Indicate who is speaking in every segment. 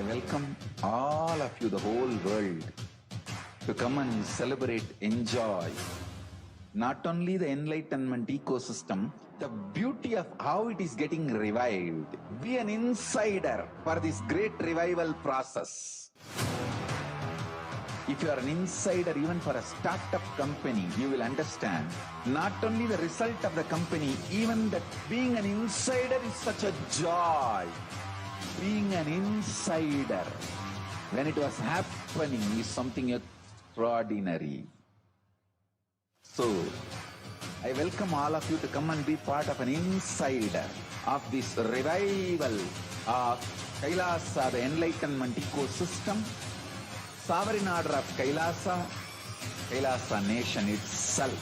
Speaker 1: I welcome all of you, the whole world, to come and celebrate, enjoy not only the enlightenment ecosystem, the beauty of how it is getting revived. Be an insider for this great revival process. If you are an insider even for a startup company, you will understand not only the result of the company, even that being an insider is such a joy. Being an insider when it was happening is something extraordinary. So, I welcome all of you to come and be part of an insider of this revival of KAILASA, the enlightenment ecosystem, sovereign order of KAILASA, KAILASA nation itself.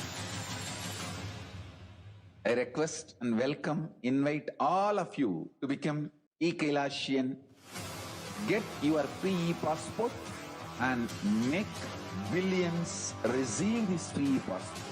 Speaker 1: I request and welcome, invite all of you to become e-Kailasian, get your free e-passport and make billions receive this free e-passport.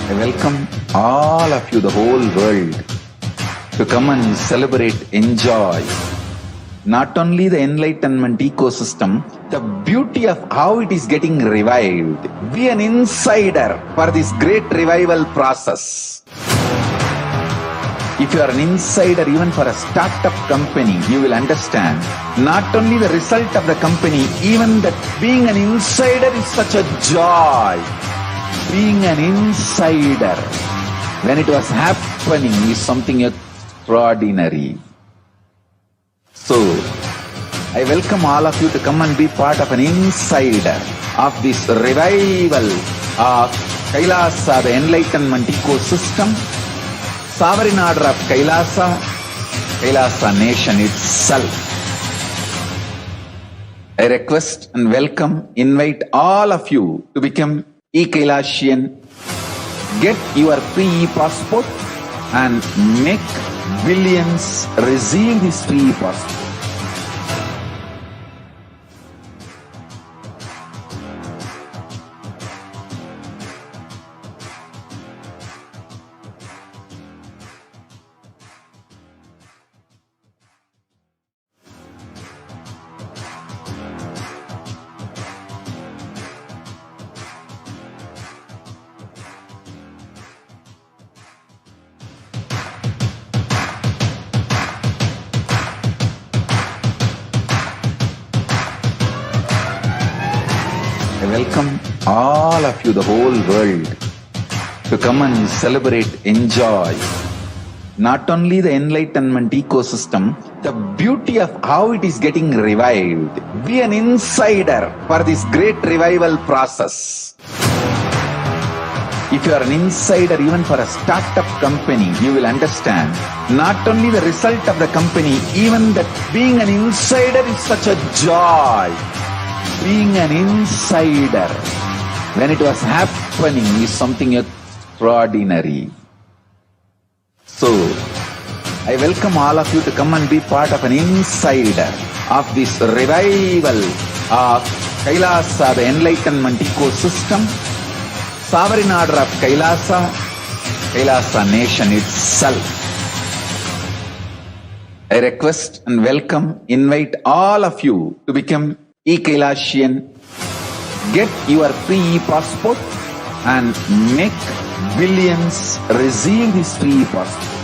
Speaker 1: I welcome all of you, the whole world, to come and celebrate, enjoy not only the enlightenment ecosystem, the beauty of how it is getting revived. Be an insider for this great revival process. If you are an insider even for a startup company, you will understand not only the result of the company, even that being an insider is such a joy. Being an insider when it was happening is something extraordinary. So, I welcome all of you to come and be part of an insider of this revival of KAILASA, the enlightenment ecosystem, sovereign order of KAILASA, KAILASA nation itself. I request and welcome, invite all of you to become e-Kailasian, get your free e-passport and make billions receive this free e-passport. I welcome all of you, the whole world, to come and celebrate, enjoy not only the enlightenment ecosystem, the beauty of how it is getting revived. Be an insider for this great revival process. If you are an insider even for a startup company, you will understand not only the result of the company, even that being an insider is such a joy. Being an insider when it was happening is something extraordinary. So, I welcome all of you to come and be part of an insider of this revival of KAILASA, the enlightenment ecosystem, sovereign order of KAILASA, KAILASA nation itself. I request and welcome, invite all of you to become e-Kailasian, get your free e-passport and make billions receive this free e-passport.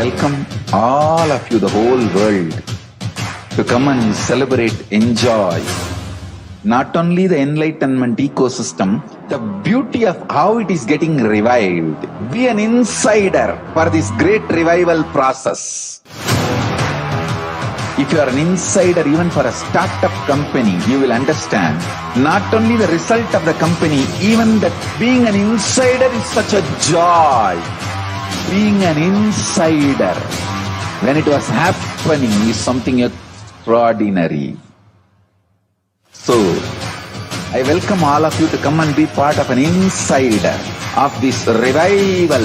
Speaker 1: welcome all of you, the whole world, to come and celebrate, enjoy not only the enlightenment ecosystem, the beauty of how it is getting revived. Be an insider for this great revival process. If you are an insider even for a startup company, you will understand not only the result of the company, even that being an insider is such a joy. Being an insider when it was happening is something extraordinary. So, I welcome all of you to come and be part of an insider of this revival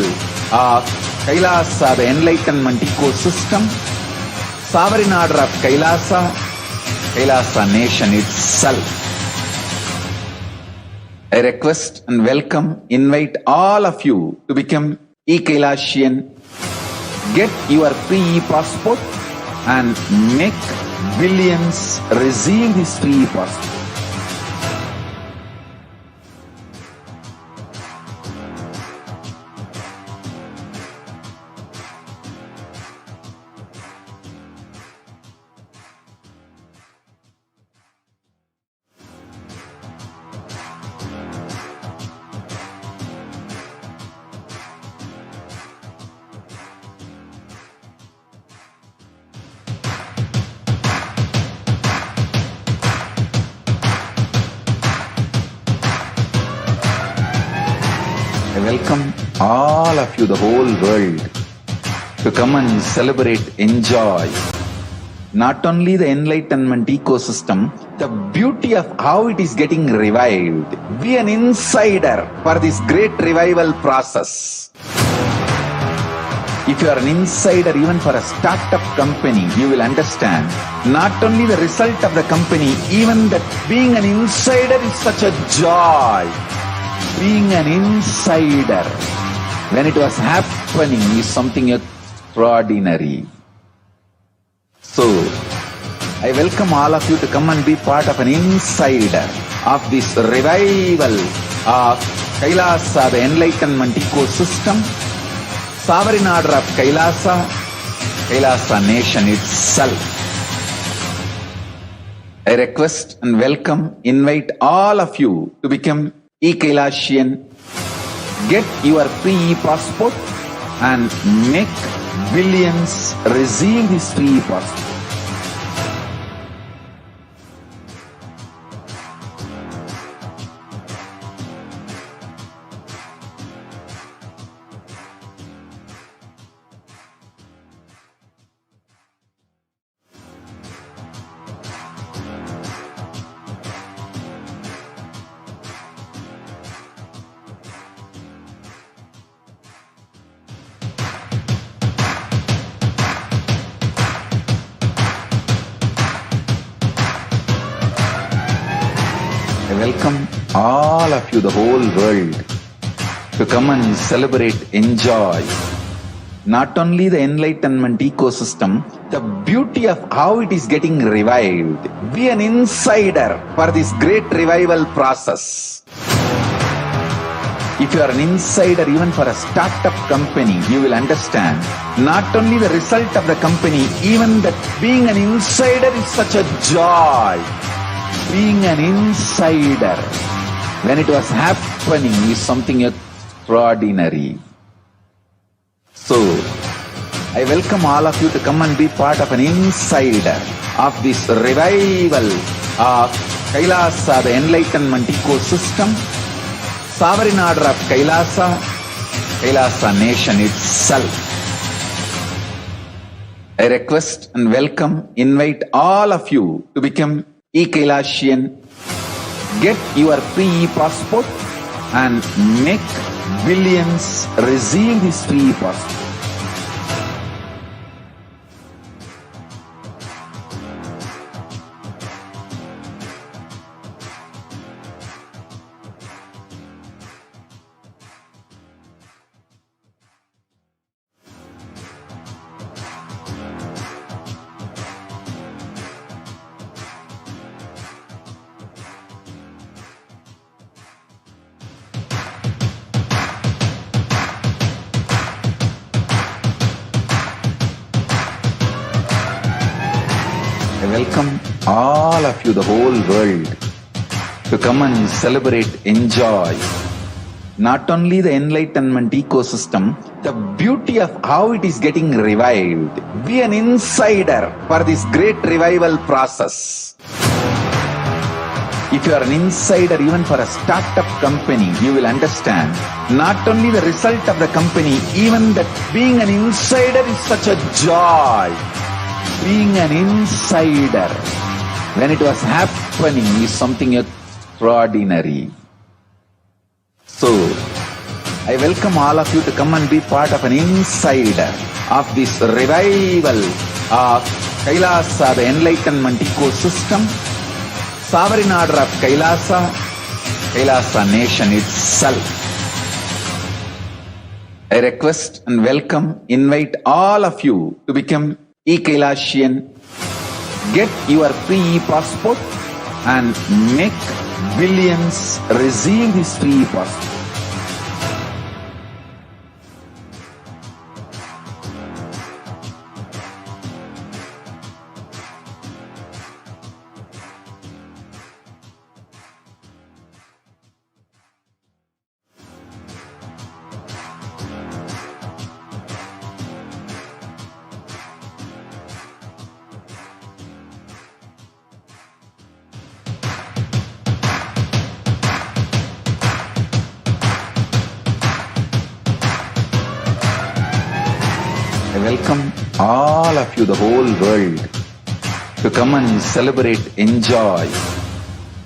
Speaker 1: of KAILASA, the enlightenment ecosystem, sovereign order of KAILASA, KAILASA nation itself. I request and welcome, invite all of you to become e-Kailasian. Get your free e-passport and make billions receive this free e-passport. I welcome all of you, the whole world, to come and celebrate, enjoy not only the enlightenment ecosystem, the beauty of how it is getting revived. Be an insider for this great revival process. If you are an insider even for a startup company, you will understand not only the result of the company, even that being an insider is such a joy. Being an insider when it was happening is something extraordinary. So, I welcome all of you to come and be part of an insider of this revival of KAILASA, the enlightenment ecosystem, sovereign order of KAILASA, KAILASA nation itself. I request and welcome, invite all of you to become e-Kailasian. Get your free e-passport and make billions receive this free e-passport. I welcome all of you, the whole world, to come and celebrate, enjoy not only the enlightenment ecosystem, the beauty of how it is getting revived. Be an insider for this great revival process. If you are an insider even for a startup company, you will understand not only the result of the company, even that being an insider is such a joy. Being an insider when it was happening is something extraordinary. So, I welcome all of you to come and be part of an insider of this revival of KAILASA, the enlightenment ecosystem, sovereign order of KAILASA, KAILASA nation itself. I request and welcome, invite all of you to become e-Kailasian. Get your free e-passport and make billions receive this free e-passport. welcome all of you, the whole world, to come and celebrate, enjoy not only the enlightenment ecosystem, the beauty of how it is getting revived. Be an insider for this great revival process. If you are an insider even for a startup company, you will understand not only the result of the company, even that being an insider is such a joy. Being an insider when it was happening is something extraordinary. So, I welcome all of you to come and be part of an insider of this revival of KAILASA, the enlightenment ecosystem, sovereign order of KAILASA, KAILASA nation itself. I request and welcome, invite all of you to become e-Kailasian. Get your free e-passport and make billions receive this free e-passport. I welcome all of you, the whole world, to come and celebrate, enjoy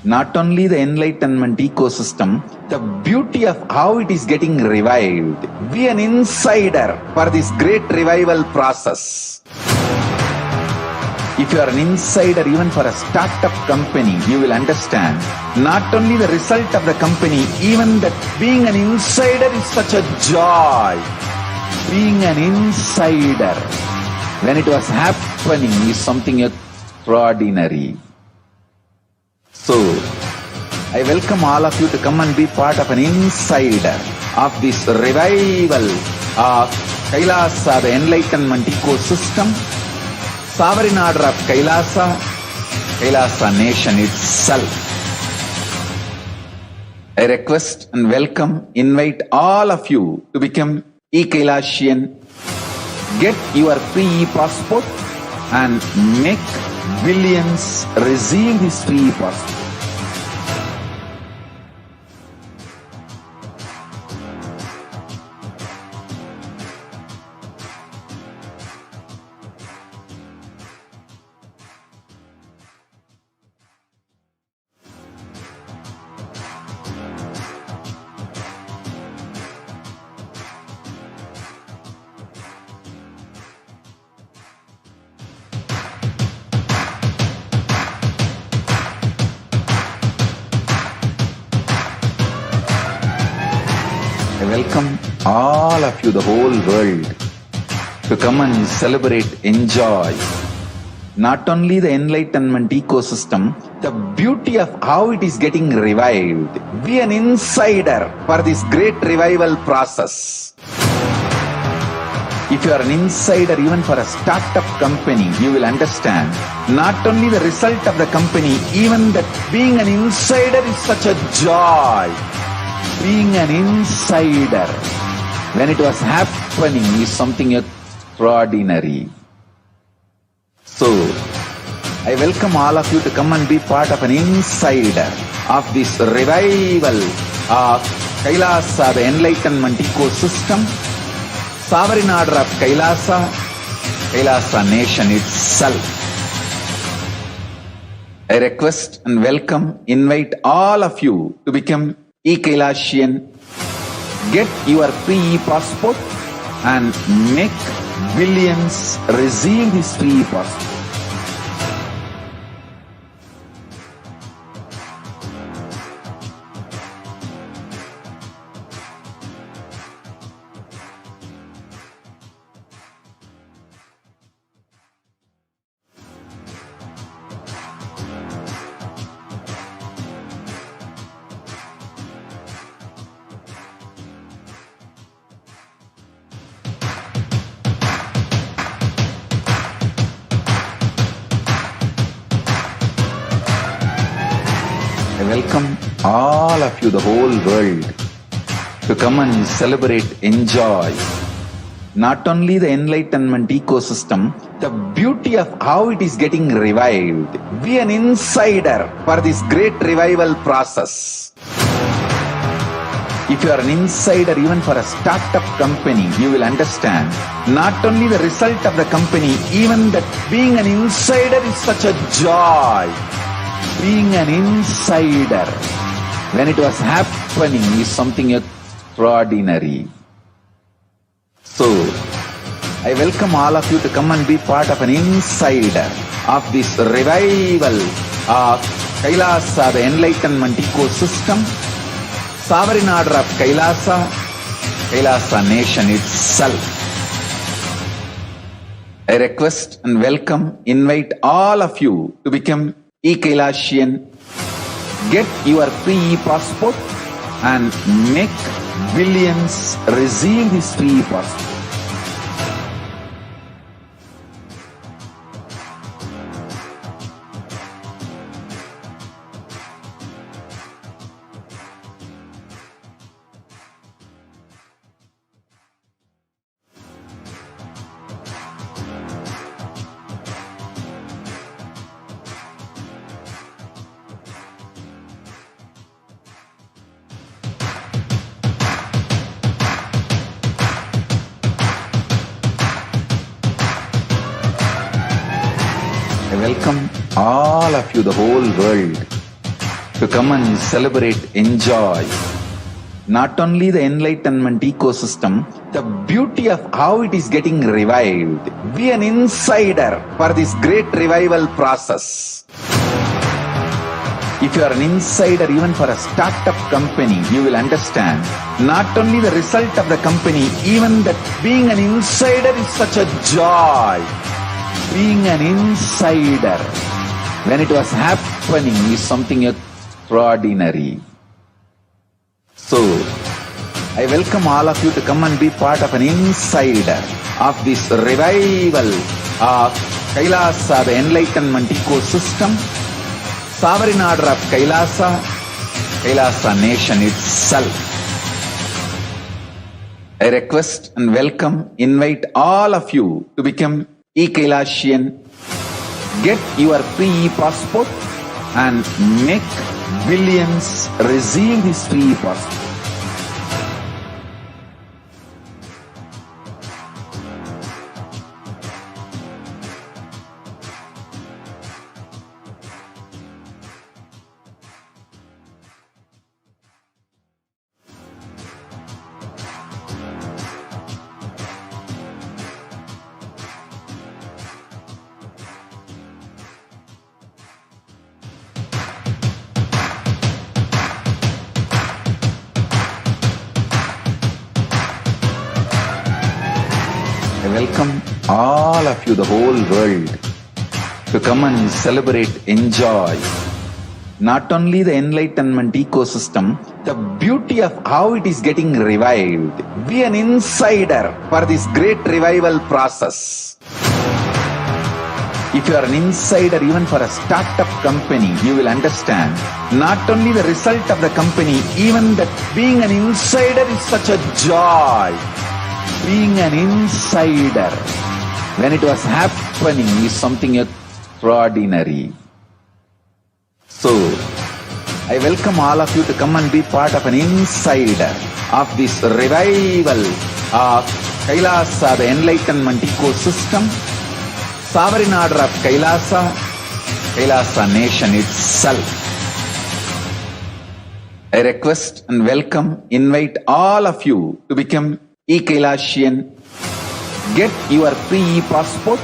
Speaker 1: not only the enlightenment ecosystem, the beauty of how it is getting revived. Be an insider for this great revival process. If you are an insider even for a startup company, you will understand not only the result of the company, even that being an insider is such a joy. Being an insider when it was happening is something extraordinary. So, I welcome all of you to come and be part of an insider of this revival of KAILASA, the enlightenment ecosystem, sovereign order of KAILASA, KAILASA nation itself. I request and welcome, invite all of you to become e-Kailasian. Get your free e-passport and make billions receive this free e-passport. I welcome all of you, the whole world, to come and celebrate, enjoy not only the enlightenment ecosystem, the beauty of how it is getting revived. Be an insider for this great revival process. If you are an insider even for a startup company, you will understand not only the result of the company, even that being an insider is such a joy. Being an insider when it was happening is something extraordinary. So, I welcome all of you to come and be part of an insider of this revival of KAILASA, the enlightenment ecosystem, sovereign order of KAILASA, KAILASA nation itself. I request and welcome, invite all of you to become e-Kailasian. Get your free e-passport and make billions receive this free e-passport. welcome all of you, the whole world, to come and celebrate, enjoy not only the enlightenment ecosystem, the beauty of how it is getting revived. Be an insider for this great revival process. If you are an insider even for a startup company, you will understand not only the result of the company, even that being an insider is such a joy. Being an insider when it was happening is something extraordinary. So, I welcome all of you to come and be part of an insider of this revival of KAILASA, the enlightenment ecosystem, sovereign order of KAILASA, KAILASA nation itself. I request and welcome, invite all of you to become e-Kailasian. Get your free e-passport and make billions receive this free e-passport. I welcome all of you, the whole world, to come and celebrate, enjoy not only the enlightenment ecosystem, the beauty of how it is getting revived. Be an insider for this great revival process. If you are an insider even for a startup company, you will understand not only the result of the company, even that being an insider is such a joy. Being an insider when it was happening is something extraordinary. So, I welcome all of you to come and be part of an insider of this revival of KAILASA, the enlightenment ecosystem, sovereign order of KAILASA, KAILASA nation itself. I request and welcome, invite all of you to become e-Kailasian. Get your free e-passport and make billions receive this free e-passport. I welcome all of you, the whole world, to come and celebrate, enjoy not only the enlightenment ecosystem, the beauty of how it is getting revived. Be an insider for this great revival process. If you are an insider even for a startup company, you will understand not only the result of the company, even that being an insider is such a joy. Being an insider when it was happening is something extraordinary. So, I welcome all of you to come and be part of an insider of this revival of KAILASA, the enlightenment ecosystem, sovereign order of KAILASA, KAILASA nation itself. I request and welcome, invite all of you to become e-Kailasian. Get your free e-passport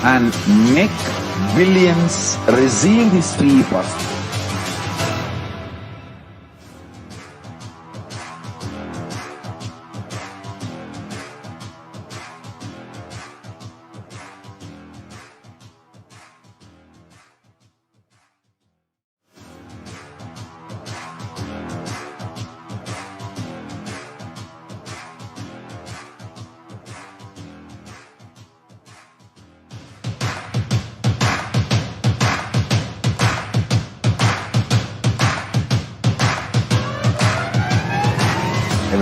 Speaker 1: and make billions receive this free e-passport.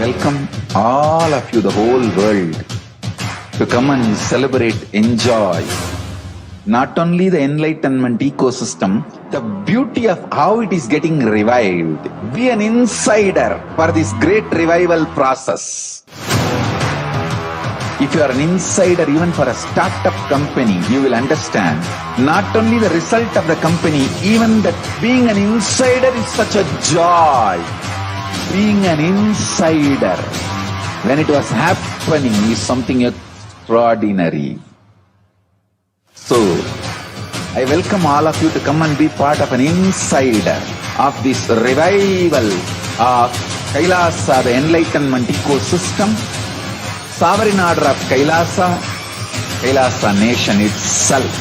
Speaker 1: welcome all of you, the whole world, to come and celebrate, enjoy not only the enlightenment ecosystem, the beauty of how it is getting revived. Be an insider for this great revival process. If you are an insider even for a startup company, you will understand not only the result of the company, even that being an insider is such a joy. Being an insider, when it was happening, is something extraordinary. So, I welcome all of you to come and be part of an insider of this revival of KAILASA, the enlightenment ecosystem, sovereign order of KAILASA, KAILASA nation itself.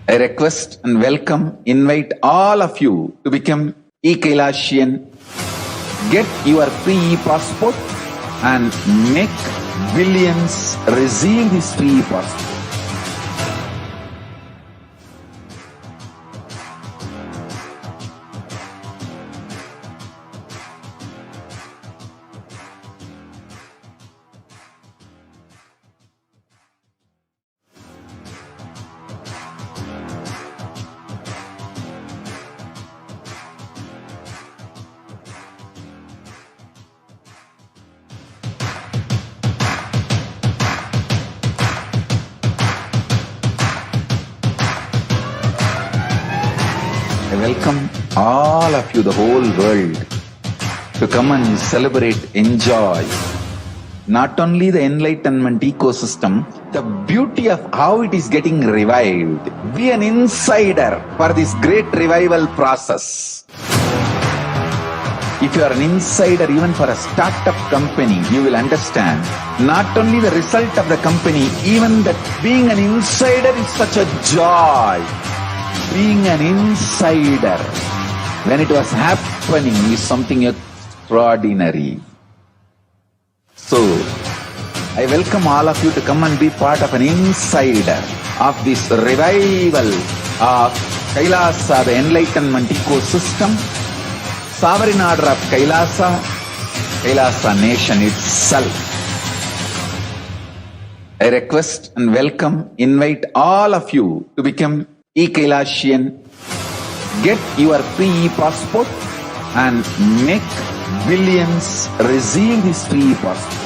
Speaker 1: I request and welcome, invite all of you to become e-Kailasian. Get your free e-passport and make billions receive this free e-passport. I welcome all of you, the whole world, to come and celebrate, enjoy not only the enlightenment ecosystem, the beauty of how it is getting revived. Be an insider for this great revival process. If you are an insider even for a startup company, you will understand not only the result of the company, even that being an insider is such a joy. Being an insider, when it was happening, is something extraordinary. So, I welcome all of you to come and be part of an insider of this revival of KAILASA, the enlightenment ecosystem, sovereign order of KAILASA, KAILASA nation itself. I request and welcome, invite all of you to become e-Kailasian. Get your free e-passport and make billions receive this free e-passport.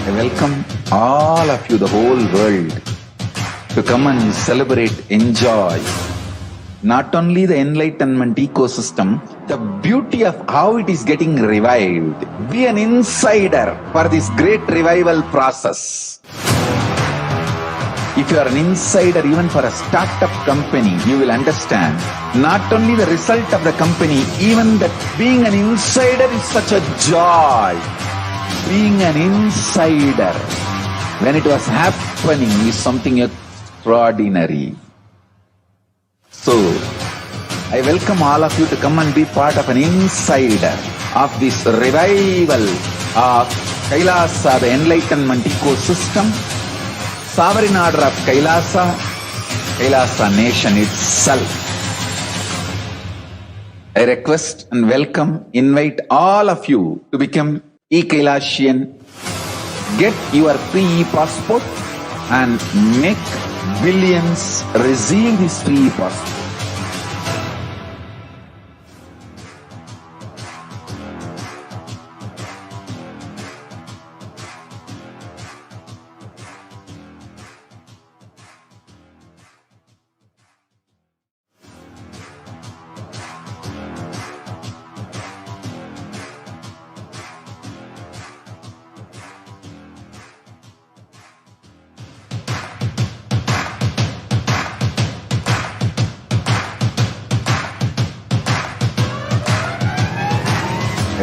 Speaker 1: I welcome all of you, the whole world, to come and celebrate, enjoy not only the enlightenment ecosystem, the beauty of how it is getting revived. Be an insider for this great revival process. If you are an insider even for a startup company, you will understand not only the result of the company, even that being an insider is such a joy. Being an insider, when it was happening, is something extraordinary. So, I welcome all of you to come and be part of an insider of this revival of KAILASA, the enlightenment ecosystem, sovereign order of KAILASA, KAILASA nation itself. I request and welcome, invite all of you to become e-Kailasian. Get your free e-passport and make billions receive this free e-passport.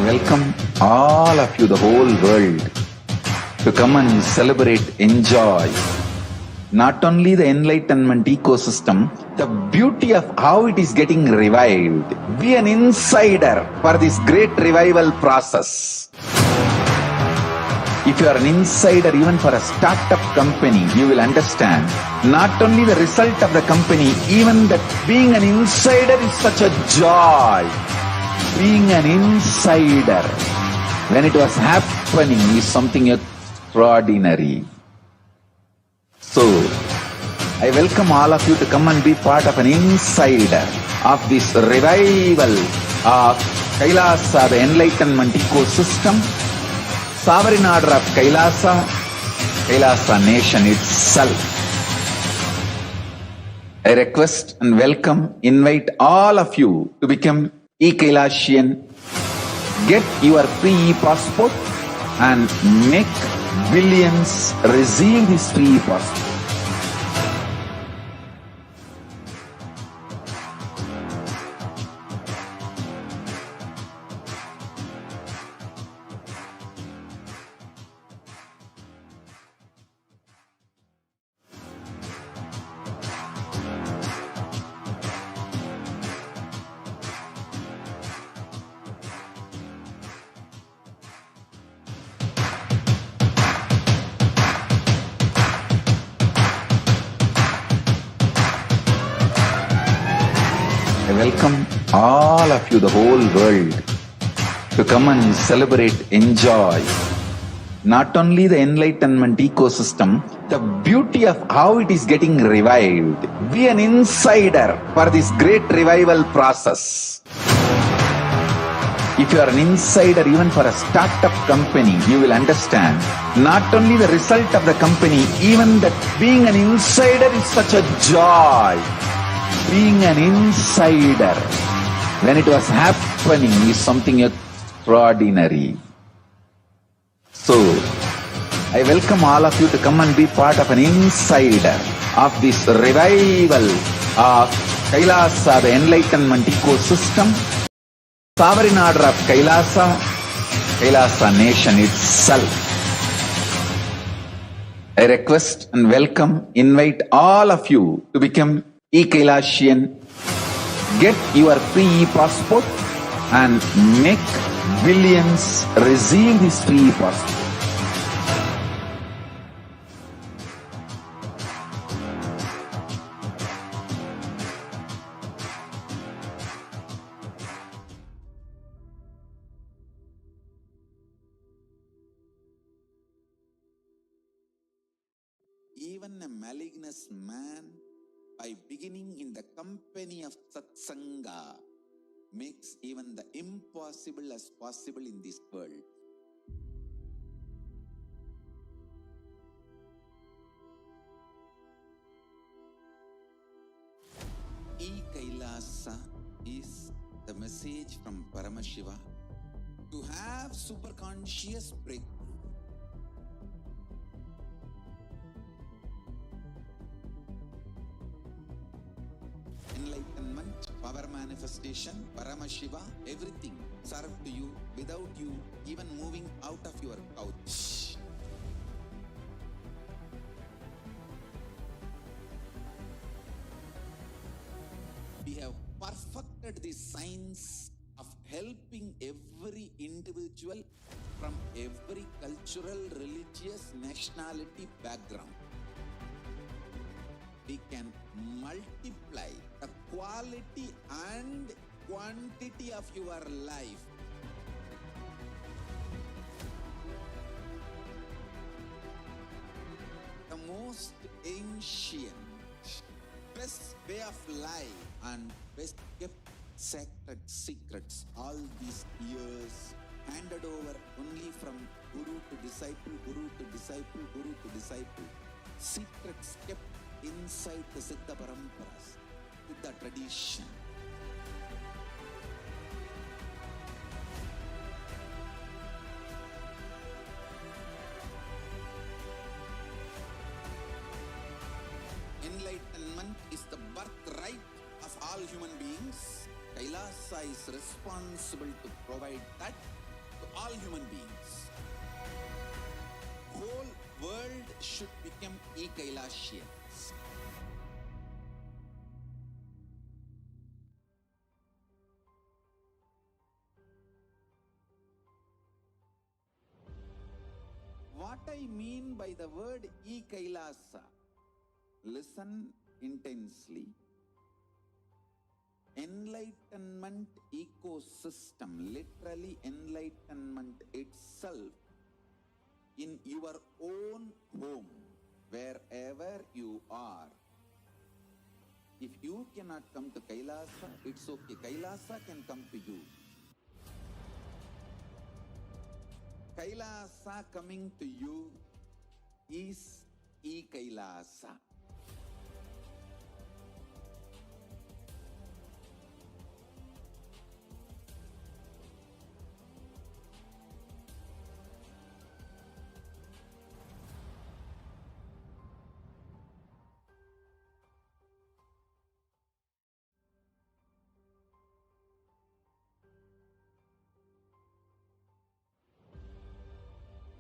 Speaker 1: welcome all of you, the whole world, to come and celebrate, enjoy not only the enlightenment ecosystem, the beauty of how it is getting revived. Be an insider for this great revival process. If you are an insider even for a startup company, you will understand not only the result of the company, even that being an insider is such a joy. Being an insider, when it was happening, is something extraordinary. So, I welcome all of you to come and be part of an insider of this revival of KAILASA, the enlightenment ecosystem, sovereign order of KAILASA, KAILASA nation itself. I request and welcome, invite all of you to become e-Kailasian, get your free e-passport and make billions receive this free e-passport. I welcome all of you, the whole world, to come and celebrate, enjoy not only the enlightenment ecosystem, the beauty of how it is getting revived. Be an insider for this great revival process. If you are an insider even for a startup company, you will understand not only the result of the company, even that being an insider is such a joy. Being an insider, when it was happening, is something extraordinary. So, I welcome all of you to come and be part of an insider of this revival of KAILASA, the enlightenment ecosystem, sovereign order of KAILASA, KAILASA nation itself. I request and welcome, invite all of you to become e-Kailasian, get your free e-passport and make billions receive this free e-passport. Even a malignous man, by beginning in the company of satsanga, makes even the impossible as possible in this world. E-Kailasa is the message from Paramashiva to have superconscious breakthrough. Enlightenment, power manifestation, Paramashiva, everything serve to you without you even moving out of your couch. We have perfected the science of helping every individual from every cultural, religious, nationality background. We can multiply the quality and quantity of your life. The most ancient, best way of life and best kept sacred secrets all these years handed over only from guru to disciple, guru to disciple, guru to disciple. Secrets kept inside the Siddha Paramparas, Siddha tradition. Enlightenment is the birthright of all human beings. KAILASA is responsible to provide that all human beings. Whole world should become KAILASians. What I mean by the word KAILASA, listen intensely. Enlightenment ecosystem, literally enlightenment itself, in your own home, wherever you are. If you cannot come to KAILASA, it's okay. KAILASA can come to you. KAILASA coming to you is KAILASA.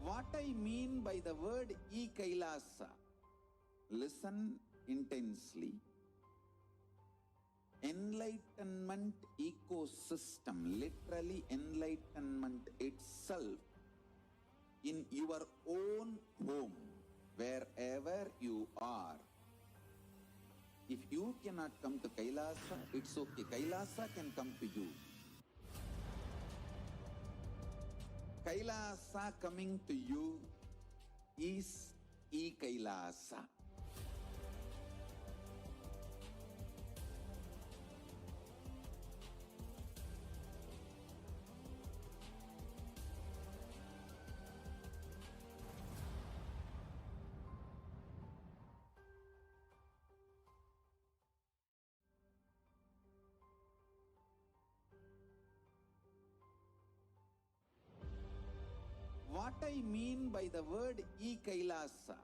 Speaker 1: What I mean by the word KAILASA, listen intensely. Enlightenment ecosystem, literally enlightenment itself, in your own home, wherever you are. If you cannot come to KAILASA, it's okay. KAILASA can come to you. KAILASA coming to you is KAILASA. What I mean by the word KAILASA,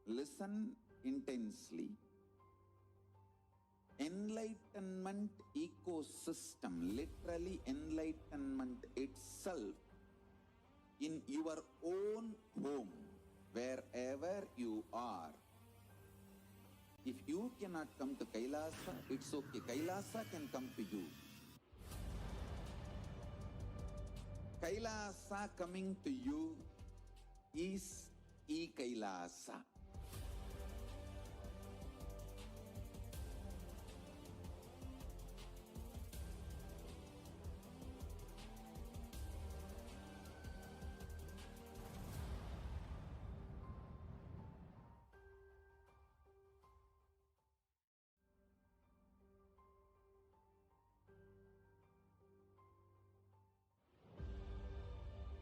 Speaker 1: listen intensely. Enlightenment ecosystem, literally enlightenment itself, in your own home, wherever you are. If you cannot come to KAILASA, it's okay. KAILASA can come to you. KAILASA coming to you is KAILASA.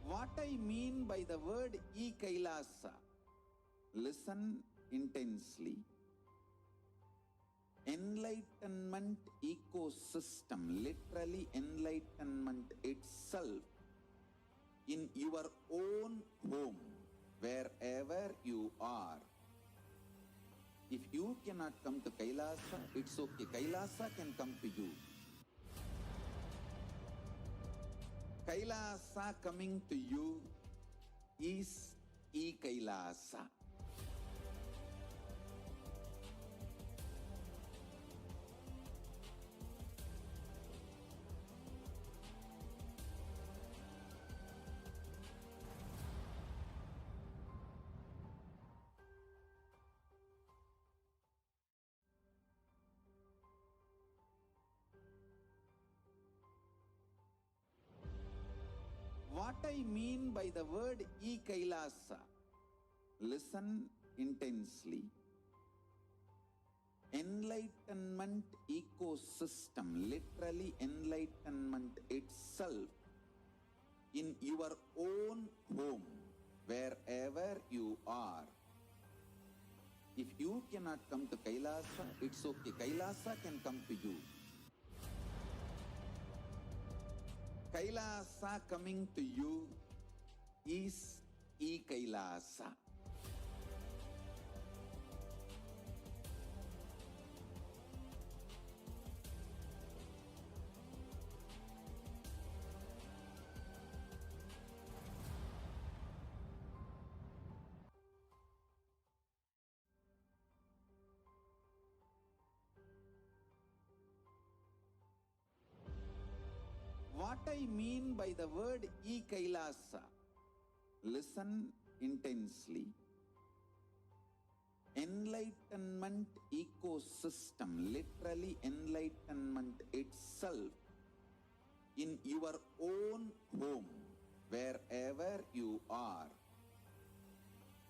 Speaker 1: What I mean by the word KAILASA, listen intensely. Enlightenment ecosystem, literally enlightenment itself, in your own home, wherever you are. If you cannot come to KAILASA, it's okay. KAILASA can come to you. KAILASA coming to you is KAILASA. What I mean by the word KAILASA, listen intensely. Enlightenment ecosystem, literally enlightenment itself, in your own home, wherever you are. If you cannot come to KAILASA, it's okay. KAILASA can come to you. KAILASA coming to you is KAILASA. I mean by the word KAILASA? Listen intensely. Enlightenment ecosystem, literally enlightenment itself, in your own home, wherever you are.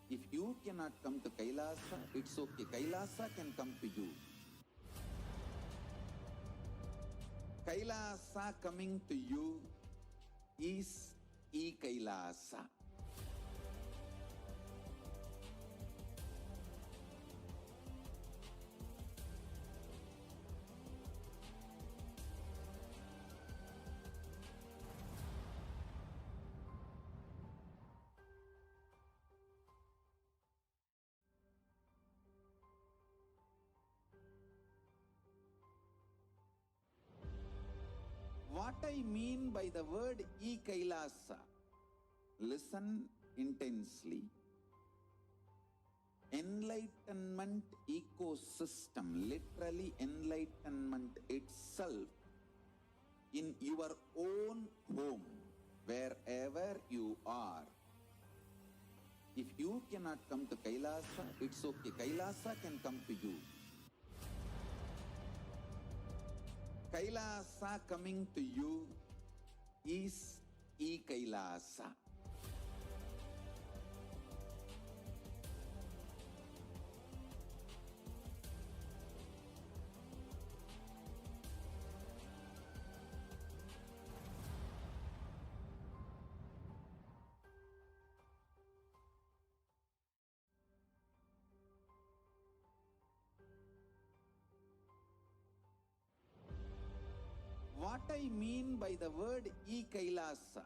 Speaker 1: If you cannot come to KAILASA, it's okay. KAILASA can come to you. KAILASA coming to you is KAILASA. What I mean by the word KAILASA? Listen intensely. Enlightenment ecosystem, literally enlightenment itself, in your own home, wherever you are. If you cannot come to KAILASA, it's okay. KAILASA can come to you. KAILASA coming to you is KAILASA. What I mean by the word KAILASA?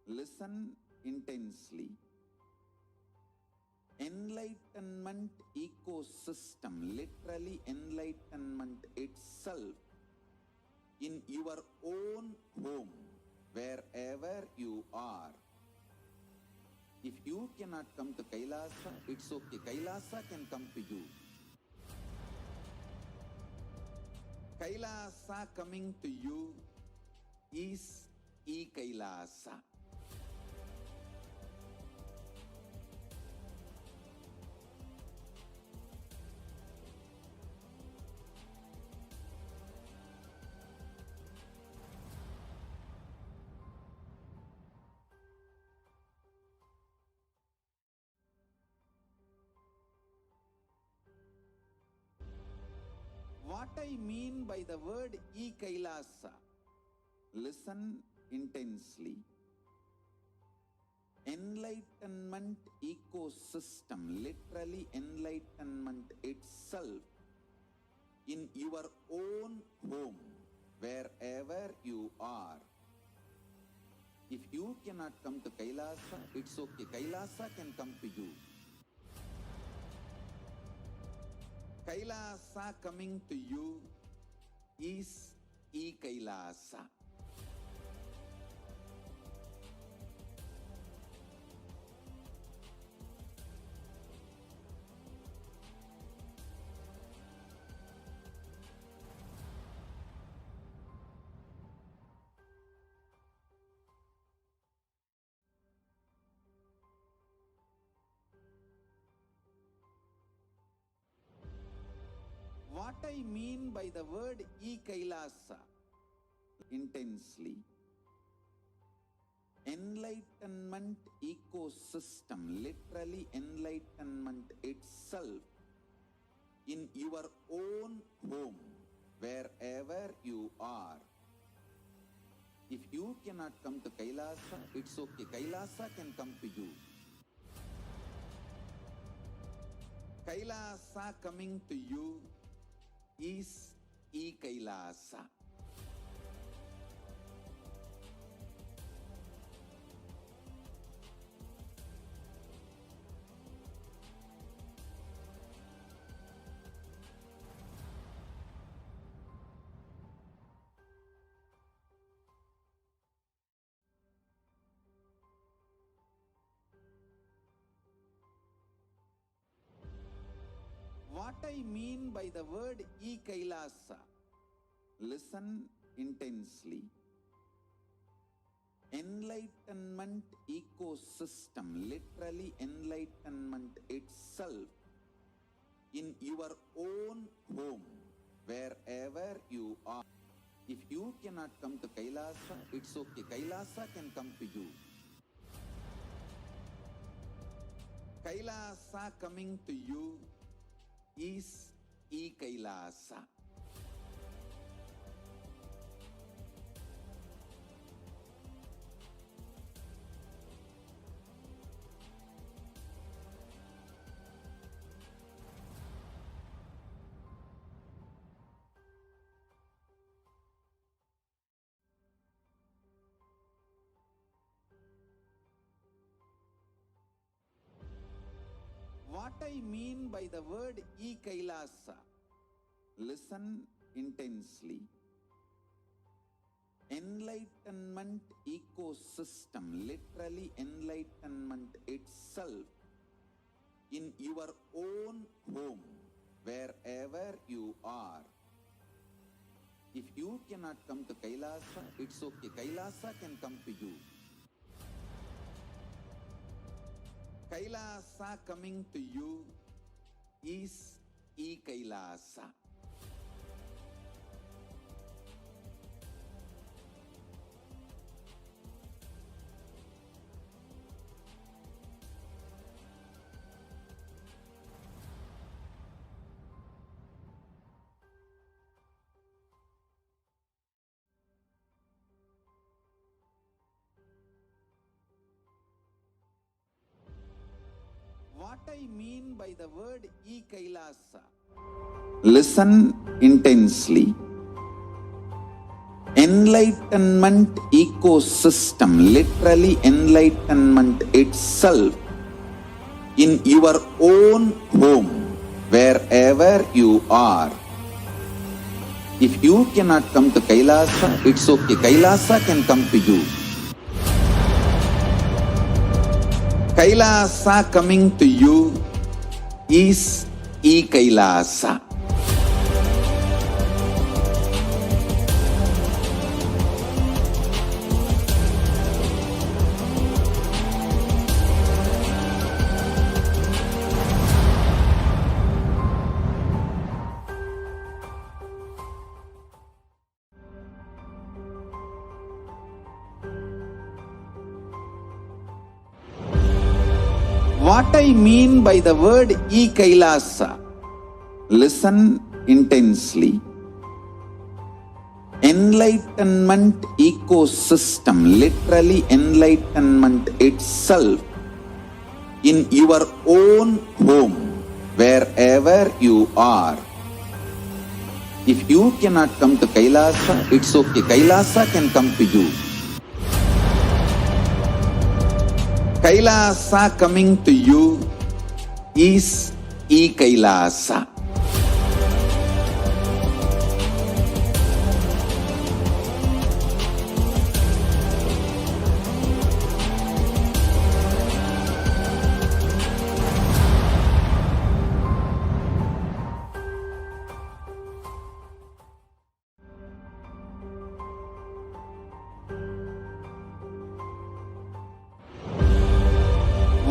Speaker 1: Listen intensely. Enlightenment ecosystem, literally enlightenment itself, in your own home, wherever you are. If you cannot come to KAILASA, it's okay. KAILASA can come to you. KAILASA coming to you is KAILASA. What I mean by the word KAILASA? Listen intensely. Enlightenment ecosystem, literally enlightenment itself, in your own home, wherever you are. If you cannot come to KAILASA, it's okay. KAILASA can come to you. KAILASA coming to you is KAILASA. What I mean by the word KAILASA? Intensely. Enlightenment ecosystem, literally enlightenment itself, in your own home, wherever you are. If you cannot come to KAILASA, it's okay. KAILASA can come to you. KAILASA coming to you is KAILASA. What I mean by the word KAILASA? Listen intensely. Enlightenment ecosystem, literally enlightenment itself, in your own home, wherever you are. If you cannot come to KAILASA, it's okay. KAILASA can come to you. KAILASA coming to you is KAILASA. What I mean by the word KAILASA, listen intensely. Enlightenment ecosystem, literally enlightenment itself, in your own home, wherever you are. If you cannot come to KAILASA, it's okay. KAILASA can come to you. KAILASA coming to you is KAILASA. What I mean by the word KAILASA, listen intensely. Enlightenment ecosystem, literally enlightenment itself, in your own home, wherever you are. If you cannot come to KAILASA, it's okay. KAILASA can come to you. KAILASA coming to you is KAILASA. What I mean by the word KAILASA, listen intensely. Enlightenment ecosystem, literally enlightenment itself, in your own home, wherever you are. If you cannot come to KAILASA, it's okay. KAILASA can come to you. KAILASA coming to you is KAILASA.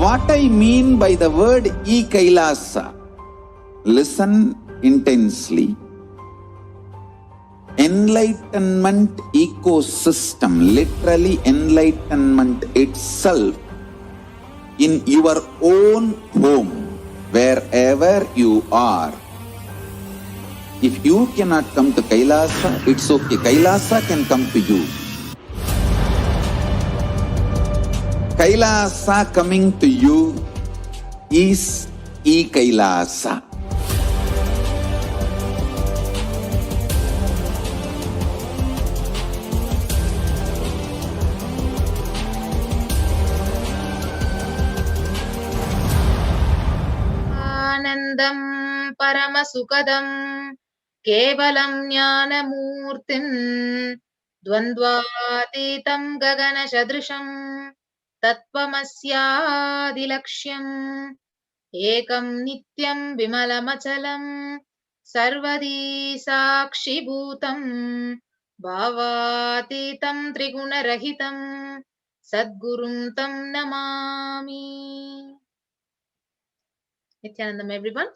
Speaker 1: What I mean by the word KAILASA, listen intensely. Enlightenment ecosystem, literally enlightenment itself, in your own home, wherever you are. If you cannot come to KAILASA, it's okay. KAILASA can come to you. KAILASA coming to you is KAILASA.
Speaker 2: Anandam Paramasukadam Kevalam Jnanamurtin Dvandvatitam Gagana Shadrisham Tattvamasyadilaksham Ekam Nityam Vimalamachalam Sarvadi Sakshibhutam Bhavatitam Trigunarahitam Sadgurum Tam Namami. Nithyanandam, everyone.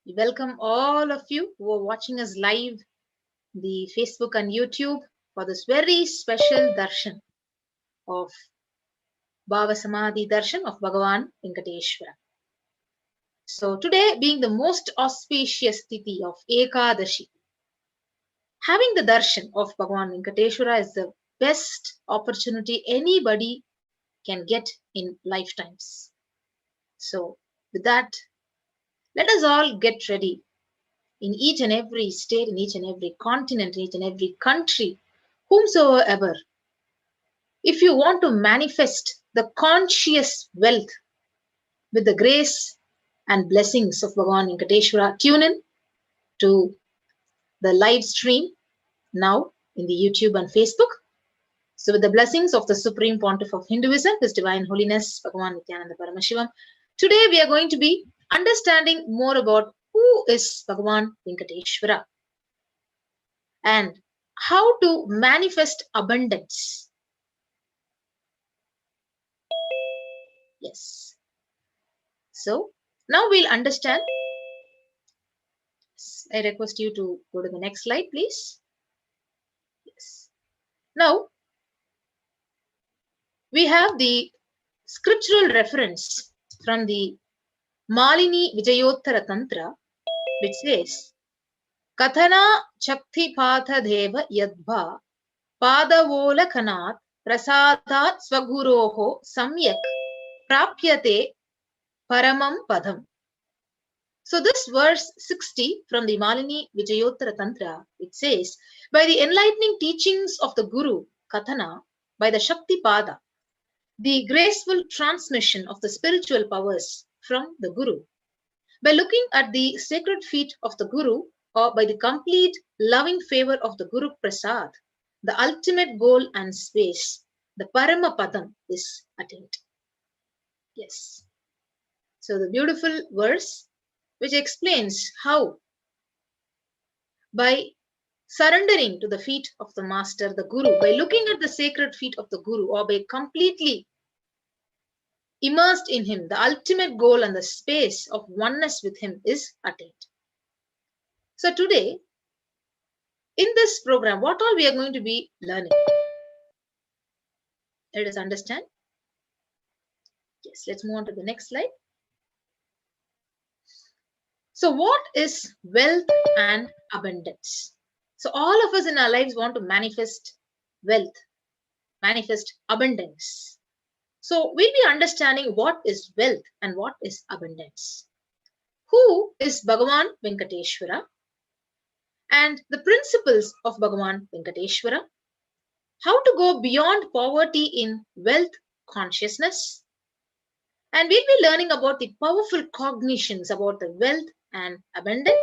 Speaker 2: We welcome all of you who are watching us live, the Facebook and YouTube, for this very special darshan of Bhavasamadhi darshan of Bhagavan Venkateshwara. So today being the most auspicious tithi of Ekadashi, having the darshan of Bhagavan Venkateshwara is the best opportunity anybody can get in lifetimes. So with that, let us all get ready in each and every state, in each and every continent, in each and every country, whomsoever. If you want to manifest the conscious wealth with the grace and blessings of Bhagavan Venkateshwara, tune in to the live stream now in the YouTube and Facebook. So with the blessings of the Supreme Pontiff of Hinduism, His Divine Holiness, Bhagavan Nithyananda Paramashivam, today we are going to be understanding more about who is Bhagavan Venkateshwara and how to manifest abundance. Yes. So now we'll understand. I request you to go to the next slide, please. Yes. Now we have the scriptural reference from the Malini Vijayottara Tantra, which says, Kathana Chakti Patha Deva Yadbha Padavola Kanat Prasadat Swaguroho Samyak Prapyate Paramam Padam. So this verse 60 from the Malini Vijayottara Tantra, it says, by the enlightening teachings of the Guru, Kathana, by the Shakti Pada, the graceful transmission of the spiritual powers from the Guru, by looking at the sacred feet of the Guru, or by the complete loving favor of the Guru Prasad, the ultimate goal and space, the Parama Padam, is attained. Yes. So the beautiful verse which explains how by surrendering to the feet of the Master, the Guru, by looking at the sacred feet of the Guru, or by completely immersed in him, the ultimate goal and the space of oneness with him is attained. So today, in this program, what all we are going to be learning? Let us understand. Yes, let's move on to the next slide. So what is wealth and abundance? So all of us in our lives want to manifest wealth, manifest abundance. So we'll be understanding what is wealth and what is abundance. Who is Bhagavan Venkateshwara? And the principles of Bhagavan Venkateshwara. How to go beyond poverty in wealth consciousness. And we'll be learning about the powerful cognitions about the wealth and abundance,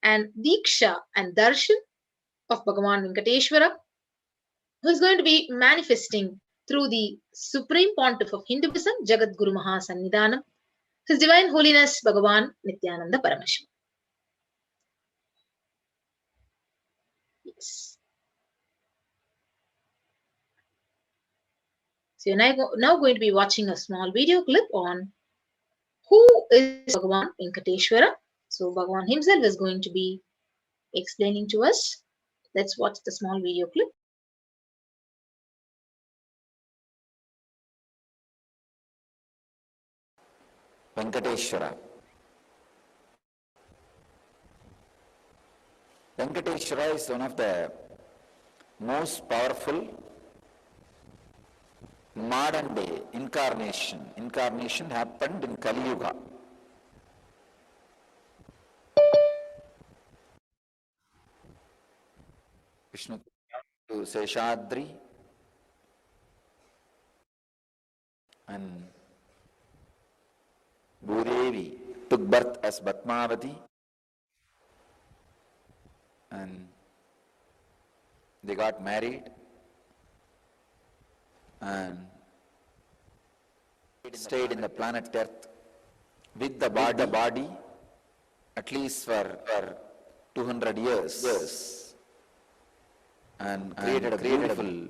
Speaker 2: and Diksha and Darshan of Bhagavan Venkateshwara, who is going to be manifesting through the Supreme Pontiff of Hinduism, Jagat Guru Mahasannidhanam, His Divine Holiness Bhagavan Nithyananda Paramashivam. Yes. So you're now going to be watching a small video clip on who is Bhagavan Venkateshwara. So Bhagavan himself is going to be explaining to us. Let's watch the small video clip.
Speaker 1: Venkateshwara. Venkateshwara is one of the most powerful modern day incarnation. Incarnation happened in Kali Yuga. Vishnu to Seshadri and Bhudevi took birth as Bhatmavati, and they got married and stayed in the planet Earth with the body at least for 200 years and created a beautiful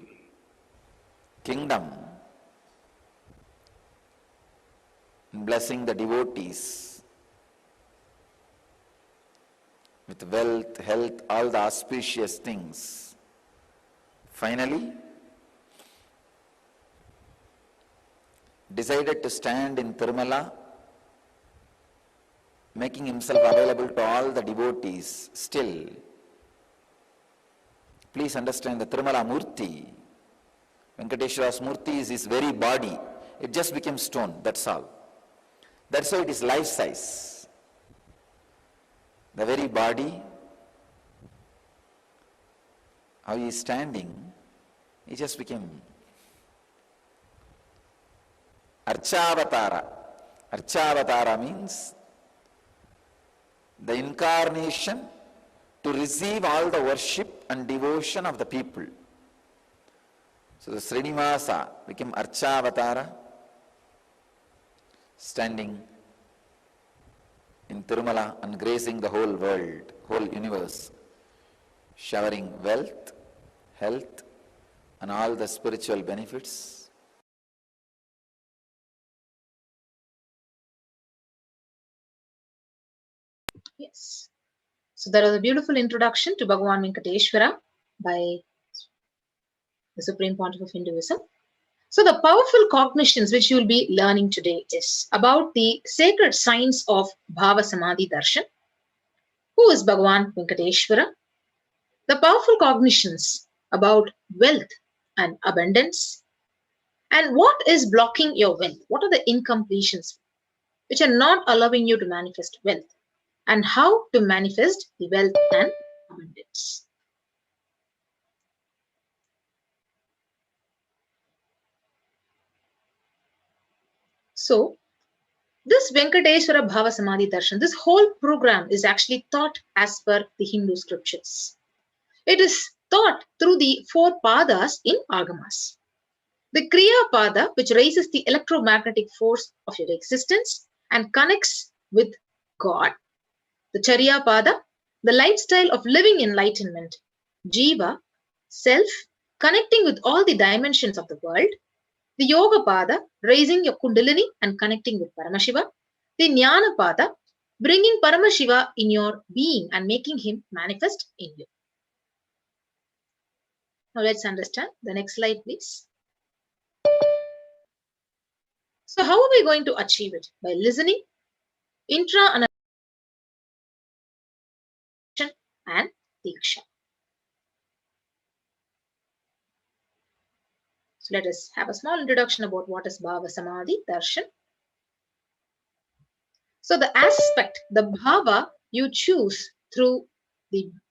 Speaker 1: kingdom, blessing the devotees with wealth, health, all the auspicious things. Finally, decided to stand in Tirumala, making himself available to all the devotees. Still, please understand the Tirumala Murti, Venkateshwara's Murti is his very body. It just became stone, that's all. That's why it is life size. The very body, how he is standing, he just became Archavatara. Archavatara means the incarnation to receive all the worship and devotion of the people. So the Srinivasa became Archavatara, standing in Tirumala and gracing the whole world, whole universe, showering wealth, health, and all the spiritual benefits.
Speaker 2: Yes. So that was a beautiful introduction to Bhagavan Venkateshwara by the Supreme Pontiff of Hinduism. So the powerful cognitions which you will be learning today is about the sacred science of Bhavasamadhi Darshan. Who is Bhagavan Venkateshwara? The powerful cognitions about wealth and abundance. And what is blocking your wealth? What are the incompletions which are not allowing you to manifest wealth? And how to manifest the wealth and abundance. So, this Venkateshwara Bhavasamadhi Darshan, this whole program is actually taught as per the Hindu scriptures. It is taught through the 4 padas in Agamas. The Kriya Pada, which raises the electromagnetic force of your existence and connects with God. The Charya Pada, the lifestyle of living enlightenment. Jiva, self, connecting with all the dimensions of the world. The Yoga Pada, raising your Kundalini and connecting with Paramashiva. The Jnana Pada, bringing Paramashiva in your being and making him manifest in you. Now let's understand. The next slide, please. So how are we going to achieve it? By listening, intra and diksha. So let us have a small introduction about what is Bhavasamadhi Darshan. So the aspect, the bhava you choose through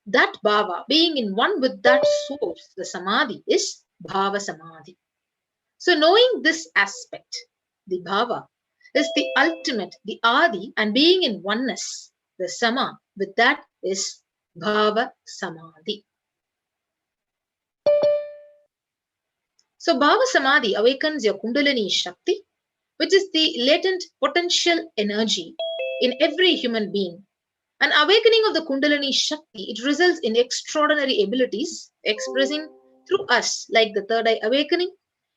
Speaker 2: that bhava, being in one with that source, the samadhi, is Bhavasamadhi. So knowing this aspect, the bhava, is the ultimate, the adi, and being in oneness, the sama, with that is Bhavasamadhi. So Bhavasamadhi awakens your Kundalini Shakti, which is the latent potential energy in every human being. An awakening of the Kundalini Shakti, it results in extraordinary abilities expressing through us, like the third eye awakening,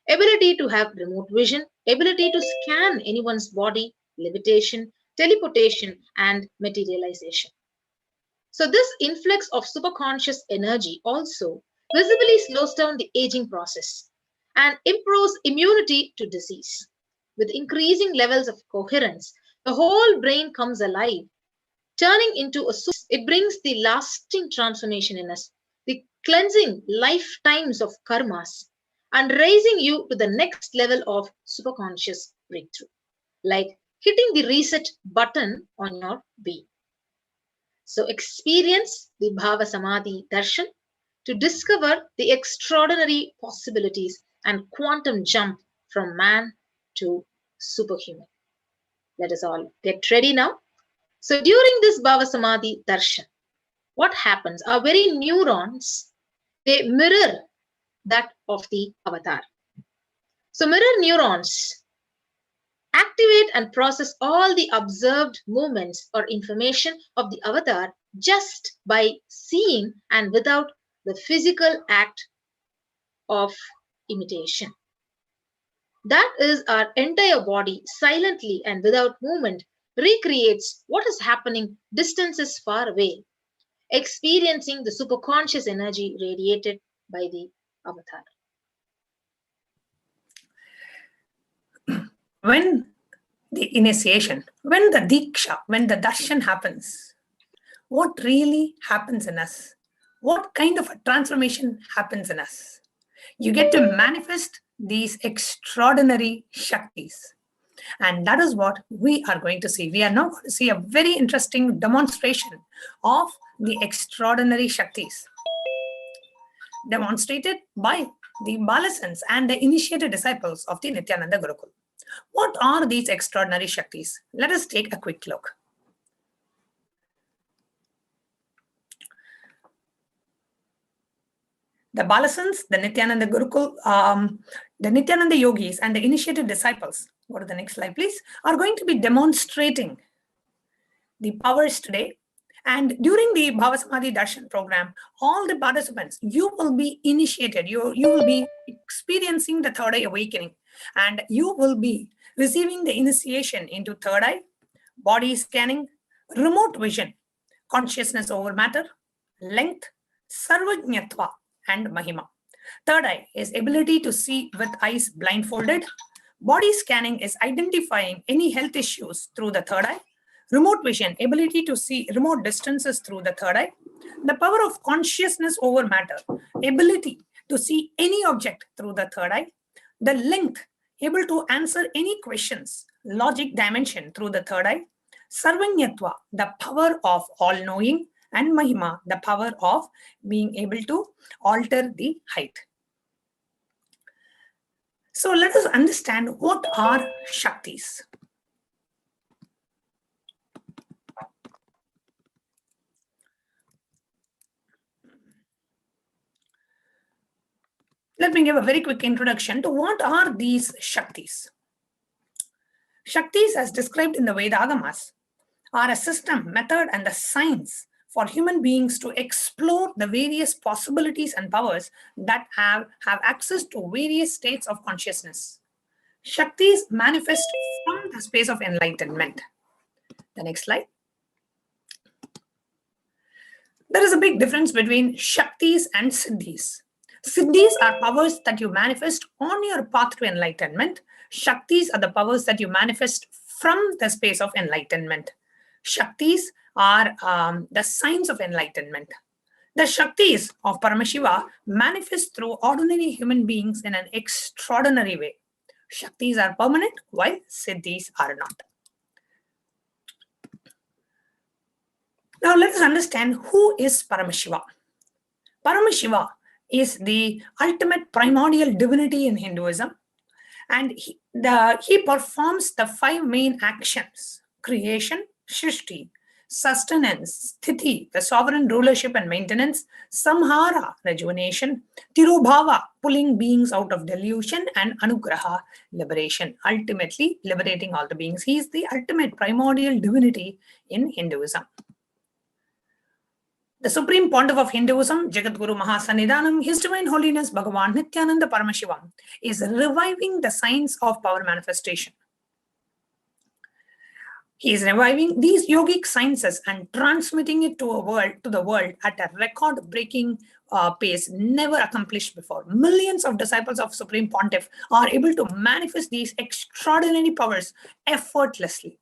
Speaker 2: ability to have remote vision, ability to scan anyone's body, levitation, teleportation, and materialization. So this influx of superconscious energy also visibly slows down the aging process and improves immunity to disease. With increasing levels of coherence, the whole brain comes alive, turning into a source. It brings the lasting transformation in us, the cleansing lifetimes of karmas, and raising you to the next level of superconscious breakthrough, like hitting the reset button on your being. So experience the Bhavasamadhi Darshan to discover the extraordinary possibilities and quantum jump from man to superhuman. Let us all get ready now. So during this Bhavasamadhi Darshan, what happens? Our very neurons, they mirror that of the avatar. So mirror neurons activate and process all the observed movements or information of the avatar just by seeing and without the physical act of imitation. That is, our entire body, silently and without movement, recreates what is happening distances far away, experiencing the superconscious energy radiated by the avatar.
Speaker 3: When the initiation, when the diksha, when the darshan happens, what really happens in us? What kind of a transformation happens in us? You get to manifest these extraordinary shaktis. And that is what we are going to see. We are now going to see a very interesting demonstration of the extraordinary shaktis demonstrated by the Balasans and the initiated disciples of the Nithyananda Gurukul. What are these extraordinary shaktis? Let us take a quick look. The Balasans, the Nithyananda Gurukul, the Nithyananda yogis and the initiated disciples, go to the next slide please, are going to be demonstrating the powers today. And during the Bhavasamadhi Darshan program, all the participants, you will be initiated, you will be experiencing the third eye awakening, and you will be receiving the initiation into third eye, body scanning, remote vision, consciousness over matter, length, sarvajñatva, and mahima. Third eye is ability to see with eyes blindfolded. Body scanning is identifying any health issues through the third eye. Remote vision, ability to see remote distances through the third eye. The power of consciousness over matter, ability to see any object through the third eye. The length, able to answer any questions, logic dimension through the third eye. Sarvanyatva, the power of all-knowing, and mahima, the power of being able to alter the height. So let us understand what are shaktis. Let me give a very quick introduction to what are these shaktis. Shaktis, as described in the Vedagamas, are a system, method, and the science for human beings to explore the various possibilities and powers that have access to various states of consciousness. Shaktis manifest from the space of enlightenment. The next slide. There is a big difference between shaktis and siddhis. Siddhis are powers that you manifest on your path to enlightenment. Shaktis are the powers that you manifest from the space of enlightenment. Shaktis are the signs of enlightenment. The shaktis of Paramashiva manifest through ordinary human beings in an extraordinary way. Shaktis are permanent, while siddhis are not. Now let us understand who is Paramashiva. Paramashiva is the ultimate primordial divinity in Hinduism, and he performs the 5 main actions: creation, shrishti, sustenance, sthiti, the sovereign rulership and maintenance, samhara, rejuvenation, tirobhava, pulling beings out of delusion, and anugraha, liberation, ultimately liberating all the beings. He is the ultimate primordial divinity in Hinduism. The Supreme Pontiff of Hinduism, Jagadguru Mahasannidhanam, His Divine Holiness Bhagavan Nithyananda Paramashivam, is reviving the science of power manifestation. He is reviving these yogic sciences and transmitting it to the world at a record-breaking pace never accomplished before. Millions of disciples of Supreme Pontiff are able to manifest these extraordinary powers effortlessly.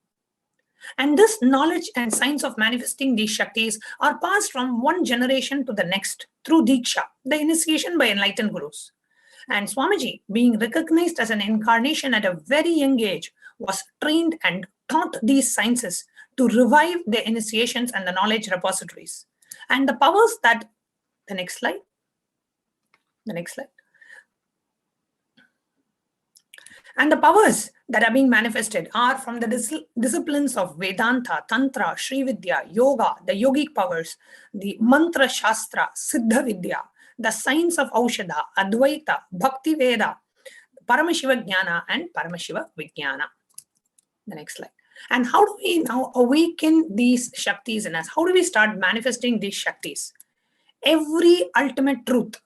Speaker 3: And this knowledge and science of manifesting these shaktis are passed from one generation to the next through Diksha, the initiation by enlightened gurus. And Swamiji, being recognized as an incarnation at a very young age, was trained and taught these sciences to revive the initiations and the knowledge repositories. And the powers that, the next slide. And the powers that are being manifested are from the disciplines of Vedanta, Tantra, Sri Vidya, Yoga, the yogic powers, the Mantra Shastra, Siddha Vidya, the science of Aushadha, Advaita, Bhakti Veda, Paramashiva Jnana, and Paramashiva Vijnana. The next slide. And how do we now awaken these shaktis in us? How do we start manifesting these shaktis? Every ultimate truth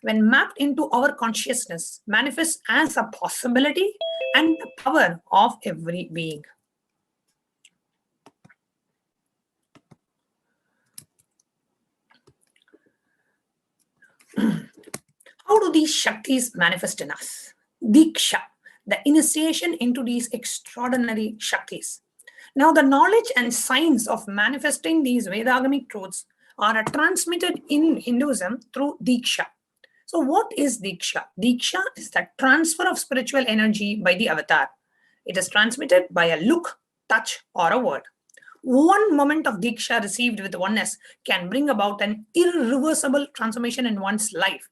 Speaker 3: when mapped into our consciousness, manifests as a possibility and the power of every being. How do these shaktis manifest in us? Diksha, the initiation into these extraordinary shaktis. Now, the knowledge and science of manifesting these Vedagamic truths are transmitted in Hinduism through Diksha. So, what is Diksha? Diksha is the transfer of spiritual energy by the avatar. It is transmitted by a look, touch, or a word. One moment of Diksha received with oneness can bring about an irreversible transformation in one's life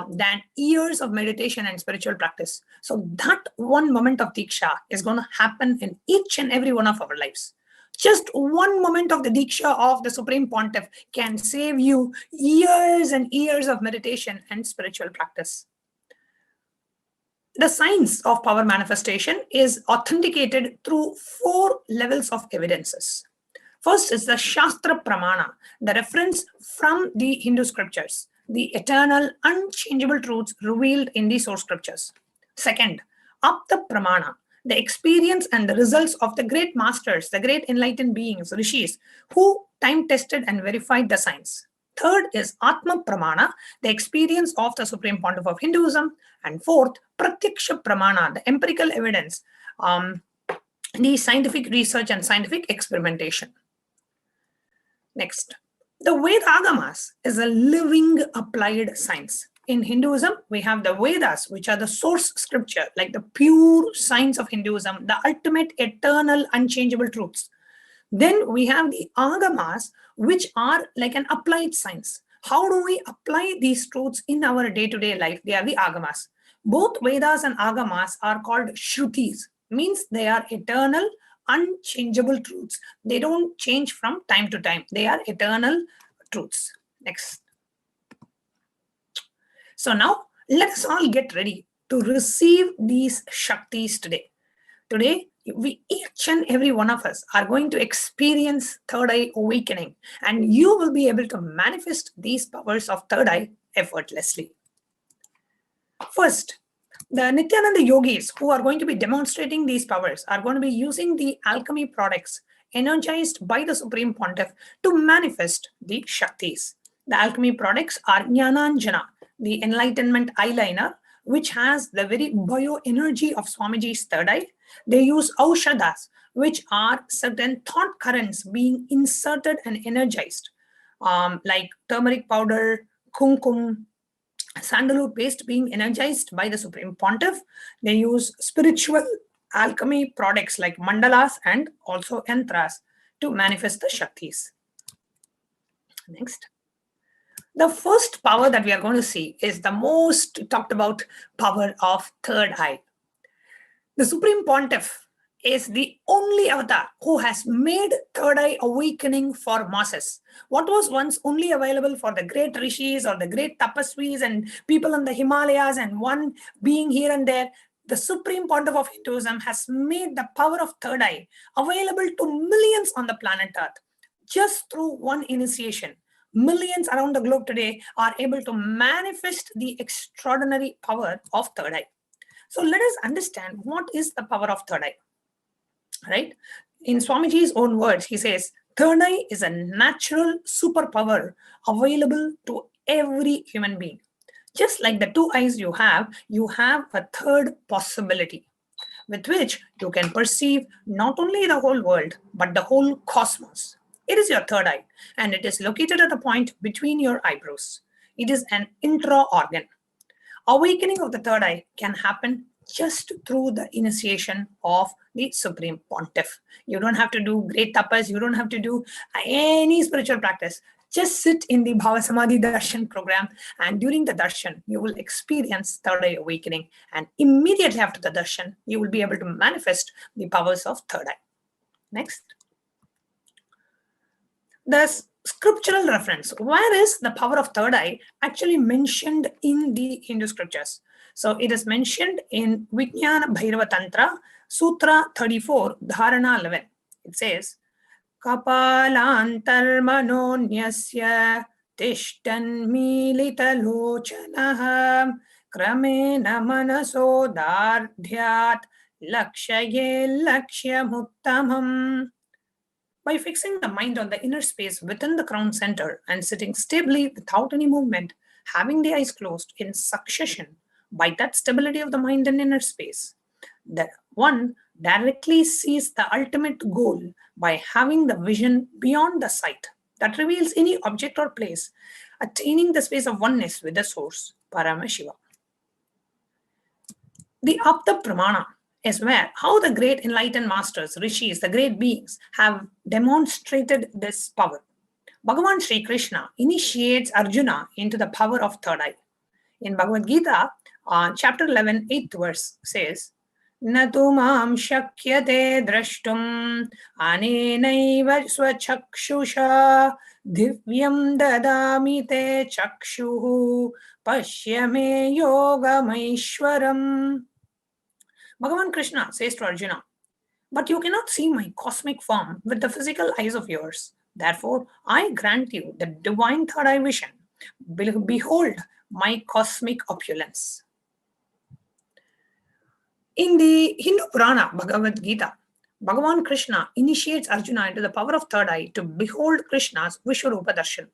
Speaker 3: than years of meditation and spiritual practice. So that one moment of Diksha is going to happen in each and every one of our lives. Just one moment of the Diksha of the Supreme Pontiff can save you years and years of meditation and spiritual practice. The science of power manifestation is authenticated through 4 levels of evidences. First is the Shastra Pramana, the reference from the Hindu scriptures, the eternal, unchangeable truths revealed in the source scriptures. Second, Apta Pramana, the experience and the results of the great masters, the great enlightened beings, rishis, who time-tested and verified the science. Third is Atma Pramana, the experience of the Supreme Pontiff of Hinduism. And fourth, Pratyaksha Pramana, the empirical evidence, the scientific research and scientific experimentation. Next, the Vedagamas is a living applied science. In Hinduism, we have the Vedas, which are the source scripture, like the pure science of Hinduism, the ultimate, eternal, unchangeable truths. Then we have the Agamas, which are like an applied science. How do we apply these truths in our day-to-day life? They are the Agamas. Both Vedas and Agamas are called Shrutis, means they are eternal, unchangeable truths. They don't change from time to time. They are eternal truths. Next. So now let us all get ready to receive these Shaktis today. Today, each and every one of us are going to experience third eye awakening, and you will be able to manifest these powers of third eye effortlessly. First, the Nithyananda yogis who are going to be demonstrating these powers are going to be using the alchemy products energized by the Supreme Pontiff to manifest the Shaktis. The alchemy products are Jnananjana, the enlightenment eyeliner, which has the very bioenergy of Swamiji's third eye. They use Aushadas, which are certain thought currents being inserted and energized, like turmeric powder, kumkum, sandalwood paste being energized by the Supreme Pontiff. They use spiritual alchemy products like mandalas and also yantras to manifest the Shaktis. Next. The first power that we are going to see is the most talked about power of third eye. The Supreme Pontiff is the only avatar who has made third eye awakening for masses. What was once only available for the great rishis or the great tapasvis and people in the Himalayas and one being here and there, the Supreme Pontiff of Hinduism has made the power of third eye available to millions on the planet Earth just through one initiation. Millions around the globe today are able to manifest the extraordinary power of third eye. So let us understand what is the power of third eye, right? In Swamiji's own words, he says, third eye is a natural superpower available to every human being. Just like the 2 eyes you have a third possibility with which you can perceive not only the whole world, but the whole cosmos. It is your third eye, and it is located at a point between your eyebrows. It is an intra-organ. Awakening of the third eye can happen just through the initiation of the Supreme Pontiff. You don't have to do great tapas. You don't have to do any spiritual practice. Just sit in the Bhavasamadhi Darshan program, and during the Darshan, you will experience third eye awakening. And immediately after the Darshan, you will be able to manifest the powers of third eye. Next. The scriptural reference. Where is the power of third eye actually mentioned in the Hindu scriptures? So it is mentioned in Vijnana Bhairava Tantra, Sutra 34, Dharana 11. It says, Kapalantar manonyasya tishthan kramena manaso dardhyat lakshaye lakshyamuttamam. By fixing the mind on the inner space within the crown center and sitting stably without any movement, having the eyes closed in succession, by that stability of the mind and inner space, the one directly sees the ultimate goal by having the vision beyond the sight that reveals any object or place, attaining the space of oneness with the source, Paramashiva. The Apta Pramana is where how the great enlightened masters, rishis, the great beings have demonstrated this power. Bhagavan Sri Krishna initiates Arjuna into the power of third eye. In Bhagavad Gita, chapter 11, 8th verse says, Natu mam shakyate drashtum anenaiva swachakshusha divyam dadami te chakshuhu pashyame yogamaishwaram. Bhagavan Krishna says to Arjuna, but you cannot see my cosmic form with the physical eyes of yours. Therefore, I grant you the divine third eye vision. Behold my cosmic opulence. In the Hindu Purana, Bhagavad Gita, Bhagavan Krishna initiates Arjuna into the power of third eye to behold Krishna's Vishwarupa Darshan.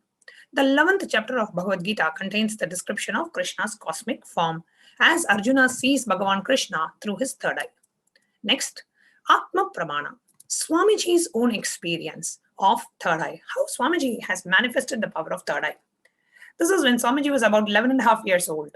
Speaker 3: The 11th chapter of Bhagavad Gita contains the description of Krishna's cosmic form as Arjuna sees Bhagavan Krishna through his third eye. Next, Atma Pramana, Swamiji's own experience of third eye, how Swamiji has manifested the power of third eye. This is when Swamiji was about 11.5 years old.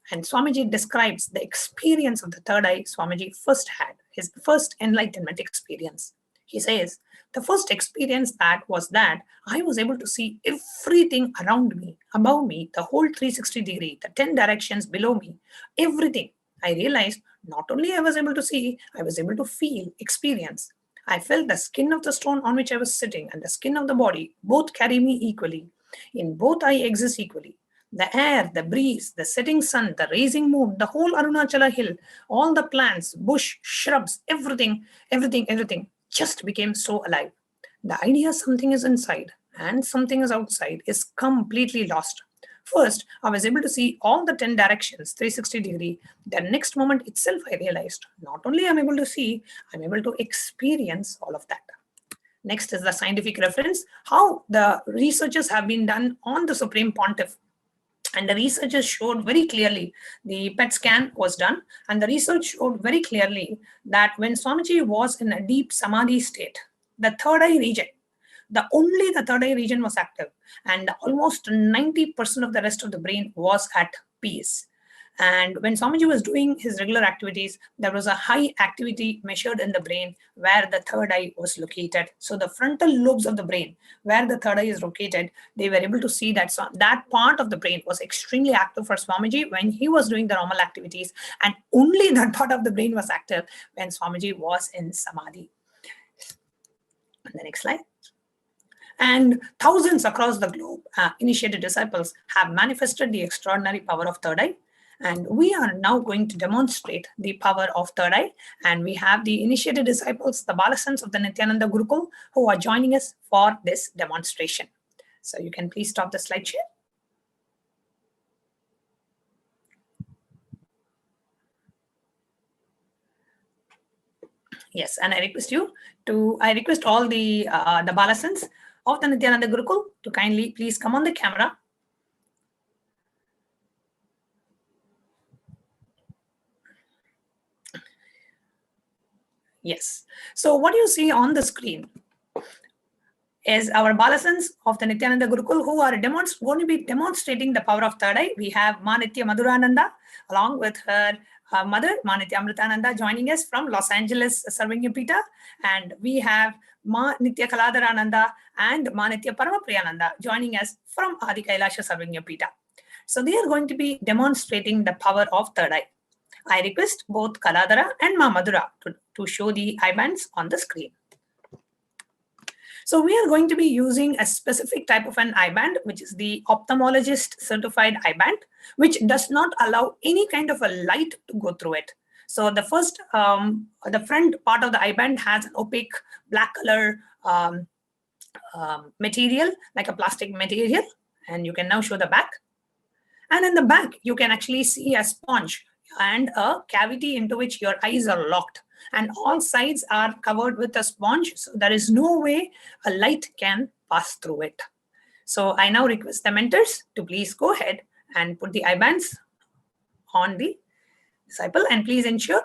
Speaker 3: And Swamiji describes the experience of the third eye Swamiji first had, his first enlightenment experience. He says, the first experience that was that I was able to see everything around me, above me, the whole 360 degree, the 10 directions below me, everything. I realized not only I was able to see, I was able to feel, experience. I felt the skin of the stone on which I was sitting and the skin of the body both carry me equally. In both I exist equally. The air, the breeze, the setting sun, the rising moon, the whole Arunachala hill, all the plants, bush, shrubs, everything just became so alive. The idea something is inside and something is outside is completely lost. First, I was able to see all the 10 directions, 360 degree. The next moment itself, I realized not only I'm able to see, I'm able to experience all of that. Next is the scientific reference, how the researches have been done on the Supreme Pontiff. And the researchers showed very clearly, the PET scan was done, and the research showed very clearly that when Swamiji was in a deep samadhi state, the third eye region, only the third eye region was active, and almost 90% of the rest of the brain was at peace. And when Swamiji was doing his regular activities, there was a high activity measured in the brain where the third eye was located. So the frontal lobes of the brain, where the third eye is located, they were able to see that that part of the brain was extremely active for Swamiji when he was doing the normal activities. And only that part of the brain was active when Swamiji was in samadhi. The next slide. And thousands across the globe, initiated disciples have manifested the extraordinary power of third eye. And we are now going to demonstrate the power of third eye. And we have the initiated disciples, the Balasans of the Nithyananda Gurukul, who are joining us for this demonstration. So you can please stop the slide share. Yes, and I request all the Balasans of the Nithyananda Gurukul to kindly please come on the camera. Yes. So what you see on the screen is our Balasans of the Nithyananda Gurukul who are going to be demonstrating the power of third eye. We have Ma Nitya Madhurananda along with her mother, Ma Nitya Amritananda, joining us from Los Angeles Sarvanyapita. And we have Ma Nitya Kaladarananda and Ma Nitya Paramapriyananda joining us from Adi KAILASA Sarvanyapita. So they are going to be demonstrating the power of third eye. I request both Kaladara and Ma Madhura to show the eye bands on the screen. So we are going to be using a specific type of an eye band, which is the ophthalmologist certified eye band, which does not allow any kind of a light to go through it. So the first, the front part of the eye band has an opaque black color material, like a plastic material. And you can now show the back. And in the back, you can actually see a sponge and a cavity into which your eyes are locked. And all sides are covered with a sponge. So there is no way a light can pass through it. So I now request the mentors to please go ahead and put the eye bands on the disciple. And please ensure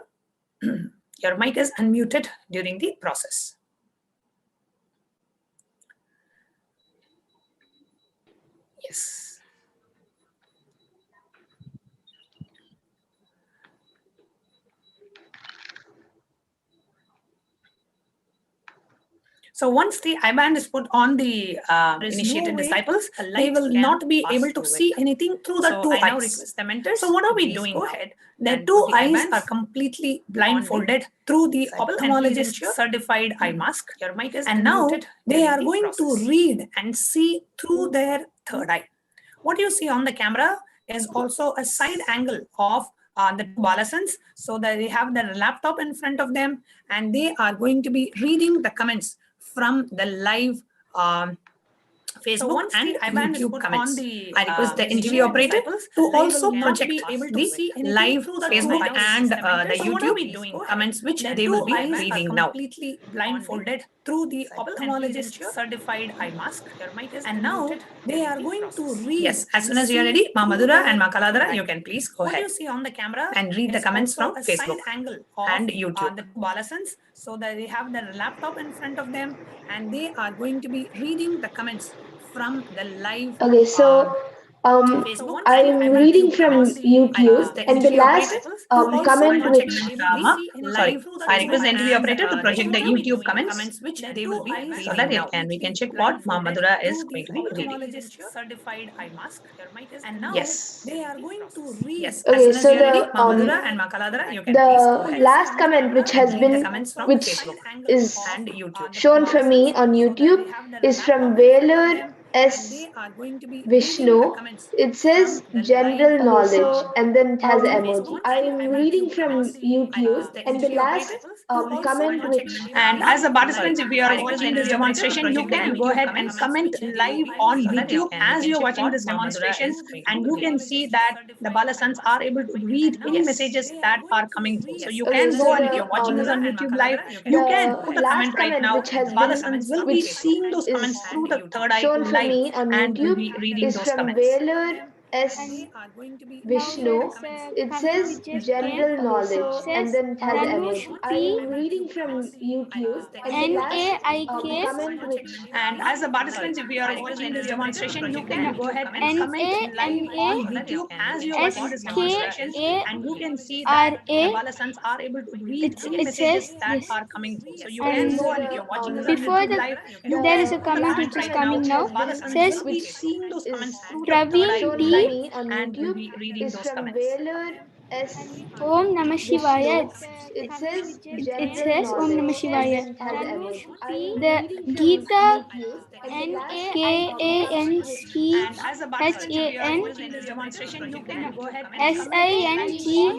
Speaker 3: your mic is unmuted during the process. Yes. So once the eye band is put on the initiated disciples, they will not be able to see anything through the two eyes. So what are we doing? Go ahead. Their two eyes are completely blindfolded through the ophthalmologist certified eye mask. And now they are going to read and see through their third eye. What you see on the camera is also a side angle of the two balasans, so that they have their laptop in front of them and they are going to be reading the comments from the live Facebook and YouTube comments. I request the NTV operator to also project the live Facebook and the YouTube comments, which they will be reading now. Completely blindfolded through the ophthalmologist certified eye mask. And now they are going to read. Yes, as soon as you are ready, Ma Madhura and Ma Kaladhara, you can please go ahead. What you see on the camera and read the comments from Facebook and YouTube. The balasans, so that they have their laptop in front of them and they are going to be reading the comments from the live
Speaker 4: Okay, so I'm reading from YouTube, and the last comment which
Speaker 3: sorry, I request the NTV operator to project the YouTube comments, which they will be reading so that we can check what Ma Madhura is going to be reading. Certified eye mask. And now yes, they are going to read. Yes.
Speaker 4: Okay, so
Speaker 3: the
Speaker 4: last comment which has been is shown for me on YouTube is from Velar S. Vishnu. It says general knowledge and then it has an emoji. I'm reading from YouTube, and the last comment which...
Speaker 3: And as a participant, if you are watching this demonstration, you can go ahead and comment live on YouTube as you're watching this demonstration, and you can see that the balasans are able to read any messages that are coming through. So you can go and if you're watching this on YouTube live, you can put a comment right now. Balasans will be seeing those comments through the third eye live and will be reading
Speaker 4: is
Speaker 3: those
Speaker 4: from
Speaker 3: comments.
Speaker 4: Velar S. Vishnu. It says general knowledge and then it has an emoji. I'm reading from YouTube, and the last comment which...
Speaker 3: And as a participant, if you are watching this demonstration, you can go ahead and comment live on YouTube as you're watching this demonstration, and you can see that the balasans are able to read any messages that are coming through. So you can go and if you're watching this
Speaker 5: before
Speaker 3: on YouTube live,
Speaker 5: there is a comment which is coming now. Says
Speaker 3: seeing those comments through
Speaker 5: Praveen D
Speaker 3: and will be reading
Speaker 4: is
Speaker 3: those
Speaker 4: from
Speaker 3: comments.
Speaker 4: Velar S.
Speaker 5: Om Namah Shivaya.
Speaker 4: It says
Speaker 5: It says Om Namah Shivaya. The
Speaker 4: The
Speaker 5: Gita
Speaker 3: And as a participant, if you are
Speaker 5: NAKANCHAN
Speaker 3: watching this demonstration, you can go ahead and
Speaker 5: SINGER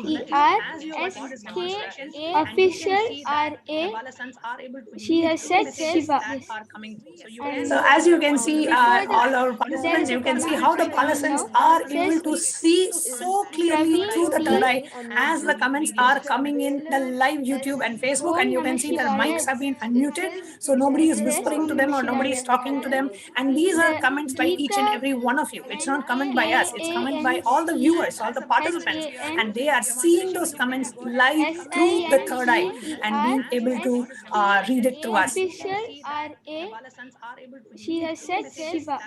Speaker 5: official RA. She has said Shiva.
Speaker 3: So as you can see, all our participants, you can see how the balasans are able to see so clearly through the third eye as the comments are coming in the live YouTube and Facebook, and you can see their mics have been unmuted, so nobody is whispering to them or nobody is talking to them. And these are comments by each and every one of you. It's not comment by us, it's comment by all the viewers, all the participants, and they are seeing those comments live through the third eye and being able to read it through us.
Speaker 5: Official RA. She has said Shiva.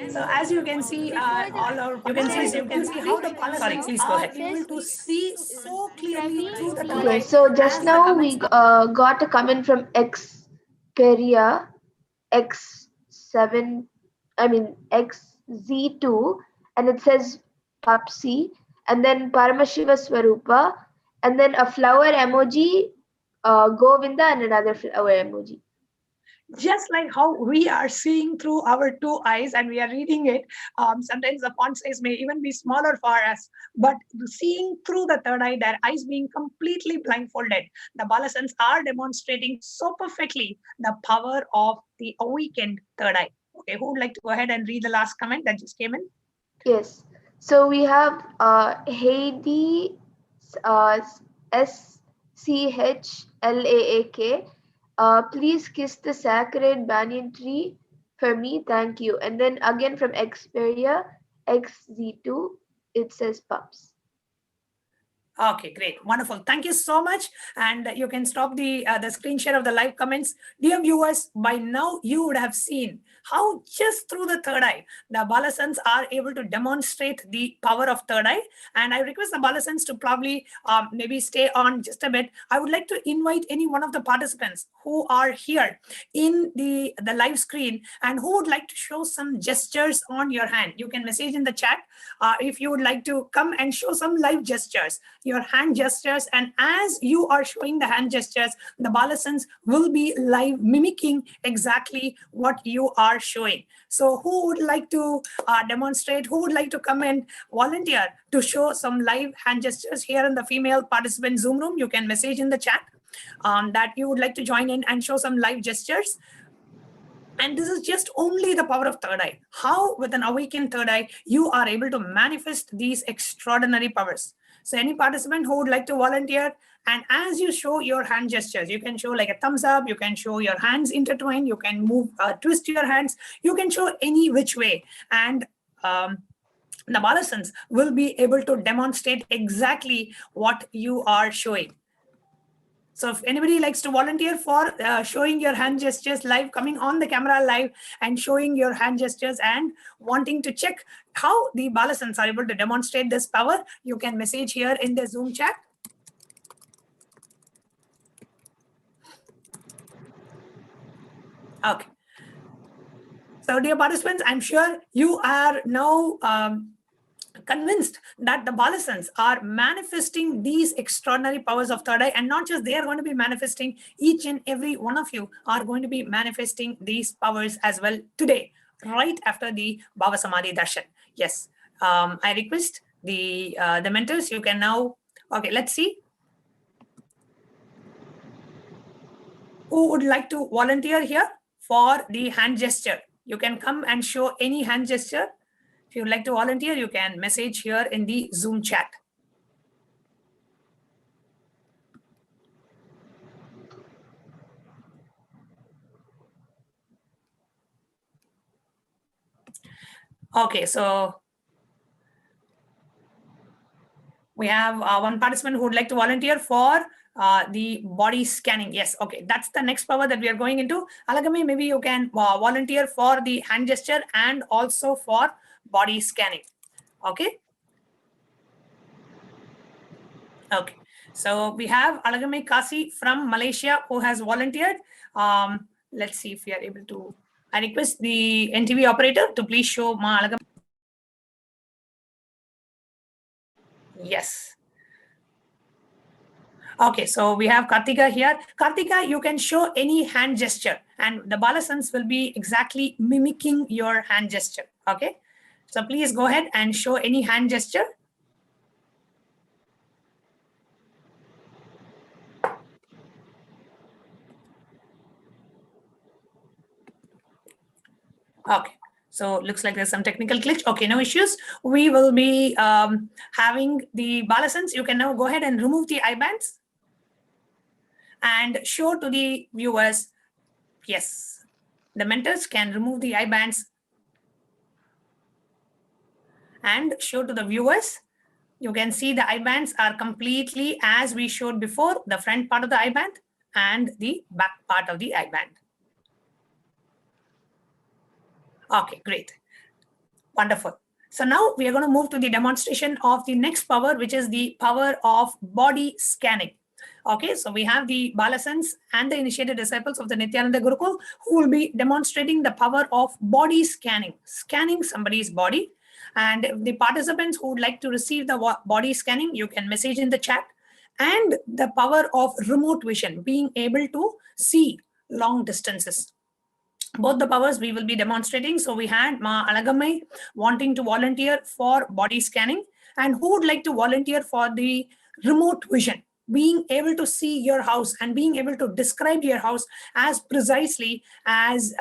Speaker 3: So as you can see, all our you can see how the balasans are able to see so clearly through the third eye.
Speaker 4: Okay, so just now we got a comment from Xperia X7, XZ2, and it says Papsi, and then Paramashiva Swarupa, and then a flower emoji, Govinda, and another flower emoji.
Speaker 3: Just like how we are seeing through our two eyes and we are reading it, sometimes the font size may even be smaller for us, but seeing through the third eye, their eyes being completely blindfolded, the balasans are demonstrating so perfectly the power of the awakened third eye. Okay, who would like to go ahead and read the last comment that just came in?
Speaker 4: Yes. So we have Heidi SCHLAAK. Please kiss the sacred banyan tree for me. Thank you. And then again from Xperia XZ2, it says pups.
Speaker 3: Okay, great. Wonderful. Thank you so much. And you can stop the screen share of the live comments. Dear viewers, by now you would have seen how just through the third eye, the Balasans are able to demonstrate the power of third eye. And I request the Balasans to probably maybe stay on just a bit. I would like to invite any one of the participants who are here in the live screen and who would like to show some gestures on your hand. You can message in the chat if you would like to come and show some live gestures, your hand gestures. And as you are showing the hand gestures, the Balasans will be live mimicking exactly what you are showing. So who would like to demonstrate, who would like to come and volunteer to show some live hand gestures here in the female participant Zoom room? You can message in the chat that you would like to join in and show some live gestures. And this is just only the power of third eye. How with an awakened third eye, you are able to manifest these extraordinary powers. So any participant who would like to volunteer, and as you show your hand gestures, you can show like a thumbs up, you can show your hands intertwined, you can move, twist your hands, you can show any which way. And the Balasans will be able to demonstrate exactly what you are showing. So if anybody likes to volunteer for showing your hand gestures live, coming on the camera live and showing your hand gestures and wanting to check how the Balasans are able to demonstrate this power, you can message here in the Zoom chat. Okay. So dear participants, I'm sure you are now convinced that the Balasans are manifesting these extraordinary powers of third eye, and not just they are going to be manifesting, each and every one of you are going to be manifesting these powers as well today, right after the Bhavasamadhi Darshan. Yes, I request the mentors, you can now, okay, let's see. Who would like to volunteer here for the hand gesture? You can come and show any hand gesture. If you would like to volunteer, you can message here in the Zoom chat. Okay, so we have one participant who would like to volunteer for the body scanning. Yes, okay, that's the next power that we are going into. Alagami, maybe you can volunteer for the hand gesture and also for body scanning. Okay. Okay, so we have Alagami Kasi from Malaysia who has volunteered. Let's see if we are able to. I request the NTV operator to please show Ma Alagami. Yes. Okay, so we have Kartika here. Kartika, you can show any hand gesture and the Balasans will be exactly mimicking your hand gesture. Okay, so please go ahead and show any hand gesture. Okay, so looks like there's some technical glitch. Okay, no issues. We will be having the Balasans. You can now go ahead and remove the eye bands and show to the viewers. Yes, the mentors can remove the eye bands and show to the viewers. You can see the eye bands are completely as we showed before, the front part of the eye band and the back part of the eye band. Okay, great. Wonderful. So now we are going to move to the demonstration of the next power, which is the power of body scanning. Okay, so we have the Balasans and the initiated disciples of the Nithyananda Gurukul who will be demonstrating the power of body scanning, scanning somebody's body. And the participants who would like to receive the body scanning, you can message in the chat. And the power of remote vision, being able to see long distances. Both the powers we will be demonstrating. So we had Ma Alagamai wanting to volunteer for body scanning, and who would like to volunteer for the remote vision, being able to see your house and being able to describe your house as precisely as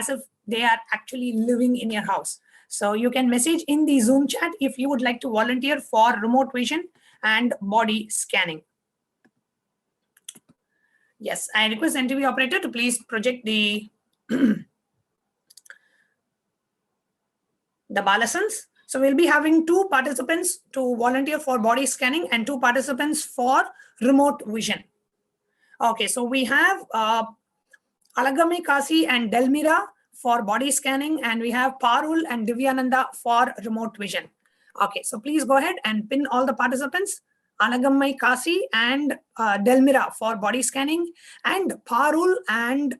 Speaker 3: if they are actually living in your house. So you can message in the Zoom chat if you would like to volunteer for remote vision and body scanning. Yes, I request NTV operator to please project the the balasans. So we'll be having 2 participants to volunteer for body scanning and 2 participants for remote vision. Okay, so we have Alagami Kasi and Delmira for body scanning, and we have Parul and Divyananda for remote vision. Okay, so please go ahead and pin all the participants. Alagamai Kasi and Delmira for body scanning, and Parul and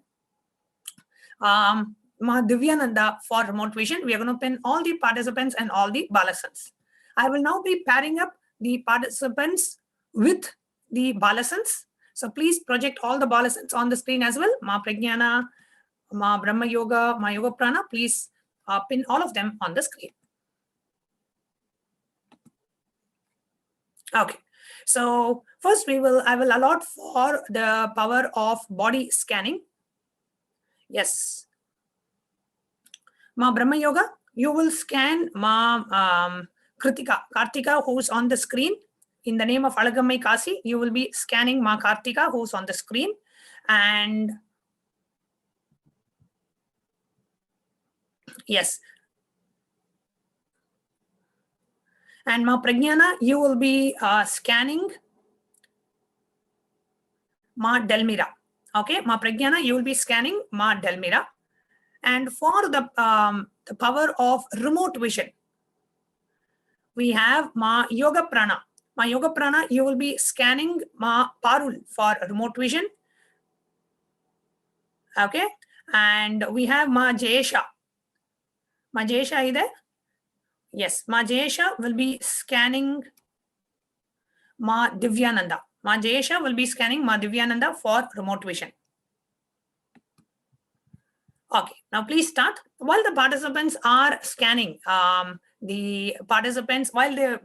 Speaker 3: Divyananda for remote vision. We are going to pin all the participants and all the balasans. I will now be pairing up the participants with the balasans. So please project all the balasans on the screen as well. Ma Pragyana, Ma Brahma Yoga, Ma Yoga Prana, please pin all of them on the screen. Okay, so first I will allot for the power of body scanning. Yes. Ma Brahma Yoga, you will scan Ma Kartika, who's on the screen. In the name of Alagamai Kasi, you will be scanning Ma Kartika, who's on the screen. And yes. And Ma Pragyana, you will be scanning Ma Delmira. Okay, Ma Pragyana, you will be scanning Ma Delmira. And for the power of remote vision, we have Ma Yoga Prana. Ma Yoga Prana, you will be scanning Ma Parul for remote vision. Okay, and we have Ma Jayesha. Ma Jayesha is there? Yes, Ma Jayesha will be scanning Ma Divyananda. Ma Jayesha will be scanning Ma Divyananda for remote vision. Okay, now please start. While the participants are scanning while the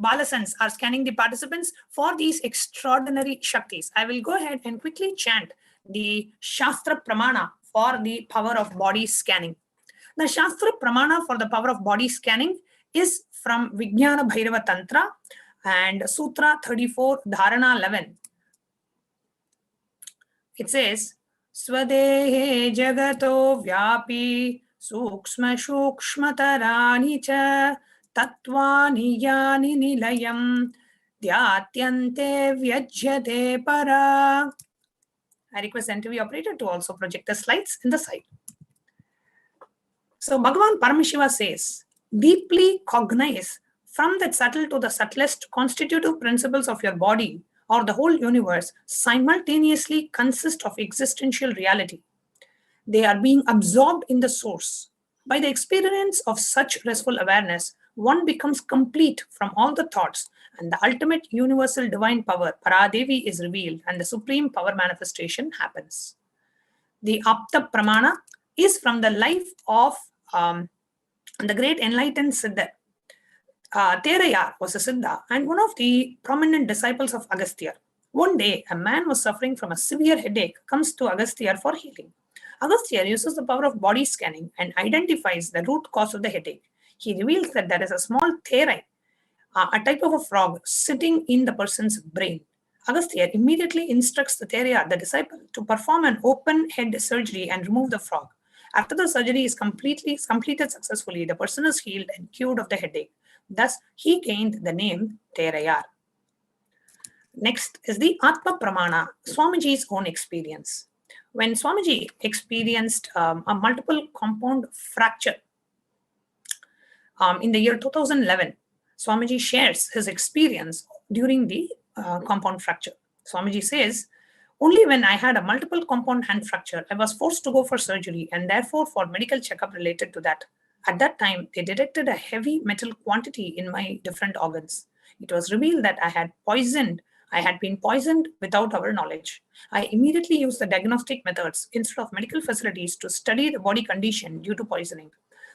Speaker 3: balasans are scanning the participants for these extraordinary shaktis, I will go ahead and quickly chant the Shastra Pramana for the power of body scanning. The Shastra Pramana for the power of body scanning is from Vijnana Bhairava Tantra and Sutra 34, Dharana 11. It says, Swadehe jagato vyapi sukshma shukshmatarani cha tattvani yani nilayam dhyatyante vyajyate para. I request NTV operator to also project the slides in the side. So Bhagavan Paramashiva says, deeply cognize from the subtle to the subtlest constitutive principles of your body or the whole universe simultaneously consist of existential reality. They are being absorbed in the source. By the experience of such restful awareness, one becomes complete from all the thoughts, and the ultimate universal divine power, Paradevi, is revealed, and the supreme power manifestation happens. The Apta Pramana is from the life of the great enlightened Siddha. Terayar was a Siddha and one of the prominent disciples of Agastya. One day, a man was suffering from a severe headache, comes to Agastya for healing. Agastya uses the power of body scanning and identifies the root cause of the headache. He reveals that there is a small therai, a type of a frog, sitting in the person's brain. Agastya immediately instructs the Terayar, the disciple, to perform an open head surgery and remove the frog. After the surgery is completed successfully, the person is healed and cured of the headache. Thus, he gained the name Terayar. Next is the Atma Pramana, Swamiji's own experience. When Swamiji experienced a multiple compound fracture in the year 2011, Swamiji shares his experience during the compound fracture. Swamiji says, only when I had a multiple compound hand fracture, I was forced to go for surgery and therefore for medical checkup related to that. At that time, they detected a heavy metal quantity in my different organs. It was revealed that I had been poisoned without our knowledge. I immediately used the diagnostic methods instead of medical facilities to study the body condition due to poisoning.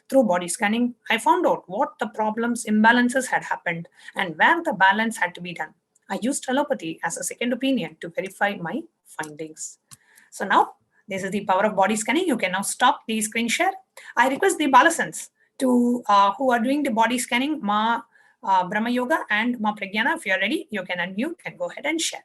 Speaker 3: Through body scanning, I found out what the problems, imbalances had happened and where the balance had to be done. I used allopathy as a second opinion to verify my findings. So now This is the power of body scanning. You can now stop the screen share. I request the Balasans to who are doing the body scanning, Ma Brahma Yoga and Ma Pragyana. If you are ready, you can unmute and go ahead and share.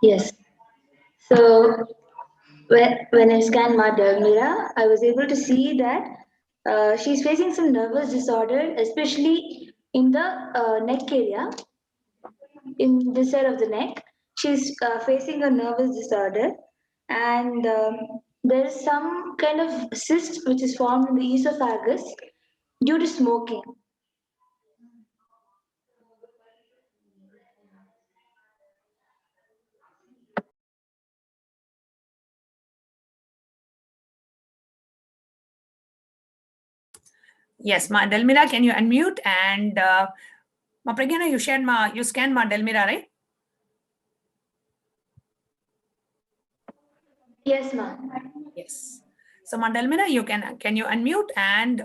Speaker 6: Yes. So when I scanned Ma Mira, I was able to see that she's facing some nervous disorder, especially in the neck area, in this side of the neck. She's facing a nervous disorder, and there is some kind of cyst which is formed in the esophagus due to smoking.
Speaker 3: Yes, Ma Delmira, can you unmute? And Ma Pragyana, you scanned Ma Delmira, right?
Speaker 6: Yes, ma'am.
Speaker 3: Yes. So Ma Delmira, can you unmute and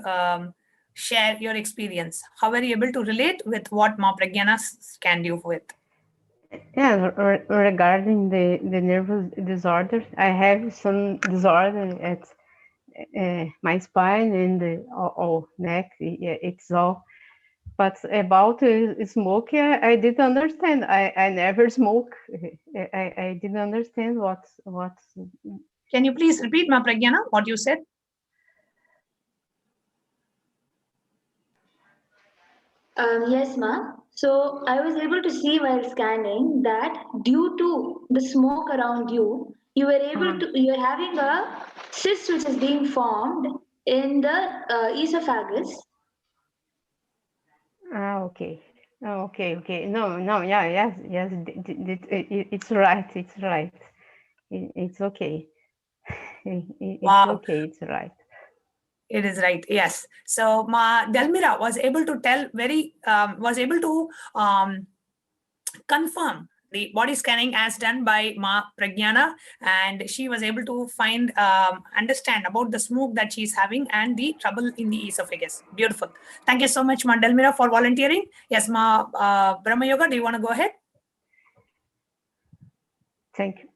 Speaker 3: share your experience? How were you able to relate with what Ma Pragyana scanned you with?
Speaker 7: Yeah, regarding the nervous disorders, I have some disorder at my spine and the neck. Yeah, it's all. But about smoke, I didn't understand. I never smoke. I didn't understand what.
Speaker 3: Can you please repeat, Ma Pragyana, what you said?
Speaker 6: Yes, ma'am. So I was able to see while scanning that due to the smoke around you, you were able to, you're having a cyst which is being formed in the esophagus.
Speaker 7: Okay. Okay. No. Yeah. Yes. It's right. It's right. It's okay. It's
Speaker 3: Wow.
Speaker 7: okay. It's right.
Speaker 3: It is right. Yes. So Ma Delmira was able to tell confirm the body scanning as done by Ma Pragyana, and she was able to understand about the smoke that she's having and the trouble in the esophagus. Beautiful. Thank you so much, Ma Delmira, for volunteering. Yes, Ma Brahma Yoga, do you want to go ahead?
Speaker 7: Thank you.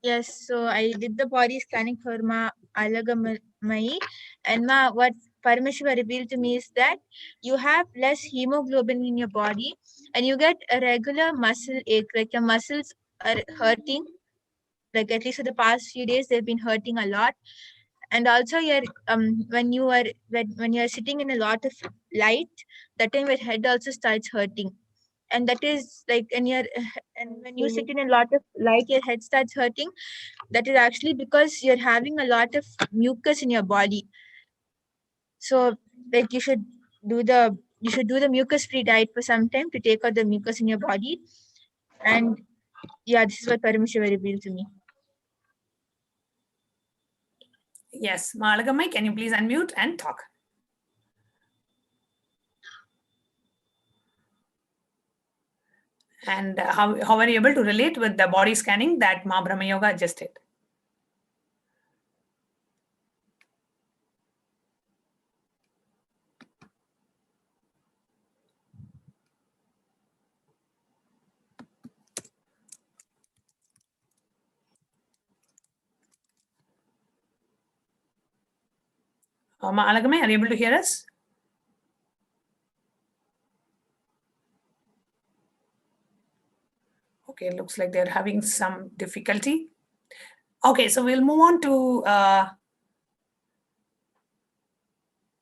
Speaker 8: Yes, so I did the body scanning for Ma Alagamai, and what Paramashiva revealed to me is that you have less hemoglobin in your body and you get a regular muscle ache, like your muscles are hurting. Like at least for the past few days, they've been hurting a lot. And also when you are sitting in a lot of light, that time your head also starts hurting. And that is like and when you sit in a lot of light, your head starts hurting. That is actually because you're having a lot of mucus in your body. So like you should do the mucus free diet for some time to take out the mucus in your body. And yeah, this is what Paramashiva revealed to me.
Speaker 3: Yes, Ma Alagamai, can you please unmute and talk? And how are you able to relate with the body scanning that Ma Brahma Yoga just did? Ma Alagamai, are you able to hear us? Okay, looks like they're having some difficulty. Okay, so we'll move on to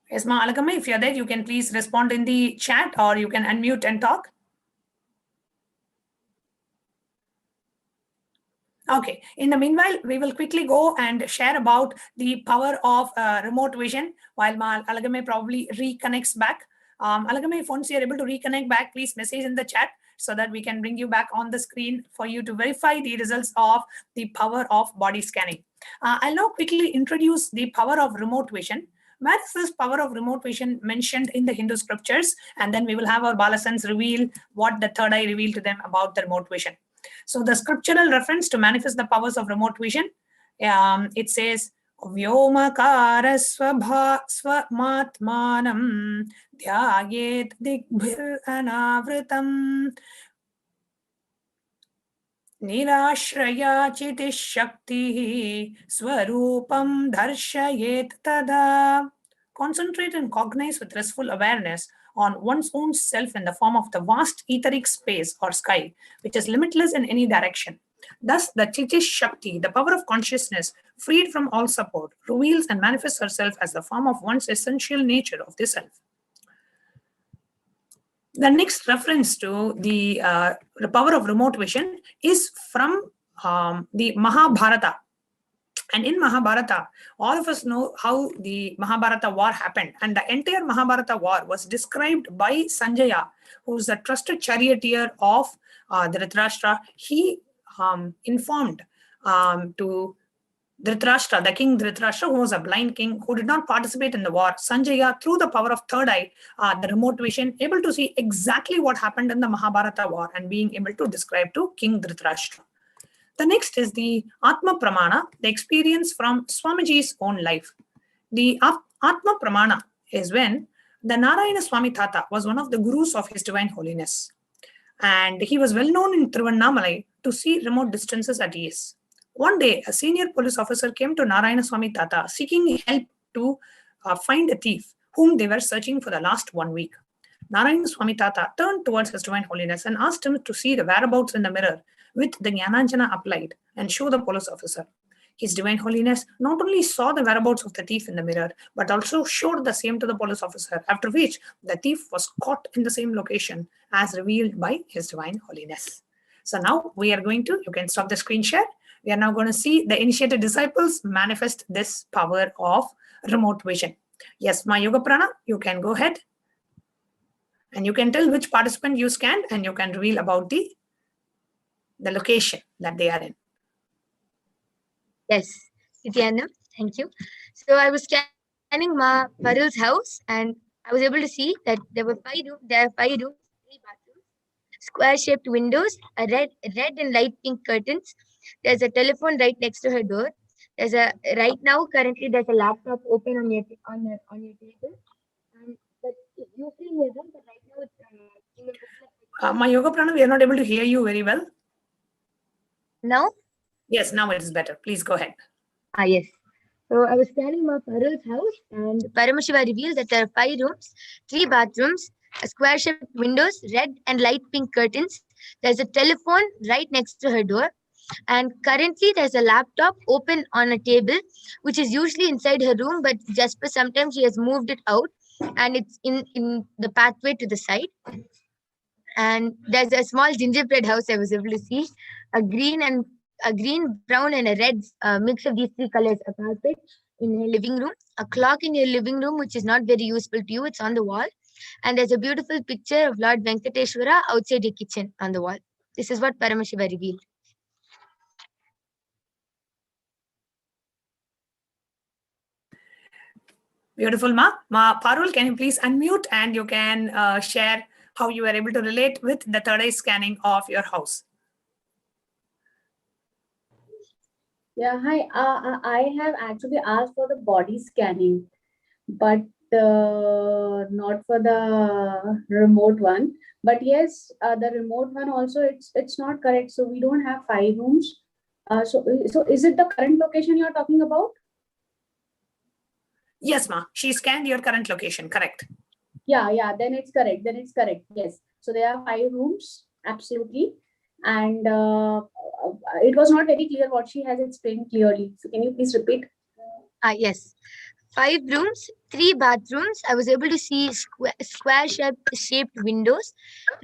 Speaker 3: yes, Ma Alagamai, if you're there, you can please respond in the chat or you can unmute and talk. Okay, in the meanwhile, we will quickly go and share about the power of remote vision while Ma Alagamai probably reconnects back. Alagamai, if once you're able to reconnect back, please message in the chat so that we can bring you back on the screen for you to verify the results of the power of body scanning. I'll now quickly introduce the power of remote vision, Where is this power of remote vision mentioned in the Hindu scriptures? And then we will have our balasans reveal what the third eye revealed to them about the remote vision. So the scriptural reference to manifest the powers of remote vision, it says, Vyomakara swamatmanam dhyayet digbhir anavritam Nirashraya chiti shakti swarupam darshayet tada. Concentrate and cognize with restful awareness on one's own self in the form of the vast etheric space or sky, which is limitless in any direction. Thus, the Chiti Shakti, the power of consciousness, freed from all support, reveals and manifests herself as the form of one's essential nature of the self. The next reference to the power of remote vision is from the Mahabharata. And in Mahabharata, all of us know how the Mahabharata war happened. And the entire Mahabharata war was described by Sanjaya, who is the trusted charioteer of Dhritarashtra. He informed to Dhritarashtra, the king Dhritarashtra, who was a blind king who did not participate in the war. Sanjaya, through the power of third eye, the remote vision, able to see exactly what happened in the Mahabharata war and being able to describe to King Dhritarashtra. The next is the Atma Pramana, the experience from Swamiji's own life. The Atma Pramana is when the Narayana Swami Tata was one of the gurus of His Divine Holiness. And he was well known in Tiruvannamalai to see remote distances at ease. One day, a senior police officer came to Narayana Swami Tata seeking help to find a thief whom they were searching for the last 1 week. Narayana Swami Tata turned towards His Divine Holiness and asked him to see the whereabouts in the mirror with the Jnananjana applied and show the police officer. His Divine Holiness not only saw the whereabouts of the thief in the mirror, but also showed the same to the police officer, after which the thief was caught in the same location as revealed by His Divine Holiness. So now we are going to, you can stop the screen share. We are now going to see the initiated disciples manifest this power of remote vision. Yes, my Yoga Prana, you can go ahead. And you can tell which participant you scanned and you can reveal about the location that they are in.
Speaker 8: Yes, Nithyananda, thank you. So I was scanning Ma Parul's house and I was able to see that there are 5 rooms, 3 bathrooms, square-shaped windows, a red and light pink curtains. There's a telephone right next to her door. There's a currently there's a laptop open on your table. And but usually in your room, but right now it's
Speaker 3: my Yoga Prana, we are not able to hear you very well.
Speaker 8: Now?
Speaker 3: Yes, now it is better. Please go ahead.
Speaker 8: Yes. So I was scanning Ma Parul's house and Paramashiva revealed that there are 5 rooms, 3 bathrooms, a square-shaped windows, red and light pink curtains. There's a telephone right next to her door. And currently there's a laptop open on a table, which is usually inside her room, but just for sometimes she has moved it out and it's in the pathway to the side. And there's a small gingerbread house I was able to see, a green, brown, and a red mix of these 3 colors, a carpet in her living room, a clock in your living room, which is not very useful to you, it's on the wall. And there's a beautiful picture of Lord Venkateshwara outside your kitchen on the wall. This is what Paramashiva revealed.
Speaker 3: Beautiful, Ma. Parul, can you please unmute and you can share how you were able to relate with the third eye scanning of your house?
Speaker 9: Yeah, hi. I have actually asked for the body scanning, but not for the remote one. But yes, the remote one also it's not correct. So we don't have 5 rooms. So is it the current location you're talking about?
Speaker 3: Yes, Ma. She scanned your current location. Correct.
Speaker 9: Yeah. Then it's correct. Yes. So there are 5 rooms. Absolutely. And it was not very clear what she has explained clearly. So can you please repeat?
Speaker 8: Yes. 5 rooms, 3 bathrooms. I was able to see square-shaped windows,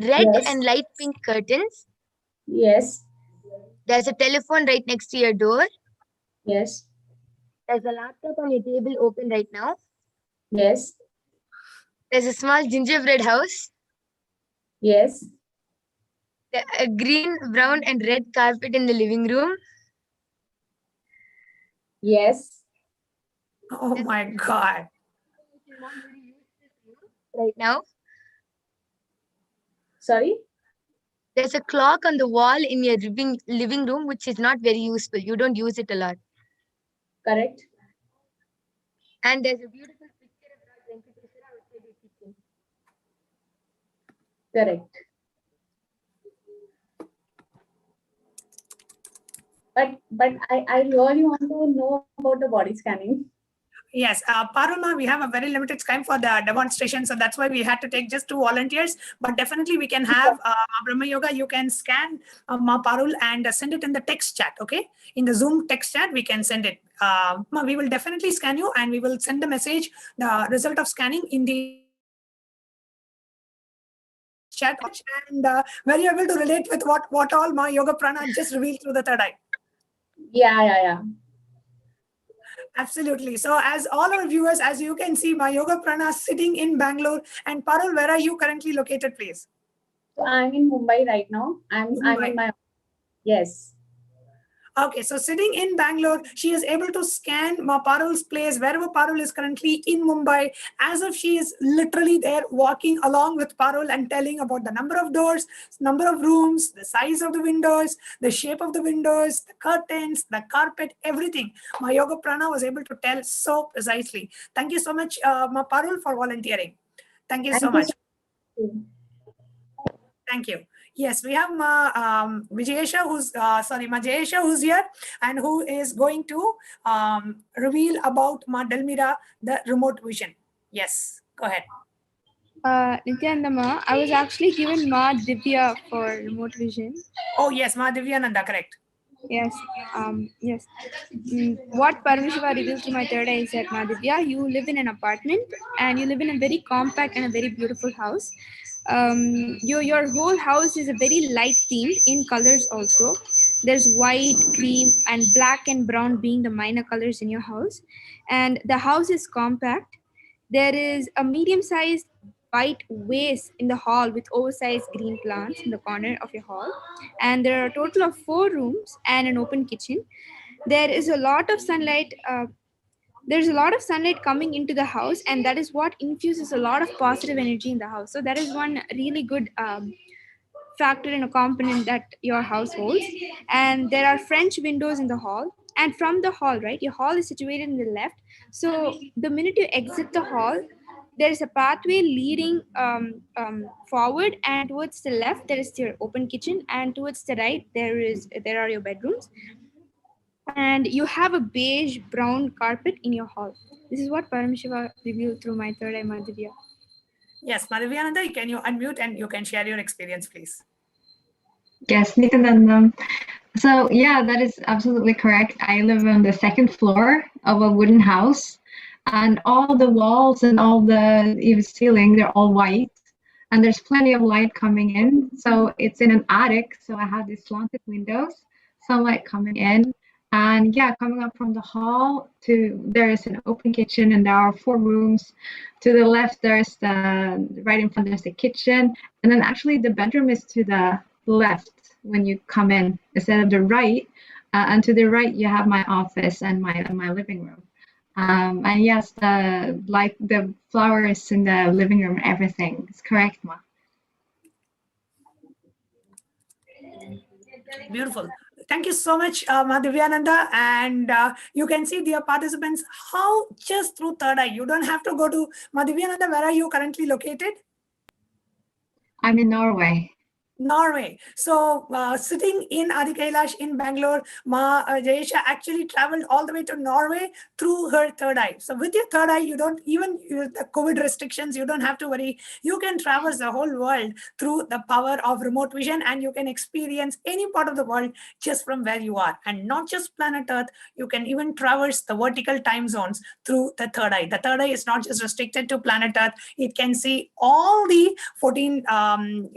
Speaker 8: red and light pink curtains.
Speaker 9: Yes.
Speaker 8: There's a telephone right next to your door.
Speaker 9: Yes.
Speaker 8: There's a laptop on your table open right now.
Speaker 9: Yes.
Speaker 8: There's a small gingerbread house.
Speaker 9: Yes.
Speaker 8: A green, brown, and red carpet in the living room.
Speaker 9: Yes.
Speaker 3: Oh my God.
Speaker 8: right now?
Speaker 9: Sorry?
Speaker 8: There's a clock on the wall in your living room, which is not very useful. You don't use it a lot.
Speaker 9: Correct.
Speaker 8: And there's a beautiful picture of Lord Venkateshwara outside your kitchen.
Speaker 9: Correct. But I really want to know about the body scanning.
Speaker 3: Yes, Paruma, we have a very limited time for the demonstration, so that's why we had to take just 2 volunteers. But definitely we can have Brahma Yoga. You can scan Ma Parul and send it in the text chat. Okay, in the Zoom text chat we can send it. We will definitely scan you, and we will send the message, the result of scanning in the chat, and were you able to relate with what all Ma Yoga Prana just revealed through the third eye?
Speaker 9: Yeah.
Speaker 3: Absolutely. So as all our viewers, as you can see, my Yoga Prana sitting in Bangalore. And Parul, where are you currently located, please?
Speaker 9: So I'm in Mumbai right now. I'm in my, yes.
Speaker 3: Okay, so sitting in Bangalore, she is able to scan Ma Parul's place, wherever Parul is currently in Mumbai, as if she is literally there walking along with Parul and telling about the number of doors, number of rooms, the size of the windows, the shape of the windows, the curtains, the carpet, everything. My Yoga Prana was able to tell so precisely. Thank you so much, Ma Parul, for volunteering. Thank you so much. Thank you. Yes, we have Vijayesha, Majesha, who's here and who is going to reveal about Ma Delmira, the remote vision. Yes, go ahead.
Speaker 5: Nithyananda, I was actually given Ma Divya for remote vision.
Speaker 3: Oh yes, Ma Divyananda, correct.
Speaker 5: Yes, yes. What Paramashiva revealed to my third eye is that, Ma Divya, you live in an apartment and you live in a very compact and a very beautiful house. Your whole house is a very light themed in colors also. There's white, cream, and black and brown being the minor colors in your house. And the house is compact. There is a medium-sized white vase in the hall with oversized green plants in the corner of your hall. And there are a total of 4 rooms and an open kitchen. There is a lot of sunlight. There's a lot of sunlight coming into the house, and that is what infuses a lot of positive energy in the house. So that is one really good factor and a component that your house holds. And there are French windows in the hall. And from the hall, right, your hall is situated in the left. So the minute you exit the hall, there is a pathway leading forward, and towards the left there is your open kitchen, and towards the right there are your bedrooms. And you have a beige brown carpet in your hall. This is what Paramashiva revealed through my third eye, Ma Divya.
Speaker 3: Yes, Madhavyananda, can you unmute and you can share your experience, please?
Speaker 10: Yes, Nithyananda. So yeah, that is absolutely correct. I live on the 2nd floor of a wooden house, and all the walls and all the even ceiling, they're all white, and there's plenty of light coming in. So it's in an attic, so I have these slanted windows, sunlight coming in. And yeah, coming up from the hall there is an open kitchen, and there are 4 rooms. To the left, there's right in front, there's the kitchen. And then actually the bedroom is to the left when you come in instead of the right. And to the right, you have my office and my living room. And yes, the flowers in the living room, everything is correct, Ma.
Speaker 3: Beautiful. Thank you so much, Madhavyananda. And you can see, dear participants, how just through third eye, you don't have to go to Madhavyananda. Where are you currently located?
Speaker 10: I'm in Norway.
Speaker 3: Norway. So sitting in Adi Kailash in Bangalore, Ma Jayesha actually traveled all the way to Norway through her third eye. So with your third eye, you don't even the COVID restrictions, you don't have to worry. You can traverse the whole world through the power of remote vision, and you can experience any part of the world just from where you are. And not just planet Earth, you can even traverse the vertical time zones through the third eye. The third eye is not just restricted to planet Earth. It can see all the 14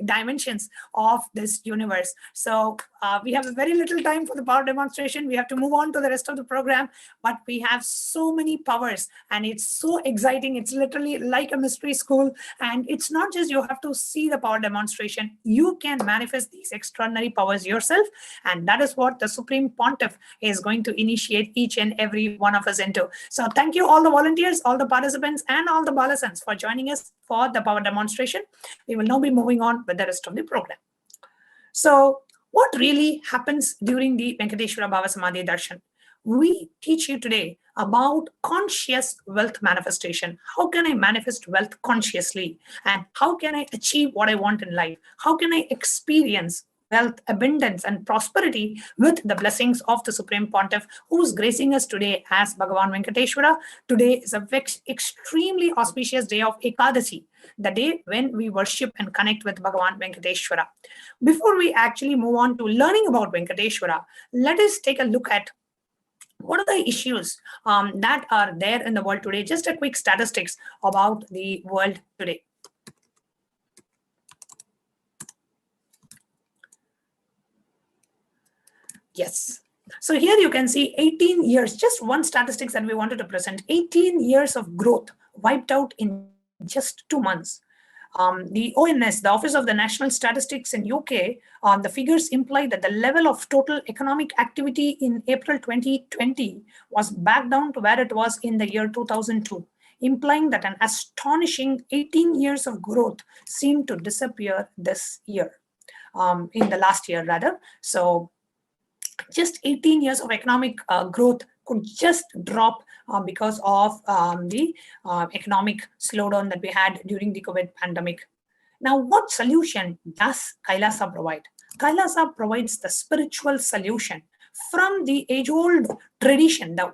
Speaker 3: dimensions of this universe. So we have very little time for the power demonstration. We have to move on to the rest of the program, but we have so many powers and it's so exciting. It's literally like a mystery school. And it's not just you have to see the power demonstration. You can manifest these extraordinary powers yourself. And that is what the Supreme Pontiff is going to initiate each and every one of us into. So thank you all the volunteers, all the participants, and all the Balasans for joining us for the power demonstration. We will now be moving on with the rest of the program. So what really happens during the Venkateshwara Bhavasamadhi Darshan? We teach you today about conscious wealth manifestation. How can I manifest wealth consciously? And how can I achieve what I want in life? How can I experience wealth, abundance, and prosperity with the blessings of the Supreme Pontiff, who is gracing us today as Bhagavan Venkateshwara. Today is an extremely auspicious day of Ekadasi, the day when we worship and connect with Bhagavan Venkateshwara. Before we actually move on to learning about Venkateshwara, let us take a look at what are the issues that are there in the world today. Just a quick statistics about the world today. Yes. So here you can see 18 years, just one statistics that we wanted to present, 18 years of growth wiped out in just 2 months. The ONS, the Office of the National Statistics in UK, the figures imply that the level of total economic activity in April 2020 was back down to where it was in the year 2002, implying that an astonishing 18 years of growth seemed to disappear this year, in the last year rather. So just 18 years of economic growth could just drop because of the economic slowdown that we had during the COVID pandemic. Now, what solution does KAILASA provide? KAILASA provides the spiritual solution from the age-old tradition, the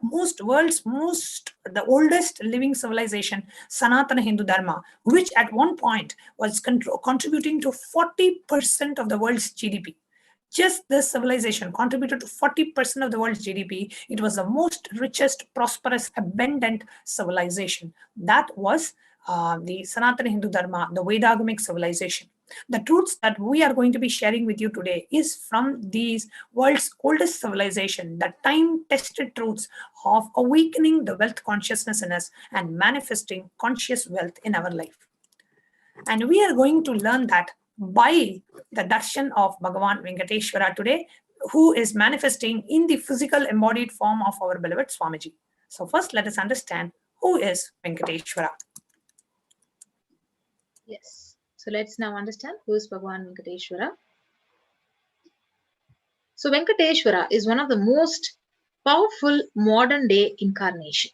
Speaker 3: oldest living civilization, Sanatana Hindu Dharma, which at one point was contributing to 40% of the world's GDP. Just this civilization contributed to 40% of the world's GDP. It was the most richest, prosperous, abundant civilization. That was the Sanatana Hindu Dharma, the Vedagamic civilization. The truths that we are going to be sharing with you today is from these world's oldest civilization, the time-tested truths of awakening the wealth consciousness in us and manifesting conscious wealth in our life. And we are going to learn that by the darshan of Bhagavan Venkateshwara today, who is manifesting in the physical embodied form of our beloved Swamiji. So first, let us understand who is Venkateshwara.
Speaker 2: Yes. So let's now understand who is Bhagavan Venkateshwara. So Venkateshwara is one of the most powerful modern day incarnation.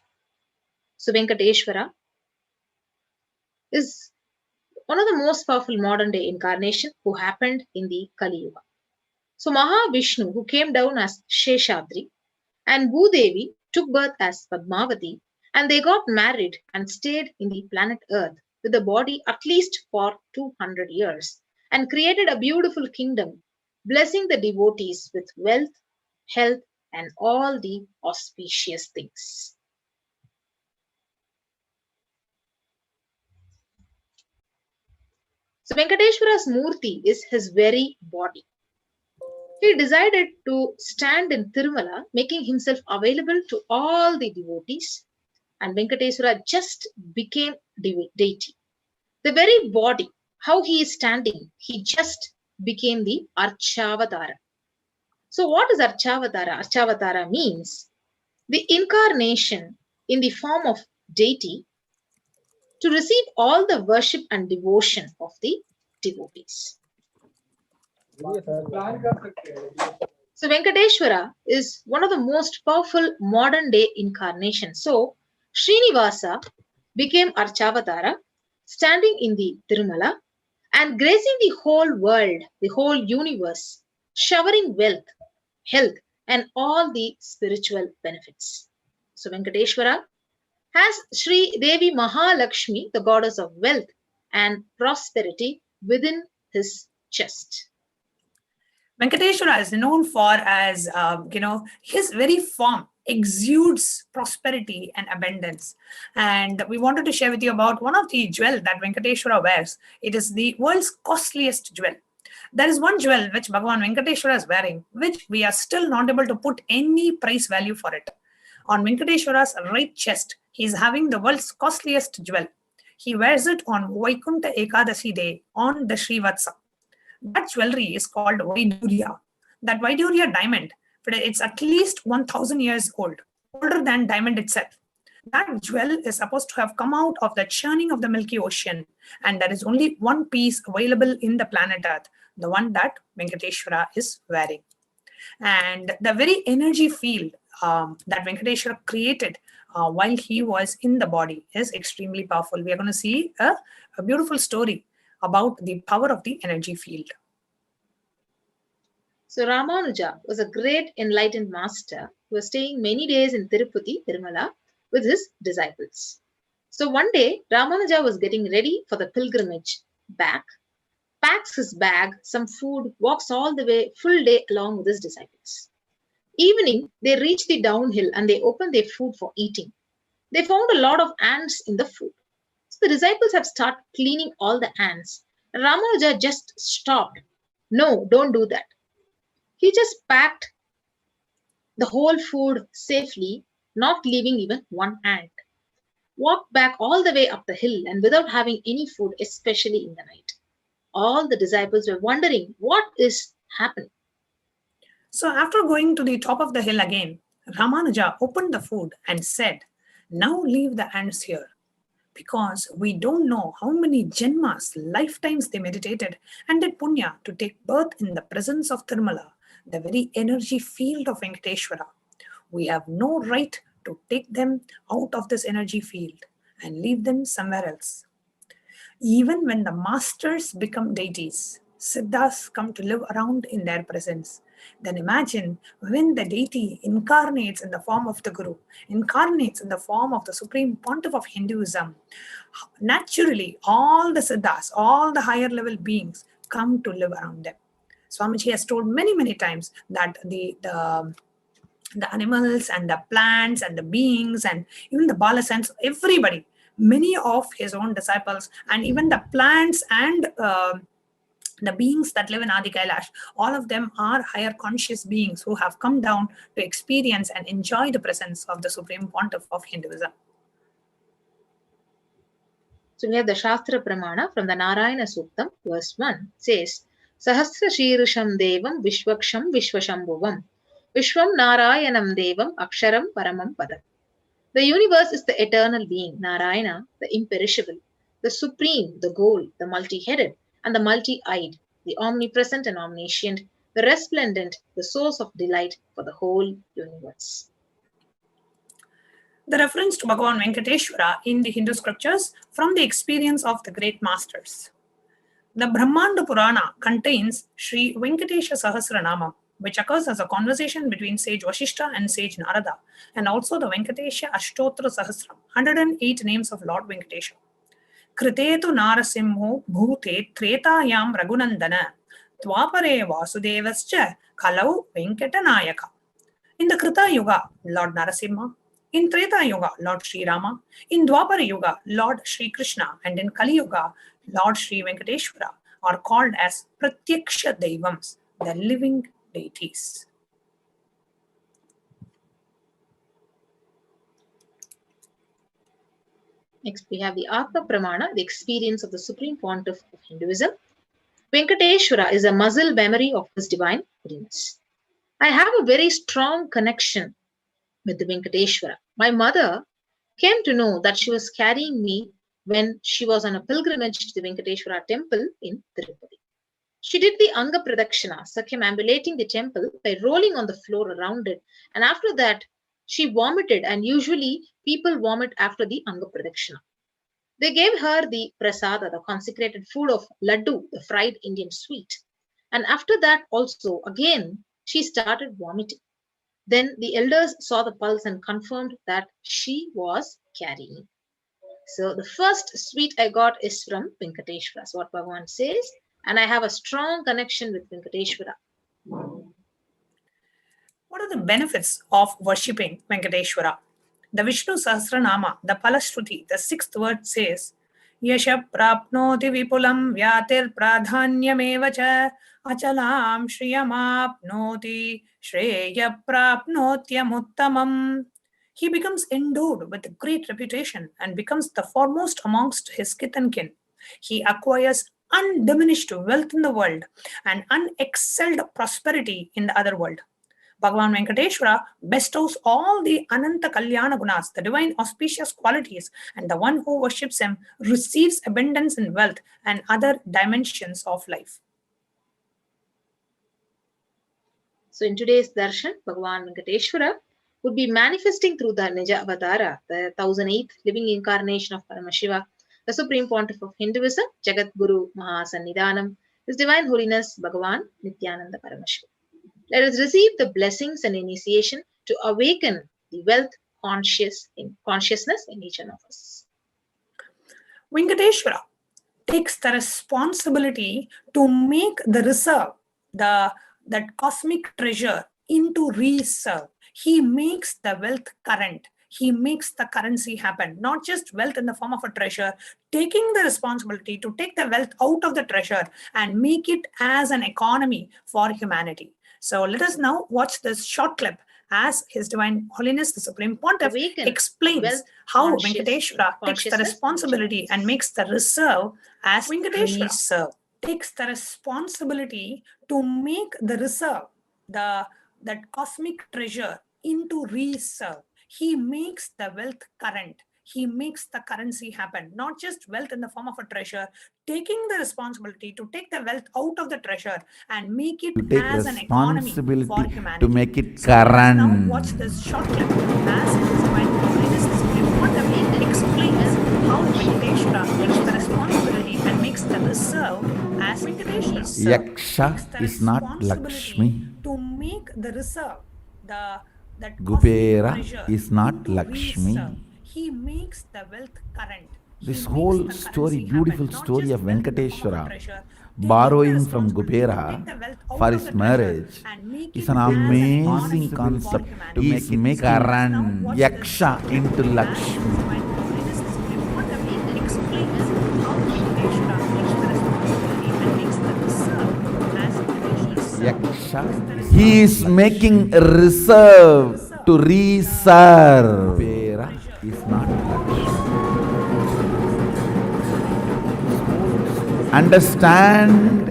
Speaker 2: So Venkateshwara is one of the most powerful modern day incarnation who happened in the Kali Yuga. So Mahavishnu, who came down as Sheshadri, and Bhudevi took birth as Padmavati, and they got married and stayed in the planet Earth with the body at least for 200 years and created a beautiful kingdom, blessing the devotees with wealth, health, and all the auspicious things. So Venkateshwara's Murti is his very body. He decided to stand in Tirumala, making himself available to all the devotees, and Venkateshwara just became deity. The very body, how he is standing, he just became the Archavatara. So what is Archavatara? Archavatara means the incarnation in the form of deity to receive all the worship and devotion of the devotees. So Venkateshwara is one of the most powerful modern day incarnations. So Srinivasa became Archavatara, standing in the Tirumala and gracing the whole world, the whole universe, showering wealth, health, and all the spiritual benefits. So Venkateshwara has Sri Devi Mahalakshmi, the goddess of wealth and prosperity, within his chest.
Speaker 3: Venkateshwara is known for as, his very form exudes prosperity and abundance. And we wanted to share with you about one of the jewels that Venkateshwara wears. It is the world's costliest jewel. There is one jewel which Bhagavan Venkateshwara is wearing, which we are still not able to put any price value for it. On Venkateshwara's right chest, he is having the world's costliest jewel. He wears it on Vaikunta Ekadasi day on the Srivatsa. That jewelry is called Vaidurya. That Vaidurya diamond, it's at least 1000 years old, older than diamond itself. That jewel is supposed to have come out of the churning of the Milky Ocean, and there is only one piece available in the planet Earth, the one that Venkateshwara is wearing. And the very energy field that Venkateshwara created while he was in the body is extremely powerful. We are going to see a beautiful story about the power of the energy field.
Speaker 2: So Ramanuja was a great enlightened master who was staying many days in Tirupati, Tirumala, with his disciples. So one day, Ramanuja was getting ready for the pilgrimage back, packs his bag, some food, walks all the way, full day along with his disciples. Evening, they reached the downhill and they opened their food for eating. They found a lot of ants in the food. So the disciples have started cleaning all the ants. Ramanuja just stopped. No, don't do that. He just packed the whole food safely, not leaving even one ant. Walked back all the way up the hill and without having any food, especially in the night. All the disciples were wondering what is happening.
Speaker 3: So after going to the top of the hill again, Ramanuja opened the food and said, now leave the ants here, because we don't know how many janmas, lifetimes they meditated and did punya to take birth in the presence of Tirumala, the very energy field of Venkateshwara. We have no right to take them out of this energy field and leave them somewhere else. Even when the masters become deities, siddhas come to live around in their presence. Then imagine when the deity incarnates in the form of the Guru, incarnates in the form of the Supreme Pontiff of Hinduism. Naturally, all the siddhas, all the higher level beings come to live around them. Swamiji has told many times that the animals and the plants and the beings and even the balasans, everybody, many of his own disciples and even the plants and the beings that live in Adi Kailash, all of them are higher conscious beings who have come down to experience and enjoy the presence of the Supreme Pontiff of Hinduism.
Speaker 2: So we have the Shastra Pramana from the Narayana Suktam, verse 1 says, Sahasra Shirisham Devam Vishwaksham Vishwashambhuvam Vishwam Narayanam Devam Aksharam Paramam Padam. The universe is the eternal being, Narayana, the imperishable, the supreme, the goal, the multi-headed, and the multi-eyed, the omnipresent and omniscient, the resplendent, the source of delight for the whole universe.
Speaker 3: The reference to Bhagavan Venkateshwara in the Hindu scriptures from the experience of the great masters. The Brahmanda Purana contains Sri Venkatesha Sahasranamam, which occurs as a conversation between sage Vashishta and sage Narada, and also the Venkatesha Ashtotra Sahasram, 108 names of Lord Venkatesha. Kritetu Narasimho Bhute Tretayam Raghunandana Dwapare Vasudevascha Kalau Venkatanayaka. In the Krita Yuga, Lord Narasimha. In Treta Yuga, Lord Sri Rama. In Dwapara Yuga, Lord Sri Krishna. And in Kali Yuga, Lord Sri Venkateshwara are called as Pratyaksha Devams, the living deities.
Speaker 2: Next, we have the Atma Pramana, the experience of the Supreme Pontiff of Hinduism. Venkateshwara is a muscle memory of his divine holiness. I have a very strong connection with the Venkateshwara. My mother came to know that she was carrying me when she was on a pilgrimage to the Venkateshwara temple in Tirupati. She did the Anga Pradakshina, circumambulating the temple by rolling on the floor around it. And after that, she vomited, and usually people vomit after the Anga Pradakshina. They gave her the prasada, the consecrated food of laddu, the fried Indian sweet. And after that also, again, she started vomiting. Then the elders saw the pulse and confirmed that she was carrying. So the first sweet I got is from Venkateshwara. So what Bhagavan says, and I have a strong connection with Venkateshwara.
Speaker 3: What are the benefits of worshipping Venkateshwara? The Vishnu Sahasranama, the Palashruti, the 6th word says, Yasha prapnoti vipulam vyatir pradhanyamevacha achalam shriyamapnoti shreya prapnotyamuttamam. He becomes endowed with a great reputation and becomes the foremost amongst his kith and kin. He acquires undiminished wealth in the world and unexcelled prosperity in the other world. Bhagavan Venkateshwara bestows all the Ananta Kalyana Gunas, the divine auspicious qualities, and the one who worships him receives abundance in wealth and other dimensions of life.
Speaker 2: So in today's Darshan, Bhagavan Venkateshwara would be manifesting through the Nija Avatara, the 1008th living incarnation of Paramashiva, the Supreme Pontiff of Hinduism, Jagat Guru Mahasannidhanam, His Divine Holiness Bhagavan Nithyananda Paramashivam. Let us receive the blessings and initiation to awaken the wealth consciousness in each one of us.
Speaker 3: Venkateshwara takes the responsibility to make the reserve, that cosmic treasure, into reserve. He makes the wealth current. He makes the currency happen, not just wealth in the form of a treasure, taking the responsibility to take the wealth out of the treasure and make it as an economy for humanity. So let us now watch this short clip as His Divine Holiness the Supreme Pontiff explains how Venkateshwara takes the responsibility and makes the reserve as Venkateshwara takes the responsibility to make the reserve, that cosmic treasure, into reserve. He makes the wealth current. He makes the currency happen, not just wealth in the form of a treasure, taking the responsibility to take the wealth out of the treasure and make it as an economy for humanity.
Speaker 1: To make it current.
Speaker 3: Now watch this short clip as His Divine Holiness the Supreme Pontiff explains how Venkateshwara takes the responsibility and makes the reserve as Venkateshwara.
Speaker 1: Yaksha is not Lakshmi.
Speaker 3: To make the reserve, that
Speaker 1: Kubera is not Lakshmi.
Speaker 3: He makes the wealth current.
Speaker 1: This whole story, beautiful story of Venkateshwara borrowing from Kubera for his marriage is an amazing concept to make it current, Yaksha into Lakshmi. Yaksha, he is making a reserve to reserve. Kubera is not Lakshmi. Understand?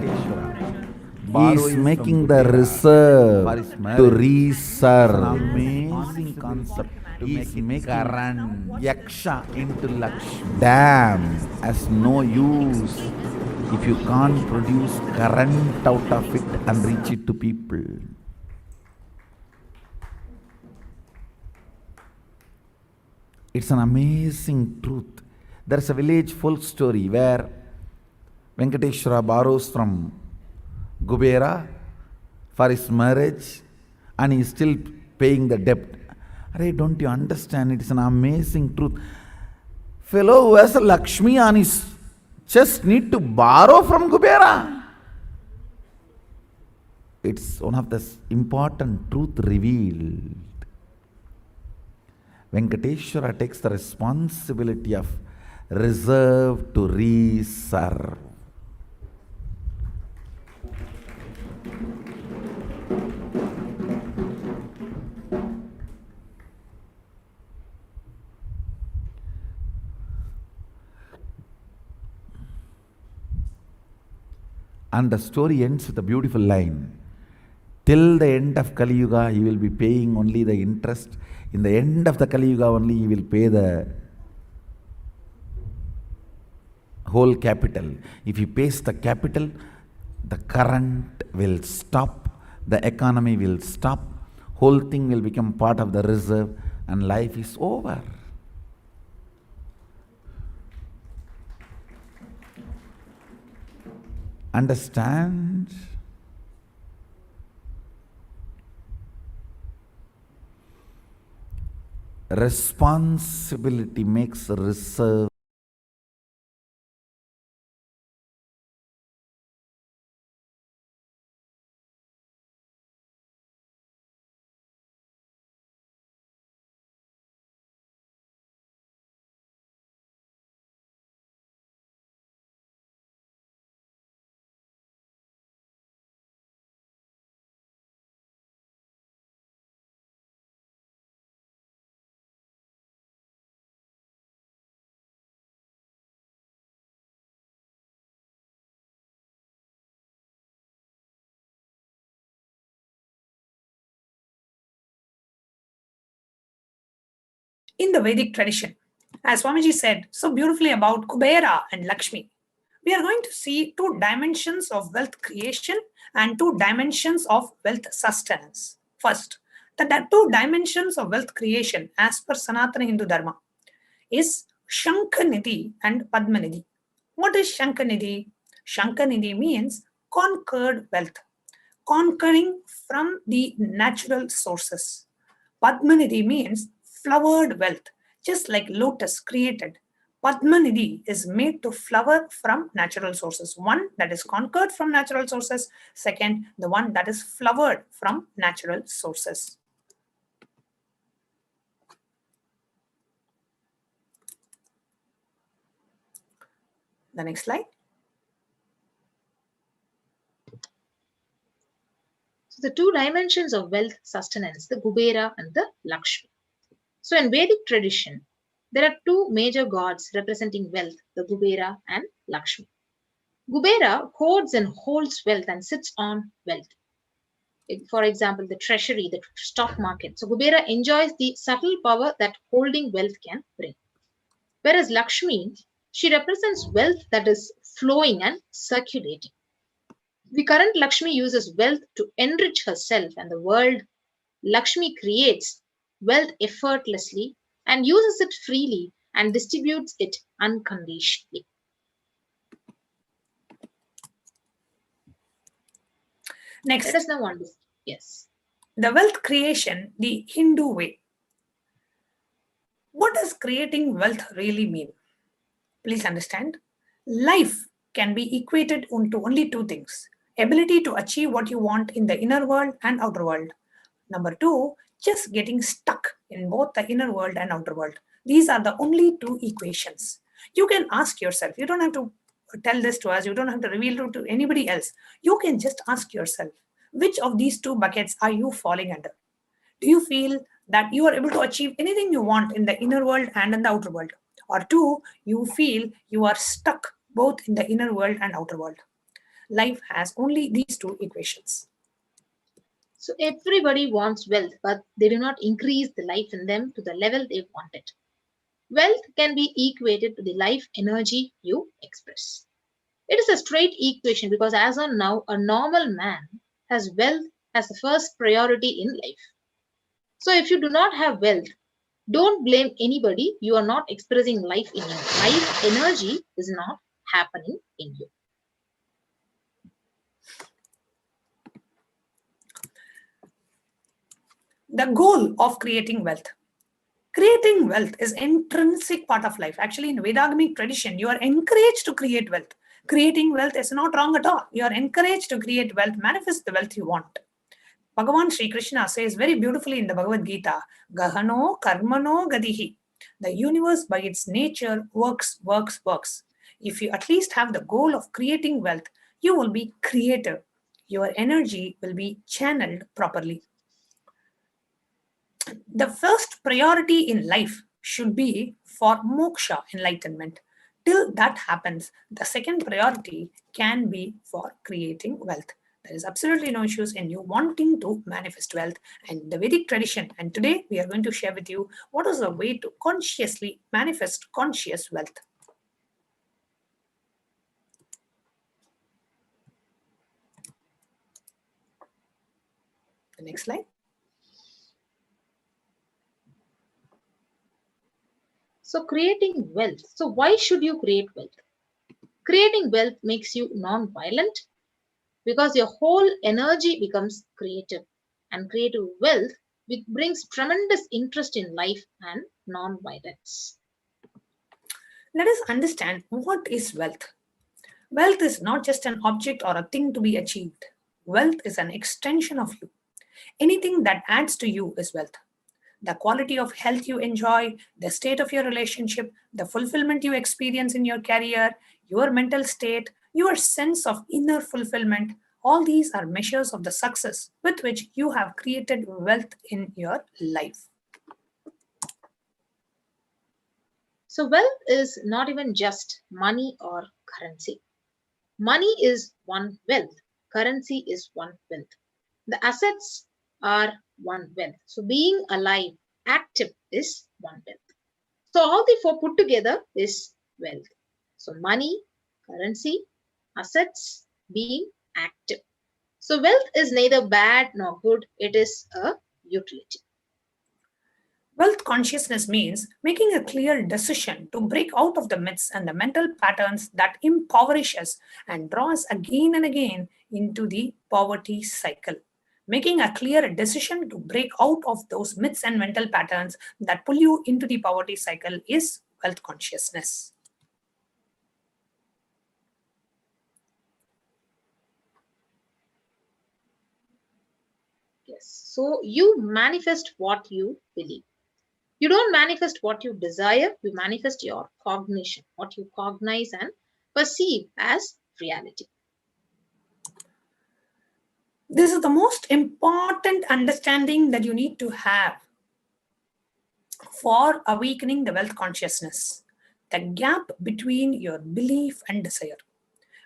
Speaker 1: He is making the reserve to reserve. Amazing concept to make current, Yaksha into Lakshmi. Dam has no use if you can't produce current out of it and reach it to people. It's an amazing truth. There's a village folk story where Venkateshwara borrows from Kubera for his marriage and he is still paying the debt. Arey, don't you understand? It is an amazing truth. Fellow who has a Lakshmi on his chest need to borrow from Kubera. It's one of the important truth revealed. Venkateshwara takes the responsibility of reserve to reserve. And the story ends with a beautiful line. Till the end of Kali Yuga, he will be paying only the interest. In the end of the Kali Yuga only, he will pay the whole capital. If he pays the capital, the current will stop, the economy will stop, whole thing will become part of the reserve and life is over. Understand? Responsibility makes reserve
Speaker 3: In the Vedic tradition, as Swamiji said so beautifully about Kubera and Lakshmi, we are going to see two dimensions of wealth creation and two dimensions of wealth sustenance. First, the two dimensions of wealth creation as per Sanatana Hindu Dharma is Shankanidhi and Padmanidhi. What is Shankanidhi? Shankanidhi means conquered wealth, conquering from the natural sources. Padmanidhi means flowered wealth, just like lotus created. Padmanidhi is made to flower from natural sources. One that is conquered from natural sources. Second, the one that is flowered from natural sources. The next slide.
Speaker 2: So the two dimensions of wealth sustenance, the Kubera and the Lakshmi. So in Vedic tradition, there are two major gods representing wealth, the Kubera and Lakshmi. Kubera hoards and holds wealth and sits on wealth. For example, the treasury, the stock market. So Kubera enjoys the subtle power that holding wealth can bring. Whereas Lakshmi, she represents wealth that is flowing and circulating. The current Lakshmi uses wealth to enrich herself and the world. Lakshmi creates wealth effortlessly and uses it freely and distributes it unconditionally.
Speaker 3: Next.
Speaker 2: Let us now understand. Yes.
Speaker 3: The wealth creation, the Hindu way. What does creating wealth really mean? Please understand. Life can be equated into only two things: ability to achieve what you want in the inner world and outer world. Number two, just getting stuck in both the inner world and outer world. These are the only two equations. You can ask yourself, you don't have to tell this to us, you don't have to reveal it to anybody else. You can just ask yourself, which of these two buckets are you falling under? Do you feel that you are able to achieve anything you want in the inner world and in the outer world? Or two, you feel you are stuck both in the inner world and outer world. Life has only these two equations.
Speaker 2: So everybody wants wealth, but they do not increase the life in them to the level they want it. Wealth can be equated to the life energy you express. It is a straight equation because as on now, a normal man has wealth as the first priority in life. So if you do not have wealth, don't blame anybody. You are not expressing life in you. Life energy is not happening in you.
Speaker 3: The goal of creating wealth. Creating wealth is intrinsic part of life. Actually, in Vedagamic tradition, you are encouraged to create wealth. Creating wealth is not wrong at all. You are encouraged to create wealth, manifest the wealth you want. Bhagavan Sri Krishna says very beautifully in the Bhagavad Gita, Gahano Karmano Gadihi. The universe by its nature works. If you at least have the goal of creating wealth, you will be creative. Your energy will be channeled properly. The first priority in life should be for moksha, enlightenment. Till that happens, the second priority can be for creating wealth. There is absolutely no issues in you wanting to manifest wealth and the Vedic tradition. And today we are going to share with you what is the way to consciously manifest conscious wealth. The next slide.
Speaker 2: So creating wealth. So why should you create wealth? Creating wealth makes you non-violent because your whole energy becomes creative. And creative wealth brings tremendous interest in life and non-violence.
Speaker 3: Let us understand what is wealth. Wealth is not just an object or a thing to be achieved. Wealth is an extension of you. Anything that adds to you is wealth. The quality of health you enjoy, the state of your relationship, the fulfillment you experience in your career, your mental state, your sense of inner fulfillment, all these are measures of the success with which you have created wealth in your life.
Speaker 2: So wealth is not even just money or currency. Money is one wealth. Currency is one wealth. The assets are one wealth. So being alive, active is one wealth. So all the four put together is wealth. So money, currency, assets, being active. So wealth is neither bad nor good. It is a utility.
Speaker 3: Wealth consciousness means making a clear decision to break out of the myths and the mental patterns that impoverish us and draw us again and again into the poverty cycle. Making a clear decision to break out of those myths and mental patterns that pull you into the poverty cycle is wealth consciousness.
Speaker 2: Yes. So you manifest what you believe. You don't manifest what you desire, you manifest your cognition, what you cognize and perceive as reality.
Speaker 3: This is the most important understanding that you need to have for awakening the wealth consciousness. The gap between your belief and desire.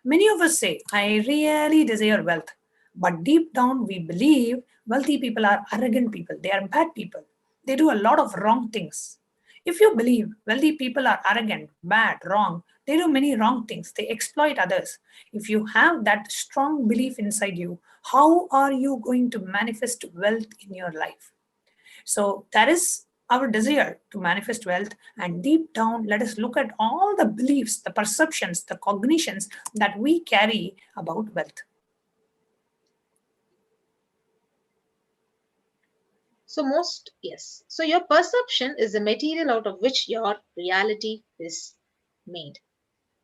Speaker 3: Many of us say, I really desire wealth. But deep down, we believe wealthy people are arrogant people. They are bad people. They do a lot of wrong things. If you believe wealthy people are arrogant, bad, wrong, they do many wrong things. They exploit others. If you have that strong belief inside you, how are you going to manifest wealth in your life? So that is our desire to manifest wealth. And deep down, let us look at all the beliefs, the perceptions, the cognitions that we carry about wealth.
Speaker 2: So So your perception is the material out of which your reality is made.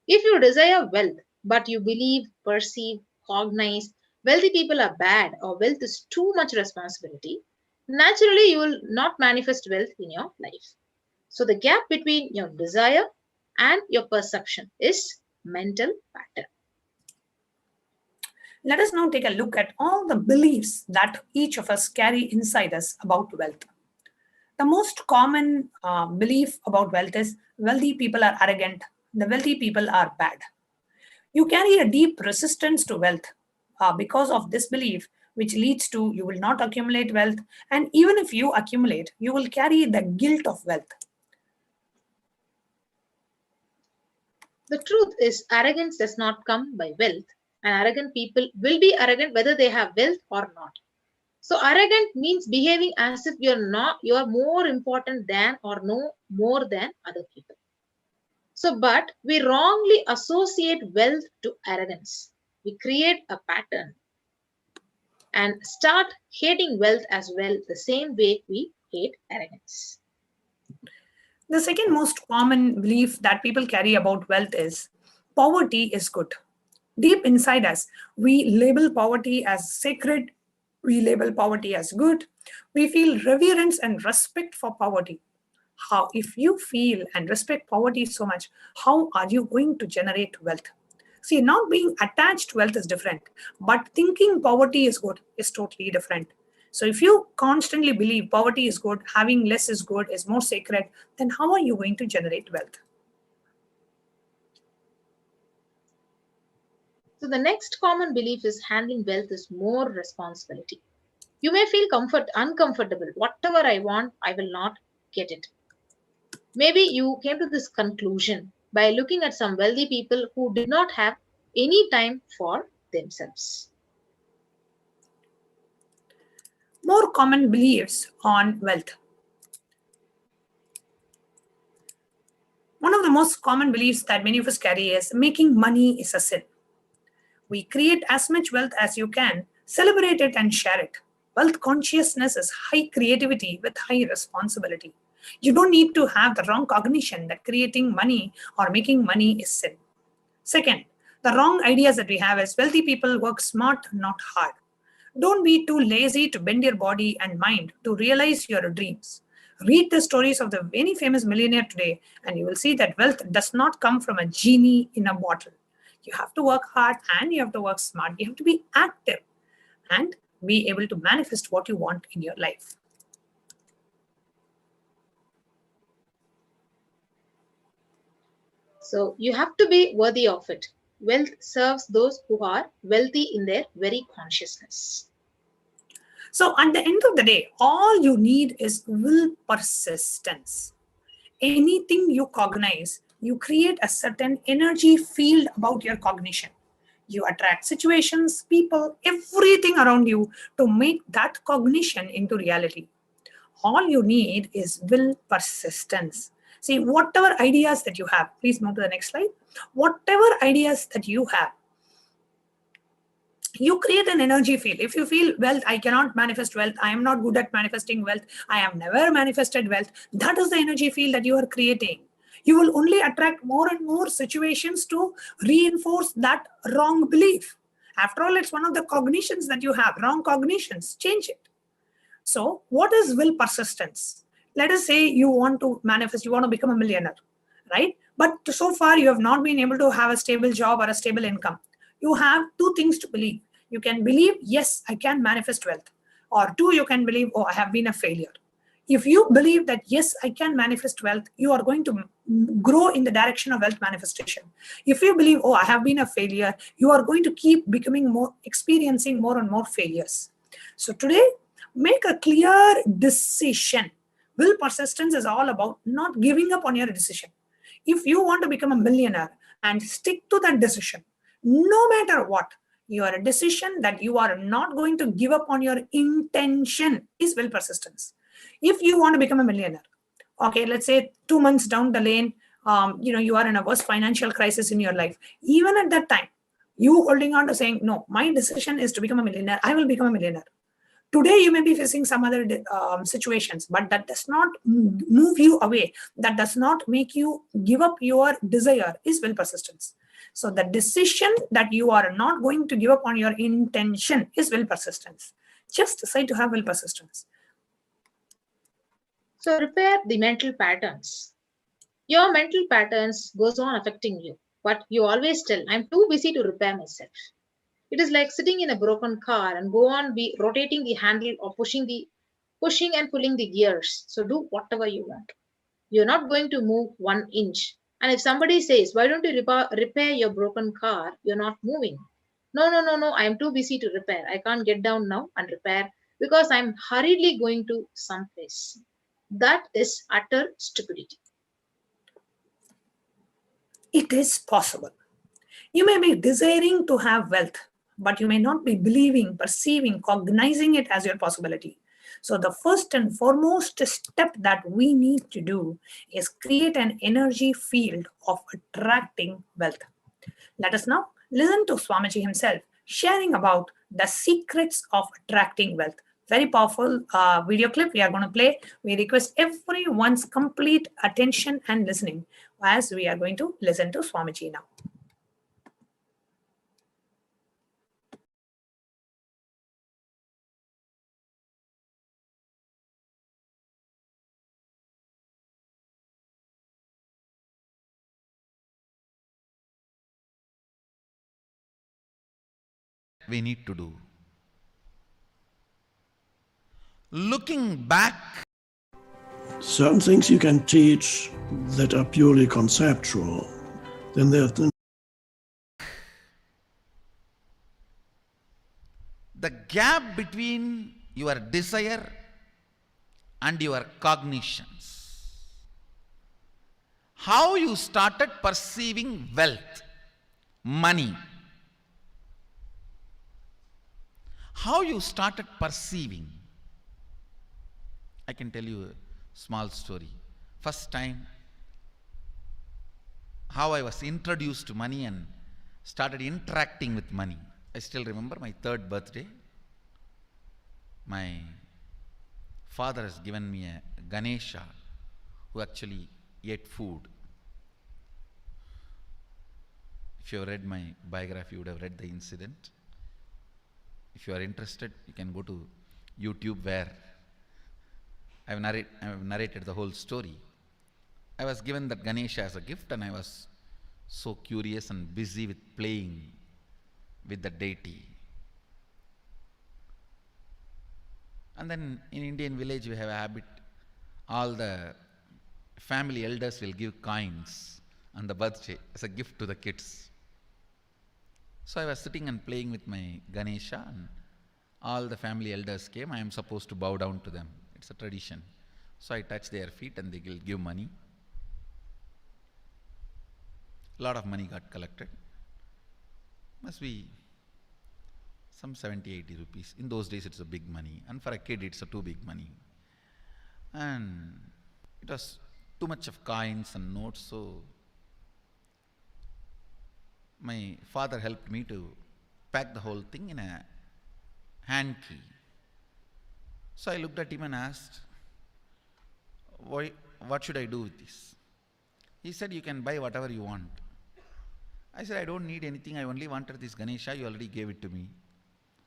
Speaker 2: If you desire wealth, but you believe, perceive, cognize wealthy people are bad or wealth is too much responsibility, naturally you will not manifest wealth in your life. So the gap between your desire and your perception is mental pattern.
Speaker 3: Let us now take a look at all the beliefs that each of us carry inside us about wealth. The most common belief about wealth is wealthy people are arrogant, the wealthy people are bad. You carry a deep resistance to wealth because of this belief, which leads to you will not accumulate wealth. And even if you accumulate, you will carry the guilt of wealth.
Speaker 2: The truth is arrogance does not come by wealth, and arrogant people will be arrogant whether they have wealth or not. So arrogant means behaving as if you are more important than or no more than other people. So, but we wrongly associate wealth to arrogance. We create a pattern and start hating wealth as well, the same way we hate arrogance.
Speaker 3: The second most common belief that people carry about wealth is poverty is good. Deep inside us, we label poverty as sacred. We label poverty as good. We feel reverence and respect for poverty. How, if you feel and respect poverty so much, how are you going to generate wealth? See, not being attached to wealth is different, but thinking poverty is good is totally different. So if you constantly believe poverty is good, having less is good, is more sacred, then how are you going to generate wealth?
Speaker 2: So the next common belief is handling wealth is more responsibility. You may feel uncomfortable. Whatever I want, I will not get it. Maybe you came to this conclusion by looking at some wealthy people who did not have any time for themselves.
Speaker 3: More common beliefs on wealth. One of the most common beliefs that many of us carry is making money is a sin. We create as much wealth as you can, celebrate it and share it. Wealth consciousness is high creativity with high responsibility. You don't need to have the wrong cognition that creating money or making money is sin. Second, the wrong ideas that we have is wealthy people work smart, not hard. Don't be too lazy to bend your body and mind to realize your dreams. Read the stories of the any famous millionaire today, and you will see that wealth does not come from a genie in a bottle. You have to work hard and you have to work smart. You have to be active and be able to manifest what you want in your life.
Speaker 2: So you have to be worthy of it. Wealth serves those who are wealthy in their very consciousness.
Speaker 3: So at the end of the day, all you need is will persistence. anything you cognize, you create a certain energy field about your cognition. You attract situations, people, everything around you to make that cognition into reality. All you need is will persistence. See, whatever ideas that you have, please move to the next slide. Whatever ideas that you have, you create an energy field. If you feel wealth, I cannot manifest wealth, I am not good at manifesting wealth, I have never manifested wealth, that is the energy field that you are creating. You will only attract more and more situations to reinforce that wrong belief. After all, it's one of the cognitions that you have, wrong cognitions. Change it. So what is will persistence? Let us say you want to manifest, you want to become a millionaire, right? But so far you have not been able to have a stable job or a stable income. You have two things to believe. You can believe, yes, I can manifest wealth. Or two, you can believe, oh, I have been a failure. If you believe that, yes, I can manifest wealth, you are going to grow in the direction of wealth manifestation. If you believe, oh, I have been a failure, you are going to keep becoming more, experiencing more and more failures. So today, make a clear decision. Will persistence is all about not giving up on your decision. If you want to become a millionaire and stick to that decision, no matter what, your decision that you are not going to give up on your intention is will persistence. If you want to become a millionaire, okay, let's say 2 months down the lane, you are in a worse financial crisis in your life. Even at that time, you holding on to saying, no, my decision is to become a millionaire, I will become a millionaire. Today, you may be facing some other situations, but that does not move you away. That does not make you give up your desire is will persistence. So the decision that you are not going to give up on your intention is will persistence. Just decide to have will persistence.
Speaker 2: So repair the mental patterns. Your mental patterns goes on affecting you, but you always tell, I'm too busy to repair myself. It is like sitting in a broken car and go on be rotating the handle or pushing and pulling the gears. So do whatever you want. You're not going to move 1 inch. And if somebody says, why don't you repair your broken car? You're not moving. No, I am too busy to repair. I can't get down now and repair because I'm hurriedly going to someplace. That is utter stupidity.
Speaker 3: It is possible. You may be desiring to have wealth, but you may not be believing, perceiving, cognizing it as your possibility. So the first and foremost step that we need to do is create an energy field of attracting wealth. Let us now listen to Swamiji himself sharing about the secrets of attracting wealth. Very powerful video clip we are going to play. We request everyone's complete attention and listening as we are going to listen to Swamiji now.
Speaker 1: We need to do. Looking back,
Speaker 11: certain things you can teach that are purely conceptual. Then there's
Speaker 1: the gap between your desire and your cognitions. How you started perceiving wealth, money. How you started perceiving. I can tell you a small story. First time, how I was introduced to money and started interacting with money. I still remember my 3rd birthday. My father has given me a Ganesha who actually ate food. If you have read my biography, you would have read the incident. If you are interested, you can go to YouTube where I have narrated the whole story. I was given that Ganesha as a gift and I was so curious and busy with playing with the deity. And then in Indian village we have a habit, all the family elders will give coins on the birthday as a gift to the kids. So I was sitting and playing with my Ganesha and all the family elders came. I am supposed to bow down to them. It's a tradition. So I touch their feet and they will give money. A lot of money got collected. Must be some 70, 80 rupees. In those days, it's a big money. And for a kid, it's a too big money. And it was too much of coins and notes, so my father helped me to pack the whole thing in a hand key. So I looked at him and asked, what should I do with this? He said, you can buy whatever you want. I said, I don't need anything. I only wanted this Ganesha. You already gave it to me.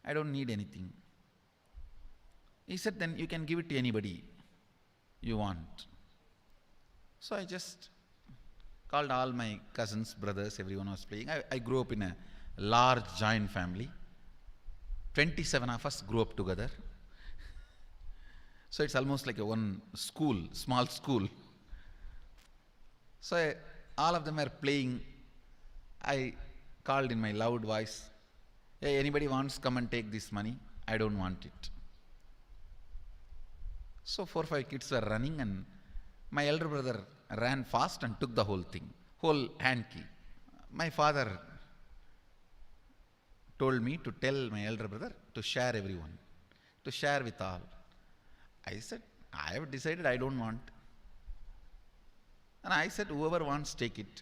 Speaker 1: I don't need anything. He said, then you can give it to anybody you want. So I just called all my cousins, brothers, everyone was playing. I grew up in a large joint family. 27 of us grew up together. So it's almost like a one school, small school. So all of them were playing. I called in my loud voice, hey, anybody wants, come and take this money? I don't want it. So 4 or 5 kids were running, and my elder brother ran fast and took the whole thing, whole hand key. My father told me to tell my elder brother to share everyone, to share with all. I said, I have decided I don't want. And I said, whoever wants, take it.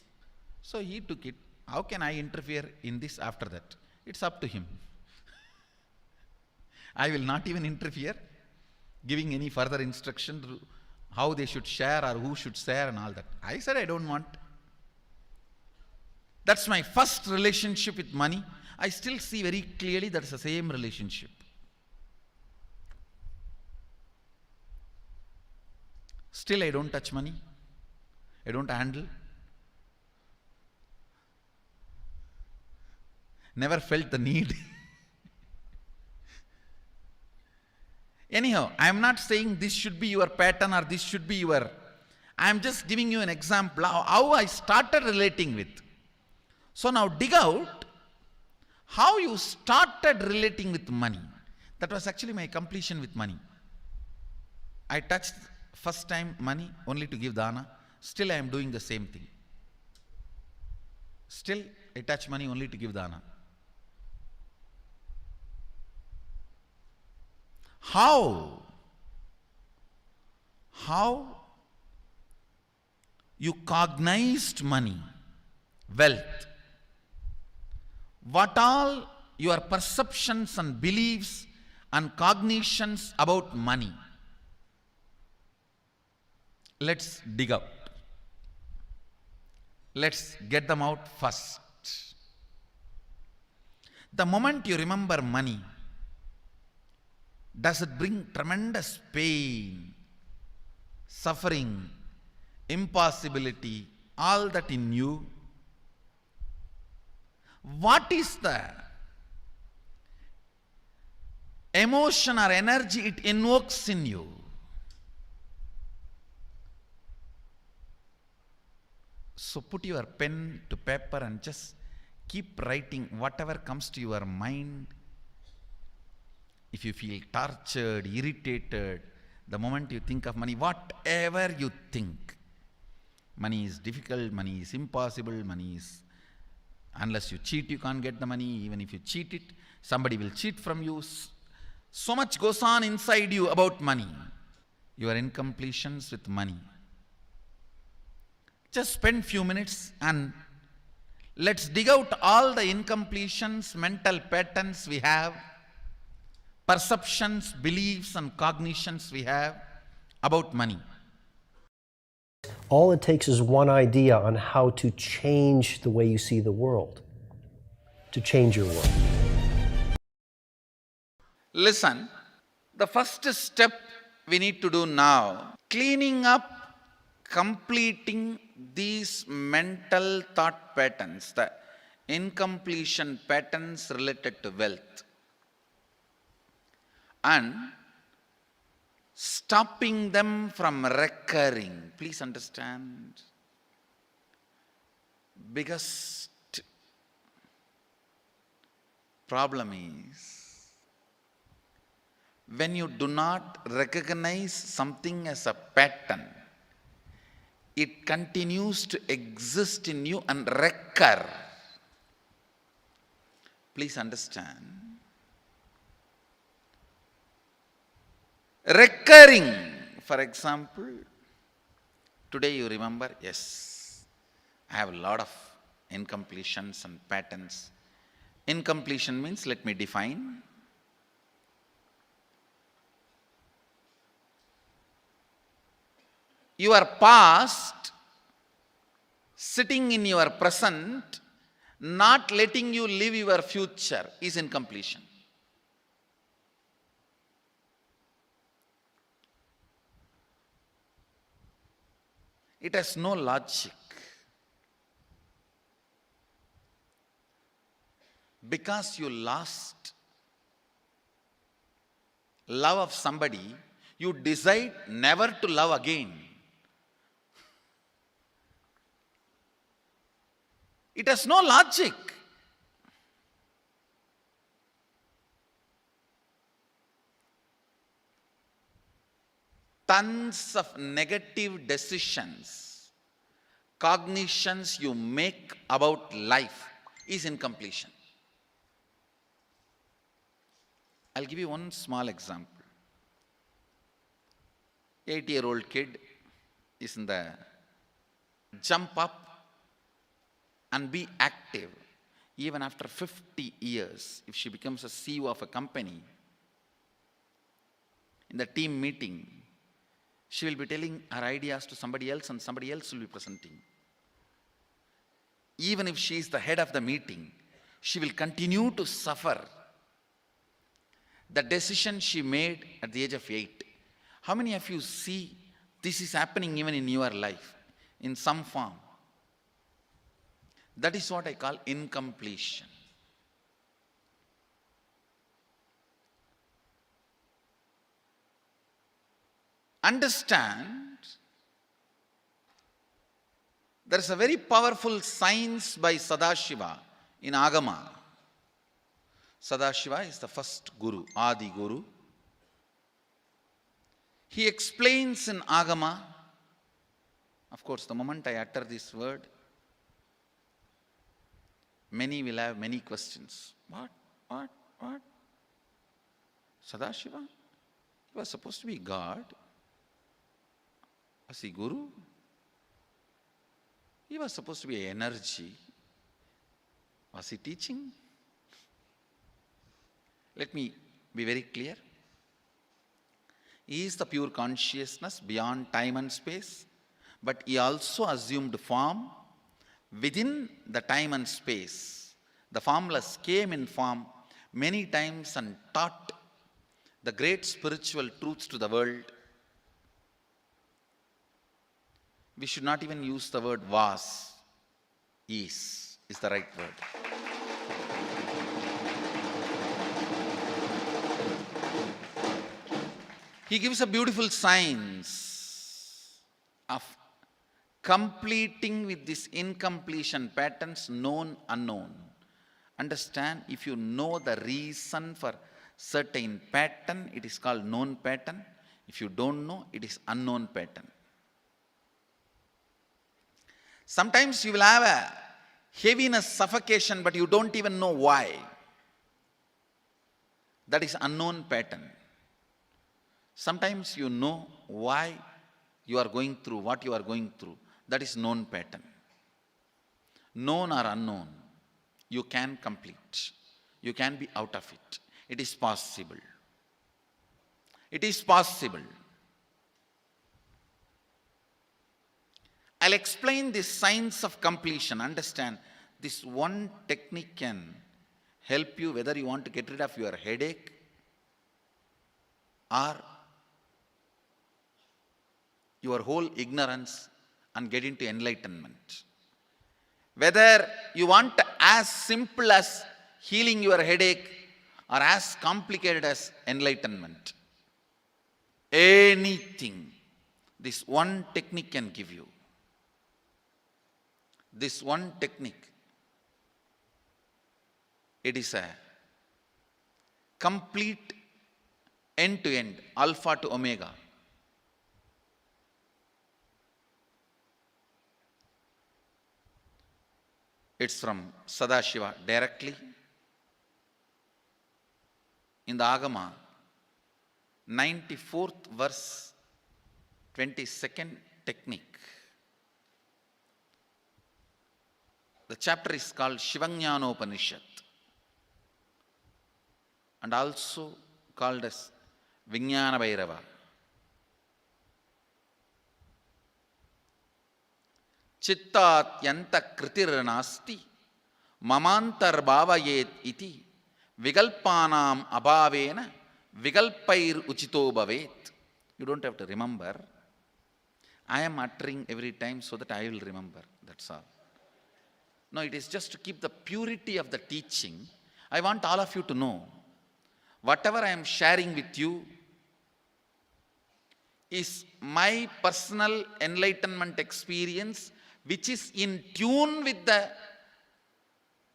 Speaker 1: So he took it. How can I interfere in this after that? It's up to him. I will not even interfere, giving any further instruction to how they should share or who should share and all that. I said, I don't want. That's my first relationship with money. I still see very clearly that's the same relationship. Still, I don't touch money. I don't handle. Never felt the need. Anyhow, I am not saying this should be your pattern or this should be your... I am just giving you an example of how I started relating with. So now dig out how you started relating with money. That was actually my completion with money. I touched first time money only to give dana. Still I am doing the same thing. Still I touch money only to give dana. How you cognized money, wealth, what all your perceptions and beliefs and cognitions about money. Let's dig out. Let's get them out first. The moment you remember money, does it bring tremendous pain, suffering, impossibility, all that in you? What is the emotion or energy it invokes in you? So put your pen to paper and just keep writing whatever comes to your mind. If you feel tortured, irritated, the moment you think of money, whatever you think, money is difficult, money is impossible, money is, unless you cheat, you can't get the money. Even if you cheat it, somebody will cheat from you. So much goes on inside you about money. Your incompletions with money. Just spend few minutes and let's dig out all the incompletions, mental patterns we have, perceptions, beliefs and cognitions we have about money.
Speaker 12: All it takes is one idea on how to change the way you see the world, to change your world.
Speaker 1: Listen, the first step we need to do now, cleaning up, completing these mental thought patterns, the incompletion patterns related to wealth, and stopping them from recurring. Please understand, biggest problem is when you do not recognize something as a pattern, it continues to exist in you and recur. Please understand. Recurring, for example, today you remember, yes, I have a lot of incompletions and patterns. Incompletion means, let me define. Your past sitting in your present, not letting you live your future, is incompletion. It has no logic. Because you lost love of somebody, you decide never to love again. It has no logic. Tons of negative decisions, cognitions you make about life is incompletion. I'll give you one small example. 8-year-old kid is in the jump up and be active. Even after 50 years, if she becomes a CEO of a company, in the team meeting, she will be telling her ideas to somebody else and somebody else will be presenting. Even if she is the head of the meeting, she will continue to suffer the decision she made at the age of 8. How many of you see this is happening even in your life in some form? That is what I call incompletion. Understand, there is a very powerful science by Sadashiva in Agama. Sadashiva is the first Guru, Adi Guru. He explains in Agama, of course, the moment I utter this word, many will have many questions. What? Sadashiva? He was supposed to be God. Was he Guru? He was supposed to be energy. Was he teaching? Let me be very clear. He is the pure consciousness beyond time and space, but he also assumed form within the time and space. The formless came in form many times and taught the great spiritual truths to the world. We should not even use the word was. Is the right word. He gives a beautiful science of completing with this incompletion patterns, known, unknown. Understand, if you know the reason for certain pattern, it is called known pattern. If you don't know, it is unknown pattern. Sometimes you will have a heaviness, suffocation, but you don't even know why. That is unknown pattern. Sometimes you know why you are going through what you are going through. That is known pattern. Known or unknown, you can complete. You can be out of it. It is possible. It is possible. I'll explain this science of completion. Understand, this one technique can help you whether you want to get rid of your headache or your whole ignorance and get into enlightenment. Whether you want as simple as healing your headache or as complicated as enlightenment. Anything, this one technique can give you. This one technique, it is a complete end-to-end, alpha to omega. It's from Sadashiva directly. In the Agama, 94th verse, 22nd technique. The chapter is called Shivajnanopanishad and also called as Vijnana Bhairava. Chittat yanta kritirnasti mamantar bhavayet iti vigalpanam abhavena vigalpair uchito bhavet. You don't have to remember. I am uttering every time so that I will remember. That's all. No, it is just to keep the purity of the teaching. I want all of you to know, whatever I am sharing with you is my personal enlightenment experience, which is in tune with the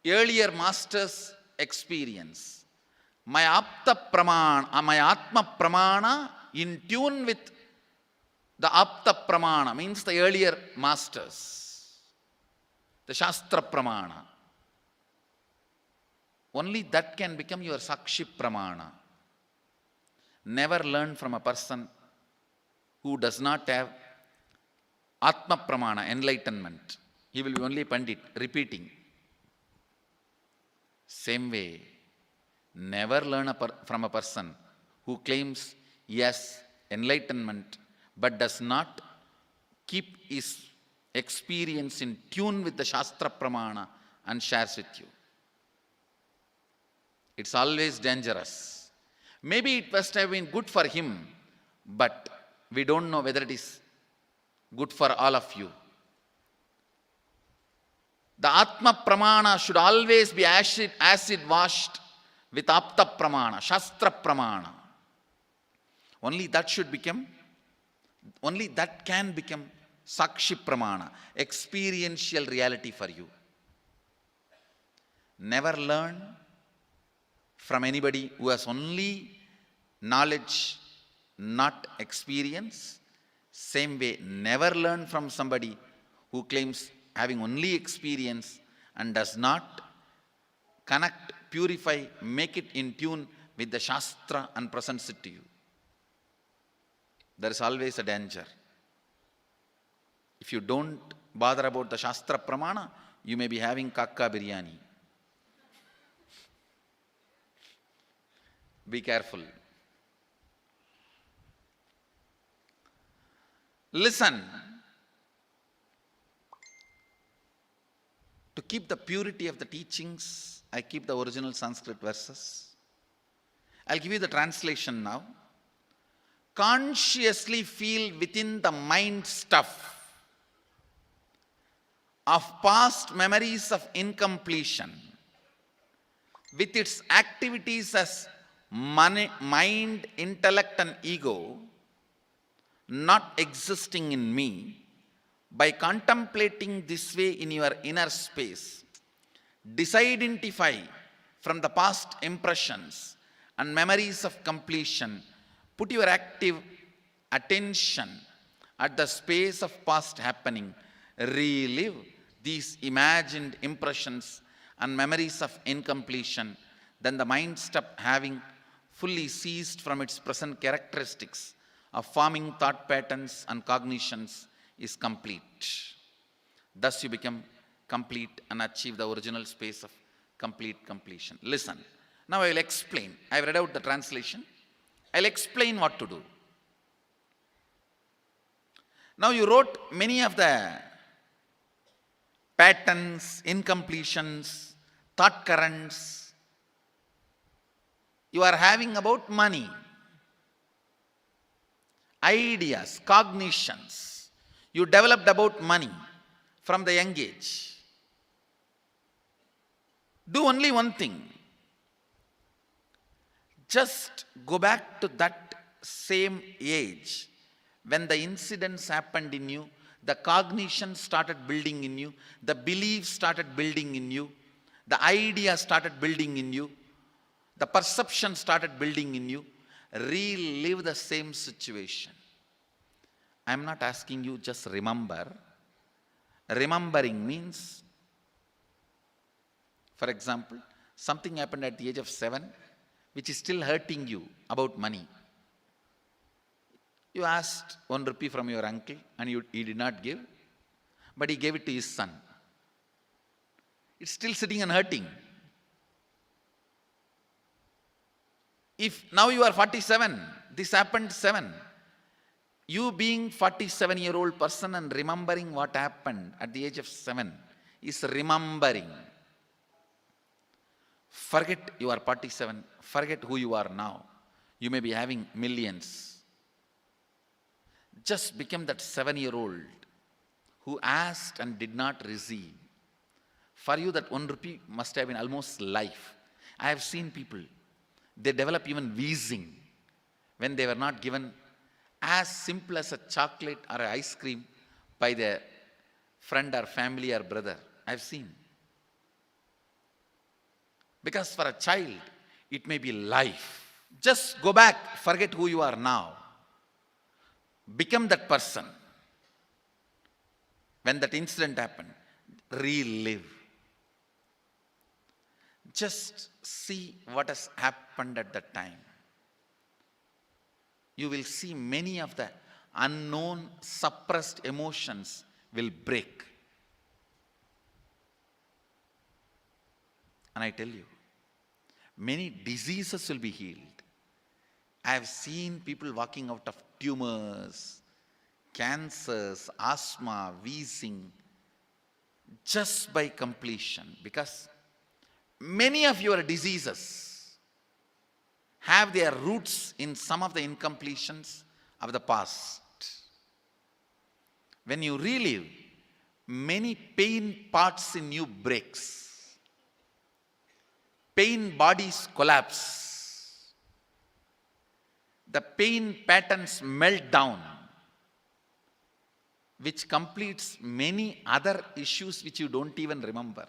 Speaker 1: earlier master's experience. My Apta Pramana, my Atma Pramana in tune with the Apta Pramana, means the earlier masters. The Shastra Pramana. Only that can become your Sakshi Pramana. Never learn from a person who does not have Atma Pramana, enlightenment. He will be only Pandit, repeating. Same way, never learn from a person who claims yes, enlightenment, but does not keep his experience in tune with the Shastra Pramana and shares with you. It's always dangerous. Maybe it must have been good for him, but we don't know whether it is good for all of you. The Atma Pramana should always be acid washed with Apta Pramana, Shastra Pramana. Only that can become Sakshi Pramana, experiential reality for you. Never learn from anybody who has only knowledge, not experience. Same way, never learn from somebody who claims having only experience and does not connect, purify, make it in tune with the Shastra and presents it to you. There is always a danger. If you don't bother about the Shastra Pramana, you may be having kakka biryani. Be careful. Listen. To keep the purity of the teachings, I keep the original Sanskrit verses. I'll give you the translation now. Consciously feel within the mind stuff of past memories of incompletion with its activities as mind, intellect and ego not existing in me. By contemplating this way in your inner space, disidentify from the past impressions and memories of completion. Put your active attention at the space of past happening. Relive these imagined impressions and memories of incompletion. Then the mind stop having fully ceased from its present characteristics of forming thought patterns and cognitions is complete. Thus you become complete and achieve the original space of complete completion. Listen. Now I will explain. I have read out the translation. I will explain what to do. Now you wrote many of the patterns, incompletions, thought currents you are having about money, ideas, cognitions you developed about money from the young age. Do only one thing. Just go back to that same age when the incidents happened in you, the cognition started building in you, the beliefs started building in you, the idea started building in you, the perception started building in you. Relive the same situation. I am not asking you just remember. Remembering means For example, something happened at the age of 7, which is still hurting you about money. You asked 1 rupee from your uncle and he did not give, but he gave it to his son. It's still sitting and hurting. If now you are 47, this happened 7. You being 47-year-old person and remembering what happened at the age of 7 is remembering. Forget you are 47. Forget who you are now. You may be having millions. Just become that 7-year-old who asked and did not receive. For you, that 1 rupee must have been almost life. I have seen people, they develop even wheezing when they were not given as simple as a chocolate or an ice cream by their friend or family or brother. I have seen. Because for a child, it may be life. Just go back, forget who you are now. Become that person. When that incident happened, relive. Just see what has happened at that time. You will see many of the unknown, suppressed emotions will break. And I tell you, many diseases will be healed. I have seen people walking out of tumors, cancers, asthma, wheezing, just by completion. Because many of your diseases have their roots in some of the incompletions of the past. When you relive, many pain parts in you breaks. Pain bodies collapse. The pain patterns melt down, which completes many other issues which you don't even remember.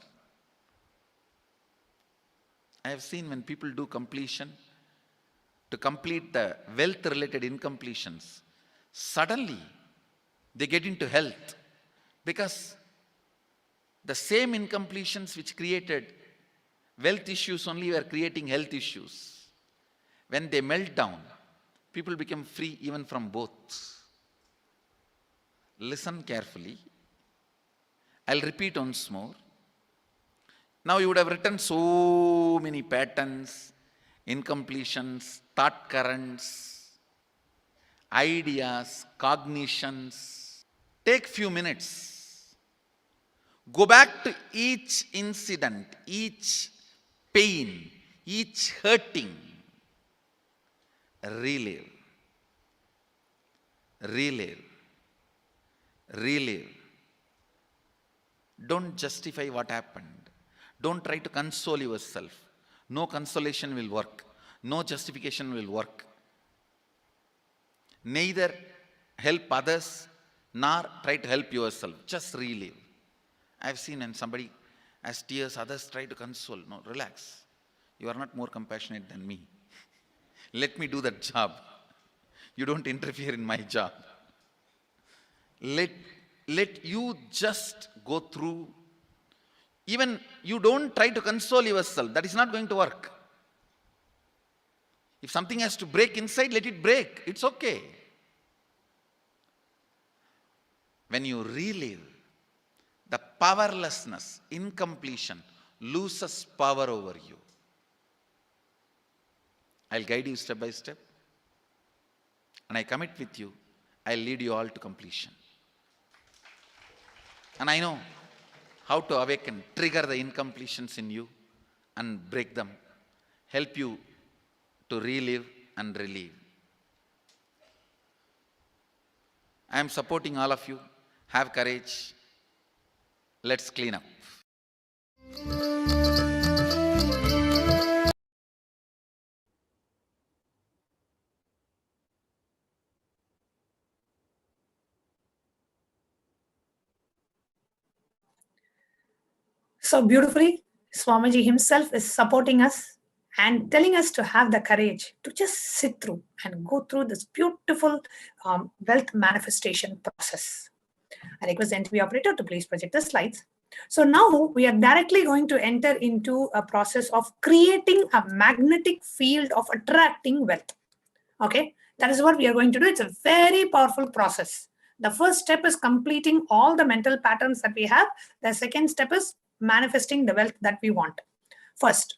Speaker 1: I have seen when people do completion, to complete the wealth-related incompletions, suddenly they get into health, because the same incompletions which created wealth issues only were creating health issues. When they melt down, people become free even from both. Listen carefully. I'll repeat once more. Now you would have written so many patterns, incompletions, thought currents, ideas, cognitions. Take few minutes. Go back to each incident, each pain, each hurting. Relive. Relive. Relive. Don't justify what happened. Don't try to console yourself. No consolation will work. No justification will work. Neither help others nor try to help yourself. Just relive. I've seen when somebody has tears, others try to console. No, relax. You are not more compassionate than me. Let me do that job. You don't interfere in my job. Let you just go through. Even you don't try to console yourself. That is not going to work. If something has to break inside, let it break. It's okay. When you relive, the powerlessness, incompletion, loses power over you. I'll guide you step by step. And I commit with you, I'll lead you all to completion. And I know how to awaken, trigger the incompletions in you and break them. Help you to relive and relieve. I am supporting all of you. Have courage. Let's clean up.
Speaker 3: So beautifully, Swamiji himself is supporting us and telling us to have the courage to just sit through and go through this beautiful wealth manifestation process. I request the NTV operator to please project the slides. So now we are directly going to enter into a process of creating a magnetic field of attracting wealth. Okay, that is what we are going to do. It's a very powerful process. The first step is completing all the mental patterns that we have. The second step is manifesting the wealth that we want. First,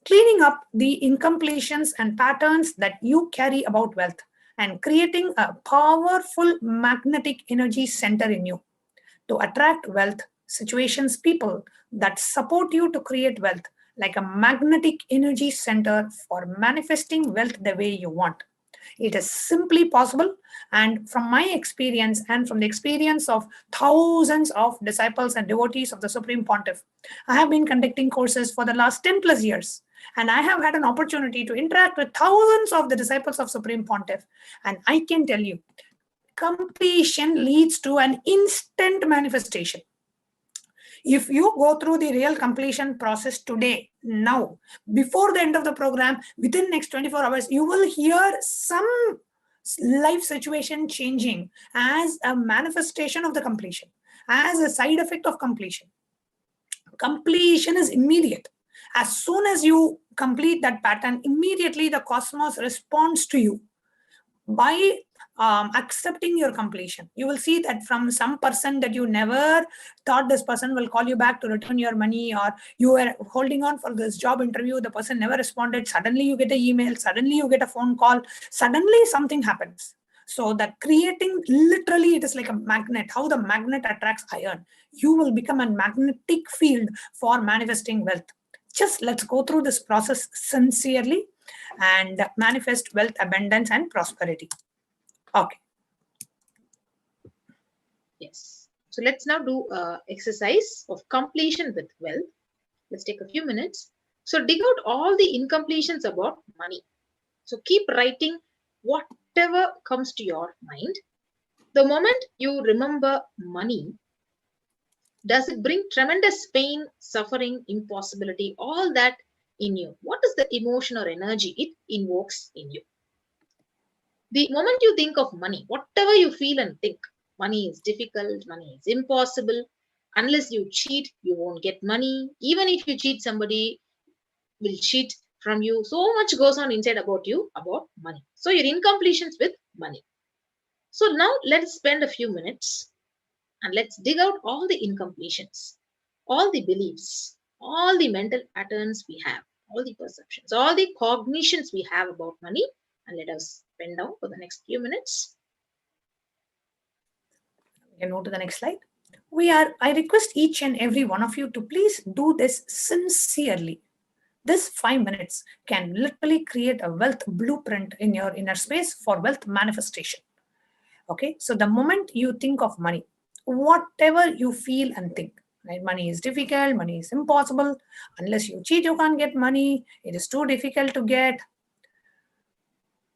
Speaker 3: cleaning up the incompletions and patterns that you carry about wealth and creating a powerful magnetic energy center in you to attract wealth, situations, people that support you to create wealth, like a magnetic energy center for manifesting wealth the way you want. It is simply possible. And from my experience and from the experience of thousands of disciples and devotees of the Supreme Pontiff, I have been conducting courses for the last 10 plus years. And I have had an opportunity to interact with thousands of the disciples of Supreme Pontiff. And I can tell you, completion leads to an instant manifestation. If you go through the real completion process today, now, before the end of the program, within next 24 hours, you will hear some life situation changing as a manifestation of the completion, as a side effect of completion. Completion is immediate. As soon as you complete that pattern, immediately the cosmos responds to you by accepting your completion. You will see that from some person that you never thought this person will call you back to return your money, or you were holding on for this job interview, the person never responded, suddenly you get an email, suddenly you get a phone call, suddenly something happens. So that creating, literally it is like a magnet, how the magnet attracts iron. You will become a magnetic field for manifesting wealth. Just let's go through this process sincerely and manifest wealth, abundance, and prosperity. Okay.
Speaker 2: Yes. So let's now do exercise of completion with wealth. Let's take a few minutes. So dig out all the incompletions about money. So keep writing whatever comes to your mind. The moment you remember money, does it bring tremendous pain, suffering, impossibility, all that in you? What is the emotion or energy it invokes in you? The moment you think of money, whatever you feel and think, money is difficult, money is impossible, unless you cheat, you won't get money. Even if you cheat, somebody will cheat from you. So much goes on inside about you, about money. So your incompletions with money. So now let's spend a few minutes and let's dig out all the incompletions, all the beliefs, all the mental patterns we have, all the perceptions, all the cognitions we have about money, and let us pen down for the next few minutes.
Speaker 3: We can move to the next slide. I request each and every one of you to please do this sincerely. This 5 minutes can literally create a wealth blueprint in your inner space for wealth manifestation. Okay, so the moment you think of money, whatever you feel and think, right? Money is difficult, money is impossible, unless you cheat, you can't get money, it is too difficult to get.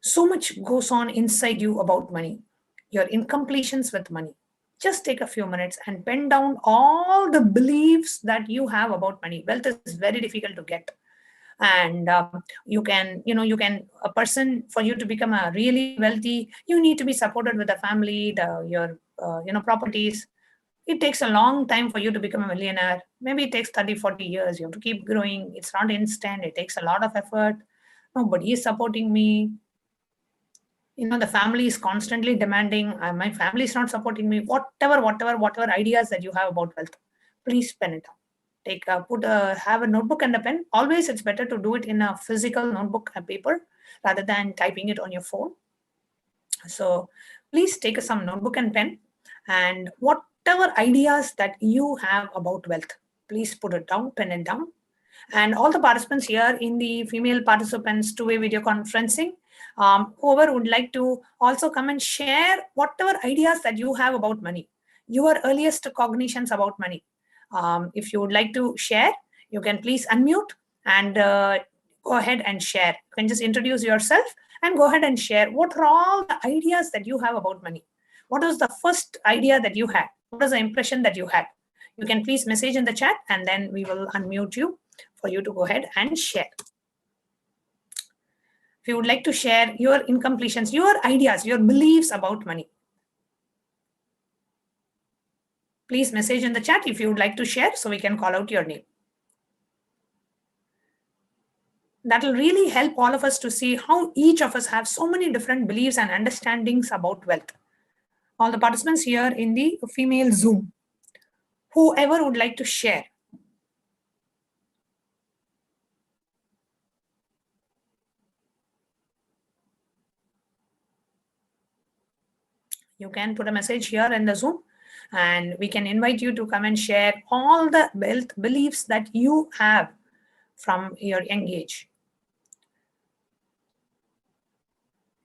Speaker 3: So much goes on inside you about money, your incompletions with money. Just take a few minutes and pen down all the beliefs that you have about money. Wealth is very difficult to get. And a person, for you to become a really wealthy, you need to be supported with the family, your properties. It takes a long time for you to become a millionaire. Maybe it takes 30, 40 years. You have to keep growing. It's not instant. It takes a lot of effort. Nobody is supporting me. The family is constantly demanding, my family is not supporting me. Whatever ideas that you have about wealth, please pen it down. Have a notebook and a pen. Always it's better to do it in a physical notebook and paper rather than typing it on your phone. So please take some notebook and pen, and whatever ideas that you have about wealth, please put it down, pen it down. And all the participants here in the female participants two-way video conferencing, whoever would like to also come and share whatever ideas that you have about money, your earliest cognitions about money. If you would like to share, you can please unmute and go ahead and share. You can just introduce yourself and go ahead and share what are all the ideas that you have about money. What was the first idea that you had? What was the impression that you had? You can please message in the chat, and then we will unmute you for you to go ahead and share. If you would like to share your incompletions, your ideas, your beliefs about money. Please message in the chat if you would like to share so we can call out your name. That will really help all of us to see how each of us have so many different beliefs and understandings about wealth. All the participants here in the female Zoom, whoever would like to share. You can put a message here in the Zoom and we can invite you to come and share all the wealth beliefs that you have from your young age.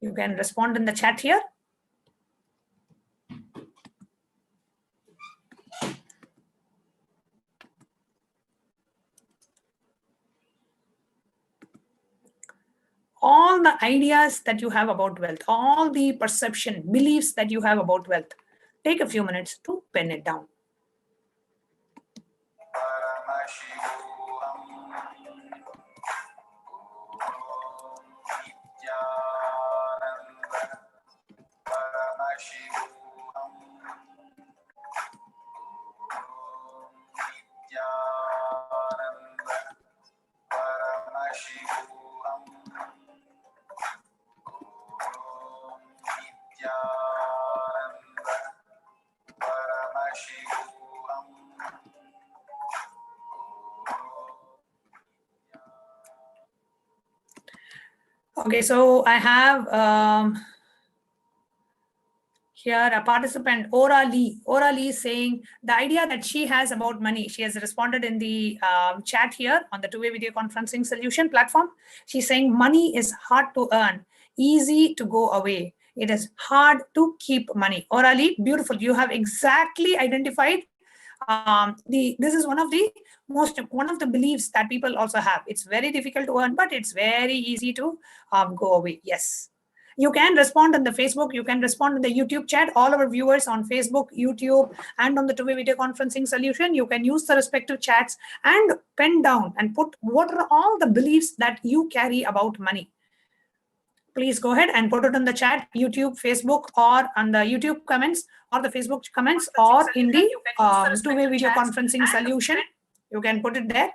Speaker 3: You can respond in the chat here. All the ideas that you have about wealth, all the perception, beliefs that you have about wealth. Take a few minutes to pen it down. Okay, so I have here a participant, Ora Lee. Ora Lee is saying the idea that she has about money. She has responded in the chat here on the two-way video conferencing solution platform. She's saying money is hard to earn, easy to go away. It is hard to keep money. Ora Lee, beautiful. You have exactly identified this is one of the beliefs that people also have. It's very difficult to earn, but it's very easy to go away. Yes. You can respond on the Facebook. You can respond in the YouTube chat. All our viewers on Facebook, YouTube, and on the two-way video conferencing solution, you can use the respective chats and pen down and put what are all the beliefs that you carry about money. Please go ahead and put it in the chat, YouTube, Facebook, or on the YouTube comments, or the Facebook comments, or in the two-way video conferencing solution. You can put it there.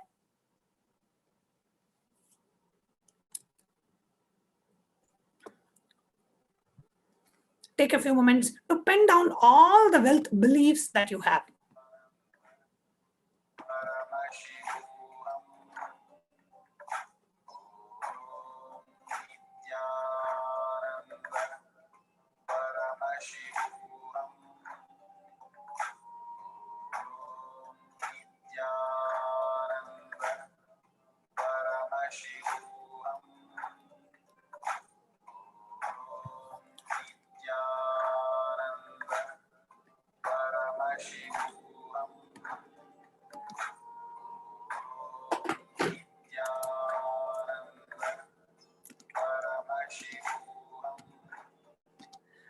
Speaker 3: Take a few moments to pen down all the wealth beliefs that you have.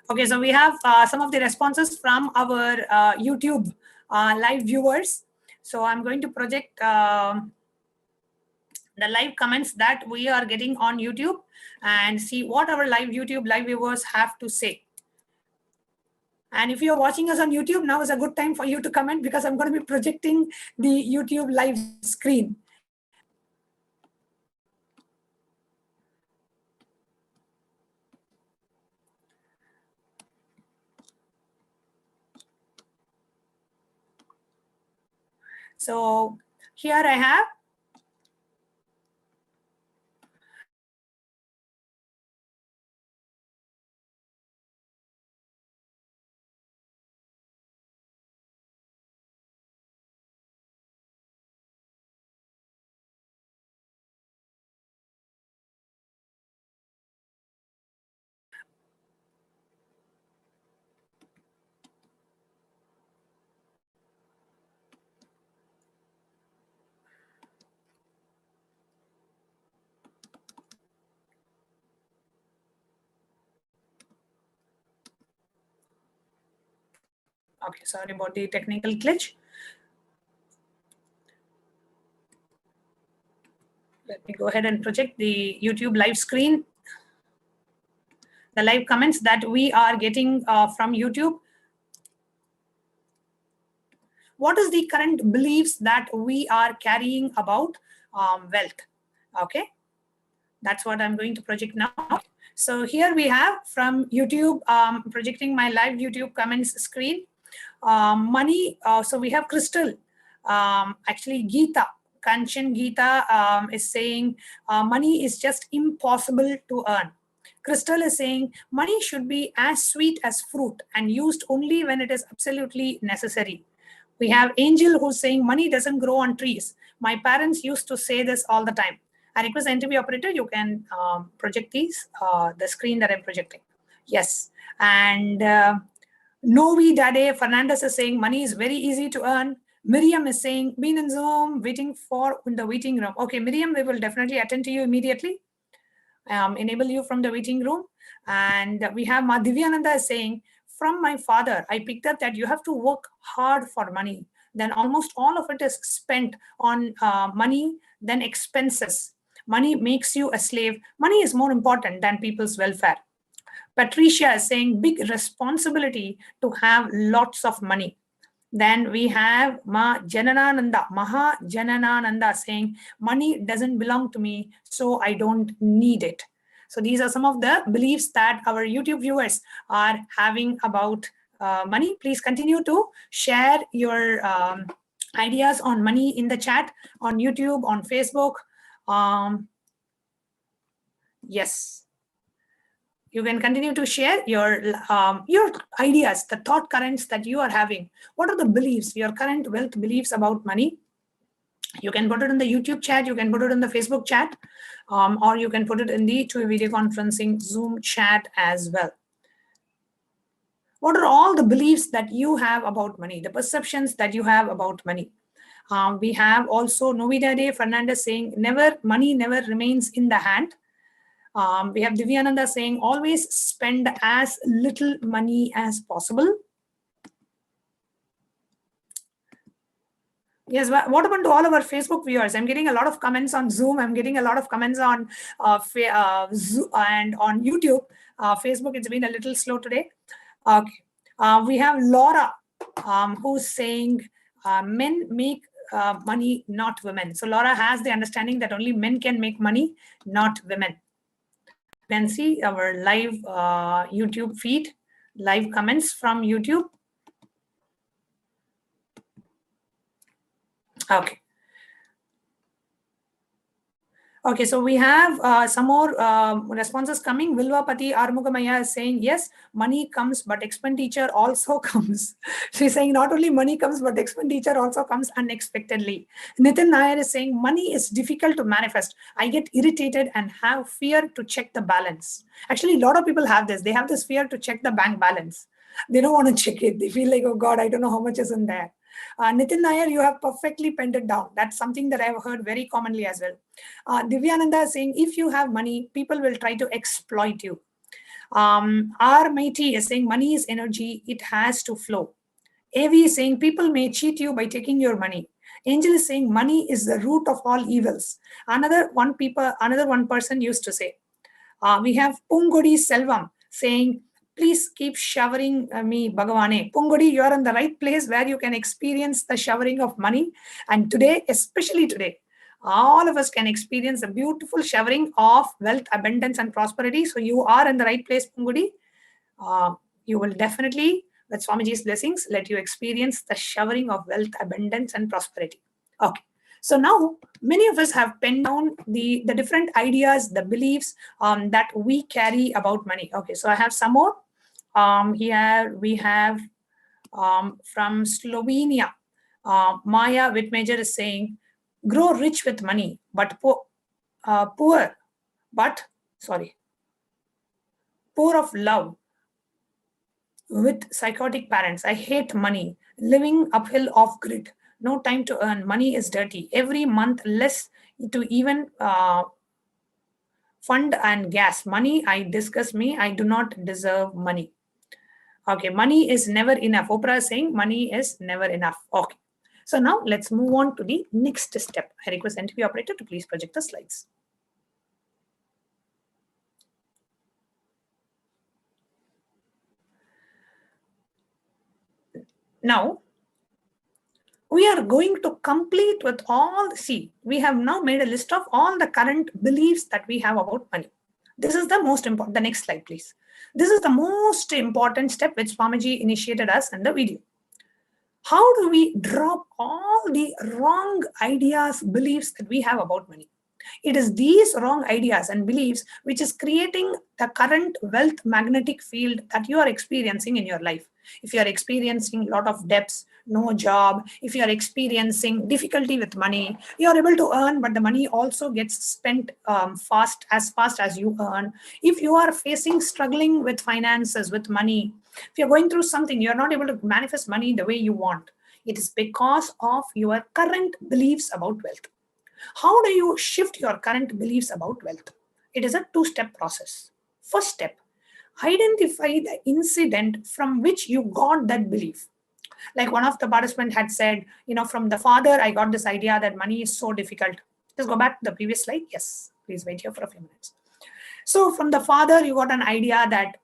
Speaker 3: Okay, so we have some of the responses from our YouTube live viewers. So I'm going to project the live comments that we are getting on YouTube and see what our YouTube live viewers have to say. And if you're watching us on YouTube, now is a good time for you to comment because I'm going to be projecting the YouTube live screen. So here I have okay, sorry about the technical glitch. Let me go ahead and project the YouTube live screen. The live comments that we are getting from YouTube. What is the current beliefs that we are carrying about wealth? Okay, that's what I'm going to project now. So here we have from YouTube, projecting my live YouTube comments screen. Money, so we have Crystal, actually Geeta, Kanchan Geeta is saying money is just impossible to earn. Crystal is saying money should be as sweet as fruit and used only when it is absolutely necessary. We have Angel who's saying money doesn't grow on trees. My parents used to say this all the time. I request NTV operator, you can project these, the screen that I'm projecting. Yes. And Novi Dade Fernandez is saying money is very easy to earn. Miriam is saying, been in Zoom, waiting for in the waiting room. Okay, Miriam, we will definitely attend to you immediately. Enable you from the waiting room. And we have Madhivyananda is saying, from my father, I picked up that you have to work hard for money. Then almost all of it is spent on money, then expenses. Money makes you a slave. Money is more important than people's welfare. Patricia is saying big responsibility to have lots of money. Then we have Maha Jananananda saying money doesn't belong to me, so I don't need it. So these are some of the beliefs that our YouTube viewers are having about money. Please continue to share your ideas on money in the chat, on YouTube, on Facebook. Yes. You can continue to share your ideas, the thought currents that you are having. What are the beliefs, your current wealth beliefs about money? You can put it in the YouTube chat, you can put it in the Facebook chat, or you can put it in the video conferencing Zoom chat as well. What are all the beliefs that you have about money, the perceptions that you have about money? We have also Novidade Fernandez saying, money never remains in the hand. We have Divyananda saying, always spend as little money as possible. Yes, what happened to all of our Facebook viewers? I'm getting a lot of comments on Zoom. I'm getting a lot of comments on Zoom and on YouTube. Facebook, it's been a little slow today. Okay. We have Laura, who's saying men make money, not women. So Laura has the understanding that only men can make money, not women. You can see our live YouTube feed, live comments from YouTube. Okay. Okay, so we have some more responses coming. Vilvapati Armugamaya is saying, yes, money comes, but expenditure also comes. She's saying not only money comes, but expenditure also comes unexpectedly. Nitin Nair is saying, money is difficult to manifest. I get irritated and have fear to check the balance. Actually, a lot of people have this. They have this fear to check the bank balance. They don't want to check it. They feel like, oh God, I don't know how much is in there. Nitin Nair, you have perfectly penned it down. That's something that I've heard very commonly as well. Divyananda is saying, if you have money, people will try to exploit you. R. Mighty is saying, money is energy. It has to flow. AV is saying, people may cheat you by taking your money. Angel is saying, money is the root of all evils. Another one person used to say. We have Pungodi Selvam saying, please keep showering me, Bhagavane. Pungodi, you are in the right place where you can experience the showering of money. And today, especially today, all of us can experience a beautiful showering of wealth, abundance, and prosperity. So you are in the right place, Pungodi. You will definitely, with Swamiji's blessings, let you experience the showering of wealth, abundance, and prosperity. Okay. So now many of us have penned down the different ideas, the beliefs that we carry about money. Okay, so I have some more. Here we have from Slovenia, Maya Whitmajor is saying, grow rich with money, but poor of love with psychotic parents. I hate money, living uphill off grid. No time to earn. Money is dirty. Every month less to even fund and gas. Money, I discuss me. I do not deserve money. Okay, money is never enough. Oprah is saying money is never enough. Okay. So now let's move on to the next step. I request NTP operator to please project the slides. Now, we are going to complete with all, see, we have now made a list of all the current beliefs that we have about money. This is the most important. The next slide, please. This is the most important step which Swamiji initiated us in the video. How do we drop all the wrong ideas, beliefs that we have about money? It is these wrong ideas and beliefs which is creating the current wealth magnetic field that you are experiencing in your life. If you are experiencing a lot of debts, no job, if you are experiencing difficulty with money, you are able to earn, but the money also gets spent fast as you earn. If you are struggling with finances, with money, if you're going through something, you're not able to manifest money the way you want. It is because of your current beliefs about wealth. How do you shift your current beliefs about wealth? It is a two-step process. First step, identify the incident from which you got that belief. Like one of the participants had said, from the father, I got this idea that money is so difficult. Just go back to the previous slide. Yes, please wait here for a few minutes. So from the father, you got an idea that,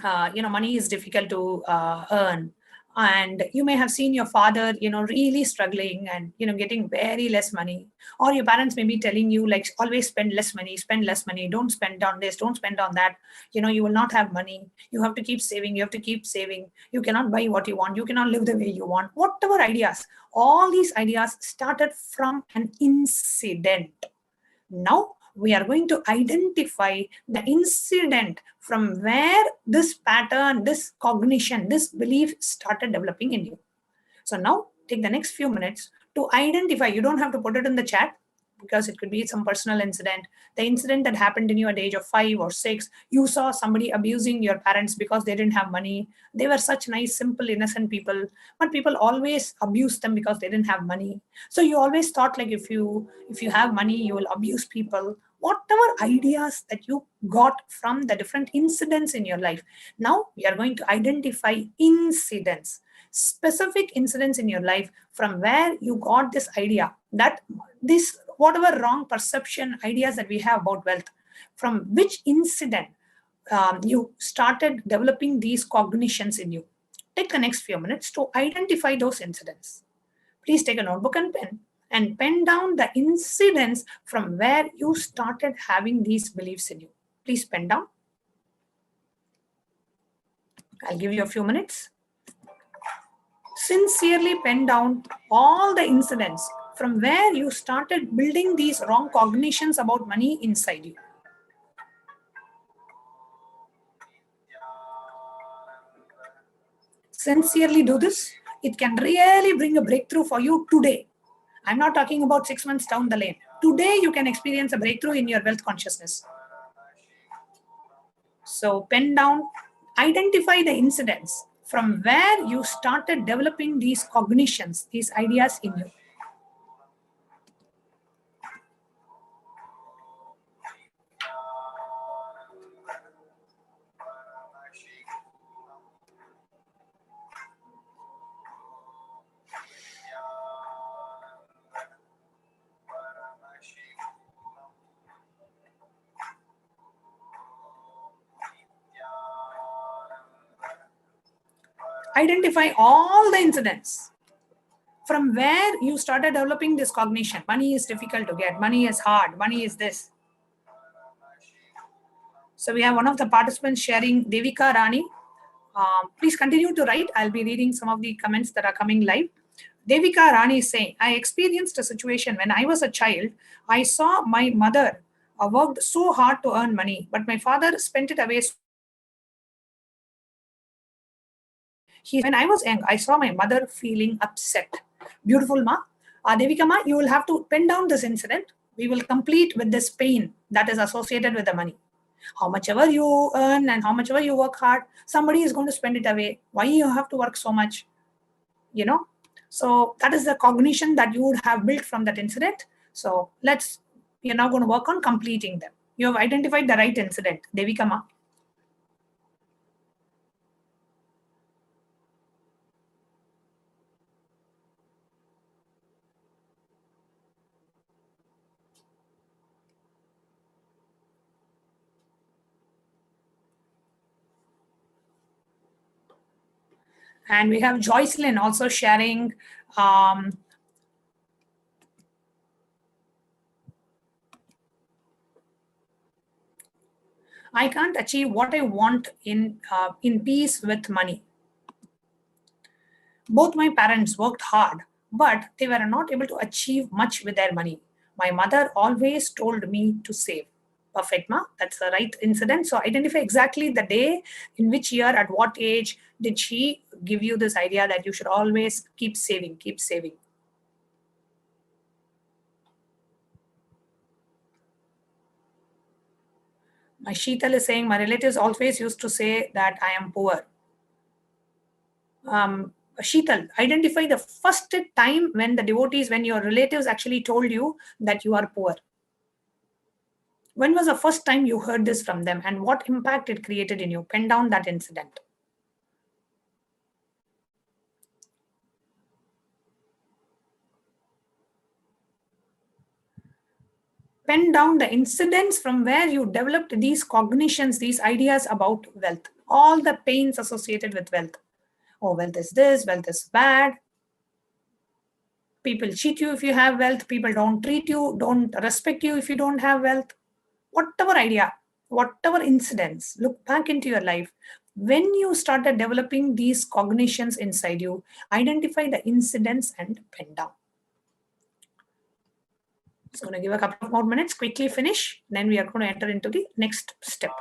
Speaker 3: money is difficult to earn. And you may have seen your father, really struggling and, getting very less money. Or your parents may be telling you, like, always spend less money, don't spend on this, don't spend on that. You will not have money. You have to keep saving. You cannot buy what you want. You cannot live the way you want. Whatever ideas, all these ideas started from an incident. Now, we are going to identify the incident from where this pattern, this cognition, this belief started developing in you. So now take the next few minutes to identify. You don't have to put it in the chat because it could be some personal incident. The incident that happened in you at the age of 5 or 6, you saw somebody abusing your parents because they didn't have money. They were such nice, simple, innocent people, but people always abused them because they didn't have money. So you always thought, like, if you have money, you will abuse people. Whatever ideas that you got from the different incidents in your life. Now we are going to identify incidents, specific incidents in your life from where you got this idea that this, whatever wrong perception ideas that we have about wealth, from which incident you started developing these cognitions in you. Take the next few minutes to identify those incidents. Please take a notebook and pen down the incidents from where you started having these beliefs in you. Please pen down. I'll give you a few minutes. Sincerely pen down all the incidents from where you started building these wrong cognitions about money inside you. Sincerely do this. It can really bring a breakthrough for you today. I'm not talking about 6 months down the lane. Today you can experience a breakthrough in your wealth consciousness. So pen down, identify the incidents from where you started developing these cognitions, these ideas in you. Identify all the incidents from where you started developing this cognition. Money is difficult to get. Money is hard. Money is this. So we have one of the participants sharing, Devika Rani. Please continue to write. I'll be reading some of the comments that are coming live. Devika Rani is saying, I experienced a situation when I was a child. I saw my mother worked so hard to earn money, but my father spent it away. When I was young, I saw my mother feeling upset. Beautiful, ma. Devika ma, you will have to pen down this incident. We will complete with this pain that is associated with the money. How much ever you earn and how much ever you work hard, somebody is going to spend it away. Why you have to work so much? So that is the cognition that you would have built from that incident. So we are now going to work on completing them. You have identified the right incident, Devika ma. And we have Joycelyn also sharing I can't achieve what I want in peace with money. Both my parents worked hard, but they were not able to achieve much with their money. My mother always told me to save. Perfect, ma. That's the right incident. So identify exactly the day, in which year, at what age did she give you this idea that you should always keep saving, keep saving. My Sheetal is saying, my relatives always used to say that I am poor. Sheetal, identify the first time when the devotees, when your relatives actually told you that you are poor. When was the first time you heard this from them, and what impact it created in you? Pen down that incident. Pen down the incidents from where you developed these cognitions, these ideas about wealth, all the pains associated with wealth. Oh, wealth is this, wealth is bad. People cheat you if you have wealth. People don't treat you, don't respect you if you don't have wealth. Whatever idea, whatever incidents, look back into your life. When you started developing these cognitions inside you, identify the incidents and pen down. Just going to give a couple of more minutes, quickly finish. Then we are going to enter into the next step.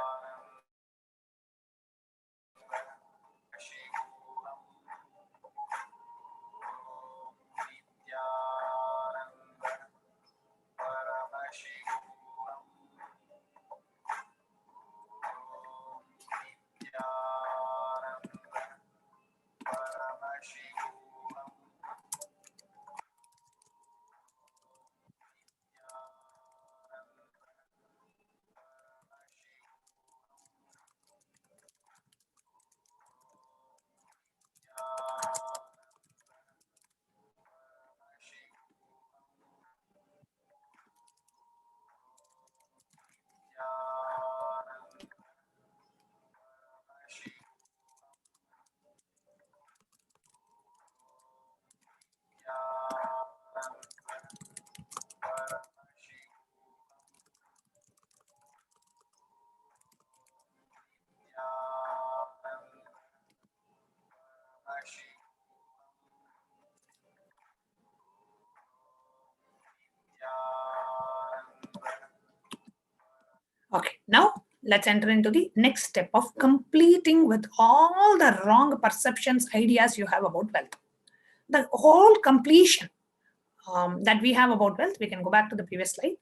Speaker 3: Okay, now let's enter into the next step of completing with all the wrong perceptions, ideas you have about wealth. The whole completion that we have about wealth, we can go back to the previous slide.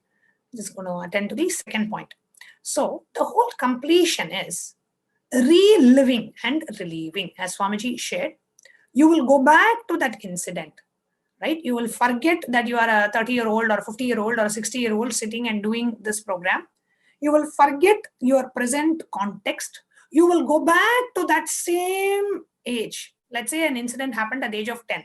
Speaker 3: Just going to attend to the second point. So the whole completion is reliving and relieving. As Swamiji shared, you will go back to that incident, right? You will forget that you are a 30-year-old or a 50-year-old or a 60-year-old sitting and doing this program. You will forget your present context. You will go back to that same age. Let's say an incident happened at the age of 10.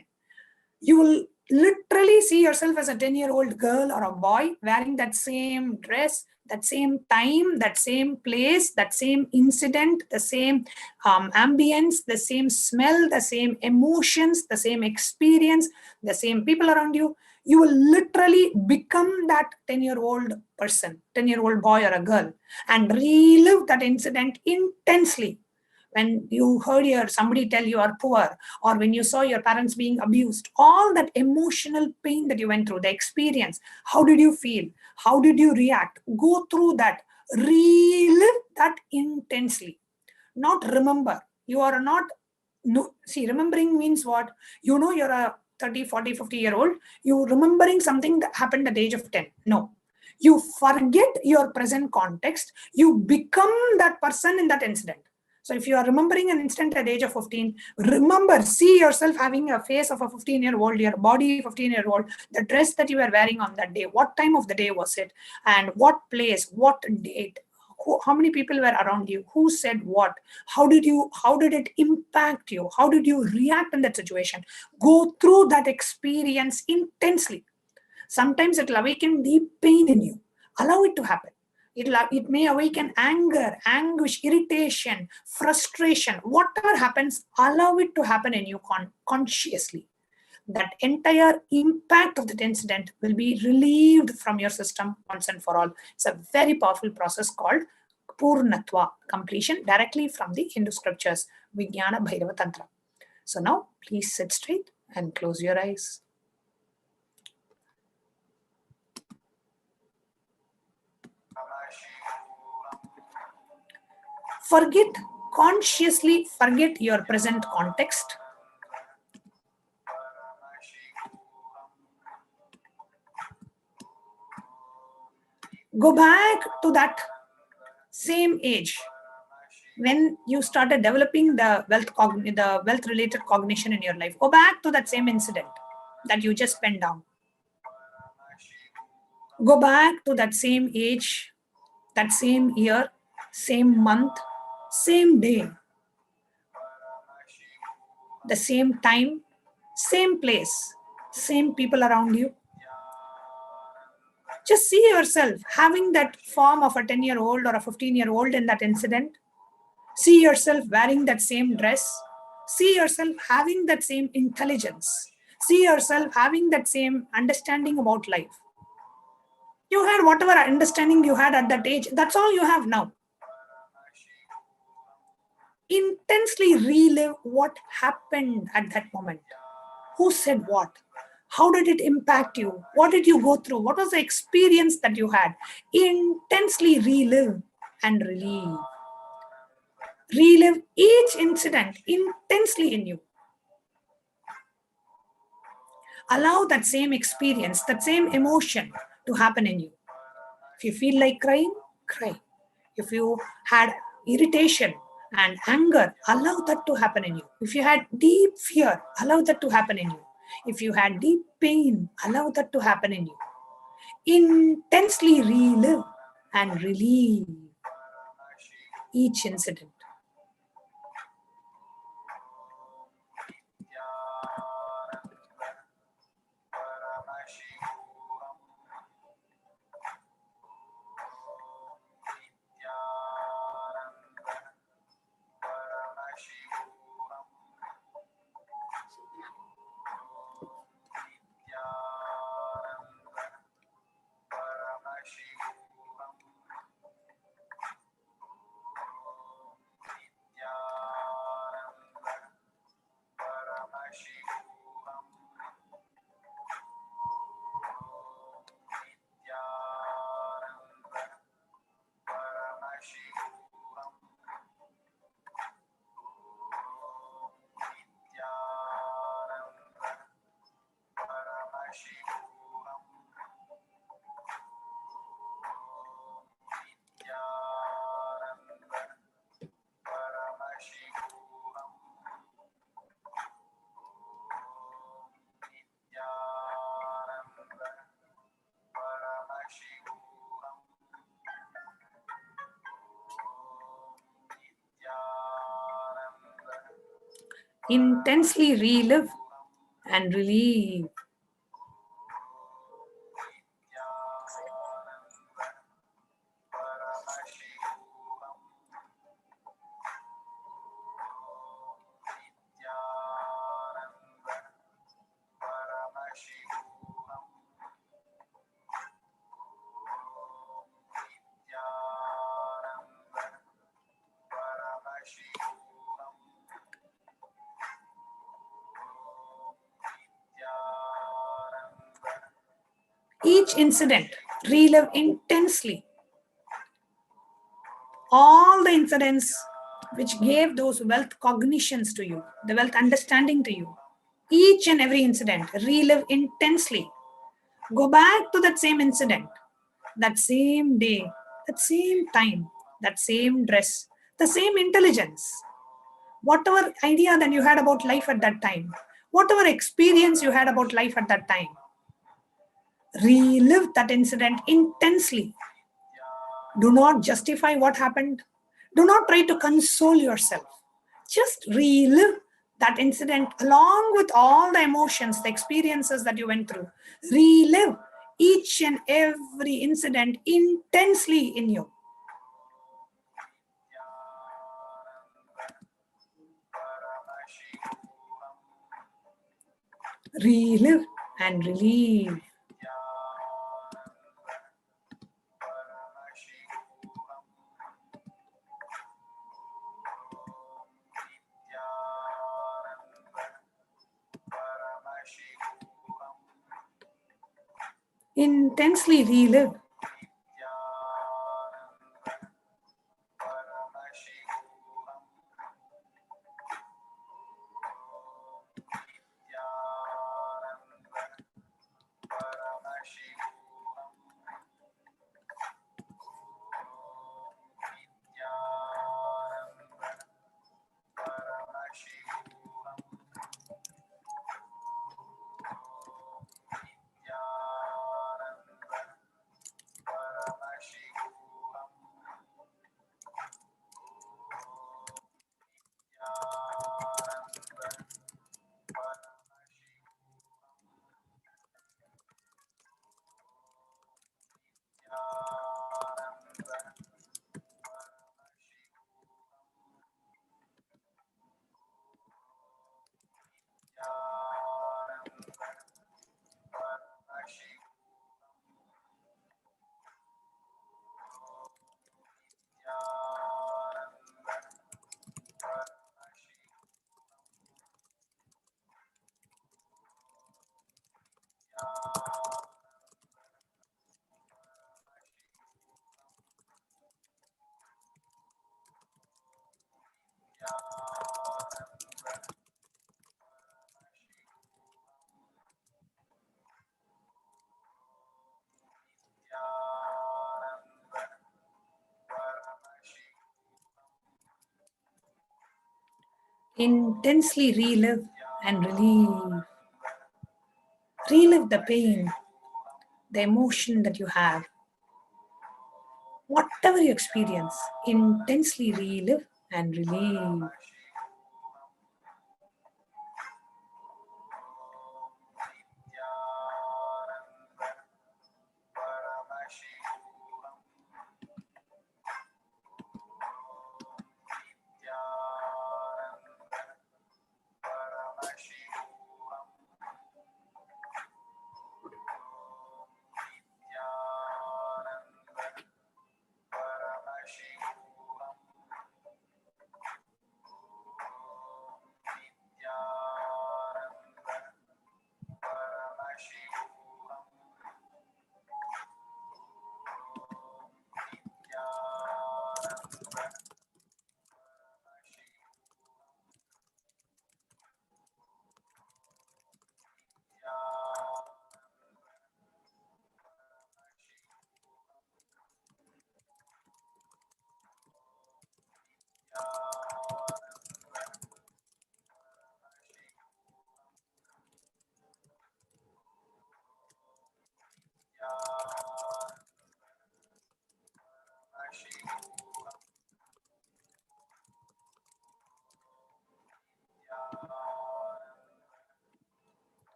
Speaker 3: You will literally see yourself as a 10-year-old girl or a boy wearing that same dress, that same time, that same place, that same incident, the same ambience, the same smell, the same emotions, the same experience, the same people around you. You will literally become that 10-year-old person, 10-year-old boy or a girl, and relive that incident intensely. When you heard somebody tell you are poor, or when you saw your parents being abused, all that emotional pain that you went through, the experience, how did you feel? How did you react? Go through that, relive that intensely. Not remember. You are not, no, see, remembering means what? You know you're a 30, 40, 50-year-old. You remembering something that happened at the age of 10. No. You forget your present context. You become that person in that incident. So if you are remembering an instant at the age of 15, remember, see yourself having a face of a 15-year-old, your body 15-year-old, the dress that you were wearing on that day, what time of the day was it, and what place, what date, how many people were around you, who said what, how did it impact you, how did you react in that situation. Go through that experience intensely. Sometimes it will awaken deep pain in you. Allow it to happen. It may awaken anger, anguish, irritation, frustration. Whatever happens, allow it to happen in you consciously. that entire impact of that incident will be relieved from your system once and for all. It's a very powerful process called Purnatva, completion, directly from the Hindu scriptures, Vijnana Bhairava Tantra. So now please sit straight and close your eyes. Consciously forget your present context. Go back to that same age when you started developing the wealth related cognition in your life. Go back to that same incident that you just penned down. Go back to that same age, that same year, same month, same day, the same time, same place, same people around you. Just see yourself having that form of a 10-year-old or a 15-year-old in that incident. See yourself wearing that same dress. See yourself having that same intelligence. See yourself having that same understanding about life. You had whatever understanding you had at that age. That's all you have now. Intensely relive what happened at that moment. Who said what? How did it impact you? What did you go through? What was the experience that you had? Intensely relive and relieve. Relive each incident intensely in you. Allow that same experience, that same emotion to happen in you. If you feel like crying, cry. If you had irritation and anger, allow that to happen in you. If you had deep fear, allow that to happen in you. If you had deep pain, allow that to happen in you. Intensely relive and relieve each incident. Intensely relive and relieve. Each incident, relive intensely. All the incidents which gave those wealth cognitions to you, the wealth understanding to you. Each and every incident, relive intensely. Go back to that same incident, that same day, that same time, that same dress, the same intelligence. Whatever idea that you had about life at that time, whatever experience you had about life at that time, relive that incident intensely. Do not justify what happened. Do not try to console yourself. Just relive that incident along with all the emotions, the experiences that you went through. Relive each and every incident intensely in you. relive and relieve. Intensely relive. Intensely relive and relieve. Relive the pain, the emotion that you have. Whatever you experience, intensely relive and relieve.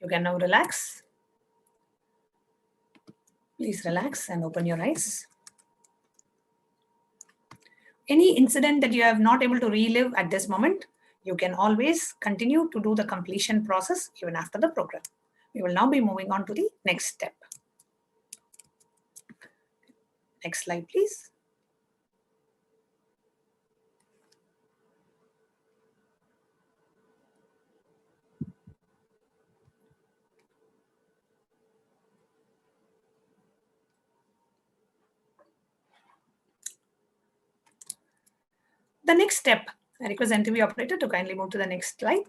Speaker 3: You can now relax. Please relax and open your eyes. Any incident that you have not able to relive at this moment, you can always continue to do the completion process even after the program. We will now be moving on to the next step. Next slide, please. The next step, I request NTV operator to kindly move to the next slide.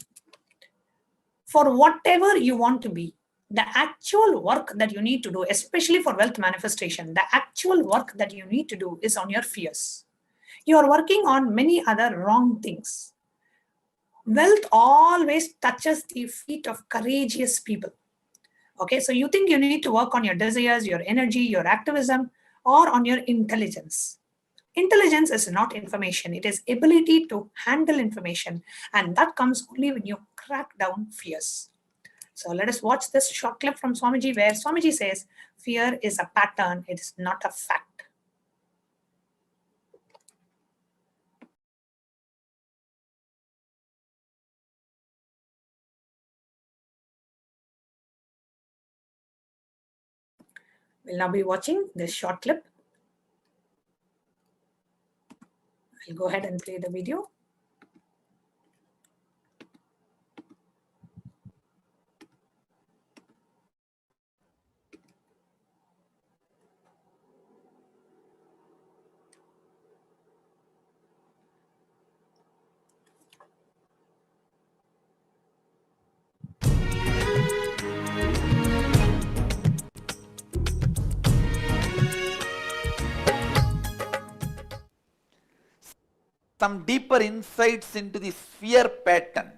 Speaker 3: For whatever you want to be, the actual work that you need to do, especially for wealth manifestation, the actual work that you need to do is on your fears. You are working on many other wrong things. Wealth always touches the feet of courageous people. Okay, so you think you need to work on your desires, your energy, your activism, or on your intelligence. Intelligence is not information. It is ability to handle information. And that comes only when you crack down fears. So let us watch this short clip from Swamiji where Swamiji says, fear is a pattern. It is not a fact. We'll now be watching this short clip. I'll go ahead and play the video.
Speaker 1: Some deeper insights into the sphere pattern.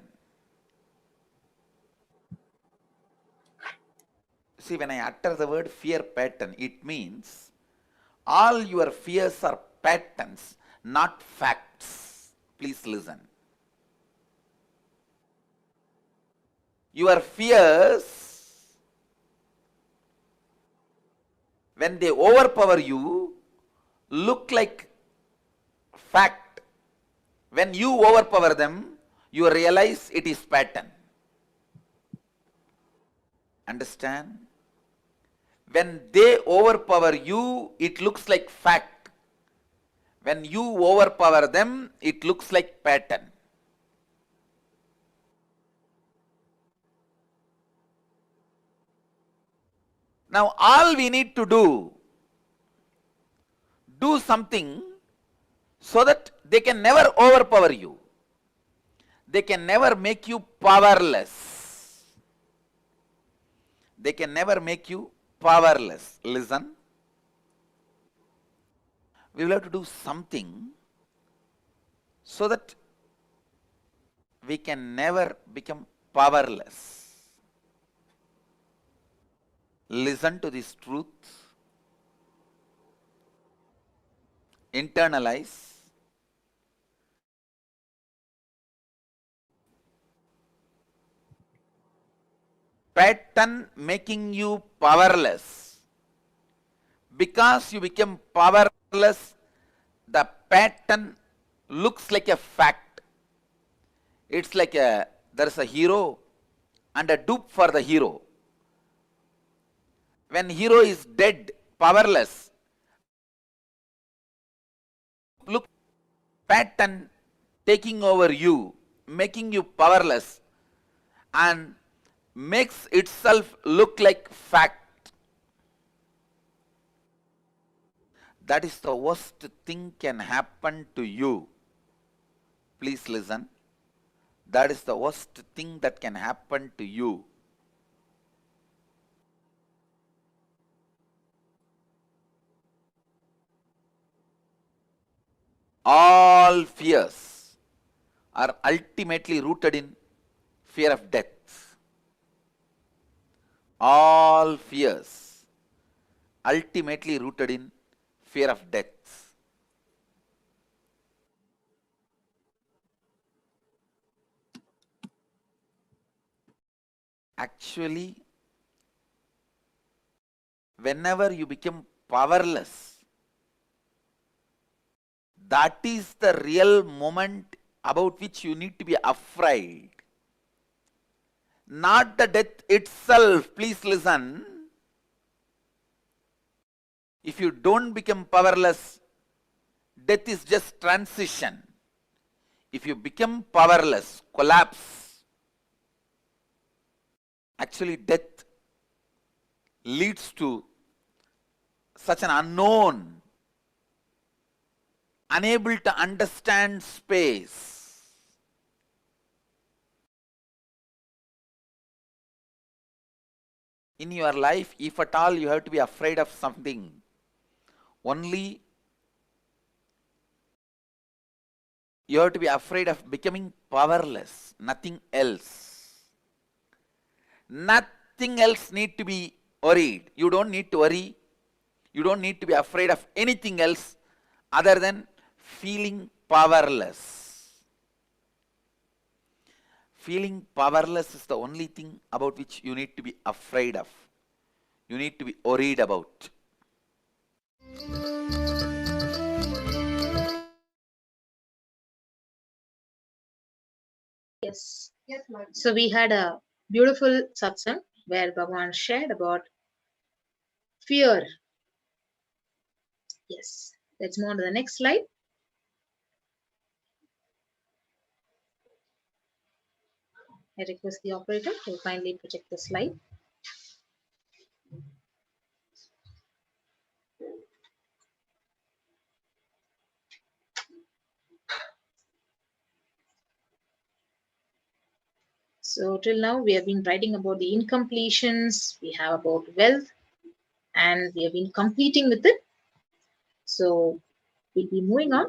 Speaker 1: See, when I utter the word fear pattern, it means all your fears are patterns, not facts. Please listen. Your fears, when they overpower you, look like fact. When you overpower them, you realize it is pattern. Understand? When they overpower you, it looks like fact. When you overpower them, it looks like pattern. Now, all we need to do something so that they can never overpower you. They can never make you powerless. They can never make you powerless. Listen. We will have to do something so that we can never become powerless. Listen to this truth. Internalize. Pattern making you powerless. Because you become powerless, the pattern looks like a fact. It's like there's a hero and a dupe for the hero. When hero is dead, powerless, look, pattern taking over you, making you powerless, and makes itself look like fact. That is the worst thing can happen to you. Please listen. That is the worst thing that can happen to you. All fears are ultimately rooted in fear of death. All fears ultimately rooted in fear of death. Actually, whenever you become powerless, that is the real moment about which you need to be afraid. Not the death itself. Please listen. If you don't become powerless, death is just transition. If you become powerless, collapse, actually death leads to such an unknown, unable to understand space. In your life, if at all you have to be afraid of something, only you have to be afraid of becoming powerless, nothing else. Nothing else need to be worried. You don't need to worry. You don't need to be afraid of anything else other than feeling powerless. Feeling powerless is the only thing about which you need to be afraid of. You need to be worried about.
Speaker 2: Yes. So we had a beautiful satsang where Bhagavan shared about fear. Yes. Let's move on to the next slide. I request the operator to kindly project the slide. So till now we have been writing about the incompletions, we have about wealth, and we have been completing with it. So we'll be moving on.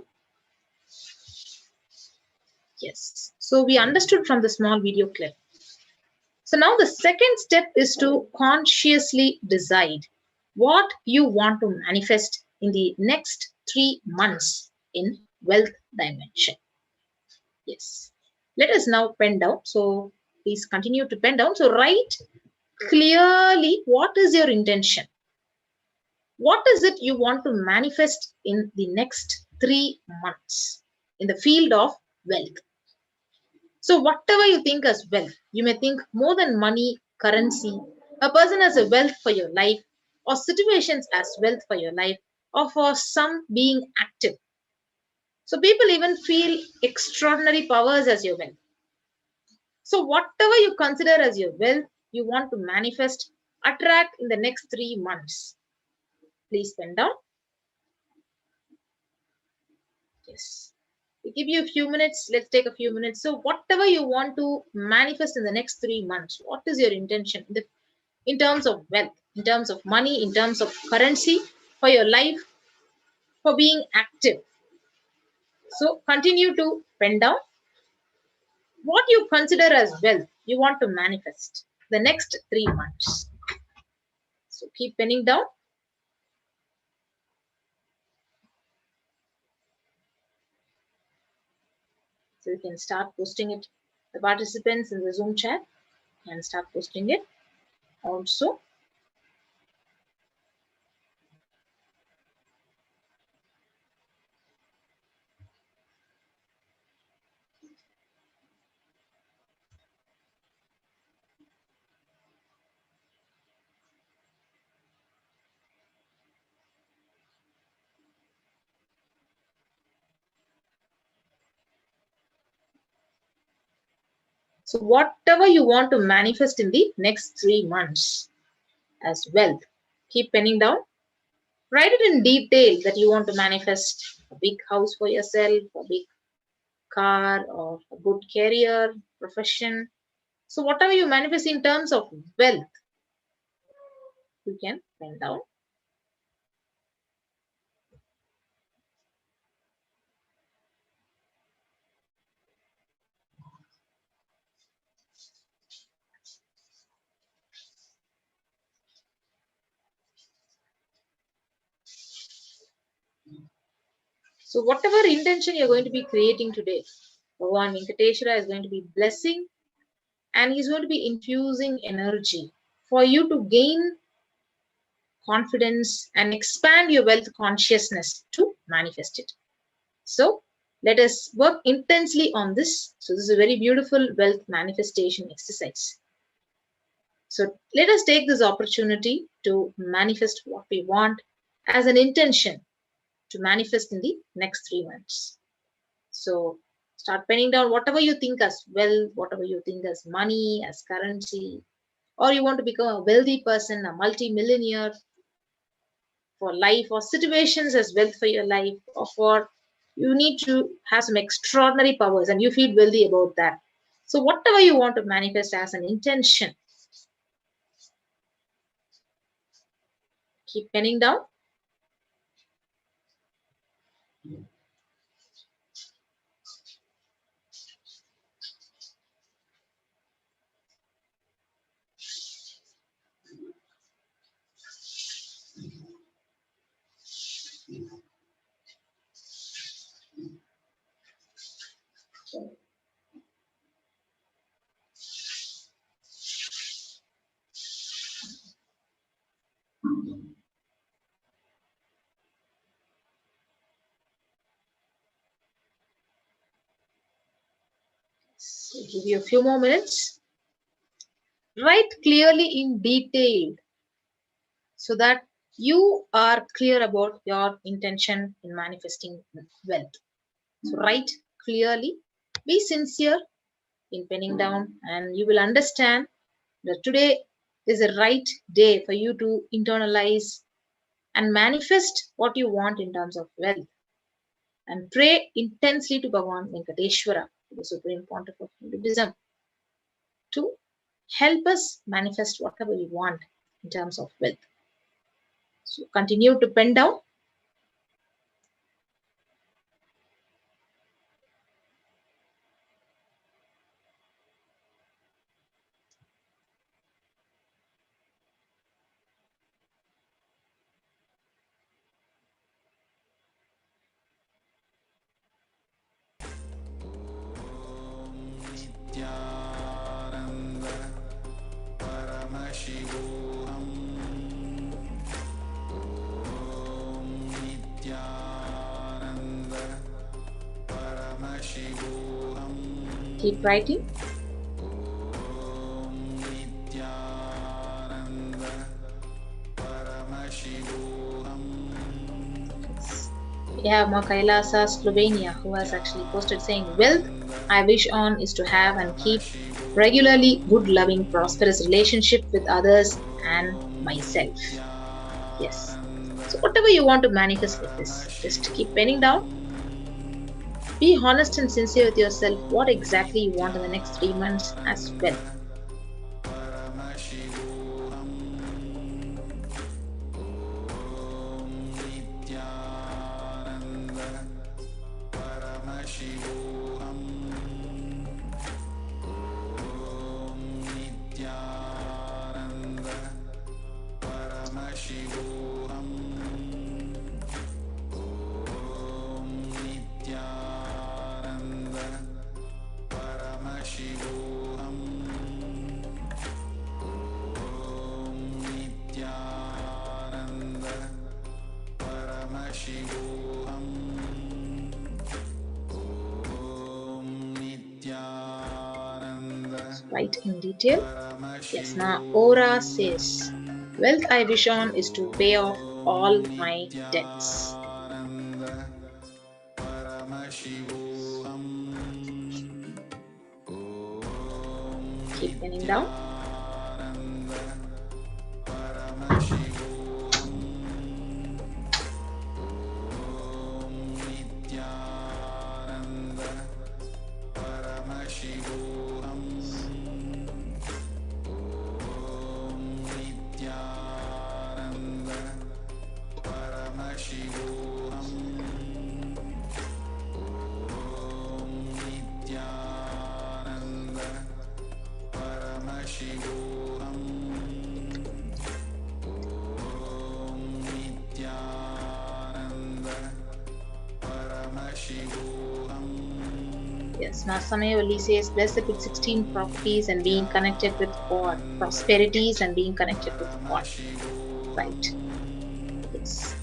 Speaker 2: Yes. So we understood from the small video clip. So now the second step is to consciously decide what you want to manifest in the next 3 months in wealth dimension. Yes. Let us now pen down. So please continue to pen down. So write clearly what is your intention. What is it you want to manifest in the next 3 months in the field of wealth? So whatever you think as wealth, you may think more than money, currency, a person as a wealth for your life, or situations as wealth for your life, or for some being active. So people even feel extraordinary powers as your wealth. So whatever you consider as your wealth, you want to manifest, attract in the next 3 months. Please pen down. Yes. We give you a few minutes. Let's take a few minutes. So whatever you want to manifest in the next 3 months, what is your intention in terms of wealth, in terms of money, in terms of currency, for your life, for being active? So continue to pen down what you consider as wealth you want to manifest the next 3 months. So keep penning down. So you can start posting it. The participants in the Zoom chat can start posting it also. So whatever you want to manifest in the next 3 months as wealth, keep penning down. Write it in detail that you want to manifest a big house for yourself, a big car, or a good career, profession. So whatever you manifest in terms of wealth, you can pen down. So whatever intention you're going to be creating today, Bhagavan Venkateshwara is going to be blessing, and he's going to be infusing energy for you to gain confidence and expand your wealth consciousness to manifest it. So let us work intensely on this. So this is a very beautiful wealth manifestation exercise. So let us take this opportunity to manifest what we want as an intention to manifest in the next 3 months. So start penning down whatever you think as wealth, whatever you think as money, as currency, or you want to become a wealthy person, a multi-millionaire for life, or situations as wealth for your life, or for you need to have some extraordinary powers and you feel wealthy about that. So whatever you want to manifest as an intention, keep penning down. So give you a few more minutes. Write clearly in detail so that you are clear about your intention in manifesting wealth. So write clearly, be sincere in penning down, and you will understand that today is a right day for you to internalize and manifest what you want in terms of wealth. And pray intensely to Bhagavan Venkateshwara, the Supreme Pontiff of Hinduism, to help us manifest whatever we want in terms of wealth. So continue to pen down.
Speaker 1: Nithyananda Paramashivoham. Nithyananda Paramashivoham.
Speaker 2: Keep writing.
Speaker 1: Nithyananda Paramashivoham.
Speaker 2: We have more KAILASA, Slovenia, who has actually posted saying, wealth I wish on is to have and keep regularly good, loving, prosperous relationship with others and myself. Yes. So whatever you want to manifest with this, just keep penning down. Be honest and sincere with yourself what exactly you want in the next 3 months as well. Write in detail. Yes, now Aura says, wealth I wish on is to pay off all my debts. Keep penning down. Yes, now Samayavali says, blessed with 16 properties and being connected with God, prosperities and being connected with God. Right. Yes.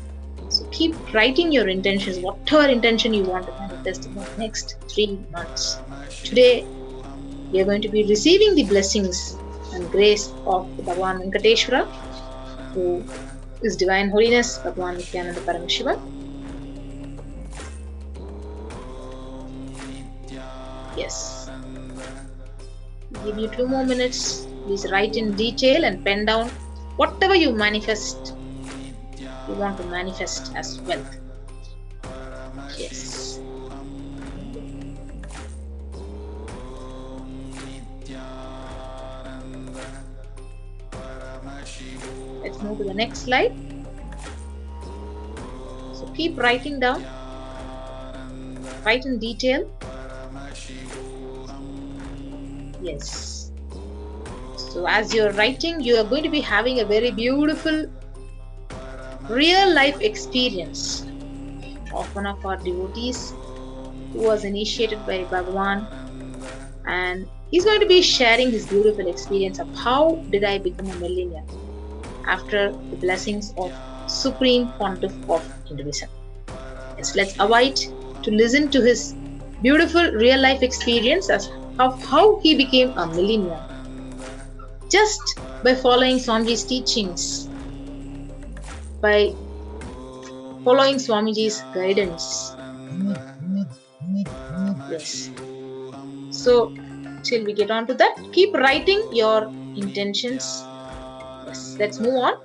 Speaker 2: So keep writing your intentions, whatever intention you want to manifest in the next 3 months. Today, we are going to be receiving the blessings and grace of Bhagavan Venkateshwara, who is Divine Holiness, Bhagavan Nithyananda Paramashivam. Yes. Give you 2 more minutes. Please write in detail and pen down whatever you manifest, you want to manifest as wealth. Yes. Let's move to the next slide. So keep writing down. Write in detail. Yes. So as you're writing, you are going to be having a very beautiful real life experience of one of our devotees who was initiated by Bhagavan, and he's going to be sharing his beautiful experience of how did I become a millionaire after the blessings of Supreme Pontiff of Hinduism. Yes, let's await to listen to his beautiful real life experience of how he became a millionaire just by following Swamiji's teachings, by following Swamiji's guidance. Yes. So, shall we get on to that? Keep writing your intentions. Yes, let's move on.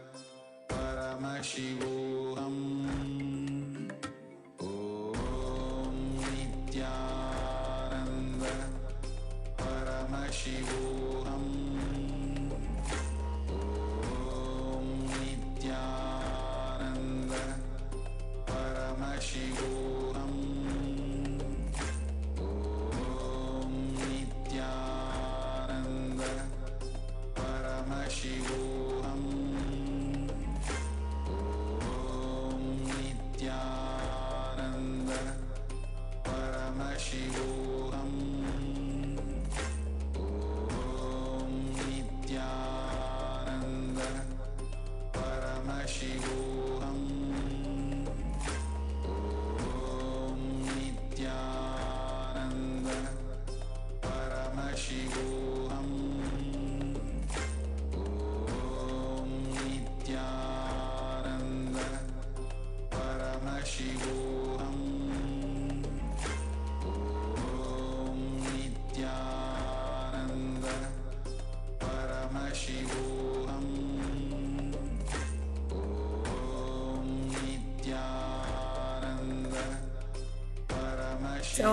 Speaker 3: So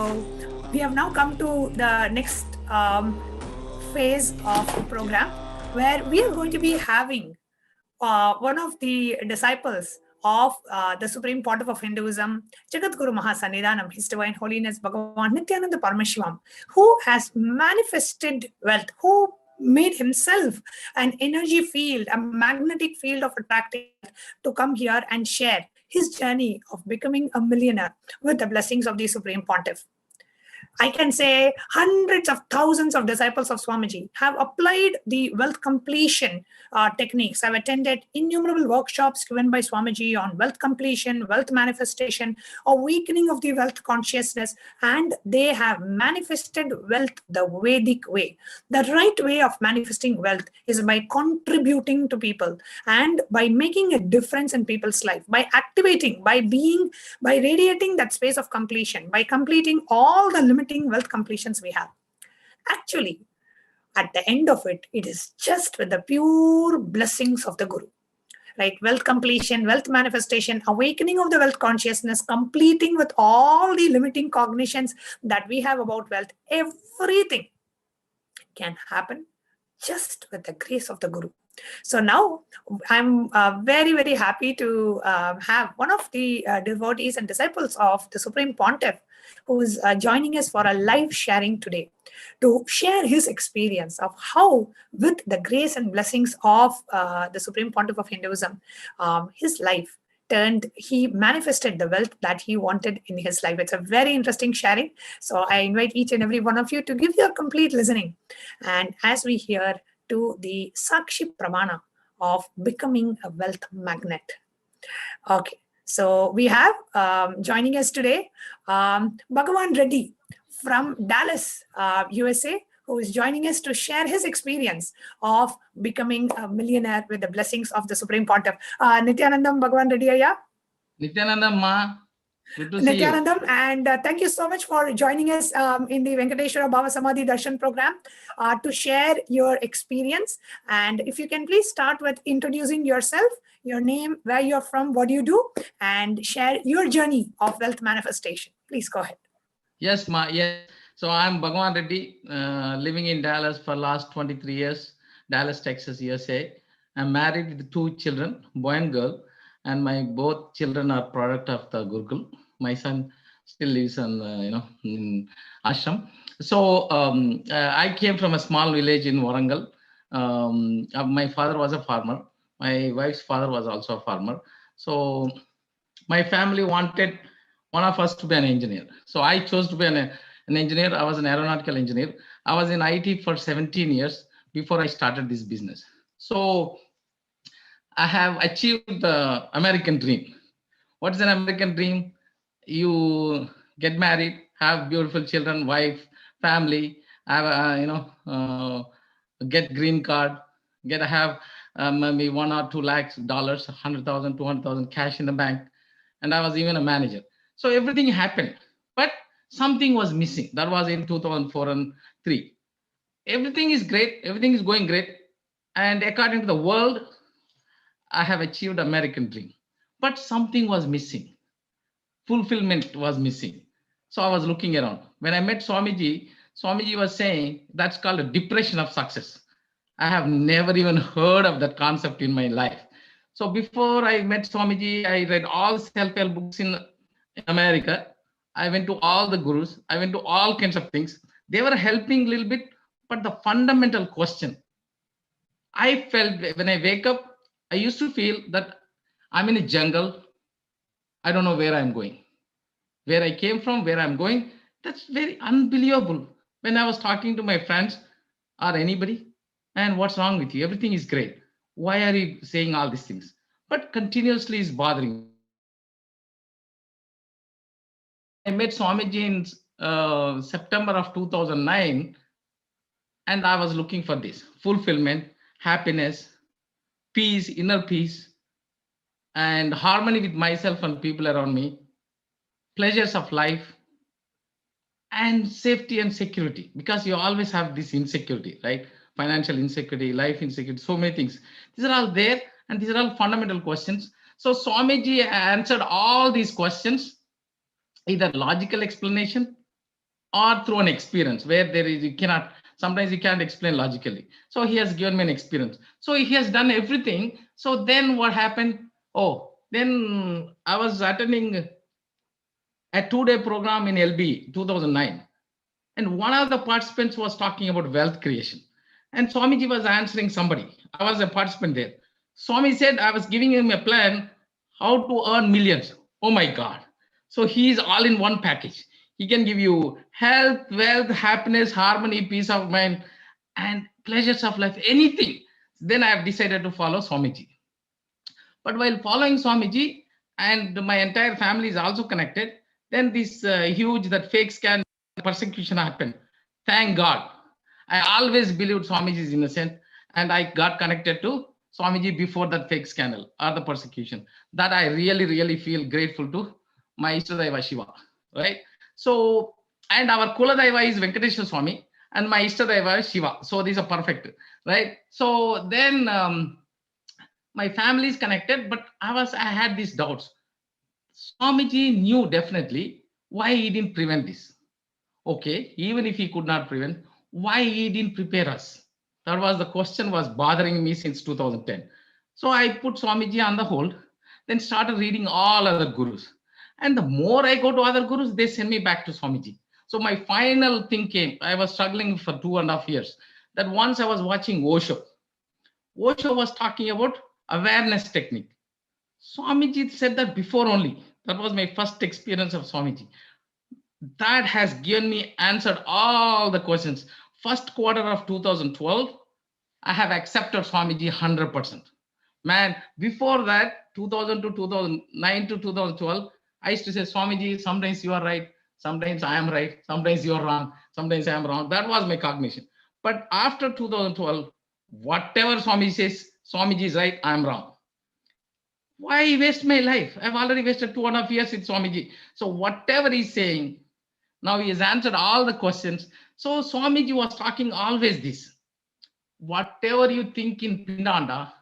Speaker 3: we have now come to the next phase of the program, where we are going to be having one of the disciples of the Supreme Pontiff of Hinduism, Jagadguru Mahasannidhanam, His Divine Holiness Bhagavan Nithyananda Paramashivam, who has manifested wealth, who made himself an energy field, a magnetic field of attracting to come here and share his journey of becoming a millionaire with the blessings of the Supreme Pontiff. I can say hundreds of thousands of disciples of Swamiji have applied the wealth completion techniques. I've attended innumerable workshops given by Swamiji on wealth completion, wealth manifestation, awakening of the wealth consciousness, and they have manifested wealth the Vedic way. The right way of manifesting wealth is by contributing to people and by making a difference in people's life, by activating, by radiating that space of completion, by completing all the limiting wealth completions we have. Actually, at the end of it, it is just with the pure blessings of the Guru. Right? Wealth completion, wealth manifestation, awakening of the wealth consciousness, completing with all the limiting cognitions that we have about wealth, everything can happen just with the grace of the Guru. So now I'm very, very happy to have one of the devotees and disciples of the Supreme Pontiff who is joining us for a live sharing today to share his experience of how, with the grace and blessings of the Supreme Pontiff of Hinduism, his life he manifested the wealth that he wanted in his life. It's a very interesting sharing. So I invite each and every one of you to give your complete listening. And as we hear to the Sakshi Pramana of becoming a wealth magnet. Okay, so we have joining us today, Bhagavan Reddy from Dallas, USA, who is joining us to share his experience of becoming a millionaire with the blessings of the Supreme Pontiff. Nithyanandam Bhagavan Reddy Aya.
Speaker 13: Nithyanandam Ma. Good to see you.
Speaker 3: Nithyanandam, and thank you so much for joining us in the Venkateshwara Bhavasamadhi Darshan program to share your experience. And if you can please start with introducing yourself, your name, where you're from, what you do, and share your journey of wealth manifestation. Please go ahead.
Speaker 13: Yes, Ma. Yes. So I'm Bhagavan Reddy, living in Dallas for last 23 years, Dallas, Texas, USA. I'm married with 2 children, boy and girl. And my both children are product of the Gurukul. My son still lives in ashram. So I came from a small village in Warangal. My father was a farmer. My wife's father was also a farmer. So my family wanted one of us to be an engineer. So I chose to be an engineer. I was an aeronautical engineer. I was in IT for 17 years before I started this business. So I have achieved the American dream. What is an American dream? You get married, have beautiful children, wife, family, have get green card, have maybe 1 or 2 lakhs dollars, 100,000, 200,000 cash in the bank. And I was even a manager. So everything happened, but something was missing. That was in 2004 and 3. Everything is great. Everything is going great. And according to the world, I have achieved American dream, but something was missing. Fulfillment was missing. So I was looking around. When I met Swamiji, Swamiji was saying that's called a depression of success. I have never even heard of that concept in my life. So before I met Swamiji, I read all self-help books in America. I went to all the gurus. I went to all kinds of things. They were helping a little bit, but the fundamental question, I felt when I wake up, I used to feel that I'm in a jungle. I don't know where I'm going. Where I came from, where I'm going, that's very unbelievable. When I was talking to my friends or anybody, man, what's wrong with you? Everything is great. Why are you saying all these things? But continuously is bothering me. I met Swamiji in September of 2009, and I was looking for this fulfillment, happiness, peace, inner peace, and harmony with myself and people around me, pleasures of life, and safety and security, because you always have this insecurity, right? Financial insecurity, life insecurity, so many things. These are all there, and these are all fundamental questions. So Swamiji answered all these questions, either logical explanation or through an experience where there is, sometimes you can't explain logically. So he has given me an experience. So he has done everything. So then what happened? Oh, then I was attending a 2-day program in LB 2009. And one of the participants was talking about wealth creation. And Swamiji was answering somebody. I was a participant there. Swami said, I was giving him a plan how to earn millions. Oh my God. So he is all in one package. He can give you health, wealth, happiness, harmony, peace of mind, and pleasures of life, anything. Then I have decided to follow Swamiji. But while following Swamiji, and my entire family is also connected, then this that fake scan persecution happened. Thank God. I always believed Swamiji is innocent, and I got connected to Swamiji before that fake scandal or the persecution. That I really, really feel grateful to my Ishtadaiva Shiva, right? So, and our Kuladaiva is Venkateshwara Swami, and my Ishtadaiva is Shiva. So these are perfect, right? So then my family is connected, but I had these doubts. Swamiji knew definitely why he didn't prevent this. Okay, even if he could not prevent, why he didn't prepare us? That was the question was bothering me since 2010. So I put Swamiji on the hold, then started reading all other gurus. And the more I go to other gurus, they send me back to Swamiji. So my final thing came. I was struggling for 2.5 years. That once I was watching Osho. Osho was talking about awareness technique. Swamiji said that before only. That was my first experience of Swamiji. That has given me answered all the questions. First quarter of 2012, I have accepted Swamiji 100%. Man, before that, 2000 to 2009 to 2012, I used to say, Swamiji, sometimes you are right, sometimes I am right, sometimes you are wrong, sometimes I am wrong. That was my cognition. But after 2012, whatever Swamiji says, Swamiji is right, I am wrong. Why waste my life? I've already wasted 2.5 years with Swamiji. So whatever he's saying, now he has answered all the questions. So Swamiji was talking always this. Whatever you think in Pindanda,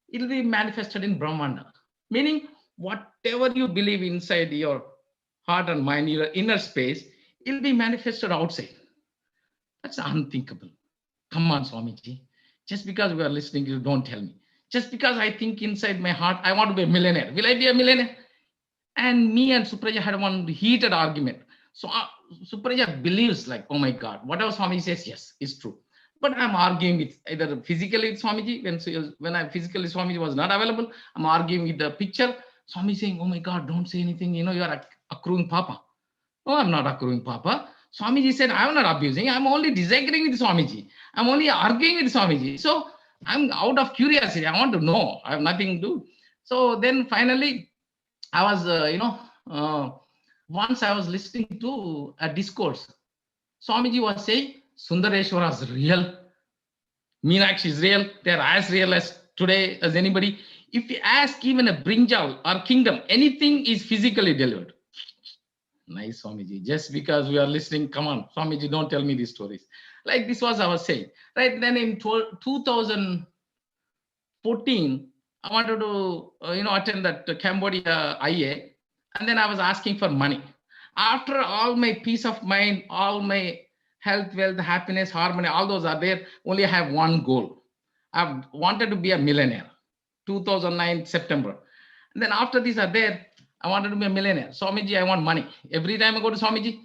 Speaker 13: it will be manifested in Brahmanda. Meaning, whatever you believe inside your heart and mind, your inner space, it will be manifested outside. That's unthinkable. Come on, Swamiji. Just because we are listening to you, don't tell me. Just because I think inside my heart, I want to be a millionaire. Will I be a millionaire? And me and Supraja had one heated argument. So Supraja believes like, oh my God, whatever Swamiji says, yes, it's true. But I'm arguing with either physically with Swamiji, when I physically Swamiji was not available, I'm arguing with the picture. Swamiji saying, oh my God, don't say anything. You know, you are accruing papa. Oh, I'm not accruing papa. Swamiji said, I'm not abusing. I'm only disagreeing with Swamiji. I'm only arguing with Swamiji. So I'm out of curiosity. I want to know. I have nothing to do. So then finally, I was, once I was listening to a discourse. Swamiji was saying, Sundareshwara is real. Meenakshi is real. They're as real as today as anybody, if you ask even a brinjal or kingdom, anything is physically delivered. Nice, Swamiji. Just because we are listening, come on, Swamiji, don't tell me these stories. Like this was our saying. Right then in 2014, I wanted to, attend that Cambodia IA. And then I was asking for money. After all my peace of mind, all my health, wealth, happiness, harmony, all those are there. Only I have one goal. I've wanted to be a millionaire. 2009 September. And then after these are there, I wanted to be a millionaire. Swamiji, I want money. Every time I go to Swamiji,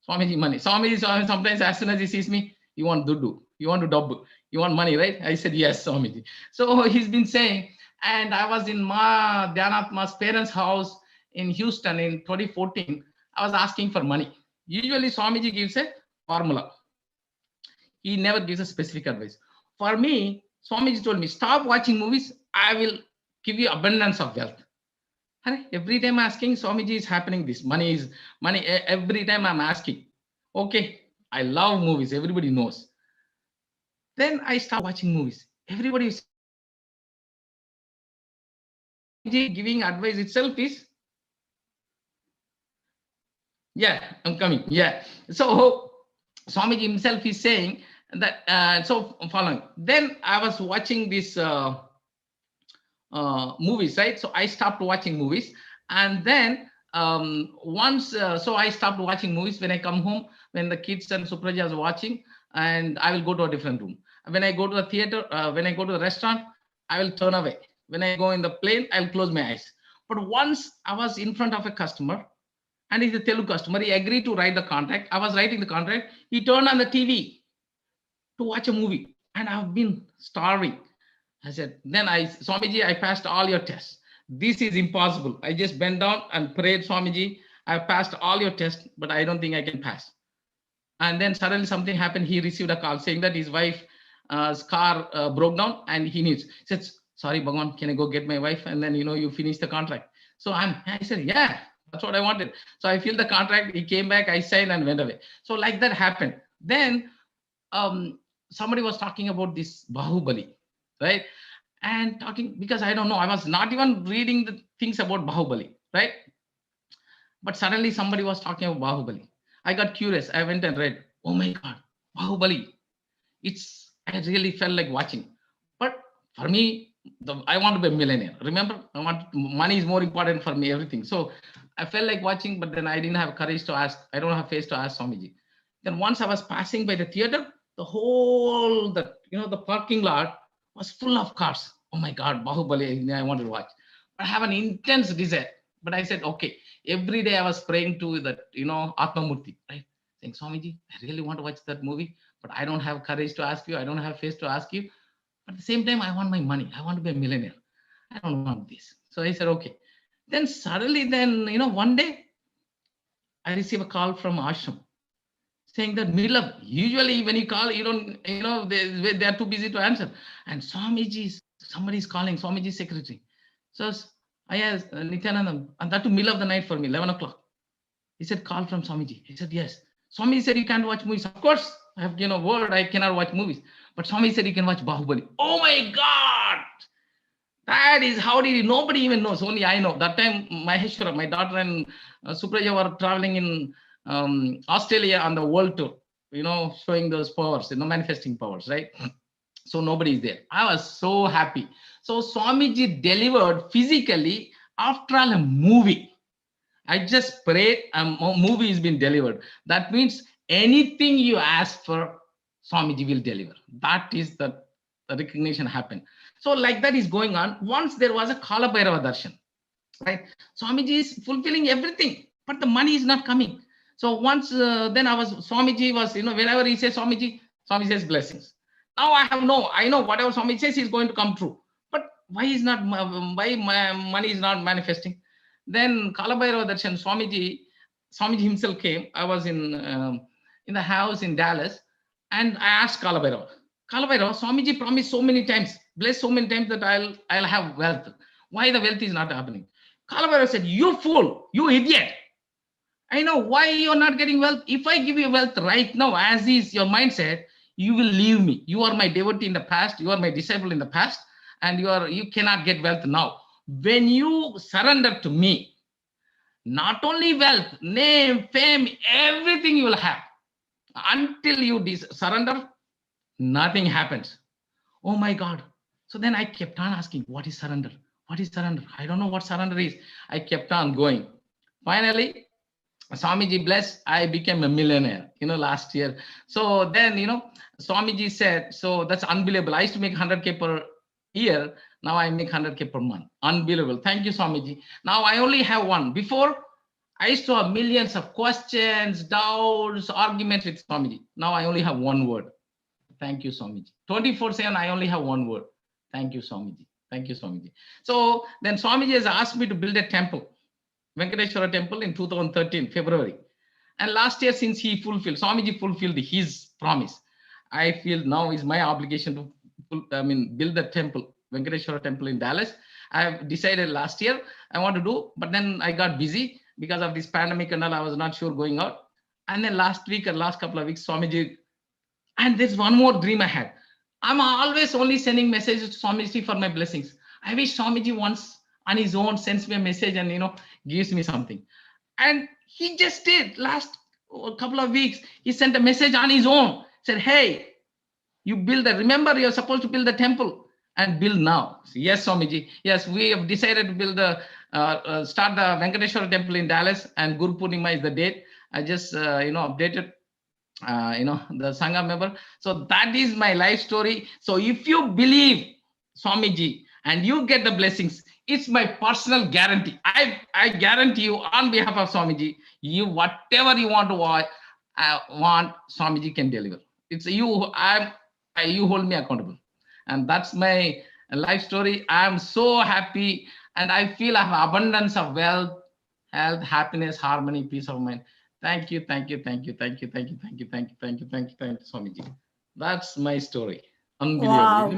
Speaker 13: Swamiji, money. Swamiji, sometimes as soon as he sees me, you want dudu, you want to double, you want money, right? I said, yes, Swamiji. So he's been saying, and I was in Ma Dhyanatma's parents' house in Houston in 2014. I was asking for money. Usually Swamiji gives a formula. He never gives a specific advice. For me, Swamiji told me, stop watching movies. I will give you abundance of wealth. Every time I'm asking, Swamiji is happening this. Money is money. Every time I'm asking. Okay, I love movies. Everybody knows. Then I start watching movies. Everybody is giving advice itself is, yeah, I'm coming. Yeah. So Swamiji himself is saying that, so following. Then I was watching this movies, right? So I stopped watching movies. And then so I stopped watching movies. When I come home, when the kids and Supraja is watching, and I will go to a different room. When I go to a theater, when I go to a restaurant, I will turn away. When I go in the plane, I'll close my eyes. But once I was in front of a customer, and he's a Telugu customer, he agreed to write the contract. I was writing the contract. He turned on the TV to watch a movie, and I've been starving. I said, then Swamiji, I passed all your tests. This is impossible. I just bent down and prayed, Swamiji, I passed all your tests, but I don't think I can pass. And then suddenly something happened. He received a call saying that his wife's car broke down and he needs. He said, sorry, Bhagavan, can I go get my wife? And then, you finish the contract. So I said, yeah, that's what I wanted. So I filled the contract. He came back, I signed and went away. So like that happened. Then somebody was talking about this Bahubali, right? And talking, because I don't know, I was not even reading the things about Bahubali, right? But suddenly somebody was talking about Bahubali. I got curious. I went and read, oh my God, Bahubali. I really felt like watching. But for me, I want to be a millionaire. Remember, money is more important for me, everything. So I felt like watching, but then I didn't have courage to ask. I don't have face to ask Swamiji. Then once I was passing by the theater, the whole, the parking lot was full of cars. Oh my God, Bahubali, I wanted to watch. But I have an intense desire. But I said, okay, every day I was praying to that, Atmamurti, right? Saying, Swamiji, I really want to watch that movie, but I don't have courage to ask you. I don't have face to ask you. But at the same time, I want my money. I want to be a millionaire. I don't want this. So I said, okay. Then suddenly, one day I received a call from Ashram saying that middle, usually when you call, you don't, they are too busy to answer. And somebody is calling, Swamiji's secretary. So I asked Nithyananda, and that to middle of the night for me, 11 o'clock. He said, call from Swamiji. He said, yes. Swamiji said, you can't watch movies. Of course, I have, word, I cannot watch movies. But Swamiji said, you can watch Bahubali. Oh my God. That is, how did he, nobody even knows, only I know. That time, Maheshwara, my daughter and Supraja were traveling in Australia on the world tour, showing those powers, manifesting powers, right? So nobody is there. I was so happy. So Swamiji delivered physically after all a movie. I just prayed, a movie has been delivered. That means anything you ask for, Swamiji will deliver. That is the recognition happened. So like that is going on. Once there was a Kalabhairava Darshan, right? Swamiji is fulfilling everything, but the money is not coming. So once then Swamiji was, whenever he says Swamiji says blessings. Now I know whatever Swamiji says is going to come true. But why my money is not manifesting? Then Kalabhairava Darshan, Swamiji himself came. I was in the house in Dallas, and I asked Kalabhairava, Swamiji promised so many times, blessed so many times that I'll have wealth. Why the wealth is not happening? Kalabhairava said, you fool, you idiot. I know why you're not getting wealth. If I give you wealth right now, as is your mindset, you will leave me. You are my devotee in the past. You are my disciple in the past. and you cannot get wealth now. When you surrender to me, not only wealth, name, fame, everything you will have. Until you surrender, nothing happens. Oh my God. So then I kept on asking, what is surrender? What is surrender? I don't know what surrender is. I kept on going. Finally, Swamiji blessed, I became a millionaire, last year. So then, Swamiji said, so that's unbelievable. I used to make 100K per year. Now I make 100K per month. Unbelievable. Thank you, Swamiji. Now I only have one. Before, I used to have millions of questions, doubts, arguments with Swamiji. Now I only have one word. Thank you, Swamiji. 24/7, I only have one word. Thank you, Swamiji. Thank you, Swamiji. So then Swamiji has asked me to build a temple, Venkateshwara temple in 2013, February. And last year, since Swamiji fulfilled his promise, I feel now is my obligation to build the temple, Venkateshwara temple in Dallas. I have decided last year I want to do, but then I got busy because of this pandemic and all. I was not sure going out. And then last week or last couple of weeks, Swamiji, and there's one more dream I had. I'm always only sending messages to Swamiji for my blessings. I wish Swamiji once on his own sends me a message and gives me something. And he just did. Last couple of weeks, he sent a message on his own. Said, hey, you build that. Remember, you're supposed to build the temple and build now. So, yes, Swamiji. Yes, we have decided to build start the Venkateshwara temple in Dallas, and Guru Purnima is the date. I just updated the Sangha member. So that is my life story. So if you believe Swamiji and you get the blessings, it's my personal guarantee. I guarantee you on behalf of Swamiji, you whatever you want to Swamiji can deliver. It's you. You hold me accountable, and that's my life story. I'm so happy, and I feel I have abundance of wealth, health, happiness, harmony, peace of mind. Thank you, Swamiji. That's my story.
Speaker 3: Wow,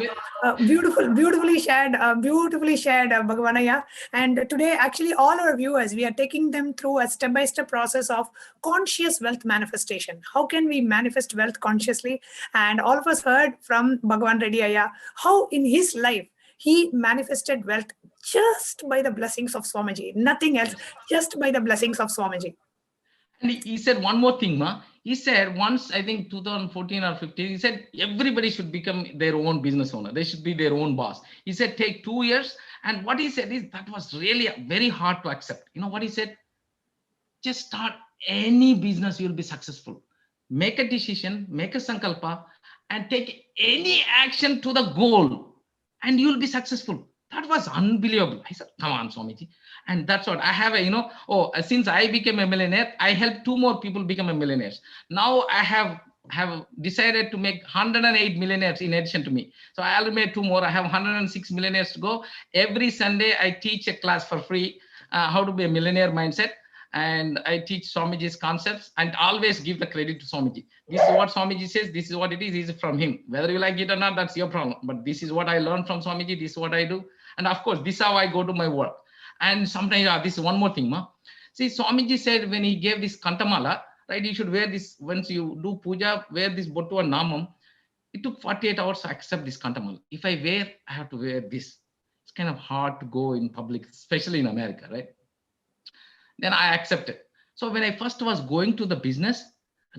Speaker 3: beautifully shared, Bhagavanaya. And today, actually, all our viewers, we are taking them through a step-by-step process of conscious wealth manifestation. How can we manifest wealth consciously? And all of us heard from Bhagavan Reddy Ayya how in his life he manifested wealth just by the blessings of Swamiji, nothing else, just by the blessings of Swamiji.
Speaker 13: And he said one more thing, Ma. He said once, I think 2014 or 15, he said everybody should become their own business owner. They should be their own boss. He said take 2 years. And what he said is that was really very hard to accept. You know what he said? Just start any business, you'll be successful. Make a decision, make a sankalpa, and take any action to the goal, and you'll be successful. That was unbelievable. I said, come on, Swamiji. And that's what I have since I became a millionaire, I helped 2 more people become a millionaires. Now I have decided to make 108 millionaires in addition to me. So I already made 2 more. I have 106 millionaires to go. Every Sunday, I teach a class for free, how to be a millionaire mindset. And I teach Swamiji's concepts and always give the credit to Swamiji. This is what Swamiji says. This is what it is from him. Whether you like it or not, that's your problem. But this is what I learned from Swamiji. This is what I do. And of course, this is how I go to my work. And sometimes, this is one more thing, Ma. See, Swamiji said when he gave this Kantamala, right, you should wear this, once you do puja, wear this Bottu and Namam. It took 48 hours to accept this Kantamala. If I wear, I have to wear this. It's kind of hard to go in public, especially in America, right? Then I accepted. So when I first was going to the business,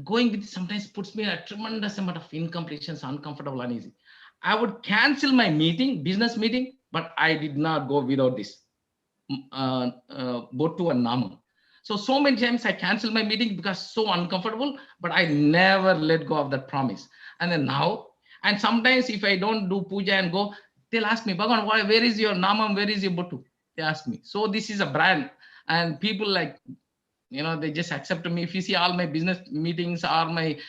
Speaker 13: going with it sometimes puts me in a tremendous amount of incompletions, uncomfortable, uneasy. I would cancel my meeting, business meeting, but I did not go without this Bottu and Namam. So many times I canceled my meeting because so uncomfortable, but I never let go of that promise. And then now, and sometimes if I don't do puja and go, they'll ask me, Bhagavan, where is your Namam? Where is your Bottu? They ask me. So this is a brand. And people they just accept me. If you see all my business meetings or my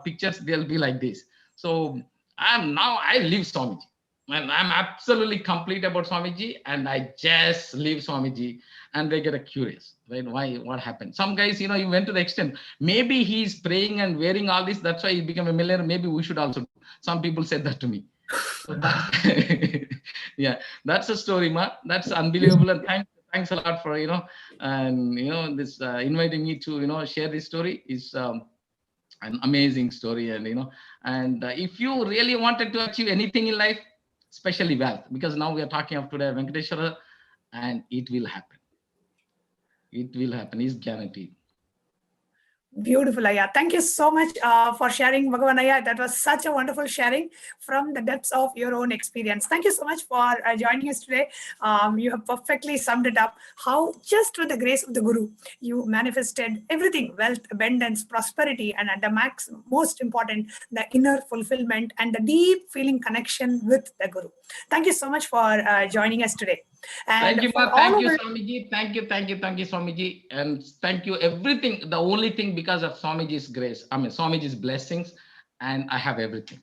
Speaker 13: pictures, they'll be like this. So I live Swamiji. And I'm absolutely complete about Swamiji. And I just leave Swamiji. And they get curious, right? Why? What happened? Some guys, he went to the extent. Maybe he's praying and wearing all this. That's why he became a millionaire. Maybe we should also do. Some people said that to me. So yeah, that's a story, Ma. That's unbelievable. And thanks a lot for, this inviting me to, share this story. Is an amazing story. And, and if you really wanted to achieve anything in life, especially wealth, because now we are talking of today Venkateshwara, and it will happen. It will happen, is guaranteed.
Speaker 3: Beautiful, Ayya. Thank you so much for sharing, Bhagavan Ayya. That was such a wonderful sharing from the depths of your own experience. Thank you so much for joining us today. You have perfectly summed it up, how just with the grace of the Guru, you manifested everything, wealth, abundance, prosperity, and at the most important, the inner fulfillment and the deep feeling connection with the Guru. Thank you so much for joining us today. And
Speaker 13: thank you, thank you, Swamiji. Thank you, Swamiji. And thank you, everything. The only thing, because of Swamiji's grace, Swamiji's blessings, and I have everything.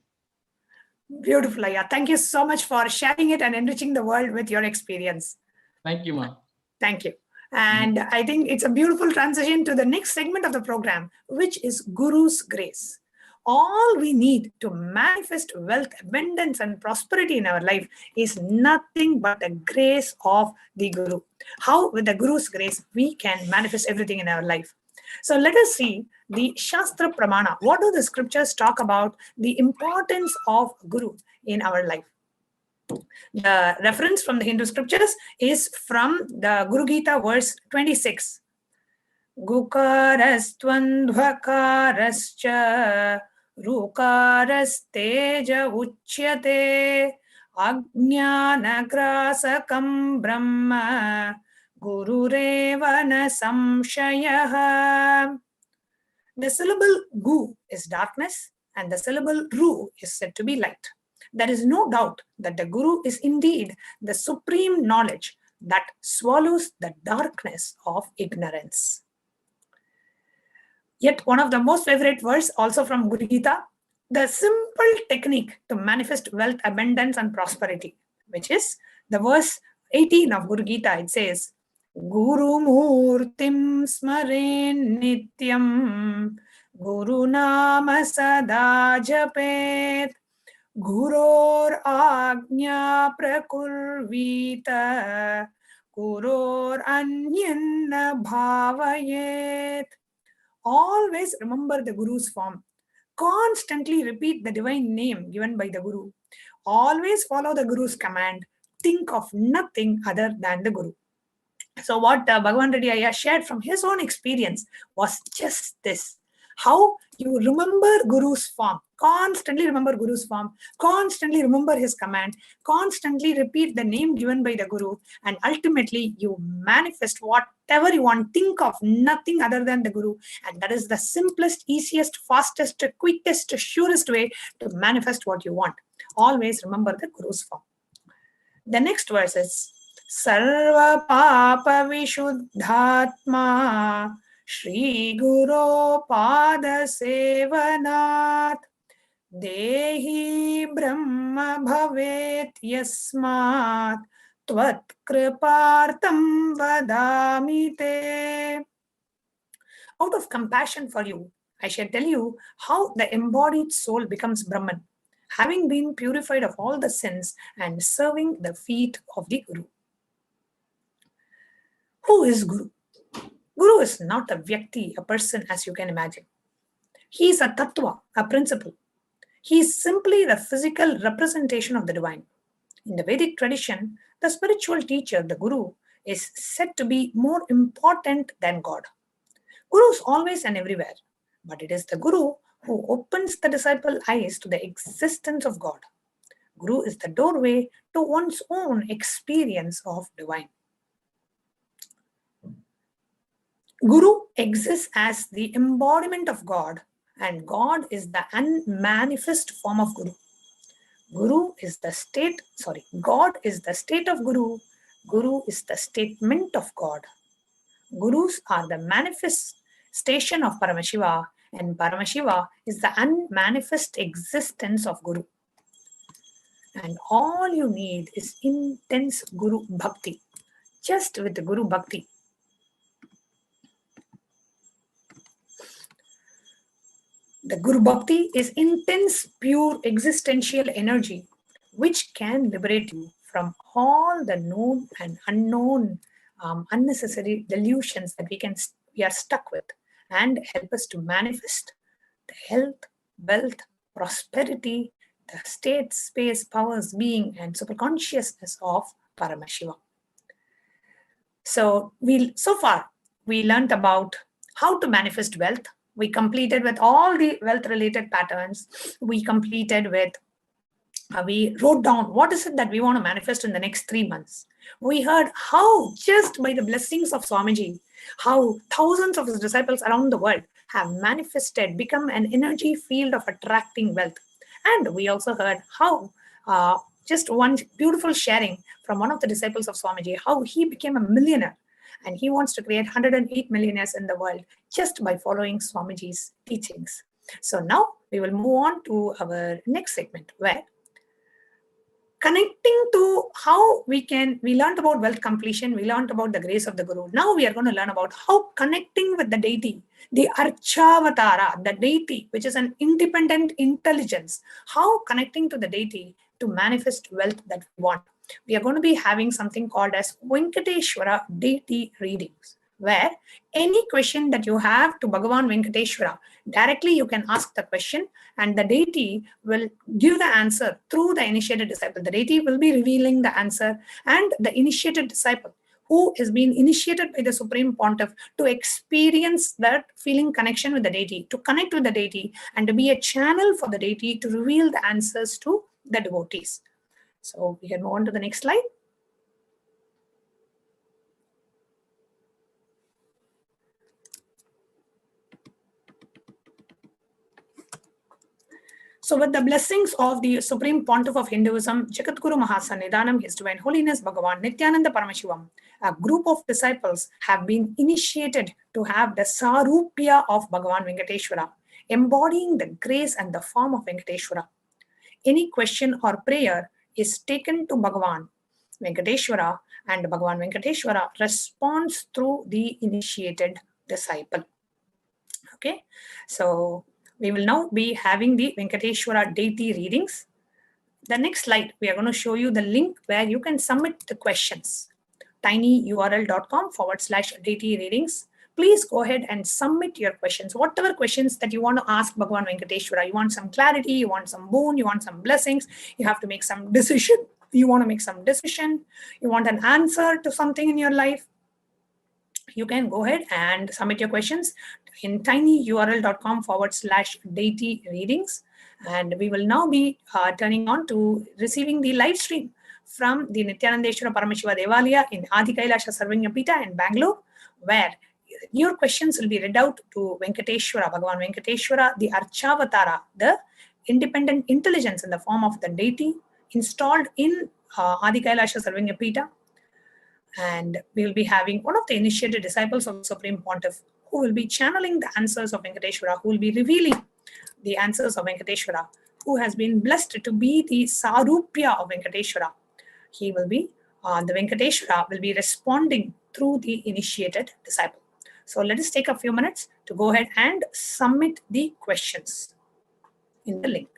Speaker 3: Beautiful, Ayya. Thank you so much for sharing it and enriching the world with your experience.
Speaker 13: Thank you, Ma.
Speaker 3: Thank you. And I think it's a beautiful transition to the next segment of the program, which is Guru's grace. All we need to manifest wealth, abundance, and prosperity in our life is nothing but the grace of the Guru. How, with the Guru's grace, we can manifest everything in our life. So let us see the Shastra Pramana. What do the scriptures talk about the importance of Guru in our life? The reference from the Hindu scriptures is from the Guru Gita, verse 26. Gukarastvandvakarascha Rukarasteja uchyate Ajnanagrasakam Brahma Gurureva na samshayah. The syllable Gu is darkness and the syllable Ru is said to be light. There is no doubt that the Guru is indeed the supreme knowledge that swallows the darkness of ignorance. Yet one of the most favorite verse also from Guru Gita, the simple technique to manifest wealth, abundance, and prosperity, which is the verse 18 of Guru Gita. It says, Guru Murtim Smaren Nityam Guru Nama Sada Japet Guror Agnya Prakurvita Guror Anyanna Bhavayet. Always remember the Guru's form. Constantly repeat the divine name given by the Guru. Always follow the Guru's command. Think of nothing other than the Guru. So what Bhagavan Reddy Ayya shared from his own experience was just this. How you remember Guru's form. Constantly remember Guru's form. Constantly remember his command. Constantly repeat the name given by the Guru. And ultimately you manifest whatever you want. Think of nothing other than the Guru. And that is the simplest, easiest, fastest, quickest, surest way to manifest what you want. Always remember the Guru's form. The next verse is Sarva Papa Vishuddhatma Shri Guru Pada Sevanat Dehi Brahma Bhavet Yasmat Tvat Kripartam Vadamite. Out of compassion for you, I shall tell you how the embodied soul becomes Brahman, having been purified of all the sins and serving the feet of the Guru. Who is Guru? Guru is not a Vyakti, a person as you can imagine. He is a Tattva, a principle. He is simply the physical representation of the divine. In the Vedic tradition, the spiritual teacher, the Guru, is said to be more important than God. Guru is always and everywhere, but it is the Guru who opens the disciple eyes to the existence of God. Guru is the doorway to one's own experience of divine. Guru exists as the embodiment of God, and God is the unmanifest form of Guru. God is the state of Guru. Guru is the statement of God. Gurus are the manifestation of Paramashiva, and Paramashiva is the unmanifest existence of Guru. And all you need is intense Guru Bhakti. Just with the Guru Bhakti. The Guru Bhakti is intense, pure, existential energy which can liberate you from all the known and unknown unnecessary delusions that we are stuck with, and help us to manifest the health, wealth, prosperity, the state, space, powers, being, and superconsciousness of Paramashiva. So far we learned about how to manifest wealth. We completed with all the wealth related patterns. We completed with we wrote down what is it that we want to manifest in the next 3 months. We heard how just by the blessings of Swamiji, how thousands of his disciples around the world have manifested, become an energy field of attracting wealth. And we also heard how just one beautiful sharing from one of the disciples of Swamiji, how he became a millionaire and he wants to create 108 millionaires in the world just by following Swamiji's teachings. So now we will move on to our next segment, where connecting to how we learned about wealth completion, we learned about the grace of the Guru. Now we are going to learn about how connecting with the deity, the Archavatara, the deity, which is an independent intelligence, how connecting to the deity to manifest wealth that we want. We are going to be having something called as Venkateshwara deity readings, where any question that you have to Bhagavan Venkateshwara, directly you can ask the question and the deity will give the answer through the initiated disciple. The deity will be revealing the answer, and the initiated disciple who is being initiated by the Supreme Pontiff to experience that feeling connection with the deity, to connect with the deity, and to be a channel for the deity to reveal the answers to the devotees. So we can move on to the next slide. So with the blessings of the Supreme Pontiff of Hinduism, Jagadguru Mahasannidhanam, His Divine Holiness Bhagavan Nithyananda Paramashivam, a group of disciples have been initiated to have the Sarupya of Bhagavan Venkateshwara, embodying the grace and the form of Venkateshwara. Any question or prayer is taken to Bhagavan Venkateshwara, and Bhagavan Venkateshwara responds through the initiated disciple. Okay, so we will now be having the Venkateshwara deity readings. The next slide, we are going to show you the link where you can submit the questions. tinyurl.com/deity readings. Please go ahead and submit your questions. Whatever questions that you want to ask Bhagavan Venkateshwara, you want some clarity, you want some boon, you want some blessings, you have to make some decision, you want to make some decision, you want an answer to something in your life, you can go ahead and submit your questions in tinyurl.com/deity readings. And we will now be turning on to receiving the live stream from the Nithyanandeshwara Paramashiva Devalaya in Adi KAILASA Sarvanyapita in Bangalore, where your questions will be read out to Venkateshwara, Bhagavan Venkateshwara, the Archavatara, the independent intelligence in the form of the deity installed in Adi KAILASA Sarvanyapita. And we will be having one of the initiated disciples of the Supreme Pontiff who will be channeling the answers of Venkateshwara, who will be revealing the answers of Venkateshwara, who has been blessed to be the Sarupya of Venkateshwara. He will be, the Venkateshwara will be responding through the initiated disciple. So let us take a few minutes to go ahead and submit the questions in the link.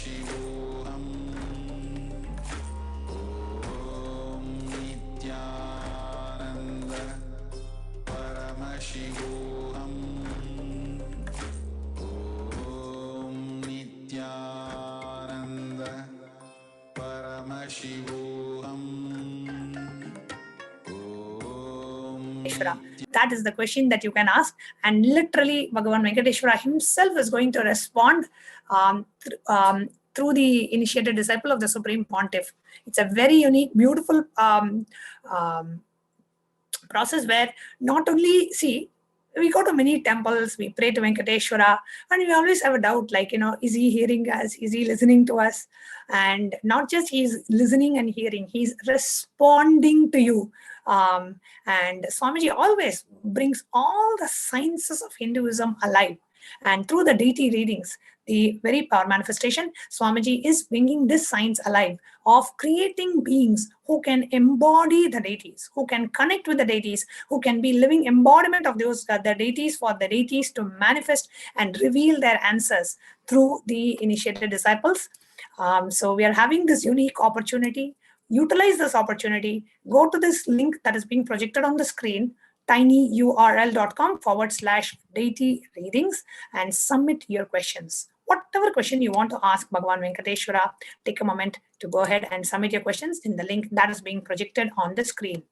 Speaker 1: Paramashivoham. Om Nithyananda Paramashivoham. Om Nithyananda Paramashivoham.
Speaker 3: That is the question that you can ask, and literally Bhagavan Venkateshwara himself is going to respond through the initiated disciple of the Supreme Pontiff. It's a very unique, beautiful process where not only, see, we go to many temples, we pray to Venkateshwara, and we always have a doubt, like, is he hearing us? Is he listening to us? And not just he's listening and hearing, he's responding to you. And Swamiji always brings all the sciences of Hinduism alive. And through the deity readings, the very power manifestation, Swamiji is bringing this science alive of creating beings who can embody the deities, who can connect with the deities, who can be living embodiment of those the deities, for the deities to manifest and reveal their answers through the initiated disciples. So we are having this unique opportunity. Utilize this opportunity. Go to this link that is being projected on the screen, tinyurl.com/deity readings, and submit your questions. Whatever question you want to ask Bhagavan Venkateshwara, take a moment to go ahead and submit your questions in the link that is being projected on the screen.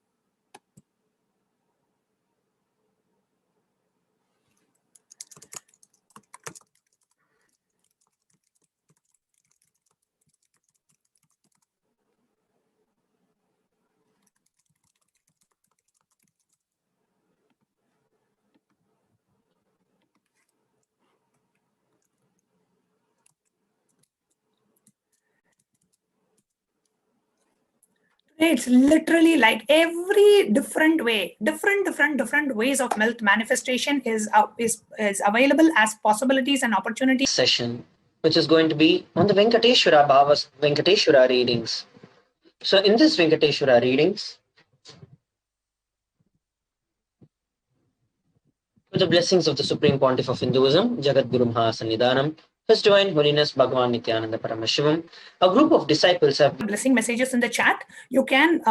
Speaker 3: It's literally like every different way, different ways of wealth manifestation is available as possibilities and opportunities.
Speaker 14: Session, which is going to be on the Venkateshwara readings. So in this Venkateshwara readings, with the blessings of the Supreme Pontiff of Hinduism, Jagat Guru Mahasannidhanam, His Divine Holiness Bhagavan Nithyananda Paramashivam, a group of disciples have
Speaker 3: blessing messages in the chat. You can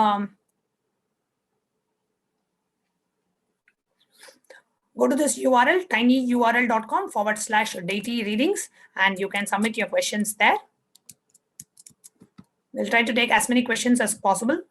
Speaker 3: go to this URL, tinyurl.com/deity readings, and you can submit your questions there. We'll try to take as many questions as possible.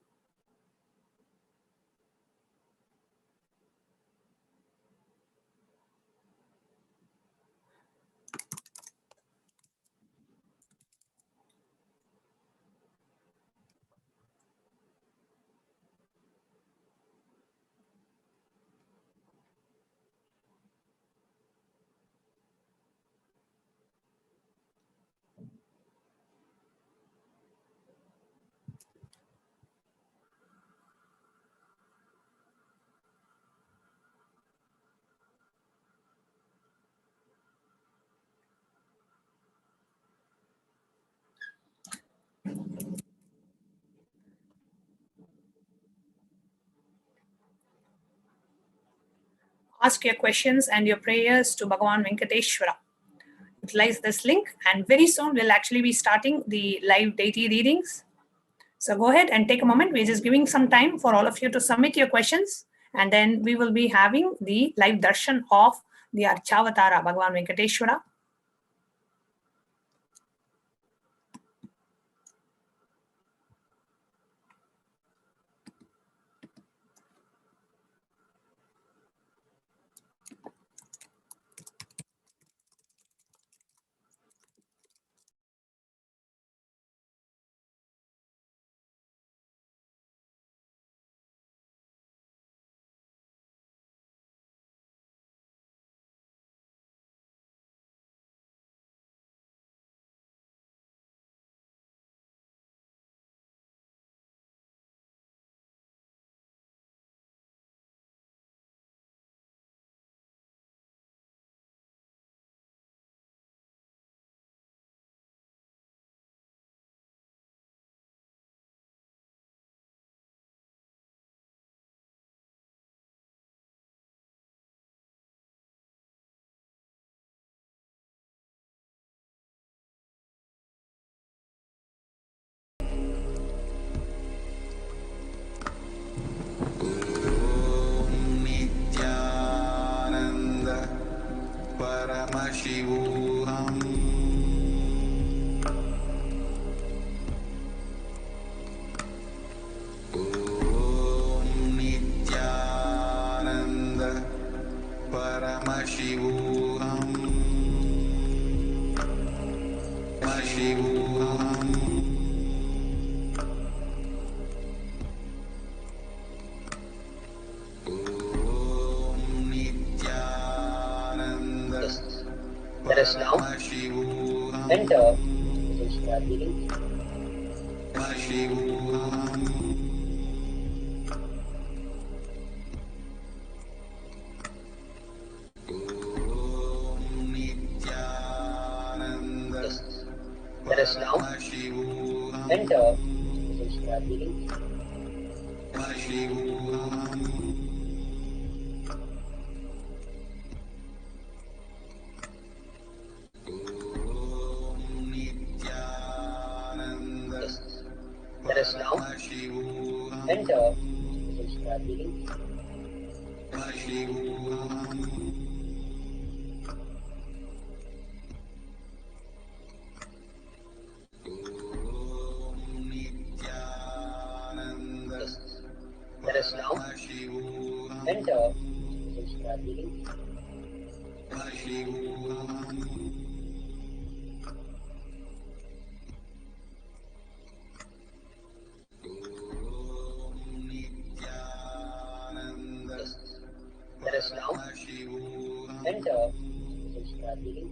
Speaker 3: Ask your questions and your prayers to Bhagavan Venkateshwara. Utilize this link, and very soon we'll actually be starting the live deity readings. So go ahead and take a moment. We're just giving some time for all of you to submit your questions, and then we will be having the live darshan of the Archavatara, Bhagavan Venkateshwara.
Speaker 1: Paramashivoham. Om Nithyananda Paramashivoham. Paramashivoham. Om Nithyananda
Speaker 14: Let us now
Speaker 1: Paramashivoham.
Speaker 14: enter into Shakti reading.
Speaker 1: Paramashivoham. Om Nithyananda
Speaker 14: Let us now
Speaker 1: Paramashivoham.
Speaker 14: enter into Shakti reading.
Speaker 1: Paramashivoham. Om Nithyananda
Speaker 14: Let us now
Speaker 1: Paramashivoham.
Speaker 14: enter into Shakti reading.
Speaker 1: Paramashivoham. Om Nithyananda
Speaker 14: Let us now
Speaker 1: Paramashivoham.
Speaker 14: enter into Shakti reading.
Speaker 1: Paramashivoham. Om Nithyananda
Speaker 14: Let us now
Speaker 1: Paramashivoham.
Speaker 14: enter into Shakti reading.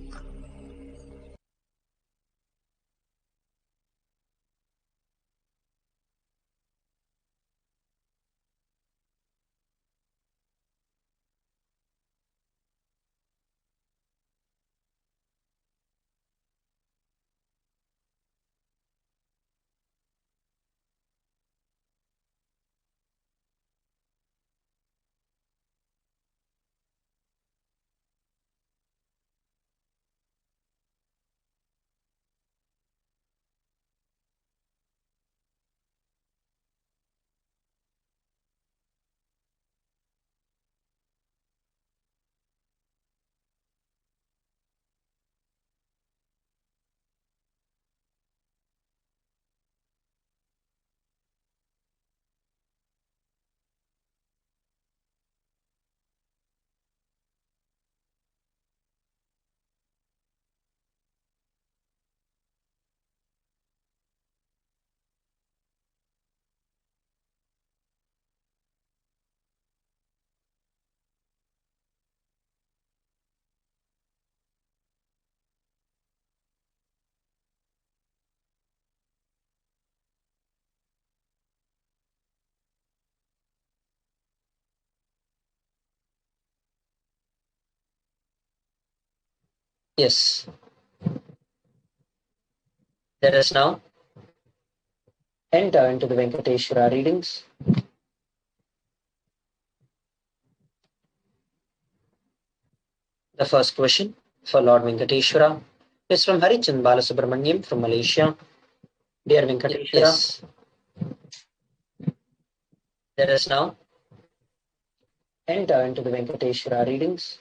Speaker 14: Yes. Let us now enter into the Venkateshwara readings. The first question for Lord Venkateshwara is from Harichand Balasubramaniam from Malaysia. Dear Venkateshwara, yes. Let us now enter into the Venkateshwara readings.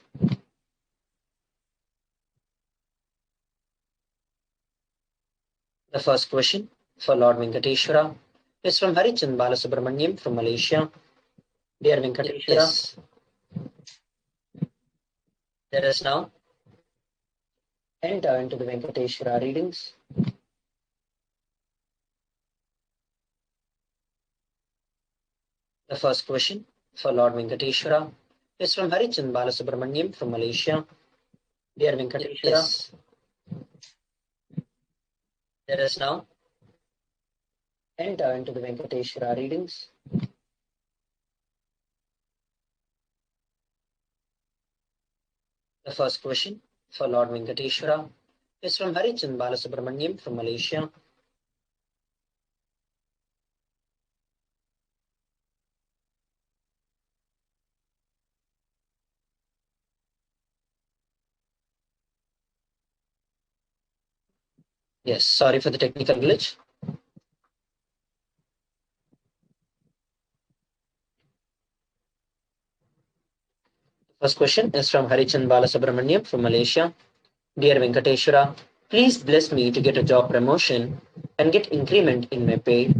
Speaker 14: The first question for Lord Venkateshwara is from Harichand Balasubramaniam from Malaysia. Dear Venkateshwara, yes. Let us now enter into the Venkateshwara readings. The first question for Lord Venkateshwara is from Harichand Balasubramaniam from Malaysia. Dear Venkateshwara, yes. Let us now enter into the Venkateshwara readings. The first question for Lord Venkateshwara is from Harichand Balasubramaniam from Malaysia. Yes, sorry for the technical glitch. First question is from Harichand Balasubramaniam from Malaysia. Dear Venkateshwara, please bless me to get a job promotion and get increment in my pay.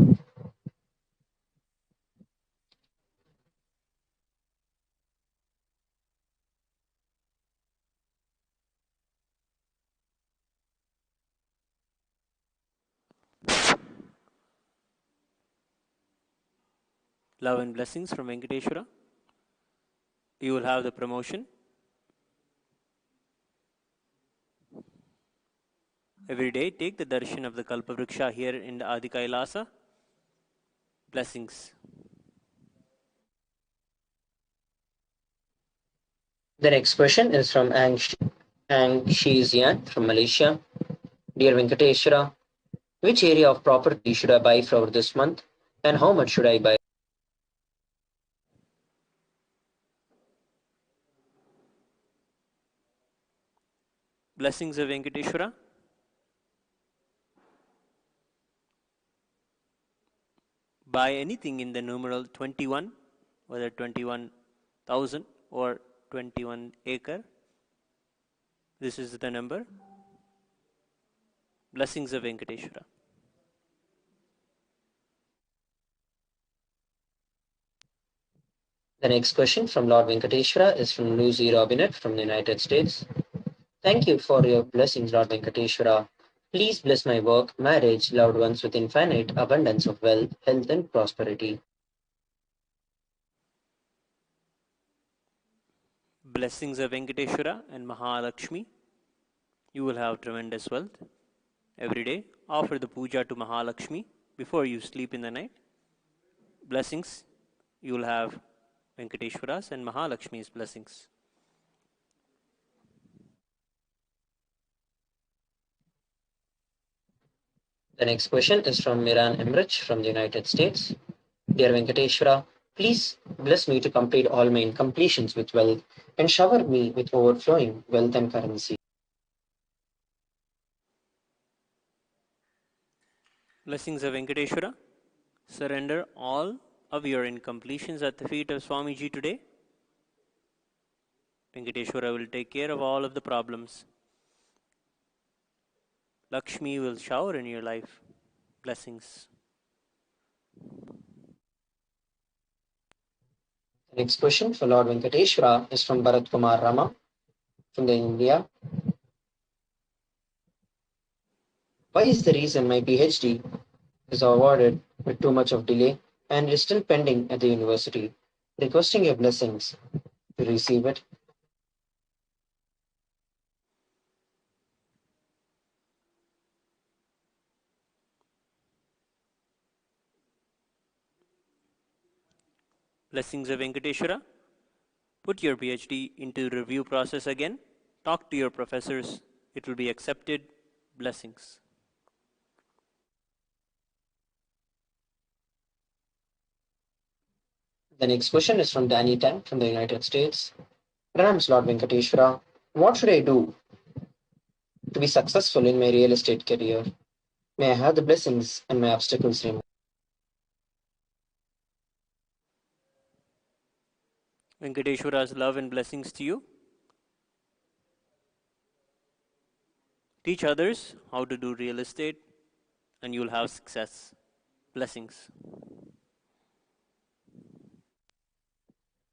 Speaker 15: Love and blessings from Venkateshwara. You will have the promotion. Every day, take the darshan of the Kalpavriksha here in the Adi KAILASA. Blessings.
Speaker 14: The next question is from Ang Shizian from Malaysia. Dear Venkateshwara, which area of property should I buy for this month and how much should I buy?
Speaker 15: Blessings of Venkateshwara. Buy anything in the numeral 21, whether 21,000 or 21 acre. This is the number. Blessings of Venkateshwara.
Speaker 14: The next question from Lord Venkateshwara is from Lucy Robinette from the United States. Thank you for your blessings, Lord Venkateshwara. Please bless my work, marriage, loved ones with infinite abundance of wealth, health, and prosperity.
Speaker 15: Blessings of Venkateshwara and Mahalakshmi. You will have tremendous wealth. Every day, offer the puja to Mahalakshmi before you sleep in the night. Blessings. You will have Venkateshwara's and Mahalakshmi's blessings.
Speaker 14: The next question is from Miran Emrich from the United States. Dear Venkateshwara, please bless me to complete all my incompletions with wealth and shower me with overflowing wealth and currency.
Speaker 15: Blessings of Venkateshwara. Surrender all of your incompletions at the feet of Swamiji today. Venkateshwara will take care of all of the problems. Lakshmi will shower in your life. Blessings.
Speaker 14: The next question for Lord Venkateshwara is from Bharat Kumar Rama from India. Why is the reason my PhD is awarded with too much of delay and is still pending at the university? Requesting your blessings to receive it.
Speaker 15: Blessings of Venkateshwara. Put your PhD into review process again. Talk to your professors. It will be accepted. Blessings.
Speaker 14: The next question is from Danny Tan from the United States. Pranams, Lord Venkateshwara. What should I do to be successful in my real estate career? May I have the blessings and my obstacles removed.
Speaker 15: Venkateshwara's love and blessings to you. Teach others how to do real estate and you'll have success. Blessings.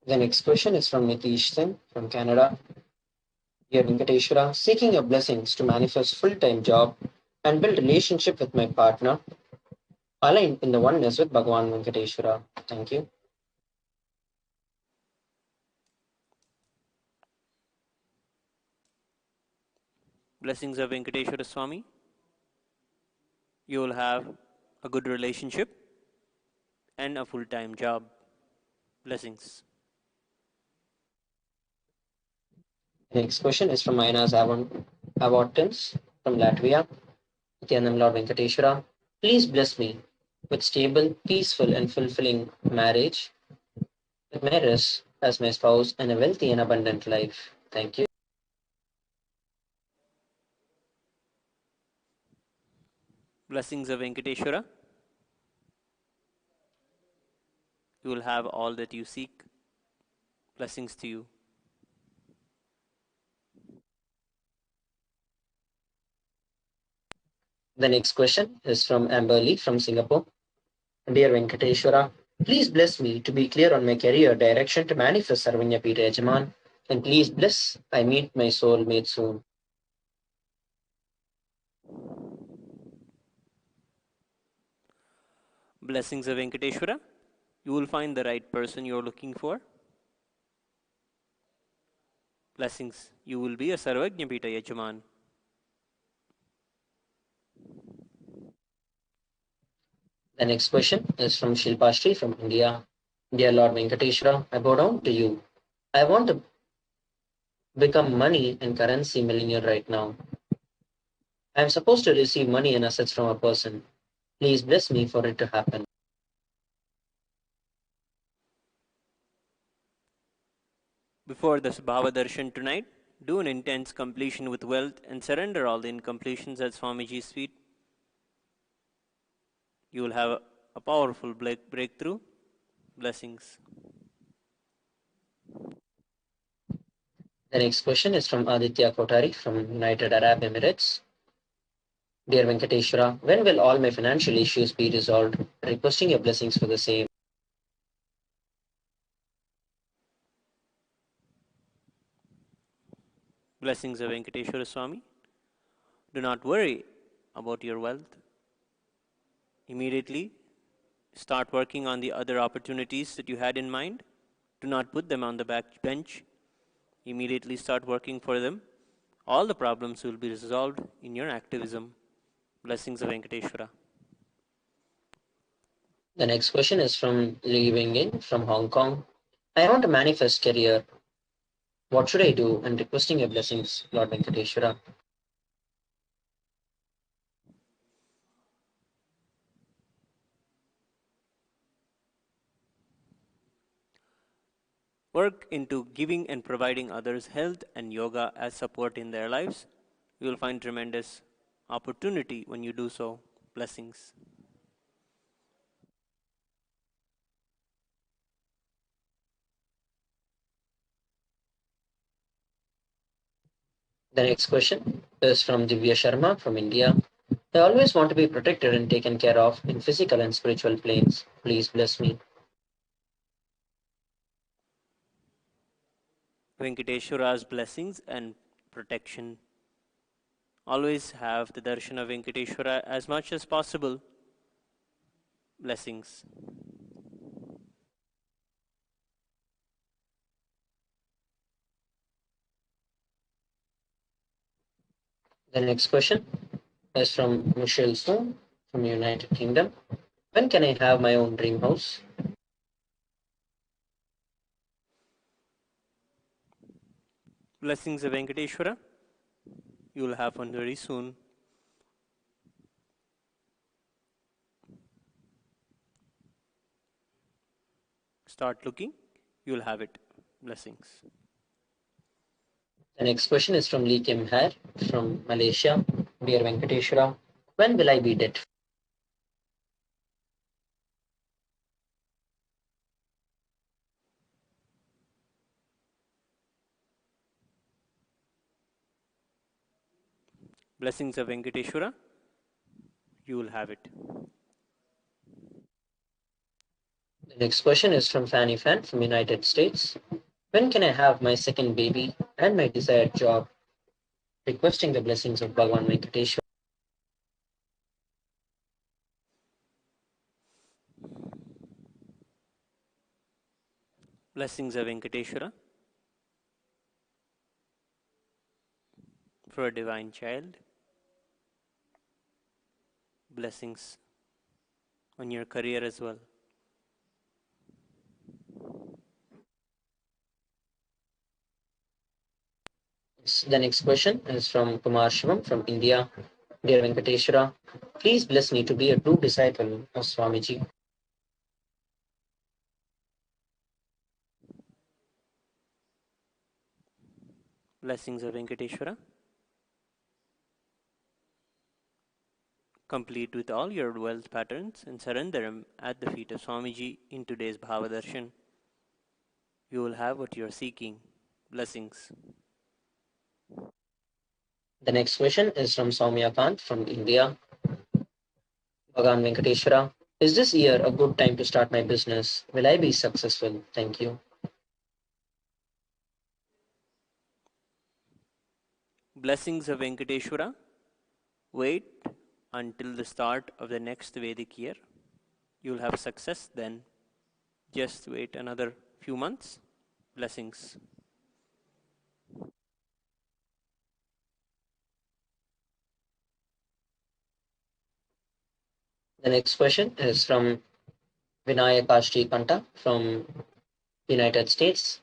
Speaker 14: The next question is from Nitish Singh from Canada. Dear Venkateshwara, seeking your blessings to manifest full-time job and build relationship with my partner, aligned in the oneness with Bhagavan Venkateshwara. Thank you.
Speaker 15: Blessings of Venkateshwara Swami. You will have a good relationship and a full-time job. Blessings.
Speaker 14: Next question is from Maynas Avortans from Latvia. Nithyananda Lord Venkateshwara, please bless me with stable, peaceful, and fulfilling marriage with Maris as my spouse and a wealthy and abundant life. Thank you.
Speaker 15: Blessings of Venkateshwara. You will have all that you seek. Blessings to you.
Speaker 14: The next question is from Amberly from Singapore. Dear Venkateshwara, please bless me to be clear on my career direction to manifest Sarvanya Pita Yajaman, and please bless I meet my soulmate soon.
Speaker 15: Blessings of Venkateshwara. You will find the right person you're looking for. Blessings. You will be a Sarvanya Pita Yajaman.
Speaker 14: The next question is from Shilpa Shri from India. Dear Lord Venkateshwara, I bow down to you. I want to become money and currency millionaire right now. I am supposed to receive money and assets from a person. Please bless me for it to happen.
Speaker 15: Before this Bhava Darshan tonight, do an intense completion with wealth and surrender all the incompletions at Swamiji's feet. You will have a powerful breakthrough. Blessings.
Speaker 14: The next question is from Aditya Kotari from United Arab Emirates. Dear Venkateshwara, when will all my financial issues be resolved? Requesting your blessings for the same.
Speaker 15: Blessings of Venkateshwara Swami. Do not worry about your wealth. Immediately start working on the other opportunities that you had in mind. Do not put them on the back bench. Immediately start working for them. All the problems will be resolved in your activism. Blessings of Venkateshwara.
Speaker 14: The next question is from Li Wingin from Hong Kong. I want to manifest career. What should I do? And requesting your blessings, Lord Venkateshwara.
Speaker 15: Work into giving and providing others health and yoga as support in their lives. You will find tremendous opportunity when you do so. Blessings.
Speaker 14: The next question is from Divya Sharma from India. I always want to be protected and taken care of in physical and spiritual planes. Please bless me.
Speaker 15: Venkateshwara's blessings and protection. Always have the darshan of Venkateshwara as much as possible. Blessings.
Speaker 14: The next question is from Michelle Soon from United Kingdom. When can I have my own dream house?
Speaker 15: Blessings of Venkateshwara. You will have one very soon. Start looking, you will have it. Blessings.
Speaker 14: The next question is from Lee Kim Har from Malaysia. Dear Venkateshwara, when will I be debt?
Speaker 15: Blessings of Venkateshwara. You will have it.
Speaker 14: The next question is from Fanny Fan from United States. When can I have my second baby and my desired job? Requesting the blessings of Bhagavan Venkateshwara.
Speaker 15: Blessings of Venkateshwara. For a divine child. Blessings on your career as well.
Speaker 14: The next question is from Paramashivoham from India. Dear Venkateshwara, please bless me to be a true disciple of Swamiji.
Speaker 15: Blessings of Venkateshwara. Complete with all your wealth patterns and surrender them at the feet of Swamiji in today's Bhava Darshan. You will have what you are seeking. Blessings.
Speaker 14: The next question is from Soumya Kant from India. Bhagavan Venkateshwara, is this year a good time to start my business? Will I be successful? Thank you.
Speaker 15: Blessings of Venkateshwara. Wait until the start of the next Vedic year. You'll have success then. Just wait another few months. Blessings.
Speaker 14: The next question is from Vinayaka Kanta from United States.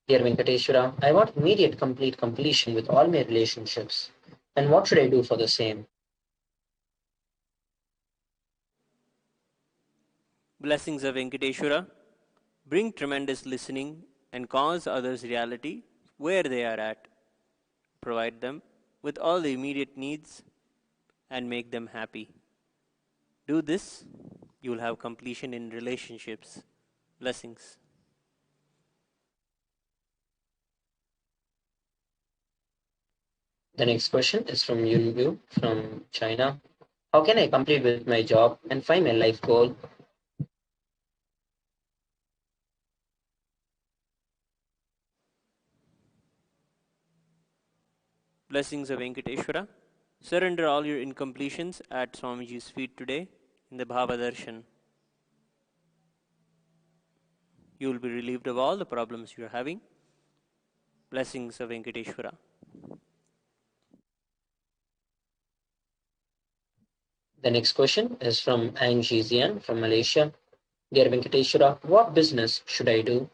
Speaker 14: Dear Venkateshwara, I want immediate complete completion with all my relationships. And what should I do for the same?
Speaker 15: Blessings of Venkateshwara. Bring tremendous listening and cause others reality where they are at. Provide them with all the immediate needs and make them happy. Do this, you will have completion in relationships. Blessings.
Speaker 14: The next question is from Yun Yu from China. How can I complete with my job and find my life goal?
Speaker 15: Blessings of Venkateshwara. Surrender all your incompletions at Swamiji's feet today in the Bhava Darshan. You will be relieved of all the problems you are having. Blessings of Venkateshwara.
Speaker 14: The next question is from Ang Jizian from Malaysia. Dear Venkateshwara, what business should I do?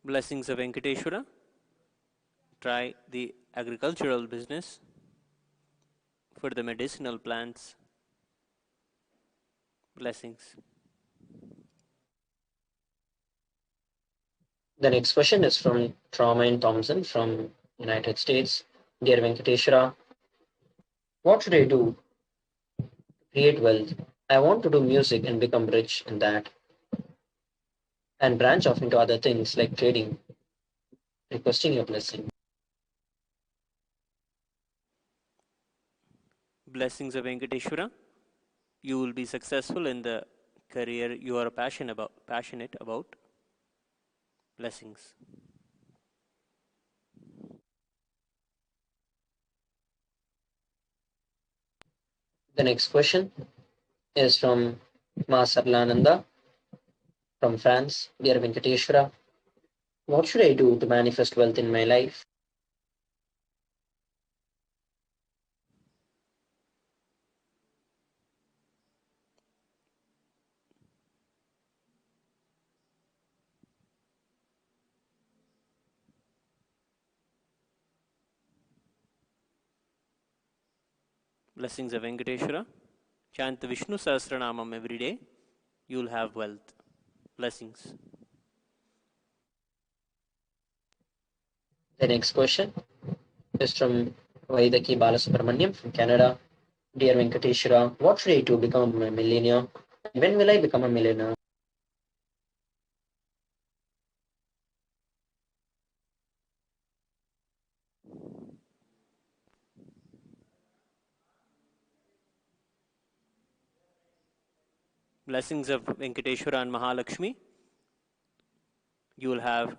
Speaker 15: Blessings of Venkateshwara. Try the agricultural business for the medicinal plants. Blessings.
Speaker 14: The next question is from Traumain Thompson from United States. Dear Venkateshwara, what should I do to create wealth? I want to do music and become rich in that and branch off into other things like trading. Requesting your blessing.
Speaker 15: Blessings of Venkateshwara. You will be successful in the career you are passionate about. Blessings.
Speaker 14: The next question is from Ma Sarlananda from France. Dear Venkateshwara, what should I do to manifest wealth in my life?
Speaker 15: Blessings of Venkateshwara. Chant the Vishnu Sahasranamam every day. You will have wealth. Blessings.
Speaker 14: The next question is from Vaidaki Balasubramaniam from Canada. Dear Venkateshwara, what should I do to become a millionaire? And when will I become a millionaire?
Speaker 15: Blessings of Venkateshwara and Mahalakshmi. You will have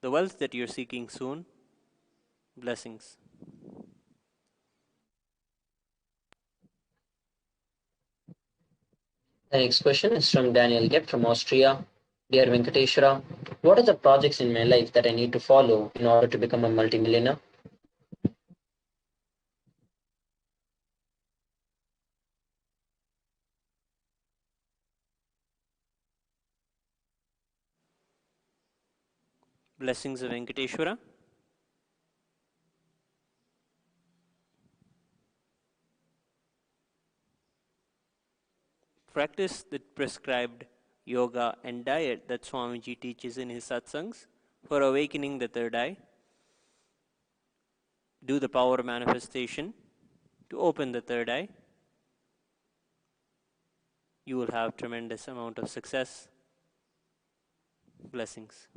Speaker 15: the wealth that you're seeking soon. Blessings.
Speaker 14: The next question is from Daniel Gepp from Austria. Dear Venkateshwara, what are the projects in my life that I need to follow in order to become a multimillionaire?
Speaker 15: Blessings of Venkateshwara. Practice the prescribed yoga and diet that Swamiji teaches in his satsangs for awakening the third eye. Do the power manifestation to open the third eye. You will have tremendous amount of success. Blessings.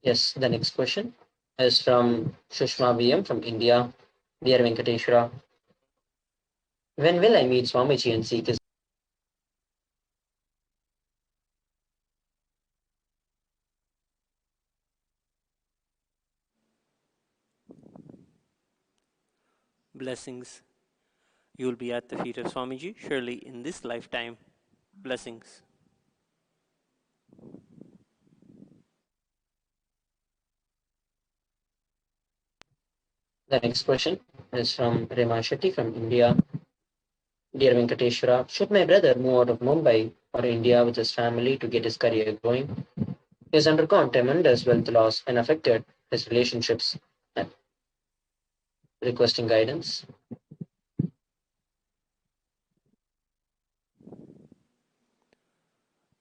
Speaker 14: Yes, the next question is from Shushma VM from India. Dear Venkateshwara, when will I meet Swamiji and seek his
Speaker 15: Blessings. You will be at the feet of Swamiji surely in this lifetime. Blessings.
Speaker 14: The next question is from Rema Shetty from India. Dear Venkateshwara, should my brother move out of Mumbai or India with his family to get his career going? He has undergone tremendous wealth loss and affected his relationships. Requesting guidance.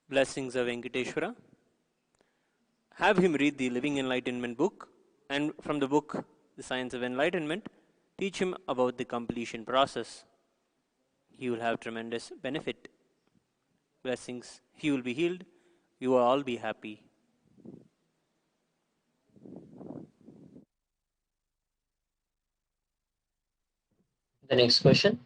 Speaker 15: Blessings of Venkateshwara. Have him read the Living Enlightenment book, and from the book, The Science of Enlightenment, teach him about the completion process. He will have tremendous benefit. Blessings. He will be healed. You will all be happy.
Speaker 14: The next question.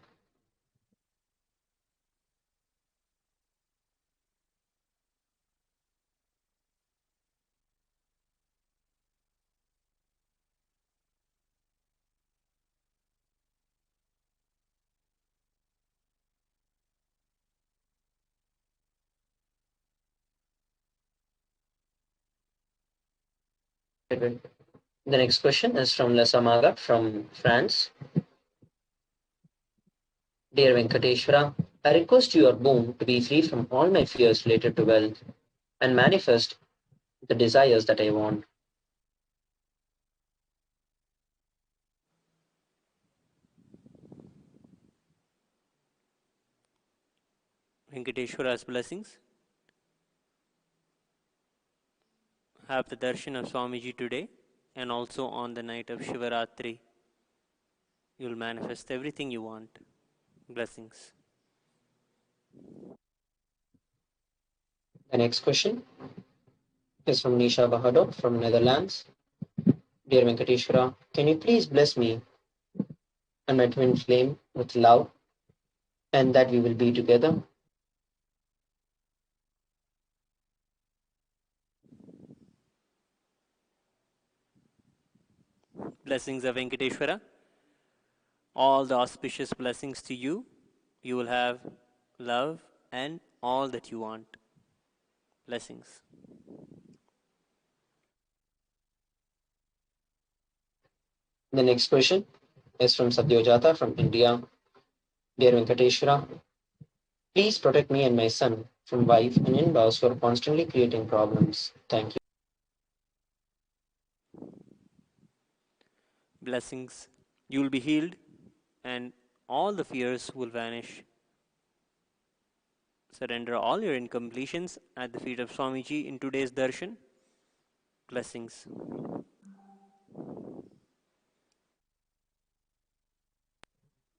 Speaker 14: The next question is from Lesa Maga from France. Dear Venkateshwara, I request your boon to be free from all my fears related to wealth and manifest the desires that I want.
Speaker 15: Venkateshwara's blessings. Have the darshan of Swamiji today and also on the night of Shivaratri. You will manifest everything you want. Blessings.
Speaker 14: The next question is from Nisha Bahadur from Netherlands. Dear Venkateshwara, can you please bless me and my twin flame with love and that we will be together?
Speaker 15: Blessings of Venkateshwara. All the auspicious blessings to you. You will have love and all that you want. Blessings.
Speaker 14: The next question is from Satyojata from India. Dear Venkateshwara, please protect me and my son from wife and in-laws who are constantly creating problems. Thank you.
Speaker 15: Blessings. You will be healed and all the fears will vanish. Surrender all your incompletions at the feet of Swamiji in today's darshan. Blessings.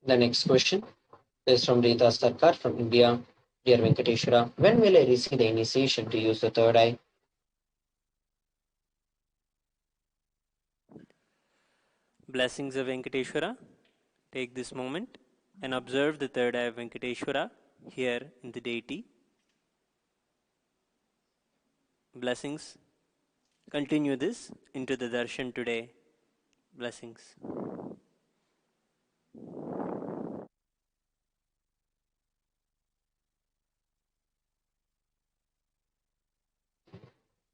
Speaker 14: The next question is from Rita Sarkar from India. Dear Venkateshwara, when will I receive the initiation to use the third eye?
Speaker 15: Blessings of Venkateshwara. Take this moment and observe the third eye of Venkateshwara here in the deity. Blessings. Continue this into the darshan today. Blessings.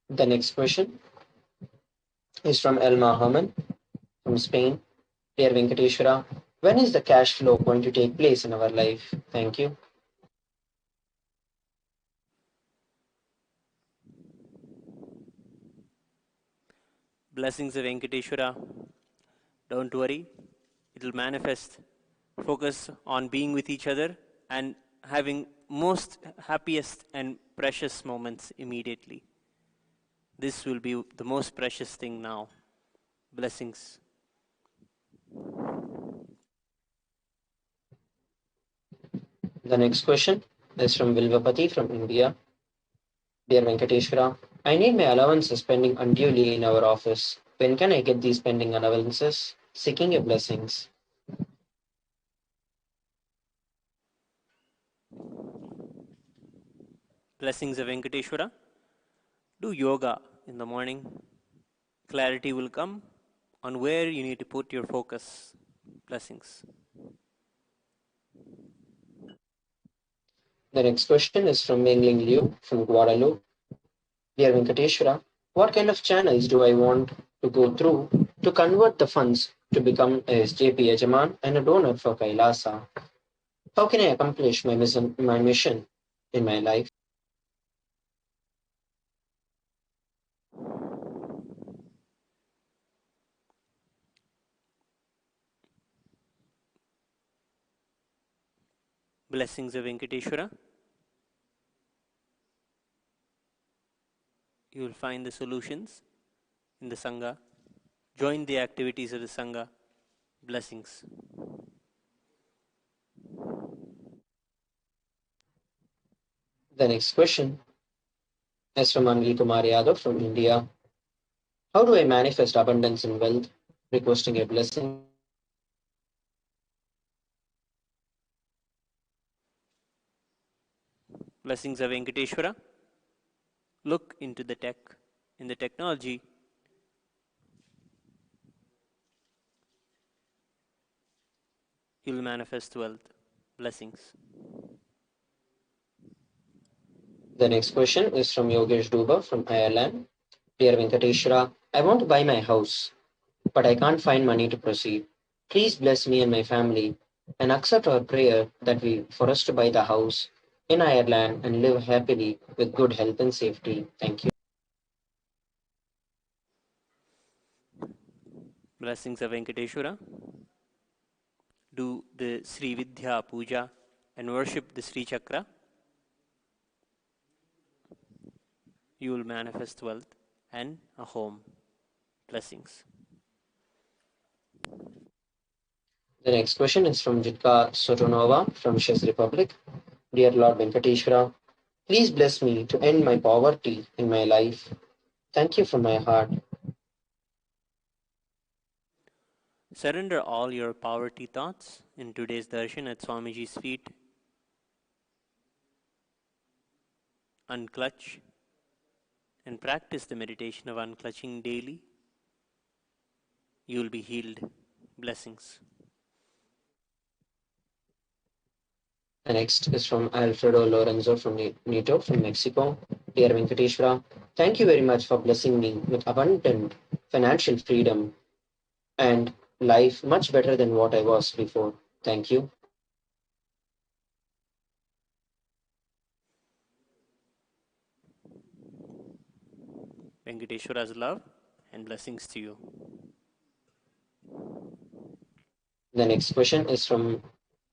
Speaker 14: The next question is from Elma Herman from Spain. Dear Venkateshwara, when is the cash flow going to take place in our life? Thank you.
Speaker 15: Blessings of Venkateshwara. Don't worry, it will manifest. Focus on being with each other and having most happiest and precious moments immediately. This will be the most precious thing now. Blessings.
Speaker 14: The next question is from Vilvapati from India. Dear Venkateshwara, I need my allowances pending unduly in our office. When can I get these pending allowances? Seeking your blessings.
Speaker 15: Blessings of Venkateshwara. Do yoga in the morning. Clarity will come on where you need to put your focus. Blessings.
Speaker 14: The next question is from Mingling Liu from Guadalupe. Dear Venkateshwara, what kind of channels do I want to go through to convert the funds to become a SJP Yajaman and a donor for KAILASA? How can I accomplish my mission in my life?
Speaker 15: Blessings of Venkateshwara. You will find the solutions in the Sangha. Join the activities of the Sangha. Blessings.
Speaker 14: The next question is from Anil Kumar Yadav from India. How do I manifest abundance in wealth? Requesting a blessing.
Speaker 15: Blessings of Venkateshwara. Look into the tech, in the technology. You will manifest wealth. Blessings.
Speaker 14: The next question is from Yogesh Duba from Ireland. Dear Venkateshwara, I want to buy my house, but I can't find money to proceed. Please bless me and my family and accept our prayer that for us to buy the house in Ireland and live happily with good health and safety. Thank you.
Speaker 15: Blessings of Venkateshwara. Do the Sri Vidya Puja and worship the Sri Chakra. You will manifest wealth and a home. Blessings.
Speaker 14: The next question is from Jitka Sotonova from Czech Republic. Dear Lord Venkateshwara, please bless me to end my poverty in my life. Thank you from my heart.
Speaker 15: Surrender all your poverty thoughts in today's darshan at Swamiji's feet. Unclutch and practice the meditation of unclutching daily. You will be healed. Blessings.
Speaker 14: The next is from Alfredo Lorenzo from Nito from Mexico. Dear Venkateshwara, thank you very much for blessing me with abundant financial freedom and life much better than what I was before. Thank you.
Speaker 15: Venkateshwara's love and blessings to you.
Speaker 14: The next question is from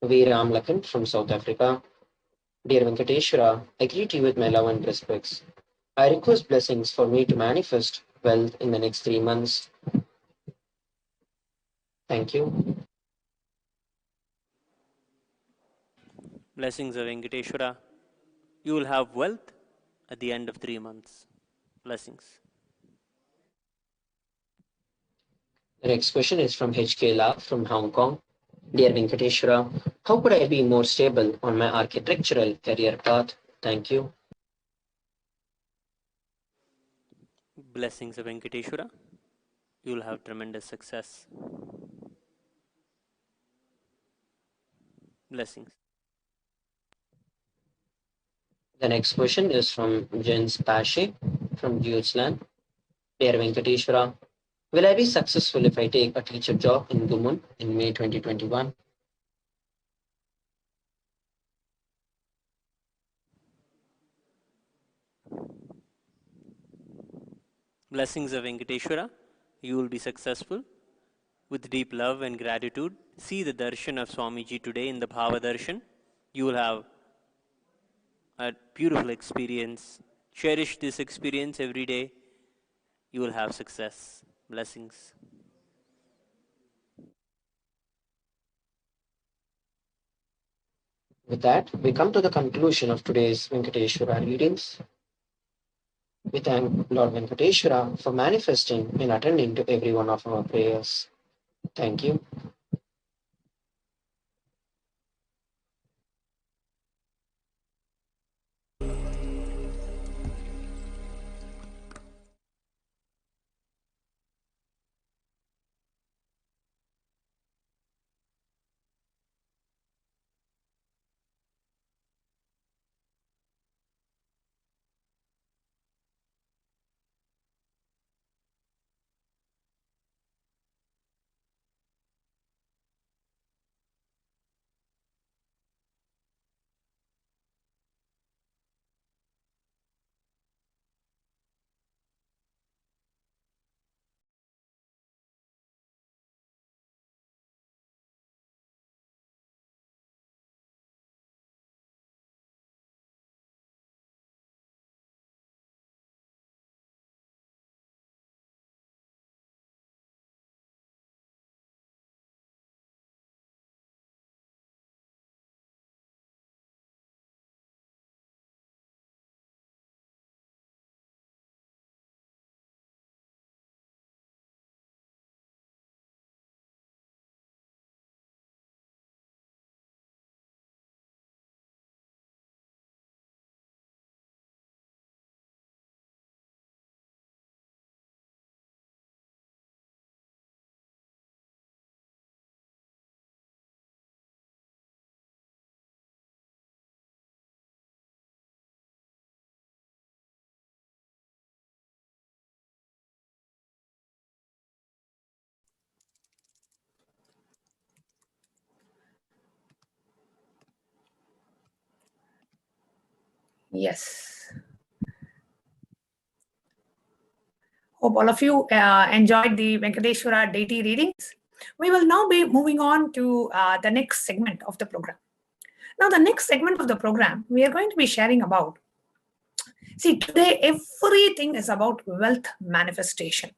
Speaker 14: V. Ramlakan from South Africa. Dear Venkateshwara, I greet you with my love and respects. I request blessings for me to manifest wealth in the next 3 months. Thank you.
Speaker 15: Blessings of Venkateshwara. You will have wealth at the end of 3 months. Blessings.
Speaker 14: The next question is from HK La from Hong Kong. Dear Venkateshwara, how could I be more stable on my architectural career path? Thank you.
Speaker 15: Blessings of Venkateshwara. You will have tremendous success. Blessings.
Speaker 14: The next question is from Jens Pashe from Deutschland. Dear Venkateshwara, will I be successful if I take a teacher job in Gumun in May 2021?
Speaker 15: Blessings of Venkateshwara. You will be successful. With deep love and gratitude, see the darshan of Swamiji today in the Bhava darshan. You will have a beautiful experience. Cherish this experience every day. You will have success. Blessings.
Speaker 14: With that, we come to the conclusion of today's Venkateshwara readings. We thank Lord Venkateshwara for manifesting and attending to every one of our prayers. Thank you.
Speaker 3: Yes. Hope all of you enjoyed the Venkateshwara deity readings. We will now be moving on to the next segment of the program. Now, the next segment of the program, we are going to be sharing about, see, today everything is about wealth manifestation.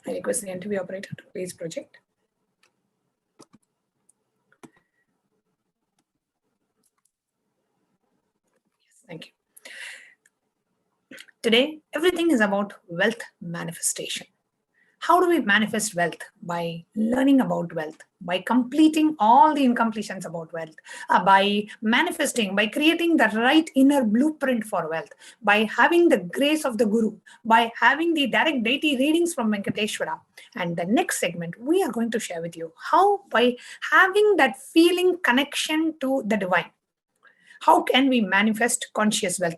Speaker 3: I request the interview operator to please project. Yes, thank you. Today, everything is about wealth manifestation. How do we manifest wealth? By learning about wealth, by completing all the incompletions about wealth, by manifesting, by creating the right inner blueprint for wealth, by having the grace of the Guru, by having the direct deity readings from Venkateshwara. And the next segment, we are going to share with you how, by having that feeling connection to the divine, how can we manifest conscious wealth?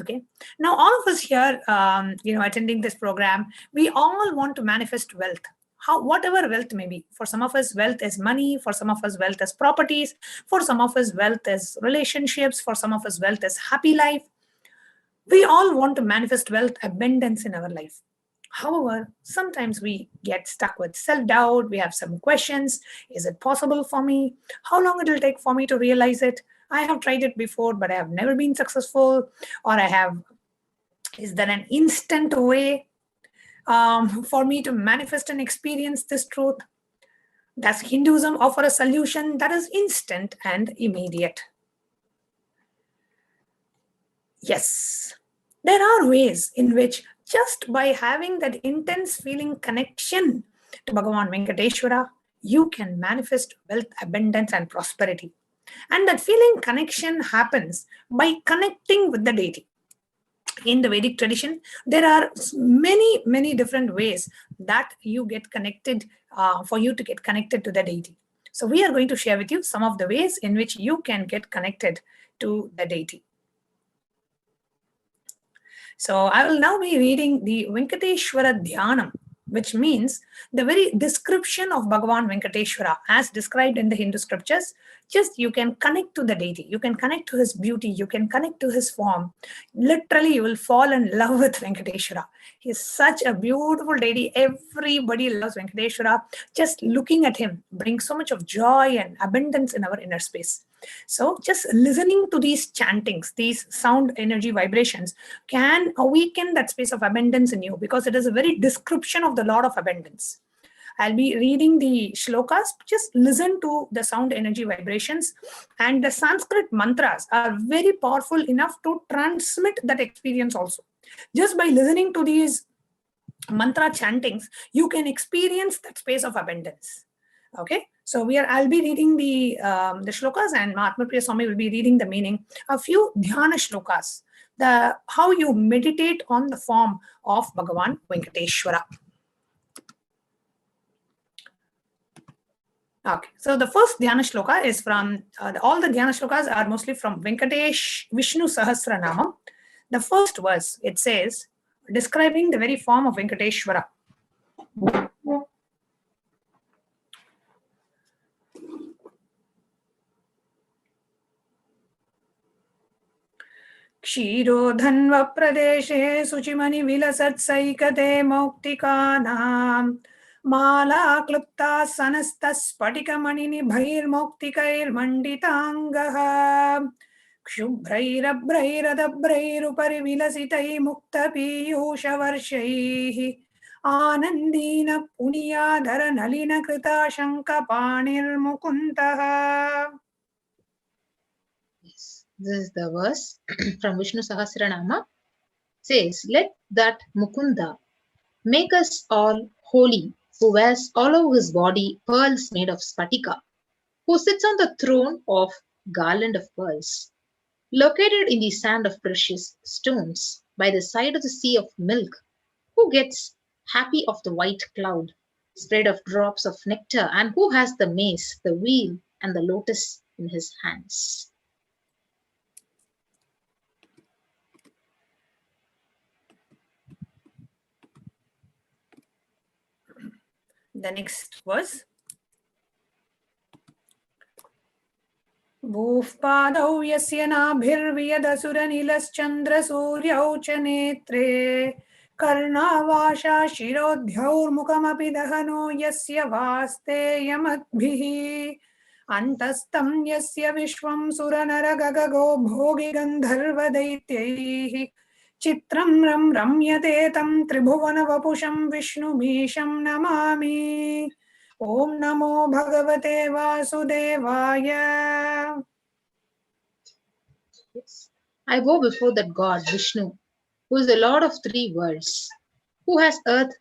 Speaker 3: Okay, now all of us here, attending this program, we all want to manifest wealth. Whatever wealth may be. For some of us, wealth is money. For some of us, wealth is properties. For some of us, wealth is relationships. For some of us, wealth is happy life. We all want to manifest wealth, abundance in our life. However, sometimes we get stuck with self-doubt. We have some questions. Is it possible for me? How long it will take for me to realize it? I have tried it before, but I have never been successful. Or is there an instant way for me to manifest and experience this truth? Does Hinduism offer a solution that is instant and immediate? Yes, there are ways in which just by having that intense feeling connection to Bhagavan Venkateshwara, you can manifest wealth, abundance, and prosperity. And that feeling connection happens by connecting with the deity. In the Vedic tradition, there are many, many different ways that you get connected, for you to get connected to the deity. So we are going to share with you some of the ways in which you can get connected to the deity. So I will now be reading the Venkateshwara Dhyanam, which means the very description of Bhagavan Venkateshwara as described in the Hindu scriptures. Just you can connect to the deity, you can connect to his beauty, you can connect to his form. Literally, you will fall in love with Venkateshwara. He is such a beautiful deity. Everybody loves Venkateshwara. Just looking at him brings so much of joy and abundance in our inner space. So just listening to these chantings, these sound energy vibrations can awaken that space of abundance in you, because it is a very description of the Lord of abundance. I'll be reading the shlokas. Just listen to the sound energy vibrations. And the Sanskrit mantras are very powerful enough to transmit that experience also. Just by listening to these mantra chantings, you can experience that space of abundance. Okay, so I'll be reading the shlokas, and Mahatma Priya Swami will be reading the meaning. A few dhyana shlokas, how you meditate on the form of Bhagavan Venkateshwara. Okay, so the first dhyana shloka is from, all the dhyana shlokas are mostly from Venkatesh Vishnu Sahasranamam. The first verse, it says, describing the very form of Venkateshwara. क्षीरोधन्व प्रदेशे शुचिमणि विलसत्सैकते मौक्तिकानां माला क्लुप्ता सनस्तस्फटिकमणिनिभैर्मौक्तिकैर्मण्डिताङ्गः क्षुभ्रैरभ्रैरदभ्रैरुपरि विलसितैः मुक्तपीयूषवर्षैः आनन्दीन पुनियाधर नलिनकृताशङ्कपाणिर्मुकुन्दः.
Speaker 2: This is the verse from Vishnu Sahasranama. Says, let that Mukunda make us all holy, who wears all over his body pearls made of spatika, who sits on the throne of garland of pearls, located in the sand of precious stones, by the side of the sea of milk, who gets happy of the white cloud, spread of drops of nectar, and who has the mace, the wheel, and the lotus in his hands.
Speaker 3: The next verse. भूःपादौ यस्य नाभिर्वियदसुरनिलश्चन्द्रसूर्यौ च नेत्रे कर्णावाशा शिरोध्यौर्मुखमपि दहनो यस्य वास्तेयमद्भिः अन्तस्तं यस्य विश्वं सुरनरगगगो भोगिगन्धर्वदैत्यैः चित्रं रम्यते तं त्रिभुवनवपुषं विष्णुमीशं Namami. Om Namo Bhagavate Vasudevaya.
Speaker 2: Yes. I bow before that God, Vishnu, who is the Lord of three worlds, who has earth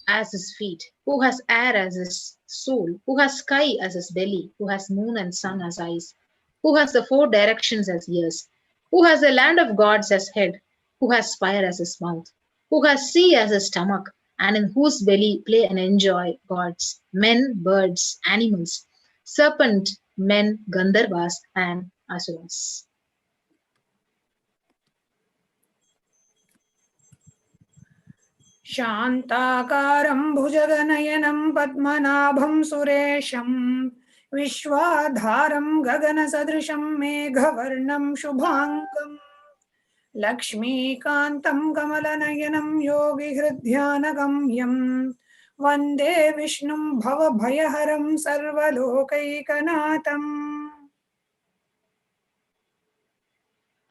Speaker 2: as his feet, who has air as his soul, who has sky as his belly, who has moon and sun as eyes, who has the four directions as ears, who has the land of gods as head, who has fire as his mouth, who has sea as his stomach, and in whose belly play and enjoy gods, men, birds, animals, serpent, men, Gandharvas, and Asuras.
Speaker 3: Shantakaram bhujaganayanam padmanabham suresham Vishwadharam gaganasadrisham meghavarnam shubhangam Lakshmikantam kamalanayanam yogi hridhyanagamyam Vande Vishnum bhavabhayaharam sarvalokaikanaatam.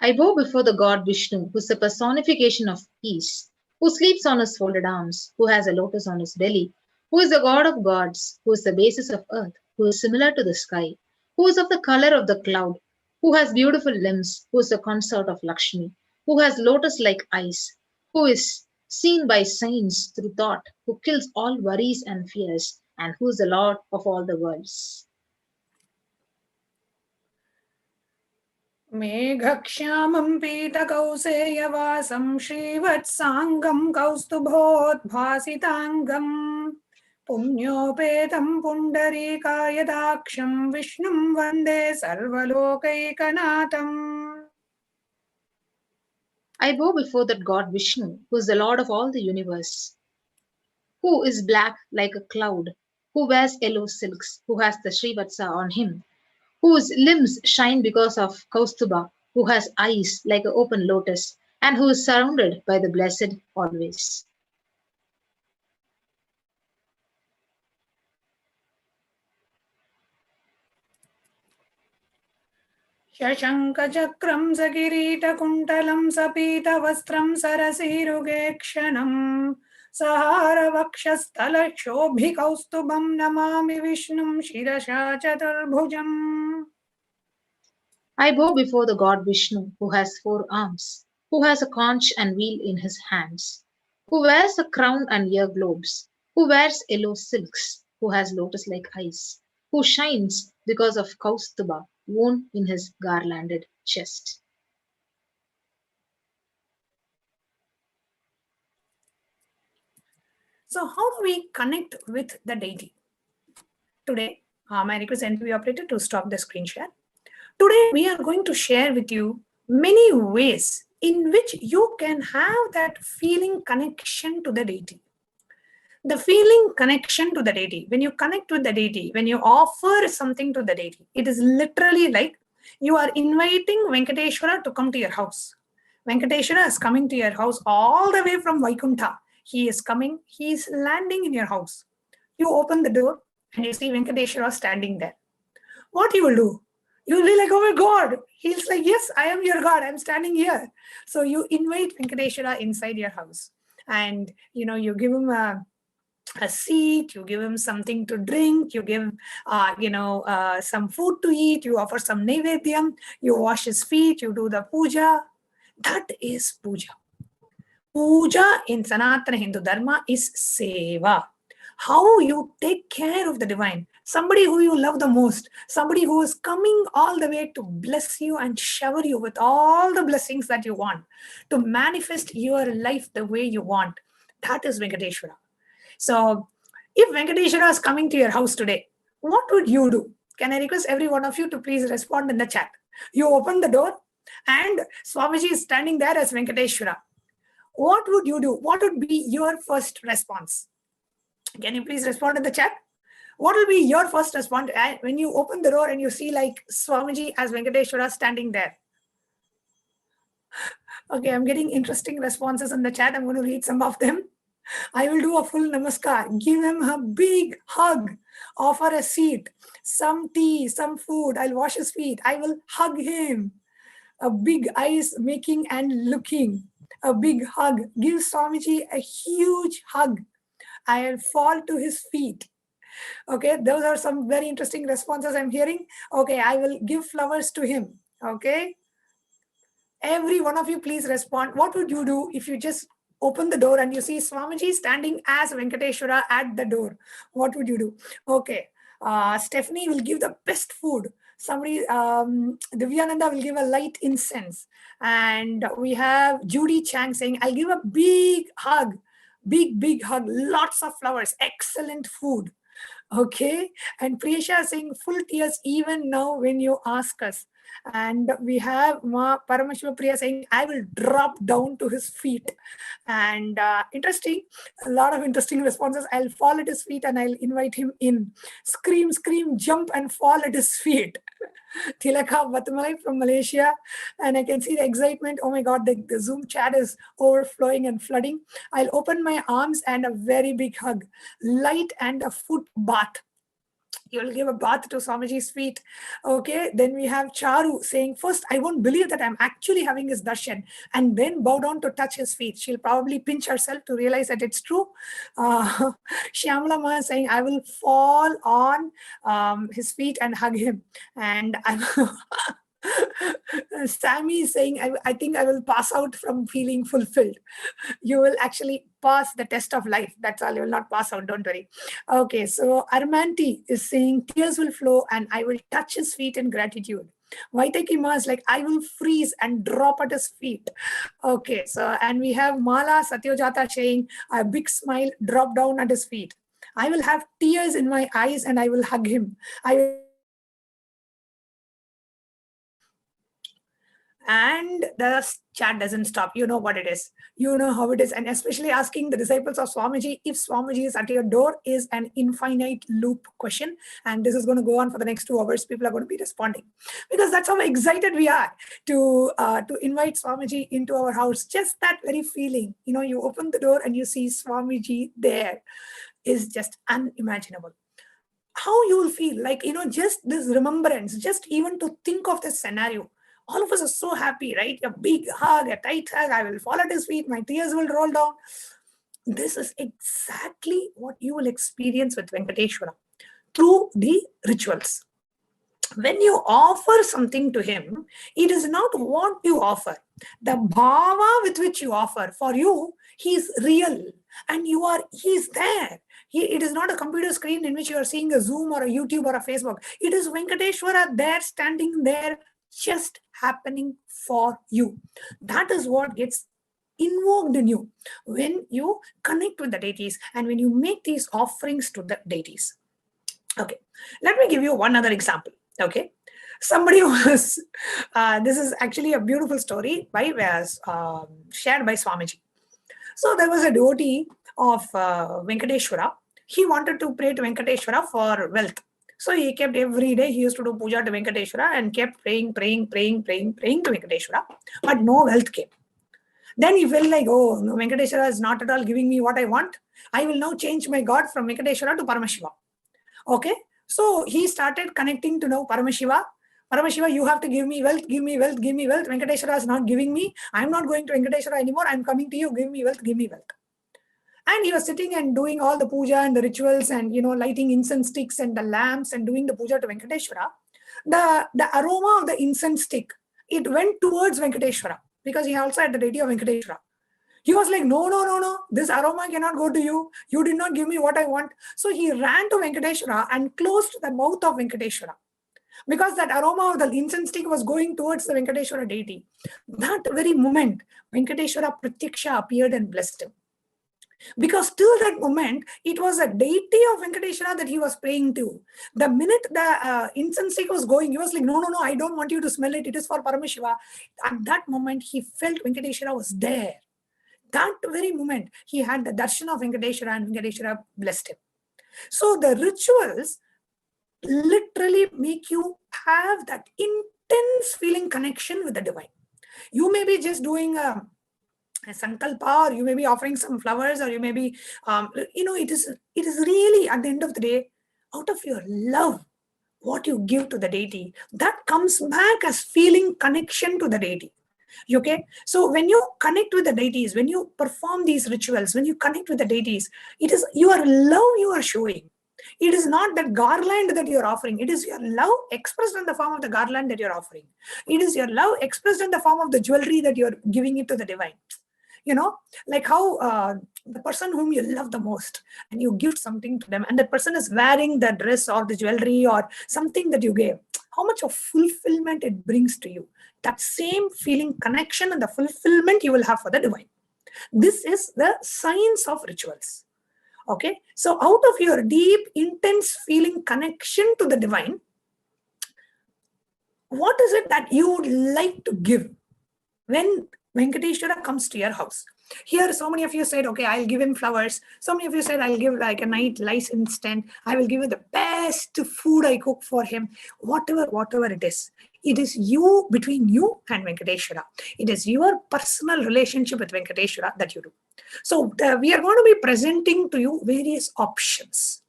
Speaker 2: I bow before the God Vishnu, who is the personification of peace, who sleeps on his folded arms, who has a lotus on his belly, who is the God of gods, who is the basis of earth, who is similar to the sky, who is of the color of the cloud, who has beautiful limbs, who is the consort of Lakshmi, who has lotus-like eyes, who is seen by saints through thought, who kills all worries and fears, and who is the Lord of all the worlds.
Speaker 3: Meghakshyamam pītakauseya-vāsam śrīvatsāngam kaustubhodbhāsitangam puññopetam pundarīkāyadākṣam Vishnum vande sarvalokaikanātam.
Speaker 2: I bow before that God Vishnu, who is the Lord of all the universe, who is black like a cloud, who wears yellow silks, who has the Srivatsa on him, whose limbs shine because of Kaustubha, who has eyes like an open lotus, and who is surrounded by the blessed always.
Speaker 3: Shashankachakram sakirītakuntalam sapītavastram sarasīrugekshanam Sahara Vakshasthala Shobhikaustubam Namami Vishnum Shirasha Chaturbhujam.
Speaker 2: I bow before the god Vishnu, who has 4 arms, who has a conch and wheel in his hands, who wears a crown and ear globes, who wears yellow silks, who has lotus-like eyes, who shines because of Kaustuba worn in his garlanded chest.
Speaker 3: So how do we connect with the deity? Today, I request NTV operator to stop the screen share. Today, we are going to share with you many ways in which you can have that feeling connection to the deity. The feeling connection to the deity, when you connect with the deity, when you offer something to the deity, it is literally like you are inviting Venkateshwara to come to your house. Venkateshwara is coming to your house all the way from Vaikuntha. He is coming, he is landing in your house. You open the door and you see Venkateshwara standing there. What you will do? You will be like, oh my God. He's like, yes, I am your God. I'm standing here. So you invite Venkateshwara inside your house. And, you give him a seat, you give him something to drink, you give, some food to eat, you offer some naivedyam, you wash his feet, you do the puja. That is puja. Puja in Sanatana Hindu Dharma is seva. How you take care of the divine. Somebody who you love the most. Somebody who is coming all the way to bless you and shower you with all the blessings that you want. To manifest your life the way you want. That is Venkateshwara. So, if Venkateshwara is coming to your house today, what would you do? Can I request every one of you to please respond in the chat? You open the door and Swamiji is standing there as Venkateshwara. What would you do? What would be your first response? Can you please respond in the chat? What will be your first response when you open the door and you see like Swamiji as Venkateshwara standing there? Okay, I'm getting interesting responses in the chat. I'm going to read some of them. I will do a full namaskar, give him a big hug, offer a seat, some tea, some food. I'll wash his feet. I will hug him. A big eyes making and looking. A big hug. Give Swamiji a huge hug. I'll fall to his feet. Okay, those are some very interesting responses I'm hearing. Okay, I will give flowers to him. Okay. Every one of you, please respond. What would you do if you just open the door and you see Swamiji standing as Venkateshwara at the door? What would you do? Okay. Stephanie will give the best food. Somebody, Divyananda will give a light incense. And we have Judy Chang saying, I'll give a big hug. Big hug. Lots of flowers. Excellent food. Okay. And Priyasha saying, full tears even now when you ask us. And we have Ma Paramashiva Priya saying, I will drop down to his feet. And interesting, a lot of interesting responses. I'll fall at his feet and I'll invite him in. Scream, jump and fall at his feet. Tilaka Batamalai from Malaysia. And I can see the excitement. Oh my God, the Zoom chat is overflowing and flooding. I'll open my arms and a very big hug. Light and a foot bath. You'll give a bath to Swamiji's feet. Okay, then we have Charu saying, first, I won't believe that I'm actually having his darshan, and then bow down to touch his feet. She'll probably pinch herself to realize that it's true. Shyamala Ma saying, I will fall on his feet and hug him. And I'm Sammy is saying, I think I will pass out from feeling fulfilled. You will actually pass the test of life. That's all. You will not pass out. Don't worry. Okay. So Armanti is saying tears will flow and I will touch his feet in gratitude. Vaitaki Ma is like, I will freeze and drop at his feet. Okay. So, and we have Mala Satyojata saying a big smile, drop down at his feet. I will have tears in my eyes and I will hug him. And the chat doesn't stop. You know what it is. You know how it is. And especially asking the disciples of Swamiji, if Swamiji is at your door, is an infinite loop question. And this is going to go on for the next 2 hours. People are going to be responding. Because that's how excited we are to invite Swamiji into our house. Just that very feeling. You know, you open the door and you see Swamiji there is just unimaginable. How you will feel like, you know, just this remembrance, just even to think of this scenario. All of us are so happy, right? A big hug, a tight hug. I will fall at his feet. My tears will roll down. This is exactly what you will experience with Venkateshwara through the rituals. When you offer something to him, it is not what you offer. The bhava with which you offer, for you, he is real and he is there. It is not a computer screen in which you are seeing a Zoom or a YouTube or a Facebook. It is Venkateshwara there, standing there, just happening for you. That is what gets invoked in you when you connect with the deities and when you make these offerings to the deities. Okay, let me give you one other example. Okay, somebody was, this is actually a beautiful story shared by Swamiji. So there was a devotee of Venkateshwara. He wanted to pray to Venkateshwara for wealth. So he kept every day, he used to do puja to Venkateshwara and kept praying to Venkateshwara, but no wealth came. Then he felt like, oh, no, Venkateshwara is not at all giving me what I want. I will now change my God from Venkateshwara to Paramashiva. Okay, so he started connecting to now Paramashiva. Paramashiva, you have to give me wealth, give me wealth, give me wealth. Venkateshwara is not giving me. I'm not going to Venkateshwara anymore. I'm coming to you. Give me wealth, give me wealth. And he was sitting and doing all the puja and the rituals and, lighting incense sticks and the lamps and doing the puja to Venkateshwara. The aroma of the incense stick, it went towards Venkateshwara because he also had the deity of Venkateshwara. He was like, no, this aroma cannot go to you. You did not give me what I want. So he ran to Venkateshwara and closed the mouth of Venkateshwara because that aroma of the incense stick was going towards the Venkateshwara deity. That very moment, Venkateshwara Pratyaksha appeared and blessed him. Because till that moment, it was a deity of Venkateshwara that he was praying to. The minute the incense stick was going, he was like, no, I don't want you to smell it. It is for Paramashiva. At that moment, he felt Venkateshwara was there. That very moment, he had the darshan of Venkateshwara and Venkateshwara blessed him. So the rituals literally make you have that intense feeling connection with the divine. You may be just doing a sankalpa, or you may be offering some flowers, or you may be, it is really at the end of the day, out of your love, what you give to the deity, that comes back as feeling connection to the deity. Okay, so when you connect with the deities, when you perform these rituals, when you connect with the deities, it is your love you are showing. It is not that garland that you are offering. It is your love expressed in the form of the garland that you are offering. It is your love expressed in the form of the jewelry that you are giving it to the divine. Like how the person whom you love the most, and you give something to them, and that person is wearing the dress or the jewelry or something that you gave, how much of fulfillment it brings to you. That same feeling connection and the fulfillment you will have for the divine. This is the science of rituals. Okay, so out of your deep, intense feeling connection to the divine, what is it that you would like to give when Venkateshwara comes to your house? Here, so many of you said, okay, I'll give him flowers. So many of you said, I'll give like a nice instant. I will give him the best food I cook for him. Whatever it is. It is between you and Venkateshwara. It is your personal relationship with Venkateshwara that you do. So we are going to be presenting to you various options.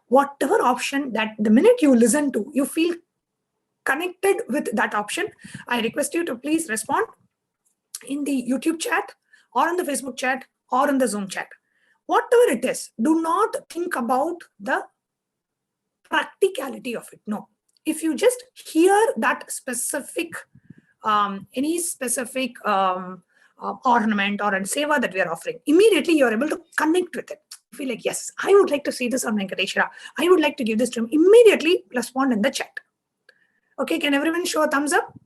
Speaker 3: Whatever option that the minute you listen to, you feel connected with that option, I request you to please respond in the YouTube chat or on the Facebook chat or on the Zoom chat. Whatever it is, do not think about the practicality of it. No. If you just hear that specific, any specific ornament or a seva that we are offering, immediately you're able to connect with it. You feel like, yes, I would like to see this on Venkateshwara. I would like to give this to him. Immediately respond in the chat. Okay, can everyone show a thumbs up?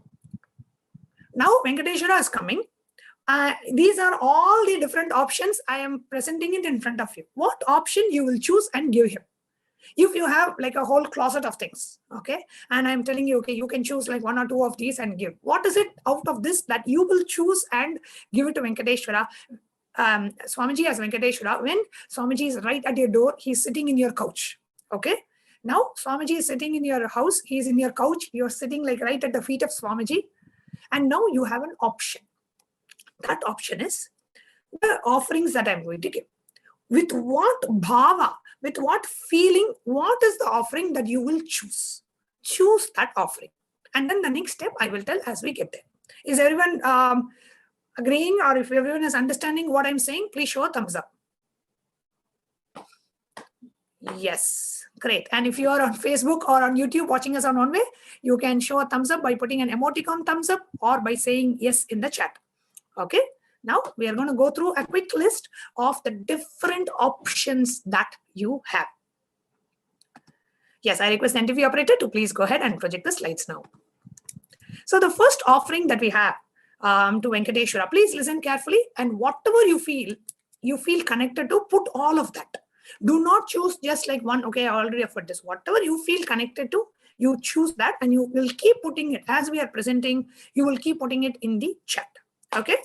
Speaker 3: Now Venkateshwara is coming. These are all the different options. I am presenting it in front of you. What option you will choose and give him? If you have like a whole closet of things, okay, and I'm telling you, okay, you can choose like one or two of these and give. What is it out of this that you will choose and give it to Venkateshwara? Swamiji as Venkateshwara, when Swamiji is right at your door, he's sitting in your couch. Okay, now Swamiji is sitting in your house, he's in your couch, you're sitting like right at the feet of Swamiji, and now you have an option. That option is the offerings that I'm going to give. With what bhava, with what feeling, what is the offering that you will choose? Choose that offering. And then the next step I will tell as we get there. Is everyone agreeing, or if everyone is understanding what I'm saying, please show a thumbs up. Yes, great. And if you are on Facebook or on YouTube watching us on one way, you can show a thumbs up by putting an emoticon thumbs up or by saying yes in the chat. Okay. Now we are going to go through a quick list of the different options that you have. Yes, I request the NTV operator to please go ahead and project the slides now. So the first offering that we have to Venkateshwara, please listen carefully, and whatever you feel connected to, put all of that. Do not choose just like one, okay, I already offered this. Whatever you feel connected to, you choose that, and you will keep putting it as we are presenting. You will keep putting it in the chat. Okay,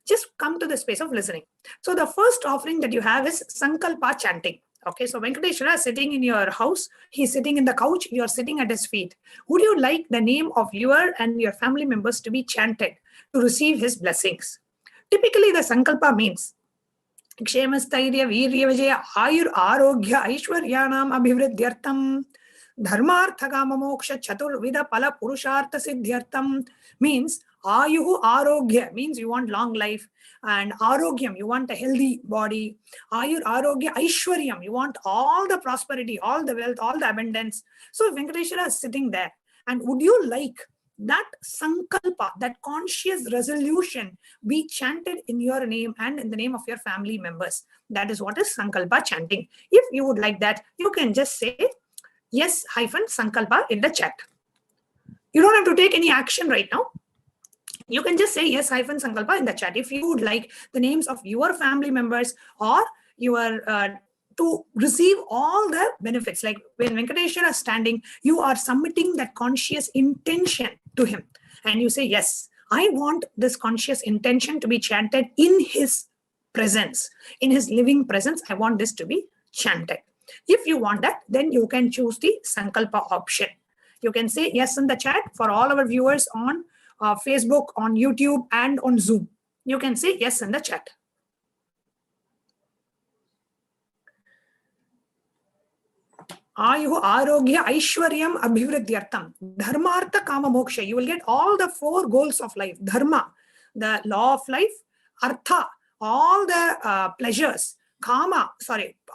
Speaker 3: just come to the space of listening. So the first offering that you have is Sankalpa chanting. Okay, so Venkateshwara is sitting in your house. He's sitting in the couch. You're sitting at his feet. Would you like the name of your and your family members to be chanted to receive his blessings? Typically, the Sankalpa means Kshemasthirya Virya Vijaya Ayur Arogya Aishwaryanam Abhivridyartam Dharmartha Kama Moksha Chaturvida Pala Purushartha Siddhyartam, means Ayuhu Arogya means you want long life, and Arogyam you want a healthy body, Ayur Arogya Aishwaryam you want all the prosperity, all the wealth, all the abundance. So Venkateshwara is sitting there, and would you like that sankalpa, that conscious resolution, be chanted in your name and in the name of your family members? That is what is sankalpa chanting. If you would like that, you can just say yes -sankalpa in the chat. You don't have to take any action right now. You can just say yes -sankalpa in the chat if you would like the names of your family members or your to receive all the benefits. Like when Venkateshwara is standing, you are submitting that conscious intention to him, and you say, yes, I want this conscious intention to be chanted in his presence, in his living presence. I want this to be chanted. If you want that, then you can choose the Sankalpa option. You can say yes in the chat. For all our viewers on Facebook, on YouTube, and on Zoom, you can say yes in the chat. Ayuhu Arogya Aishwaryam Abhivridyartam Dharmartha Kama Moksha. You will get all the 4 goals of life. Dharma, the law of life. Artha, all the pleasures. Kama,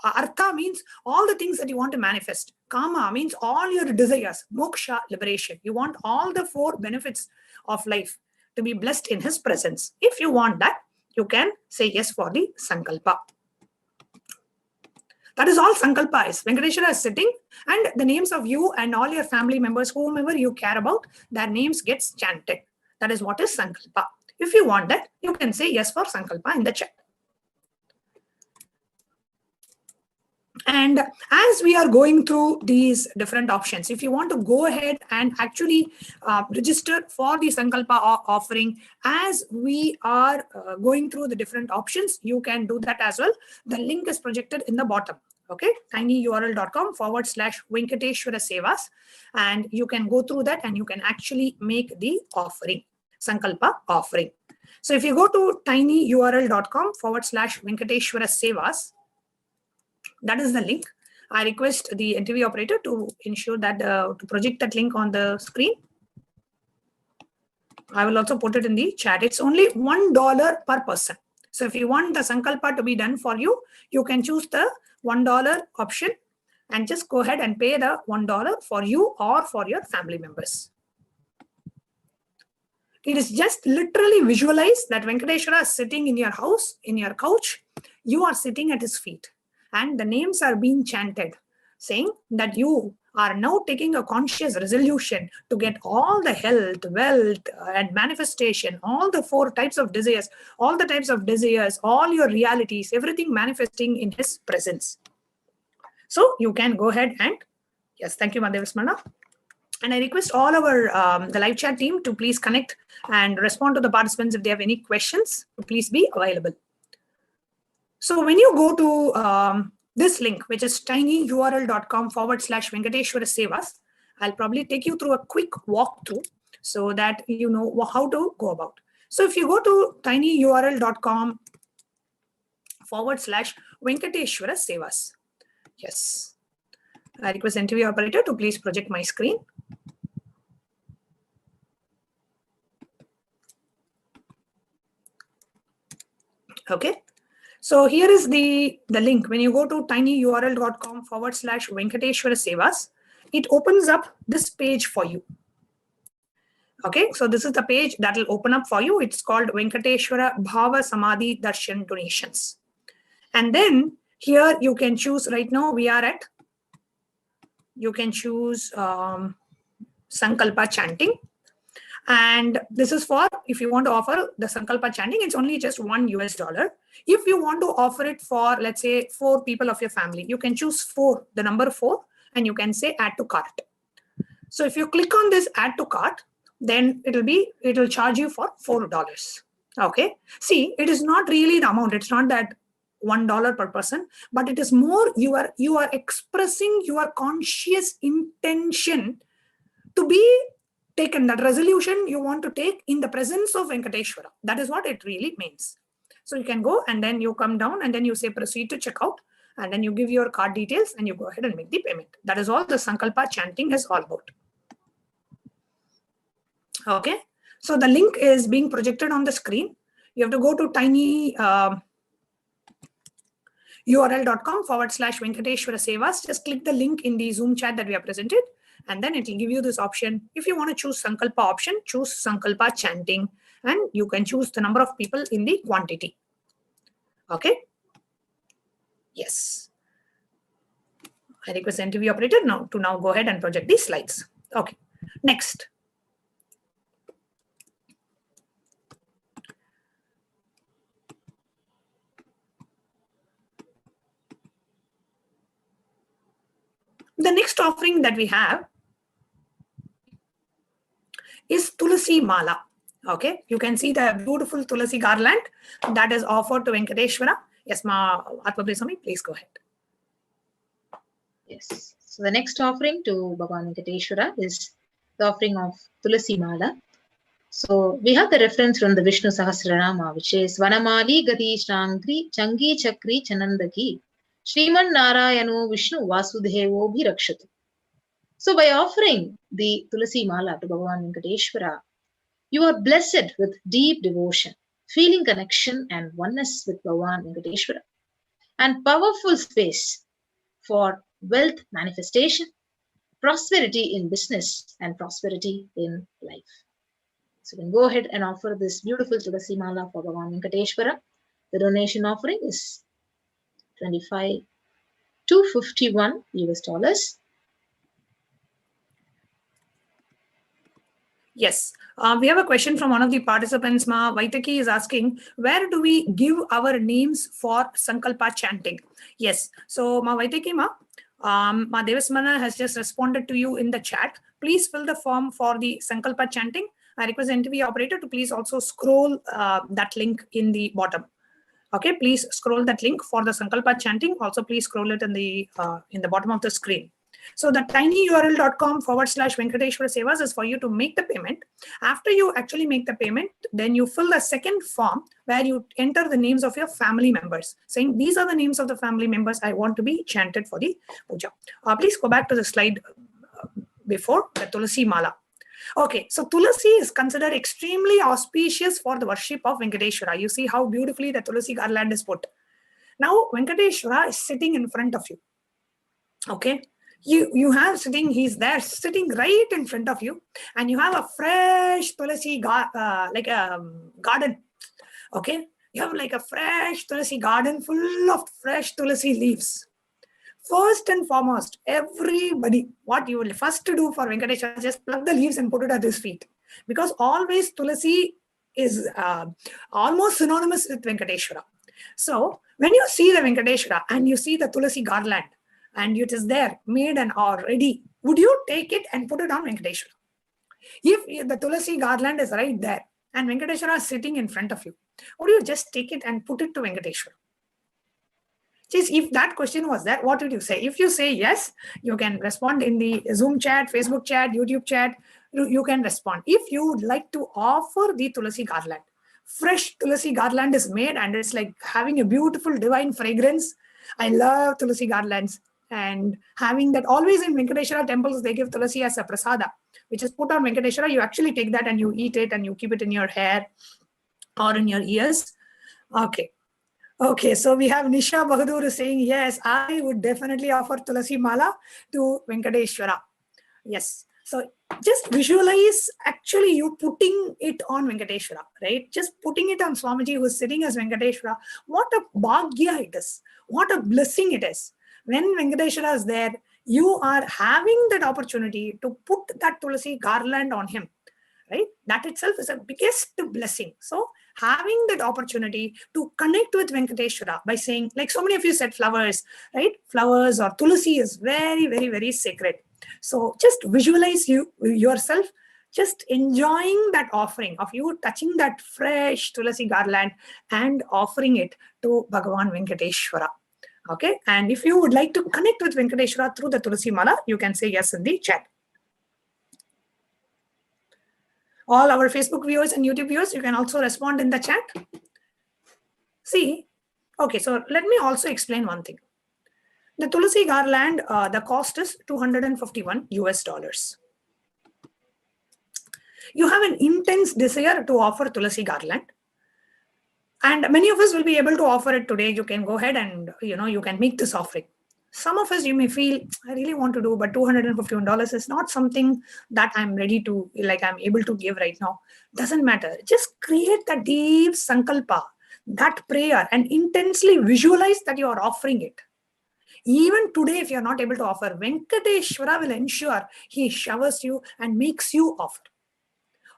Speaker 3: Artha means all the things that you want to manifest. Kama means all your desires. Moksha, liberation. You want all the 4 benefits of life to be blessed in his presence. If you want that, you can say yes for the Sankalpa. That is all Sankalpa is. Venkateshwara is sitting, and the names of you and all your family members, whomever you care about, their names gets chanted. That is what is Sankalpa. If you want that, you can say yes for Sankalpa in the chat. And as we are going through these different options, if you want to go ahead and actually register for the Sankalpa offering, as we are going through the different options, you can do that as well. The link is projected in the bottom. Okay, tinyurl.com/Venkateshwara Sevas, and you can go through that and you can actually make the offering, Sankalpa offering. So if you go to tinyurl.com/Venkateshwara Sevas, that is the link. I request the NTV operator to ensure that to project that link on the screen. I will also put it in the chat. It's only $1 per person. So if you want the Sankalpa to be done for you, you can choose the $1 option and just go ahead and pay the $1 for you or for your family members. It is just literally visualize that Venkateshwara is sitting in your house, in your couch. You are sitting at his feet, and the names are being chanted, saying that you are now taking a conscious resolution to get all the health, wealth, and manifestation, all the 4 types of desires, all the types of desires, all your realities, everything manifesting in his presence. So you can go ahead and, yes, thank you, Madhavasmana. And I request all our the live chat team to please connect and respond to the participants if they have any questions. Please be available. So when you go to this link, which is tinyurl.com/Venkateshwara Sevas, I'll probably take you through a quick walkthrough so that you know how to go about. So if you go to tinyurl.com/Venkateshwara Sevas, yes, I request NTV operator to please project my screen. Okay. So here is the link. When you go to tinyurl.com/Venkateshwara Sevas, it opens up this page for you. Okay, so this is the page that will open up for you. It's called Venkateshwara Bhavasamadhi Darshan Donations. And then here you can choose, right now we are at, you can choose Sankalpa chanting. And this is for, if you want to offer the Sankalpa chanting, it's only just $1. If you want to offer it for, let's say, 4 people of your family, you can choose 4, the number 4, and you can say add to cart. So if you click on this add to cart, then it will charge you for $4. Okay. See, it is not really the amount. It's not that $1 per person, but it is more you are expressing your conscious intention to be taken, that resolution you want to take in the presence of Venkateshwara. That is what it really means. So you can go and then you come down and then you say proceed to checkout, and then you give your card details and you go ahead and make the payment. That is all the Sankalpa chanting is all about. Okay, so the link is being projected on the screen. You have to go to tinyurl.com/Venkateshwara Sevas. Just click the link in the Zoom chat that we have presented, and then it will give you this option. If you want to choose Sankalpa option, choose Sankalpa chanting, and you can choose the number of people in the quantity. Okay. Yes. I request the interview operator now to go ahead and project these slides. Okay. Next. The next offering that we have is Tulasi Mala. Okay, you can see the beautiful Tulasi garland that is offered to Venkateshwara. Yes, Ma Atma, please go ahead.
Speaker 2: Yes. So the next offering to Bhagavan Venkateshwara is the offering of Tulasi Mala. So we have the reference from the Vishnu Sahasranama, which is Vanamali Gati Shangri Changi Chakri Chanandaki Shriman Narayano Vishnu Vasudevo Bhirakshatu. So by offering the Tulasi Mala to Bhagavan Venkateshwara, you are blessed with deep devotion, feeling connection and oneness with Bhagavan Venkateshwara, and powerful space for wealth manifestation, prosperity in business, and prosperity in life. So you can go ahead and offer this beautiful Tulasi Mala for Bhagavan Venkateshwara. The donation offering is $251 US.
Speaker 3: Yes, we have a question from one of the participants. Ma Vaitaki is asking, where do we give our names for Sankalpa chanting? Yes, so Ma Vaitaki Ma Devasmana has just responded to you in the chat. Please fill the form for the Sankalpa chanting. I request the interview operator to please also scroll that link in the bottom. Okay, please scroll that link for the Sankalpa chanting. Also, please scroll it in the bottom of the screen. So the tinyurl.com/Venkateshwara Sevas is for you to make the payment. After you actually make the payment, then you fill the second form where you enter the names of your family members, saying these are the names of the family members I want to be chanted for the puja. Please go back to the slide before the Tulasi Mala. Okay, so Tulasi is considered extremely auspicious for the worship of Venkateshwara. You see how beautifully the Tulasi garland is put. Now Venkateshwara is sitting in front of you. Okay, you have sitting, he's there sitting right in front of you, and you have a fresh Tulasi garden. Okay, you have like a fresh Tulasi garden full of fresh Tulasi leaves. First and foremost, everybody, what you will first to do for Venkateshwara, just pluck the leaves and put it at his feet, because always Tulasi is almost synonymous with Venkateshwara. So when you see the Venkateshwara and you see the Tulasi garland and it is there made and already, would you take it and put it on Venkateshwara? If the Tulasi garland is right there and Venkateshwara is sitting in front of you, would you just take it and put it to Venkateshwara? Just if that question was there, what would you say? If you say yes, you can respond in the Zoom chat, Facebook chat, YouTube chat. You can respond. If you would like to offer the Tulasi garland, fresh Tulasi garland is made and it's like having a beautiful divine fragrance. I love Tulasi garlands, and having that always in Venkateshwara temples, they give Tulasi as a prasada, which is put on Venkateshwara. You actually take that and you eat it and you keep it in your hair or in your ears. Okay. Okay, so we have Nisha Bahadur saying, yes, I would definitely offer Tulasi Mala to Venkateshwara. Yes. So just visualize actually you putting it on Venkateshwara, right? Just putting it on Swamiji who is sitting as Venkateshwara. What a bhagya it is. What a blessing it is. When Venkateshwara is there, you are having that opportunity to put that Tulasi garland on him, right? That itself is a biggest blessing. So having that opportunity to connect with Venkateshwara by saying, like so many of you said, flowers, right? Flowers or Tulasi is very, very, very sacred. So just visualize yourself just enjoying that offering of you touching that fresh Tulasi garland and offering it to Bhagavan Venkateshwara. Okay, and if you would like to connect with Venkateshwara through the Tulasi Mala, you can say yes in the chat. All our Facebook viewers and YouTube viewers, you can also respond in the chat. See, okay, so let me also explain one thing. The Tulasi garland, the cost is $251 US. You have an intense desire to offer Tulasi garland. And many of us will be able to offer it today. You can go ahead and, you can make this offering. Some of us, you may feel, I really want to do, but $251 is not something that I'm ready to, like I'm able to give right now. Doesn't matter. Just create that deep sankalpa, that prayer, and intensely visualize that you are offering it. Even today, if you're not able to offer, Venkateshwara will ensure he showers you and makes you offer.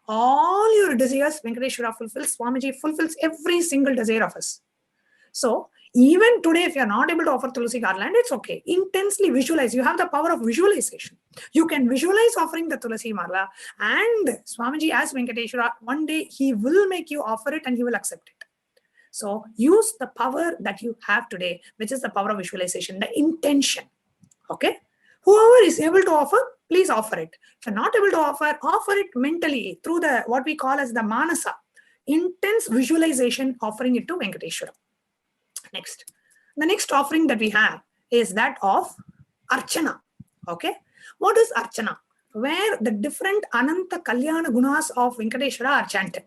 Speaker 3: All your desires, Venkateshwara fulfills, Swamiji fulfills every single desire of us. So even today, if you're not able to offer Tulasi garland, it's okay. Intensely visualize. You have the power of visualization. You can visualize offering the Tulasi Mala, and Swamiji as Venkateshwara, one day he will make you offer it and he will accept it. So use the power that you have today, which is the power of visualization, the intention. Okay. Whoever is able to offer, please offer it. If you're not able to offer it mentally through the what we call as the manasa, intense visualization, offering it to Venkateshwara. Next, the next offering that we have is that of Archana. Okay, what is Archana? Where the different Ananta Kalyana Gunas of Venkateshwara are chanted.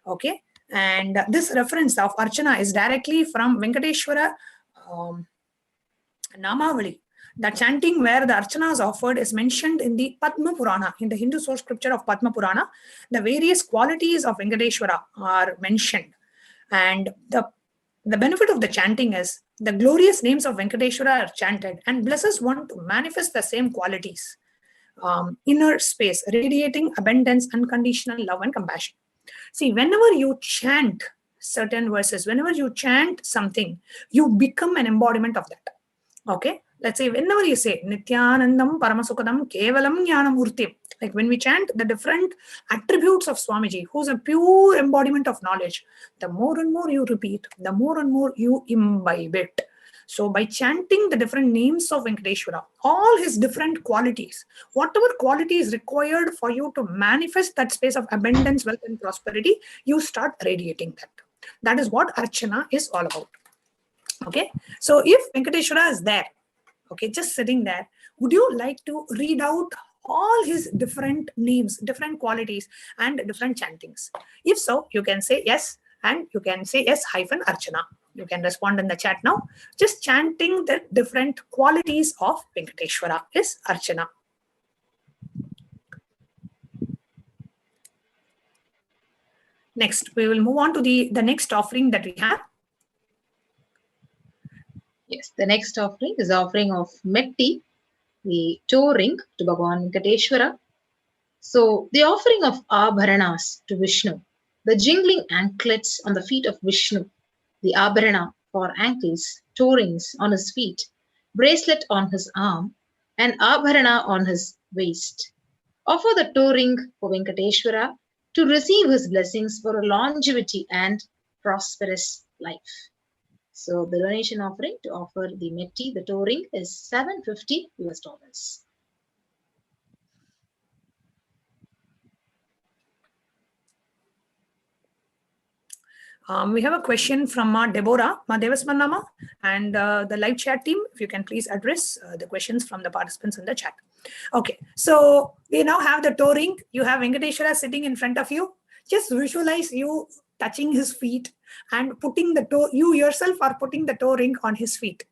Speaker 3: Okay, and this reference of Archana is directly from Venkateshwara Namavali. The chanting where the Archana is offered is mentioned in the Padma Purana, in the Hindu source scripture of Padma Purana. The various qualities of Venkateshwara are mentioned. And the benefit of the chanting is the glorious names of Venkateshwara are chanted and blesses one to manifest the same qualities. Inner space, radiating abundance, unconditional love and compassion. See, whenever you chant certain verses, whenever you chant something, you become an embodiment of that. Okay, let's say whenever you say Nithyanandam Paramasukadam Kevalam Jnanamurtim, like when we chant the different attributes of Swamiji, who's a pure embodiment of knowledge, the more and more you repeat, the more and more you imbibe it. So by chanting the different names of Venkateshwara, all his different qualities, whatever quality is required for you to manifest that space of abundance, wealth and prosperity, you start radiating that. That is what Archana is all about. Okay, so if Venkateshwara is there, okay, just sitting there, would you like to read out all his different names, different qualities, and different chantings? If so, you can say yes, and you can say yes -Archana. You can respond in the chat now. Just chanting the different qualities of Venkateshwara is Archana. Next, we will move on to the next offering that we have.
Speaker 2: Yes, the next offering is offering of Metti, the toe ring to Bhagavan Venkateshwara. So the offering of Abharanas to Vishnu, the jingling anklets on the feet of Vishnu, the Abharana for ankles, toe rings on his feet, bracelet on his arm, and Abharana on his waist. Offer the toe ring for Venkateshwara to receive his blessings for a longevity and prosperous life. So the donation offering to offer the Metti, the toe ring, is $750 US.
Speaker 3: We have a question from Deborah Devasmanama, and the live chat team, if you can please address the questions from the participants in the chat. Okay, so we now have the toe ring. You have Venkateshwara sitting in front of you. Just visualize you touching his feet and putting the toe, you yourself are putting the toe ring on his feet.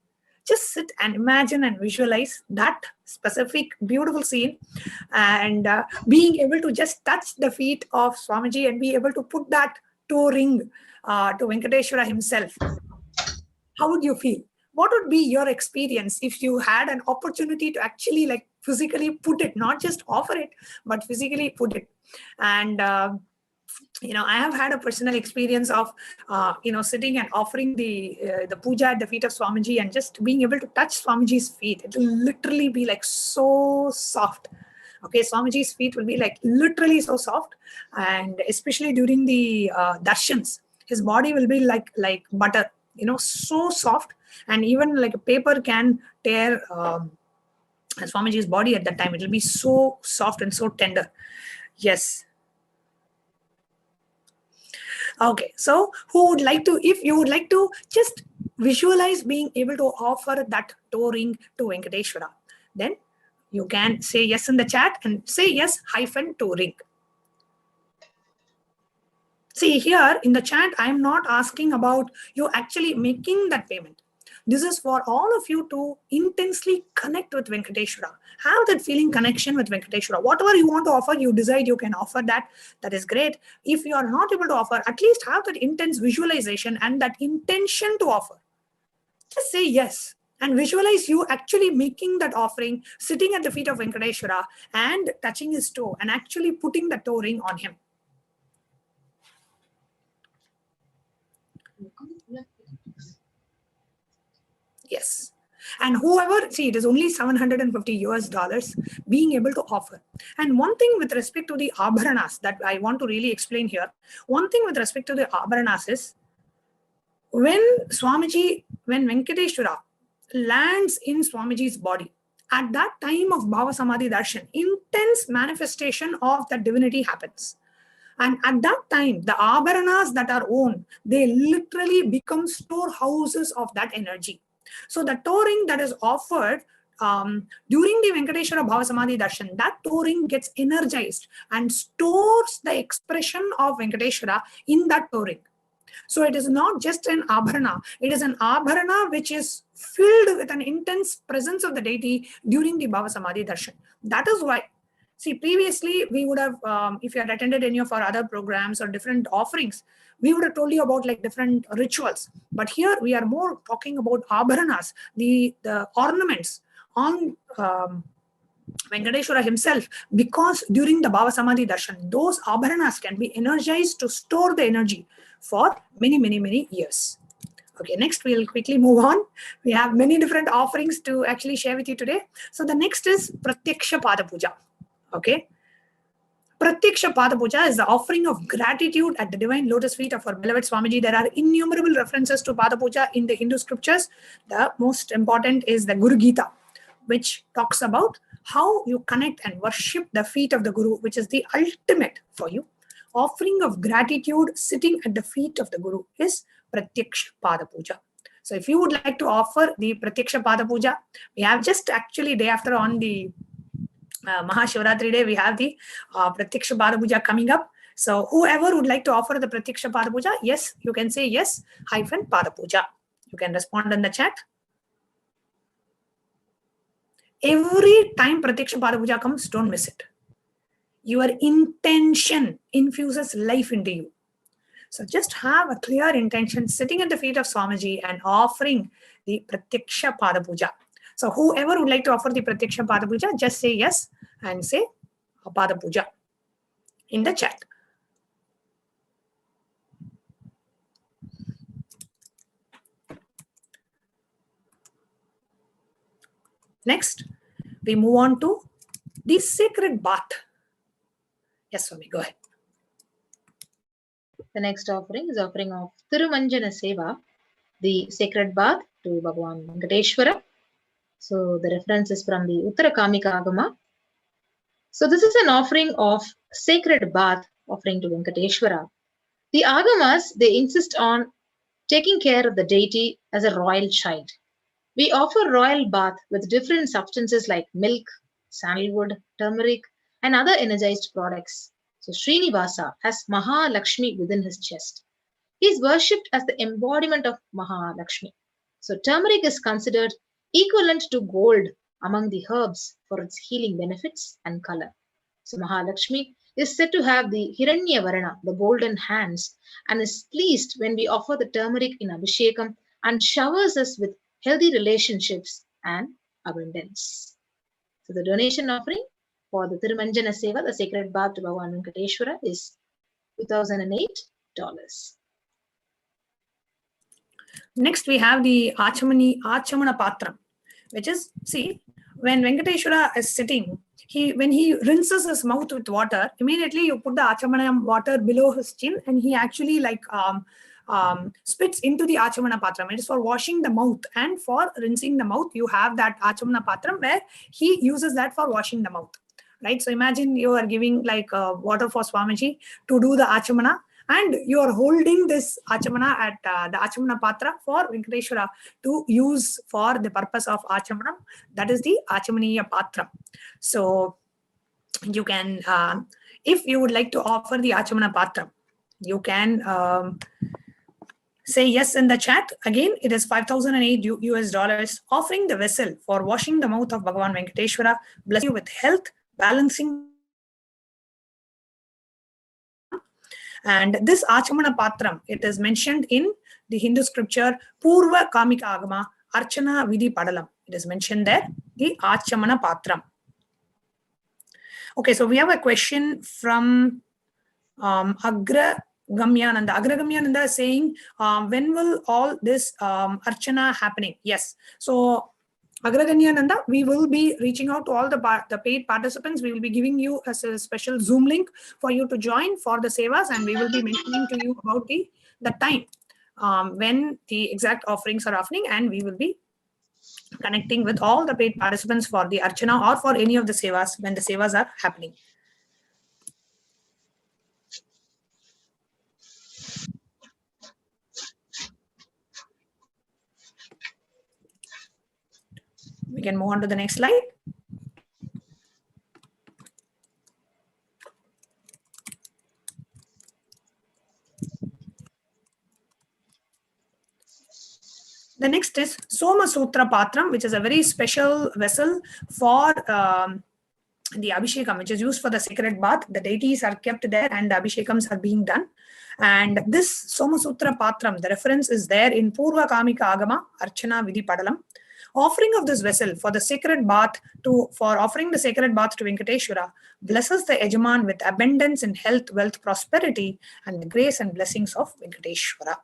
Speaker 3: Just sit and imagine and visualize that specific beautiful scene, and being able to just touch the feet of Swamiji and be able to put that toe ring to Venkateshwara himself. How would you feel? What would be your experience if you had an opportunity to actually like physically put it, not just offer it, but physically put it? And I have had a personal experience of sitting and offering the puja at the feet of Swamiji and just being able to touch Swamiji's feet. It will literally be like so soft. Okay, Swamiji's feet will be like literally so soft, and especially during the darshans, his body will be like butter, so soft, and even like a paper can tear Swamiji's body at that time. It will be so soft and so tender. Yes. Okay, so who would like to, if you would like to just visualize being able to offer that toe ring to Venkateshwara, then you can say yes in the chat and say yes -toe ring. See here in the chat, I am not asking about you actually making that payment. This is for all of you to intensely connect with Venkateshwara. Have that feeling connection with Venkateshwara. Whatever you want to offer, you decide you can offer that. That is great. If you are not able to offer, at least have that intense visualization and that intention to offer. Just say yes and visualize you actually making that offering, sitting at the feet of Venkateshwara and touching his toe and actually putting the toe ring on him. Yes. And whoever, see, it is only $750 being able to offer. And one thing with respect to the abharanas that I want to really explain here, one thing with respect to the abharanas is when Venkateshwara lands in Swamiji's body, at that time of Bhavasamadhi Darshan, intense manifestation of that divinity happens. And at that time, the abharanas that are owned, they literally become storehouses of that energy. So the toe ring that is offered during the Venkateshwara Bhavasamadhi Darshan, that toe ring gets energized and stores the expression of Venkateshwara in that toe ring. So it is not just an abharana, it is an abharana which is filled with an intense presence of the deity during the Bhavasamadhi Darshan. That is why, see, previously we would have, if you had attended any of our other programs or different offerings, we would have told you about like different rituals. But here we are more talking about abharanas, the ornaments on Venkateshwara himself, because during the Bhavasamadhi Darshan, those abharanas can be energized to store the energy for many years. Okay, next we'll quickly move on. We have many different offerings to actually share with you today. So the next is Pratyaksha Pada Puja. Okay. Pratyaksha Pada Puja is the offering of gratitude at the divine lotus feet of our beloved Swamiji. There are innumerable references to Pada Puja in the Hindu scriptures. The most important is the Guru Gita, which talks about how you connect and worship the feet of the Guru, which is the ultimate for you. Offering of gratitude sitting at the feet of the Guru is Pratyaksha Pada Puja. So if you would like to offer the Pratyaksha Pada Puja, we have just actually day after on the Mahashivratri day, we have the Pratyaksha Pada Puja coming up. So whoever would like to offer the Pratyaksha Pada Puja, yes, you can say yes -Pada Puja. You can respond in the chat. Every time Pratyaksha Pada Puja comes, don't miss it. Your intention infuses life into you. So just have a clear intention sitting at the feet of Swamiji and offering the Pratyaksha Pada Puja. So whoever would like to offer the Pratyaksha Pada Puja, just say yes and say Pada Puja in the chat. Next, we move on to the sacred bath. Yes, Swami, go ahead.
Speaker 2: The next offering is offering of Thirumanjana Seva, the sacred bath to Bhagavan Venkateshwara. So the reference is from the Uttarakamika Agama. So this is an offering of sacred bath offering to Venkateshwara. The Agamas, they insist on taking care of the deity as a royal child. We offer royal bath with different substances like milk, sandalwood, turmeric, and other energized products. So Srinivasa has Mahalakshmi within his chest. He is worshipped as the embodiment of Mahalakshmi. So turmeric is considered equivalent to gold among the herbs for its healing benefits and color. So Mahalakshmi is said to have the Hiranya Varana, the golden hands, and is pleased when we offer the turmeric in Abhishekam and showers us with healthy relationships and abundance. So the donation offering for the Tirumanjana Seva, the sacred bath to Bhagavan Venkateshwara, is $2008.
Speaker 3: Next, we have the Achamana Patram, which is, see, when Venkateshwara is sitting, when he rinses his mouth with water, immediately you put the Achamana water below his chin, and he actually spits into the Achamana Patram. It is for washing the mouth, and for rinsing the mouth, you have that Achamana Patram where he uses that for washing the mouth. Right? So imagine you are giving water for Swamiji to do the Achamana, and you are holding this Achamana at the Achamana Patra for Venkateshwara to use for the purpose of Achamana. That is the Achamaniya Patra. So you can, if you would like to offer the Achamana Patra, you can say yes in the chat. Again, it is $5,008. Offering the vessel for washing the mouth of Bhagavan Venkateshwara. Bless you with health, balancing. And this Achamana Patram, it is mentioned in the Hindu scripture Purva Kamika Agama Archana Vidhi Padalam. It is mentioned there, the Achamana Patram. Okay, so we have a question from Agra Gamyananda. Agra Gamyananda is saying, when will all this Archana happening? Yes. So Agraganyananda, we will be reaching out to all the paid participants. We will be giving you a special Zoom link for you to join for the Sevas, and we will be mentioning to you about the time when the exact offerings are happening, and we will be connecting with all the paid participants for the Archana or for any of the Sevas when the Sevas are happening. We can move on to the next slide. The next is Soma Sutra Patram, which is a very special vessel for the Abhishekam, which is used for the sacred bath. The deities are kept there and the Abhishekams are being done. And this Soma Sutra Patram, the reference is there in Purva Kamika Agama Archana Vidhi Padalam. Offering of this vessel for the sacred bath for offering the sacred bath to Venkateshwara blesses the Yajaman with abundance in health, wealth, prosperity, and the grace and blessings of Venkateshwara.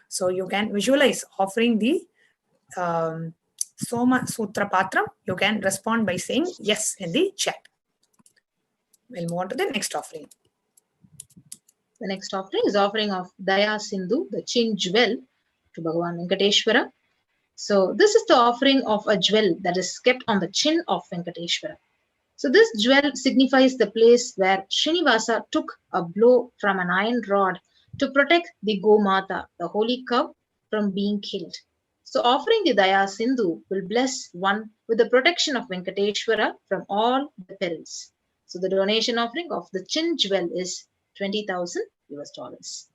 Speaker 3: So you can visualize offering the Soma Sutra Patram. You can respond by saying yes in the chat. We'll move on to the next offering.
Speaker 2: The next offering is offering of Daya Sindhu, the chin jewel, to Bhagavan Venkateshwara. So this is the offering of a jewel that is kept on the chin of Venkateshwara. So this jewel signifies the place where Srinivasa took a blow from an iron rod to protect the Gomata, the holy cow, from being killed. So offering the Daya Sindhu will bless one with the protection of Venkateshwara from all the perils. So the donation offering of the chin jewel is $20,000.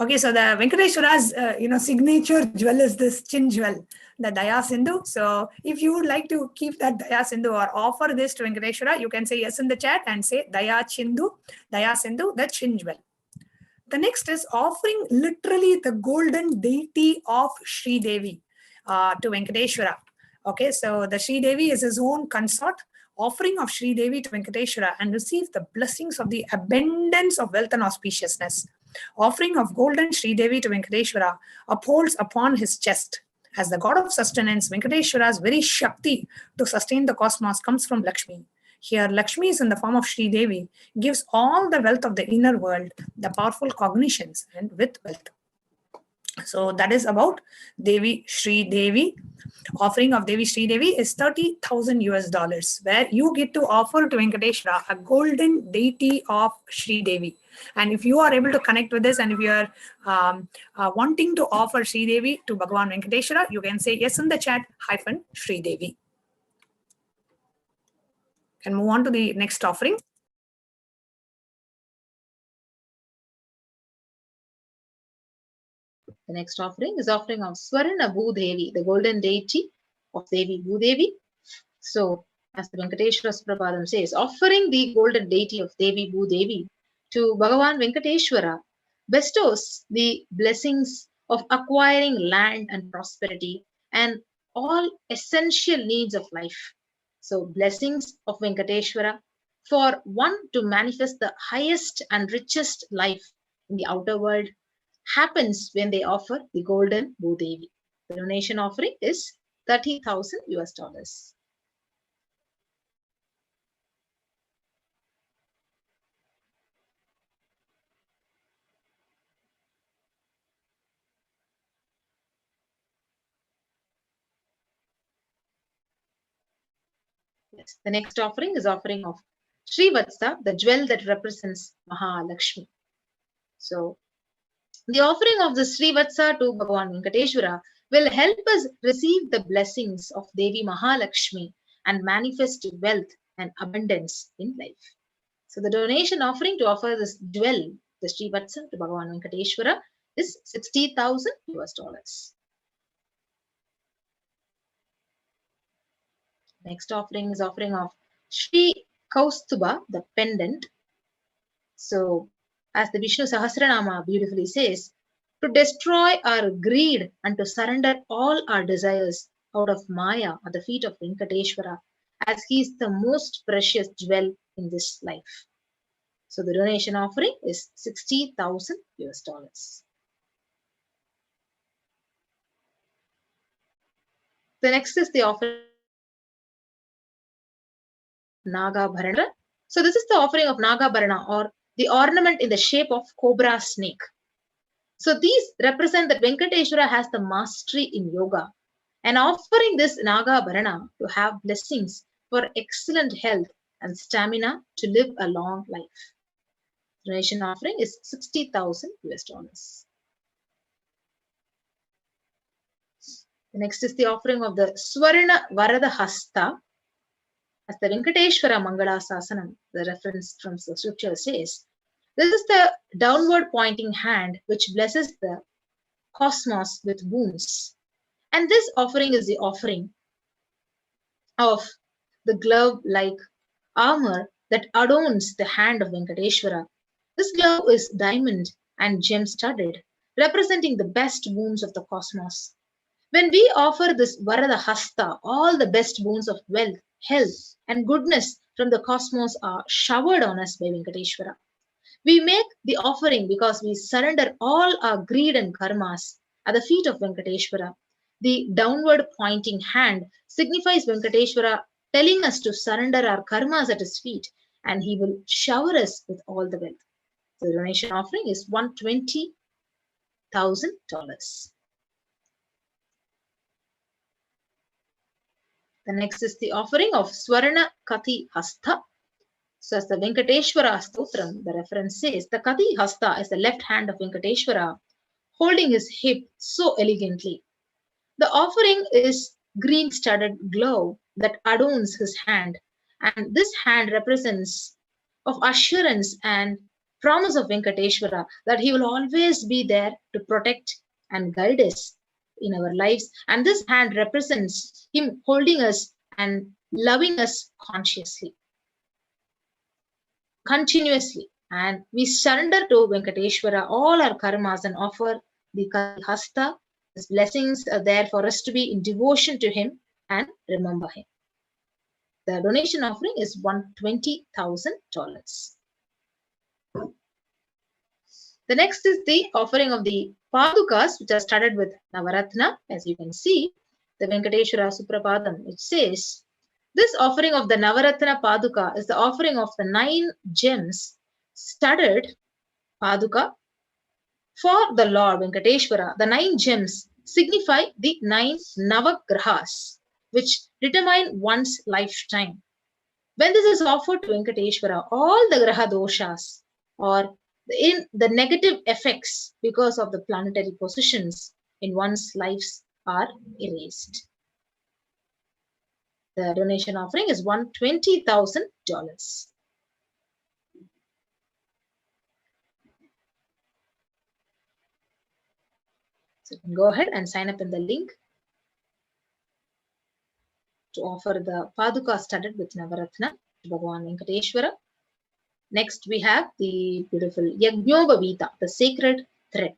Speaker 3: Okay, so the Venkateshwara's signature jewel is this chin jewel, the Daya Sindhu. So if you would like to keep that Daya Sindhu or offer this to Venkateshwara, you can say yes in the chat and say Daya Sindhu, the chin jewel. The next is offering literally the golden deity of Sri Devi to Venkateshwara. Okay, so the Sri Devi is his own consort. Offering of Sri Devi to Venkateshwara and receive the blessings of the abundance of wealth and auspiciousness. Offering of golden Sri Devi to Venkateshwara upholds upon his chest. As the god of sustenance, Venkateshwara's very shakti to sustain the cosmos comes from Lakshmi. Here, Lakshmi is in the form of Sri Devi, gives all the wealth of the inner world, the powerful cognitions, and with wealth. So that is about Devi Sri Devi. Offering of Devi Sri Devi is $30,000, where you get to offer to Venkateshwara a golden deity of Sri Devi. And if you are able to connect with this, and if you are wanting to offer Sri Devi to Bhagavan Venkateshwara, you can say yes in the chat -Sri Devi. And move on to the next offering.
Speaker 2: The next offering is offering of Swarna Bhudevi, the golden deity of Devi Bhudevi. So, as the Venkateshwara Suprapadam says, offering the golden deity of Devi Bhudevi to Bhagavan Venkateshwara bestows the blessings of acquiring land and prosperity and all essential needs of life. So, blessings of Venkateshwara for one to manifest the highest and richest life in the outer world happens when they offer the golden Bhudevi. The donation offering is $30,000. Yes. The next offering is offering of Srivatsa, the jewel that represents Mahalakshmi. So, the offering of the Srivatsa to Bhagavan Venkateshwara will help us receive the blessings of Devi Mahalakshmi and manifest wealth and abundance in life. So, the donation offering to offer this jewel, the Srivatsa to Bhagavan Venkateshwara, is $60,000. Next offering is offering of Sri Kaustuba, the pendant. So, as the Vishnu Sahasranama beautifully says, to destroy our greed and to surrender all our desires out of Maya at the feet of Venkateshwara, as he is the most precious jewel in this life. So, the donation offering is $60,000. The next is the offering Nagabharana. So, this is the offering of Nagabharana, or the ornament in the shape of cobra snake. So these represent that Venkateshwara has the mastery in yoga, and offering this Nagabharana to have blessings for excellent health and stamina to live a long life. Donation offering is $60,000. The next is the offering of the Swarna Varada Hasta. As the Venkateshwara Mangala Sasanam, the reference from the scripture says, this is the downward pointing hand which blesses the cosmos with boons. And this offering is the offering of the glove-like armor that adorns the hand of Venkateshwara. This glove is diamond and gem-studded, representing the best boons of the cosmos. When we offer this Varada Hasta, all the best boons of wealth, health, and goodness from the cosmos are showered on us by Venkateshwara. We make the offering because we surrender all our greed and karmas at the feet of Venkateshwara. The downward pointing hand signifies Venkateshwara telling us to surrender our karmas at his feet, and he will shower us with all the wealth. The donation offering is $120,000. The next is the offering of Swarna Kati Hasta. So as the Venkateshwara Stotram, the reference says, the Kati Hasta is the left hand of Venkateshwara holding his hip so elegantly. The offering is green-studded glove that adorns his hand, and this hand represents of assurance and promise of Venkateshwara that he will always be there to protect and guide us in our lives. And this hand represents him holding us and loving us continuously. And we surrender to Venkateshwara all our karmas and offer the Kati Hasta. His blessings are there for us to be in devotion to him and remember him. The donation offering is $120,000. The next is the offering of the Padukas, which are started with Navaratna. As you can see, the Venkateshwara Suprapadam, it says, this offering of the Navaratna Paduka is the offering of the 9 gems studded Paduka for the Lord Venkateshwara. The 9 gems signify the 9 Navagrahas, which determine one's lifetime. When this is offered to Venkateshwara, all the Graha doshas or in the negative effects because of the planetary positions in one's lives are erased. The donation offering is $120,000. So you can go ahead and sign up in the link to offer the Paduka studded with Navaratna to Bhagavan Venkateshwara. Next, we have the beautiful Yajñobhavita, the sacred thread.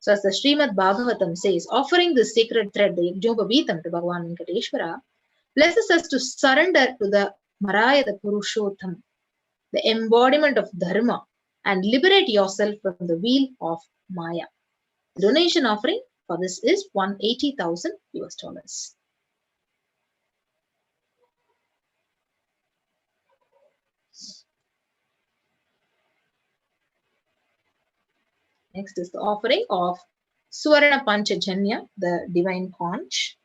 Speaker 2: So as the Srimad Bhagavatam says, offering the sacred thread, the Yajñobhavitam to Bhagavan Venkateshwara, blesses us to surrender to the Maraya, the Purushottam, the embodiment of Dharma, and liberate yourself from the wheel of Maya. The donation offering for this is $180,000 US. Next is the offering of Swarna Panchajanya, the divine conch.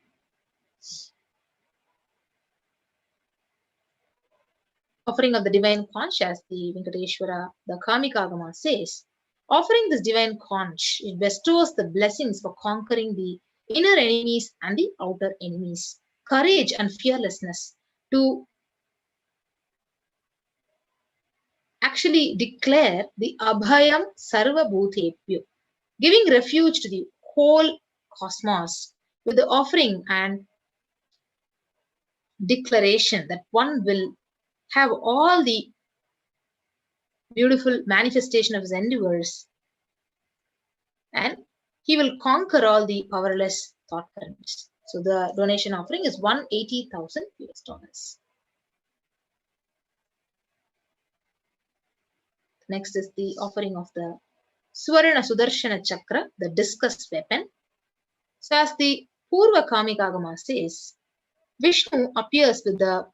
Speaker 2: Offering of the divine conch, as the Venkateshwara, the Kamikagama says, offering this divine conch, it bestows the blessings for conquering the inner enemies and the outer enemies, courage and fearlessness to actually declare the Abhayam Sarva Bhutepyo, giving refuge to the whole cosmos with the offering and declaration that one will have all the beautiful manifestation of his endeavors and he will conquer all the powerless thought currents. So the donation offering is $180,000 US. Next is the offering of the Swarna Sudarshana Chakra, the discus weapon. So as the Purva Kamikagama says, Vishnu appears with the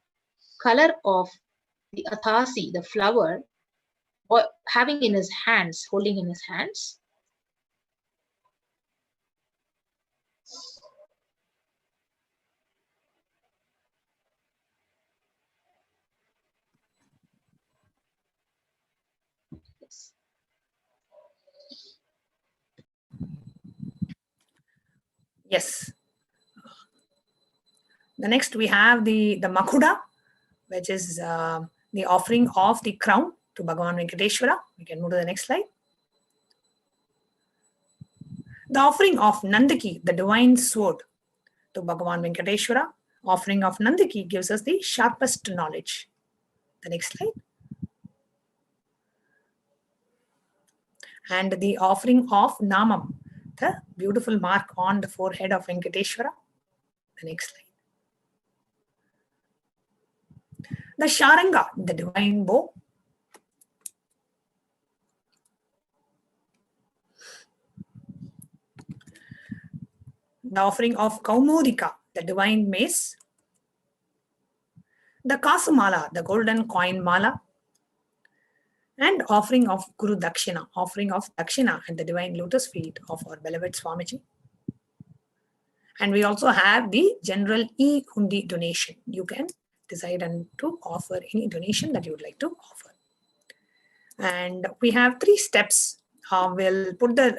Speaker 2: color of the Athasi, the flower, or having in his hands, holding in his hands. Yes.
Speaker 3: Yes. The next we have the Makhuda, which is the offering of the crown to Bhagavan Venkateshwara. We can move to the next slide. The offering of Nandaki, the divine sword, to Bhagavan Venkateshwara. Offering of Nandaki gives us the sharpest knowledge. The next slide. And the offering of Namam, the beautiful mark on the forehead of Venkateshwara. The next slide. The Sharanga, the divine bow. The offering of Kaumodika, the divine mace. The Kasumala, the golden coin mala. And offering of Guru Dakshina, offering of Dakshina and the divine lotus feet of our beloved Swamiji. And we also have the general e-hundi donation. You can decide and to offer any donation that you would like to offer. And we have 3 steps. We'll put the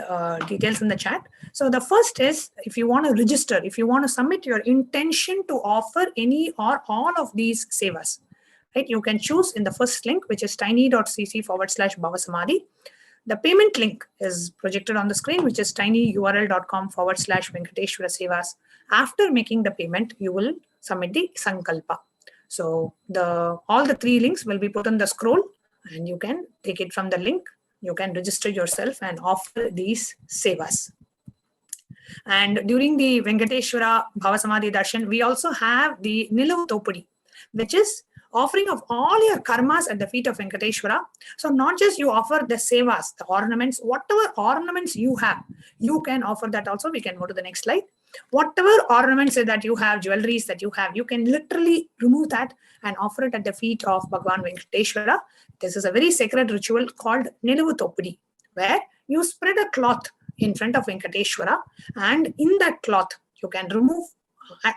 Speaker 3: details in the chat. So the first is, if you want to register, if you want to submit your intention to offer any or all of these sevas, right? You can choose in the first link, which is tiny.cc/Bhavasamadhi. The payment link is projected on the screen, which is tinyurl.com/Venkateshwara Sevas. After making the payment, you will submit the Sankalpa. So all the 3 links will be put on the scroll and you can take it from the link. You can register yourself and offer these sevas. And during the Venkateshwara Bhavasamadhi Darshan, we also have the Nilavu Topudi, which is offering of all your karmas at the feet of Venkateshwara. So not just you offer the sevas, the ornaments, whatever ornaments you have, you can offer that also. We can go to the next slide. Whatever ornaments that you have, jewelries that you have, you can literally remove that and offer it at the feet of Bhagavan Venkateshwara. This is a very sacred ritual called Nilavu Topudi, where you spread a cloth in front of Venkateshwara, and in that cloth you can remove,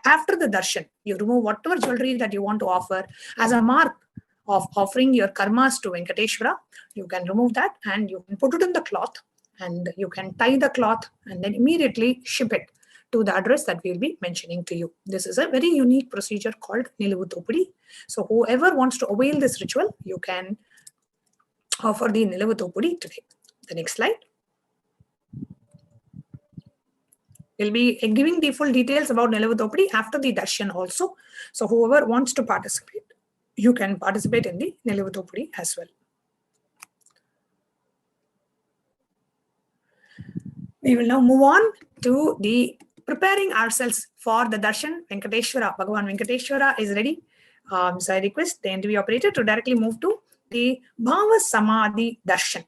Speaker 3: after the darshan, you remove whatever jewelry that you want to offer as a mark of offering your karmas to Venkateshwara. You can remove that and you can put it in the cloth and you can tie the cloth and then immediately ship it to the address that we'll be mentioning to you. This is a very unique procedure called Nilavu Topudi. So whoever wants to avail this ritual, you can offer the Nilavu Topudi today. The next slide. We'll be giving the full details about Nilavutopadi after the darshan also. So whoever wants to participate, you can participate in the Nilavutopadi as well. We will now move on to the preparing ourselves for the darshan. Venkateshwara, Bhagavan Venkateshwara is ready. So I request the interview operator to directly move to the Bhavasamadhi darshan,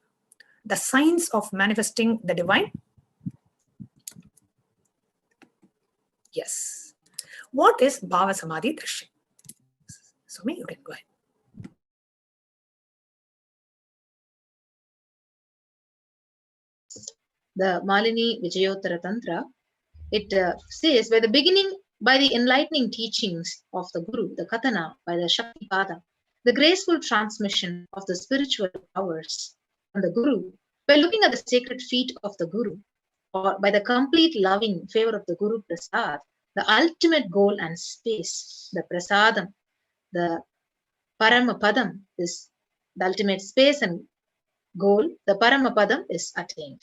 Speaker 3: the science of manifesting the divine. Yes. What is Bhavasamadhi darshan? Sumi, you can go ahead.
Speaker 2: The Malini Vijayottara Tantra, it says by the enlightening teachings of the Guru, the Katana, by the Shaktipada, the graceful transmission of the spiritual powers from the Guru, by looking at the sacred feet of the Guru, or by the complete loving favor of the Guru Prasad, the ultimate goal and space, the Prasadam, the Paramapadam is the ultimate space and goal, the Paramapadam is attained.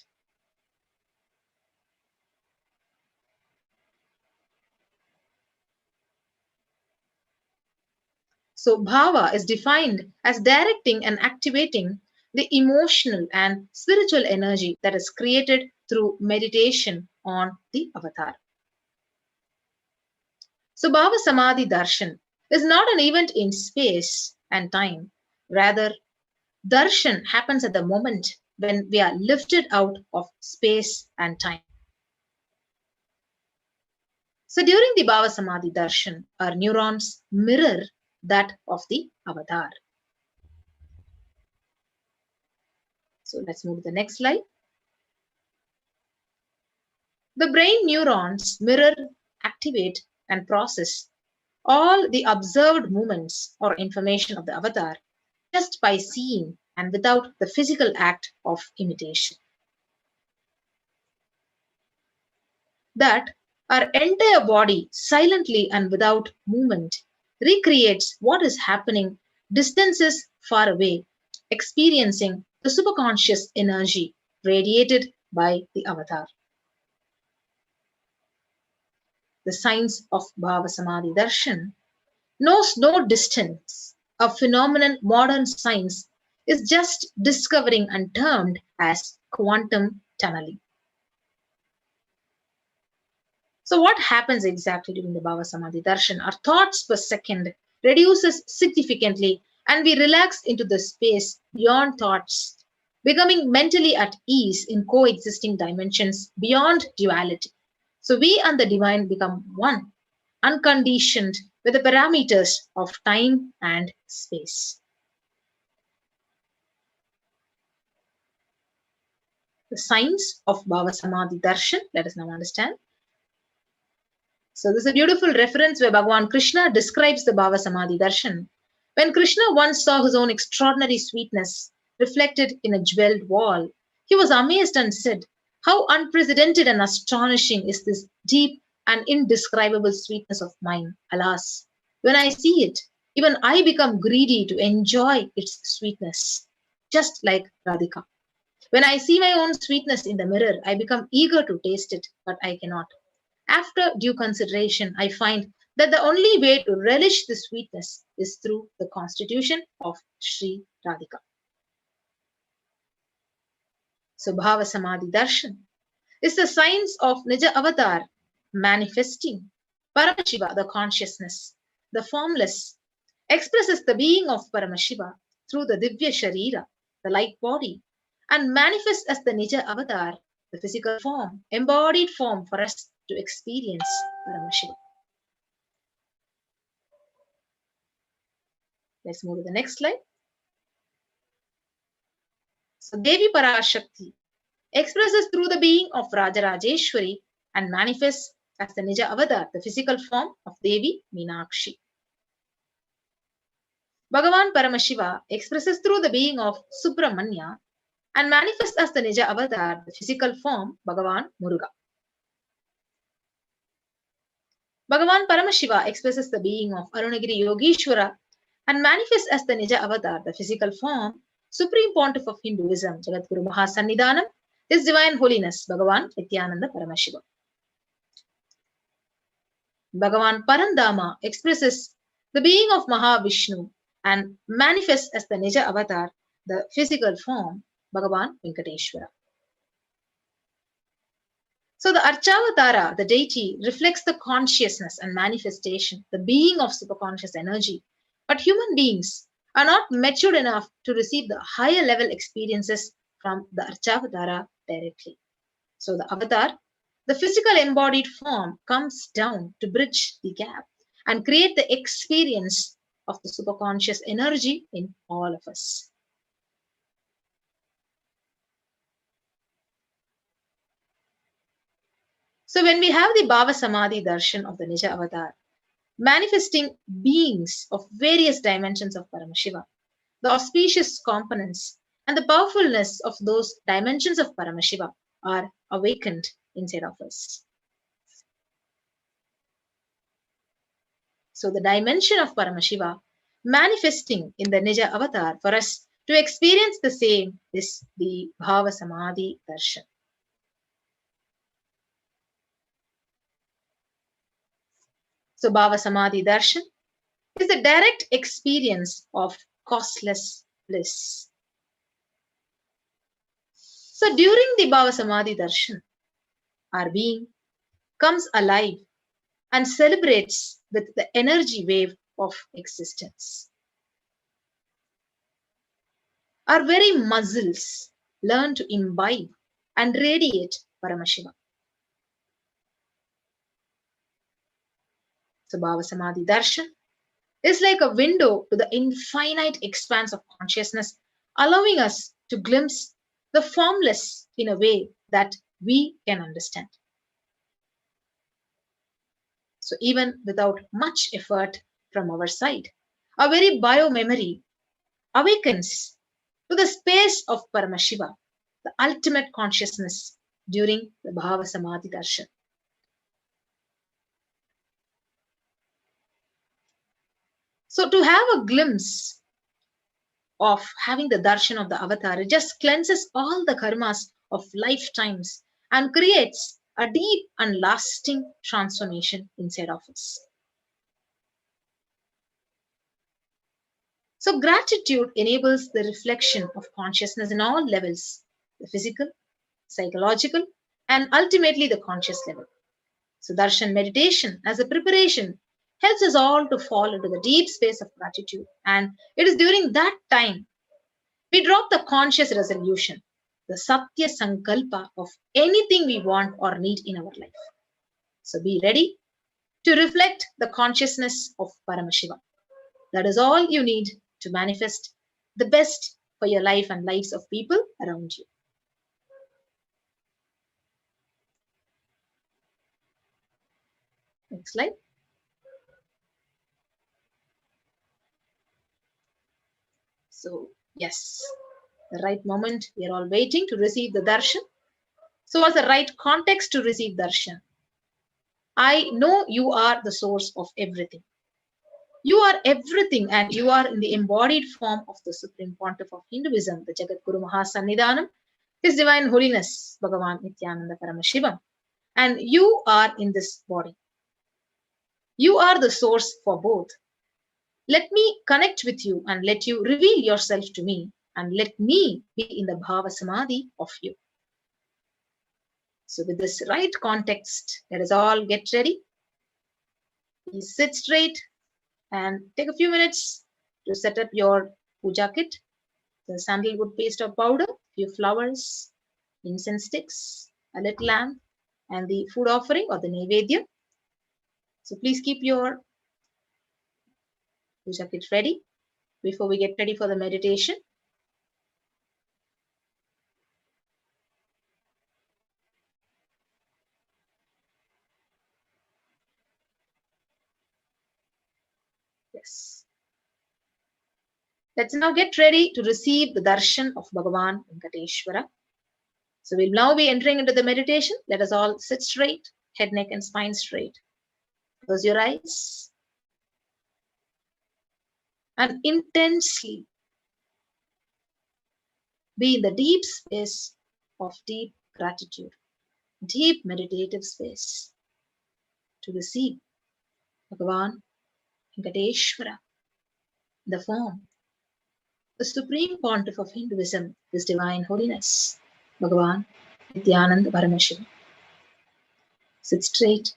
Speaker 2: So bhava is defined as directing and activating the emotional and spiritual energy that is created through meditation on the avatar. So Bhavasamadhi Darshan is not an event in space and time. Rather, darshan happens at the moment when we are lifted out of space and time. So during the Bhavasamadhi Darshan, our neurons mirror that of the avatar. So let's move to the next slide. The brain neurons mirror, activate, and process all the observed movements or information of the avatar just by seeing and without the physical act of imitation. That our entire body, silently and without movement, recreates what is happening distances far away, experiencing the superconscious energy radiated by the avatar. The science of Bhavasamadhi Darshan knows no distance, a phenomenon modern science is just discovering and termed as quantum tunneling. So what happens exactly during the Bhavasamadhi Darshan? Our thoughts per second reduces significantly and we relax into the space beyond thoughts, becoming mentally at ease in coexisting dimensions beyond duality. So we and the divine become one, unconditioned with the parameters of time and space. The science of Bhavasamadhi Darshan, let us now understand. So this is a beautiful reference where Bhagavan Krishna describes the Bhavasamadhi Darshan. When Krishna once saw his own extraordinary sweetness reflected in a jeweled wall, he was amazed and said, "How unprecedented and astonishing is this deep and indescribable sweetness of mine. Alas, when I see it, even I become greedy to enjoy its sweetness, just like Radhika. When I see my own sweetness in the mirror, I become eager to taste it, but I cannot. After due consideration, I find that the only way to relish the sweetness is through the constitution of Sri Radhika." So Bhavasamadhi Darshan is the science of Nija Avatar manifesting. Paramashiva, the consciousness, the formless, expresses the being of Paramashiva through the Divya Sharira, the light body, and manifests as the Nija Avatar, the physical form, embodied form for us to experience Paramashiva. Let's move to the next slide. So Devi Parashakti expresses through the being of Rajarajeshwari and manifests as the Nija Avatar, the physical form of Devi Meenakshi. Bhagavan Paramashiva expresses through the being of Subramanya and manifests as the Nija Avatar, the physical form Bhagavan Muruga. Bhagavan Paramashiva expresses the being of Arunagiri Yogeshwara and manifests as the Nija Avatar, the physical form, Supreme Pontiff of Hinduism, Jagadguru Mahasannidhanam, His Divine Holiness, Bhagavan Nithyananda Paramashivam. Bhagavan Parandama expresses the being of Mahavishnu and manifests as the Nija avatar, the physical form, Bhagavan Venkateshwara. So the Archavatara, the deity, reflects the consciousness and manifestation, the being of superconscious energy. But human beings are not matured enough to receive the higher level experiences from the Archavatara directly. So the avatar, the physical embodied form, comes down to bridge the gap and create the experience of the superconscious energy in all of us. So when we have the Bhavasamadhi Darshan of the Nija avatar, manifesting beings of various dimensions of Paramashiva, the auspicious components and the powerfulness of those dimensions of Paramashiva are awakened inside of us. So the dimension of Paramashiva manifesting in the Nija avatar for us to experience the same is the Bhavasamadhi Darshan. So Bhavasamadhi Darshan is the direct experience of causeless bliss. So during the Bhavasamadhi Darshan, our being comes alive and celebrates with the energy wave of existence. Our very muscles learn to imbibe and radiate Paramashiva. So Bhavasamadhi Darshan is like a window to the infinite expanse of consciousness, allowing us to glimpse the formless in a way that we can understand. So even without much effort from our side, our very bio-memory awakens to the space of Paramashiva, the ultimate consciousness during the Bhavasamadhi Darshan. So to have a glimpse of having the darshan of the avatar, it just cleanses all the karmas of lifetimes and creates a deep and lasting transformation inside of us. So gratitude enables the reflection of consciousness in all levels, the physical, psychological, and ultimately the conscious level. So darshan meditation as a preparation helps us all to fall into the deep space of gratitude. And it is during that time we drop the conscious resolution, the Satya Sankalpa of anything we want or need in our life. So be ready to reflect the consciousness of Paramashiva. That is all you need to manifest the best for your life and lives of people around you. Next slide. So, yes, the right moment, we are all waiting to receive the darshan. So, what's the right context to receive darshan? I know you are the source of everything. You are everything, and you are in the embodied form of the Supreme Pontiff of Hinduism, the Jagat Guru Mahasannidhanam, His Divine Holiness, Bhagavan Nithyananda Paramashivam. And you are in this body. You are the source for both. Let me connect with you and let you reveal yourself to me, and let me be in the Bhava Samadhi of you. So with this right context, let us all get ready. Please sit straight and take a few minutes to set up your puja kit, the sandalwood paste or powder, few flowers, incense sticks, a little lamp, and the food offering or the naivedya. So please keep your puja kit ready before we get ready for the meditation. Yes. Let's now get ready to receive the darshan of Bhagavan Venkateshwara. So we'll now be entering into the meditation. Let us all sit straight, head, neck, and spine straight. Close your eyes and intensely be in the deep space of deep gratitude, deep meditative space to receive Bhagavan Venkateshwara, the form, the supreme pontiff of Hinduism, His Divine Holiness, Bhagavan Nithyananda Paramashivam. Sit straight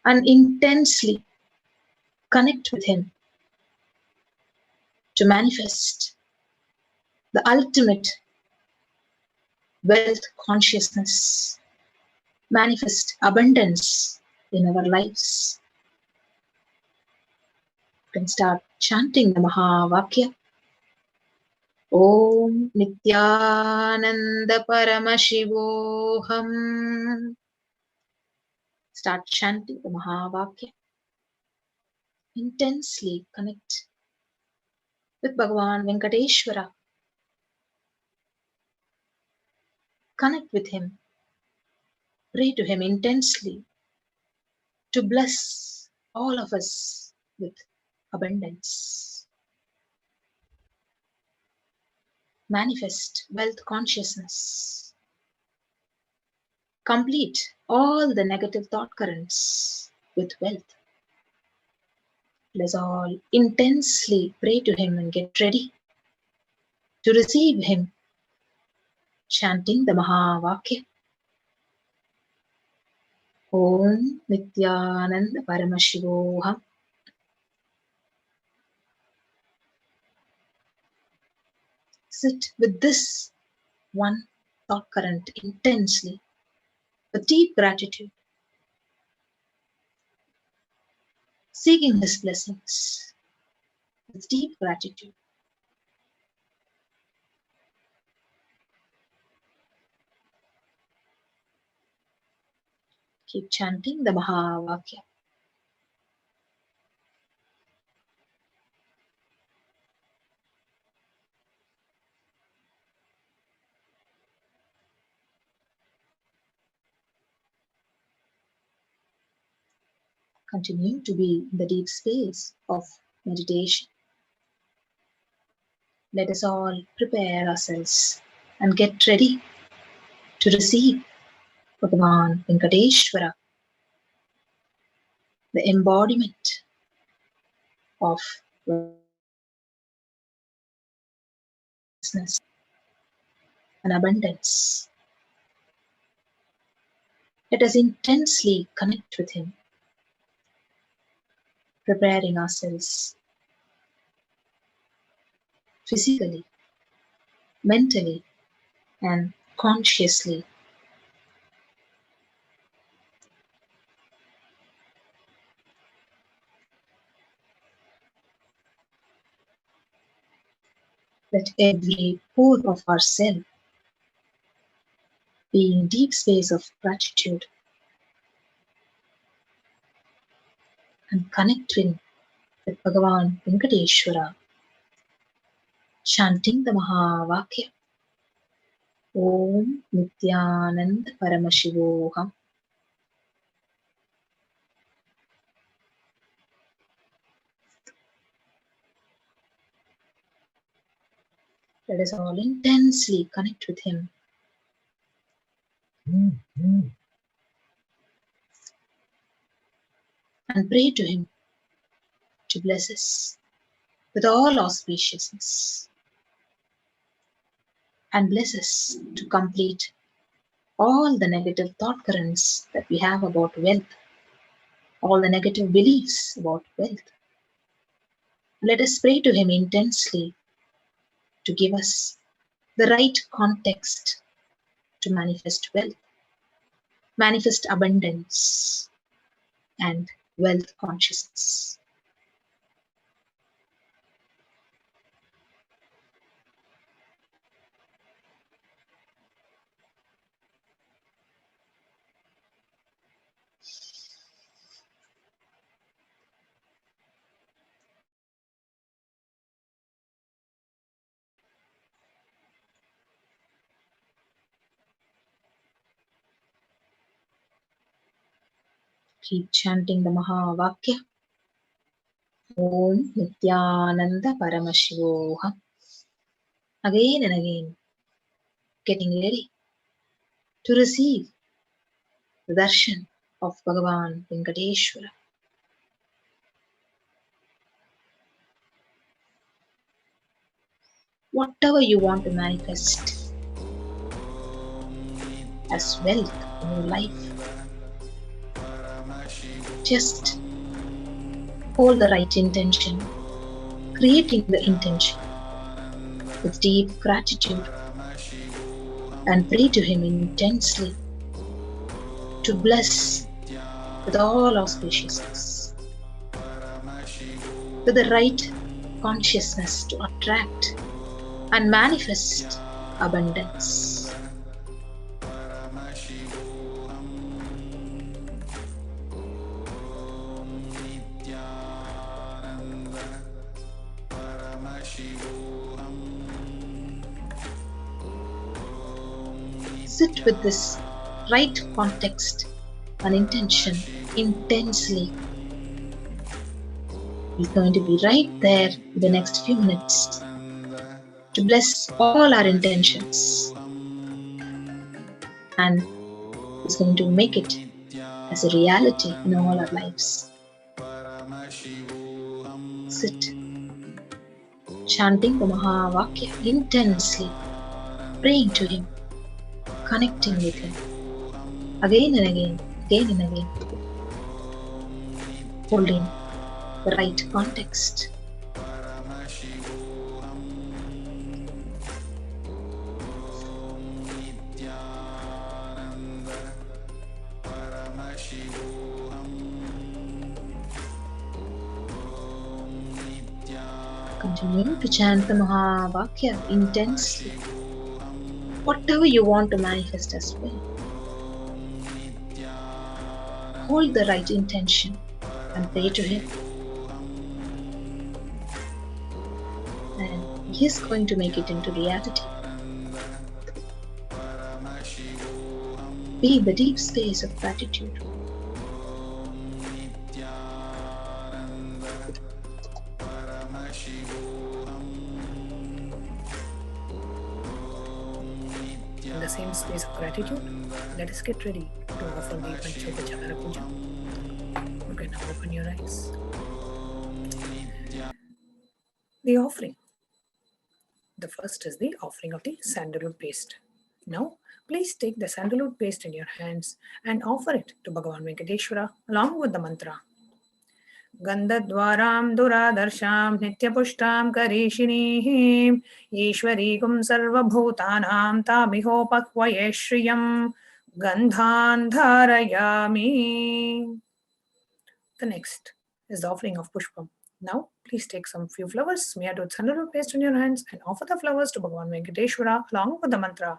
Speaker 2: and intensely connect with Him to manifest the ultimate wealth consciousness, manifest abundance in our lives. You can start chanting the Mahavakya. Om Nithyananda Paramashivoham. Start chanting the Mahavakya. Intensely connect with Bhagavan Venkateshwara. Connect with Him. Pray to Him intensely to bless all of us with abundance. Manifest wealth consciousness. Complete all the negative thought currents with wealth. Let's all intensely pray to Him and get ready to receive Him, chanting the Mahavakya. Om Nithyananda Paramashivoham. Sit with this one thought current intensely, with deep gratitude, seeking His blessings with deep gratitude. Keep chanting the Mahavakya. Continue to be in the deep space of meditation. Let us all prepare ourselves and get ready to receive Bhagavan Venkateshwara, the embodiment of righteousness and abundance. Let us intensely connect with Him, preparing ourselves physically, mentally, and consciously. Let every pore of our self be in deep space of gratitude and connecting with Bhagavan Venkateshwara, chanting the Mahavakya. Om Nithyananda Paramashivoham. Let us all intensely connect with Him. And pray to Him to bless us with all auspiciousness and bless us to complete all the negative thought currents that we have about wealth, all the negative beliefs about wealth. Let us pray to Him intensely to give us the right context to manifest wealth, manifest abundance, and wealth consciousness. Keep chanting the Mahavakya. Om Nithyananda Paramashivoham. Again and again, getting ready to receive the darshan of Bhagavan Venkateshwara. whatever you want to manifest as wealth in your life. Just hold the right intention, creating the intention with deep gratitude, and pray to Him intensely to bless with all auspiciousness, with the right consciousness to attract and manifest abundance. Sit with this right context and intention intensely. He's going to be right there in the next few minutes to bless all our intentions, and He's going to make it as a reality in all our lives. Sit, chanting the Mahavakya intensely, praying to Him, connecting with Him, again and again, again and again, holding the right context. Continue to chant the Mahavakya intensely. Whatever you want to manifest as well. Hold the right intention and pray to Him. And He is going to make it into reality. Be in the deep space of gratitude. In the same space of gratitude, let us get ready to offer the Panchopachara Puja. You can now open your eyes. The offering. The first is the offering of the sandalwood paste. Now, please take the sandalwood paste in your hands and offer it to Bhagavan Venkateshwara along with the mantra. Gandhadwaram Darshan Nityapushtam Karishinihi Ishwarigum Sarvabhutanam Tamihopakvaye Shriyam Gandhan Dharayami. The next is the offering of Pushpam. Now, please take some few flowers smeared with sandalwood paste in your hands and offer the flowers to Bhagavan Venkateshwara along with the mantra.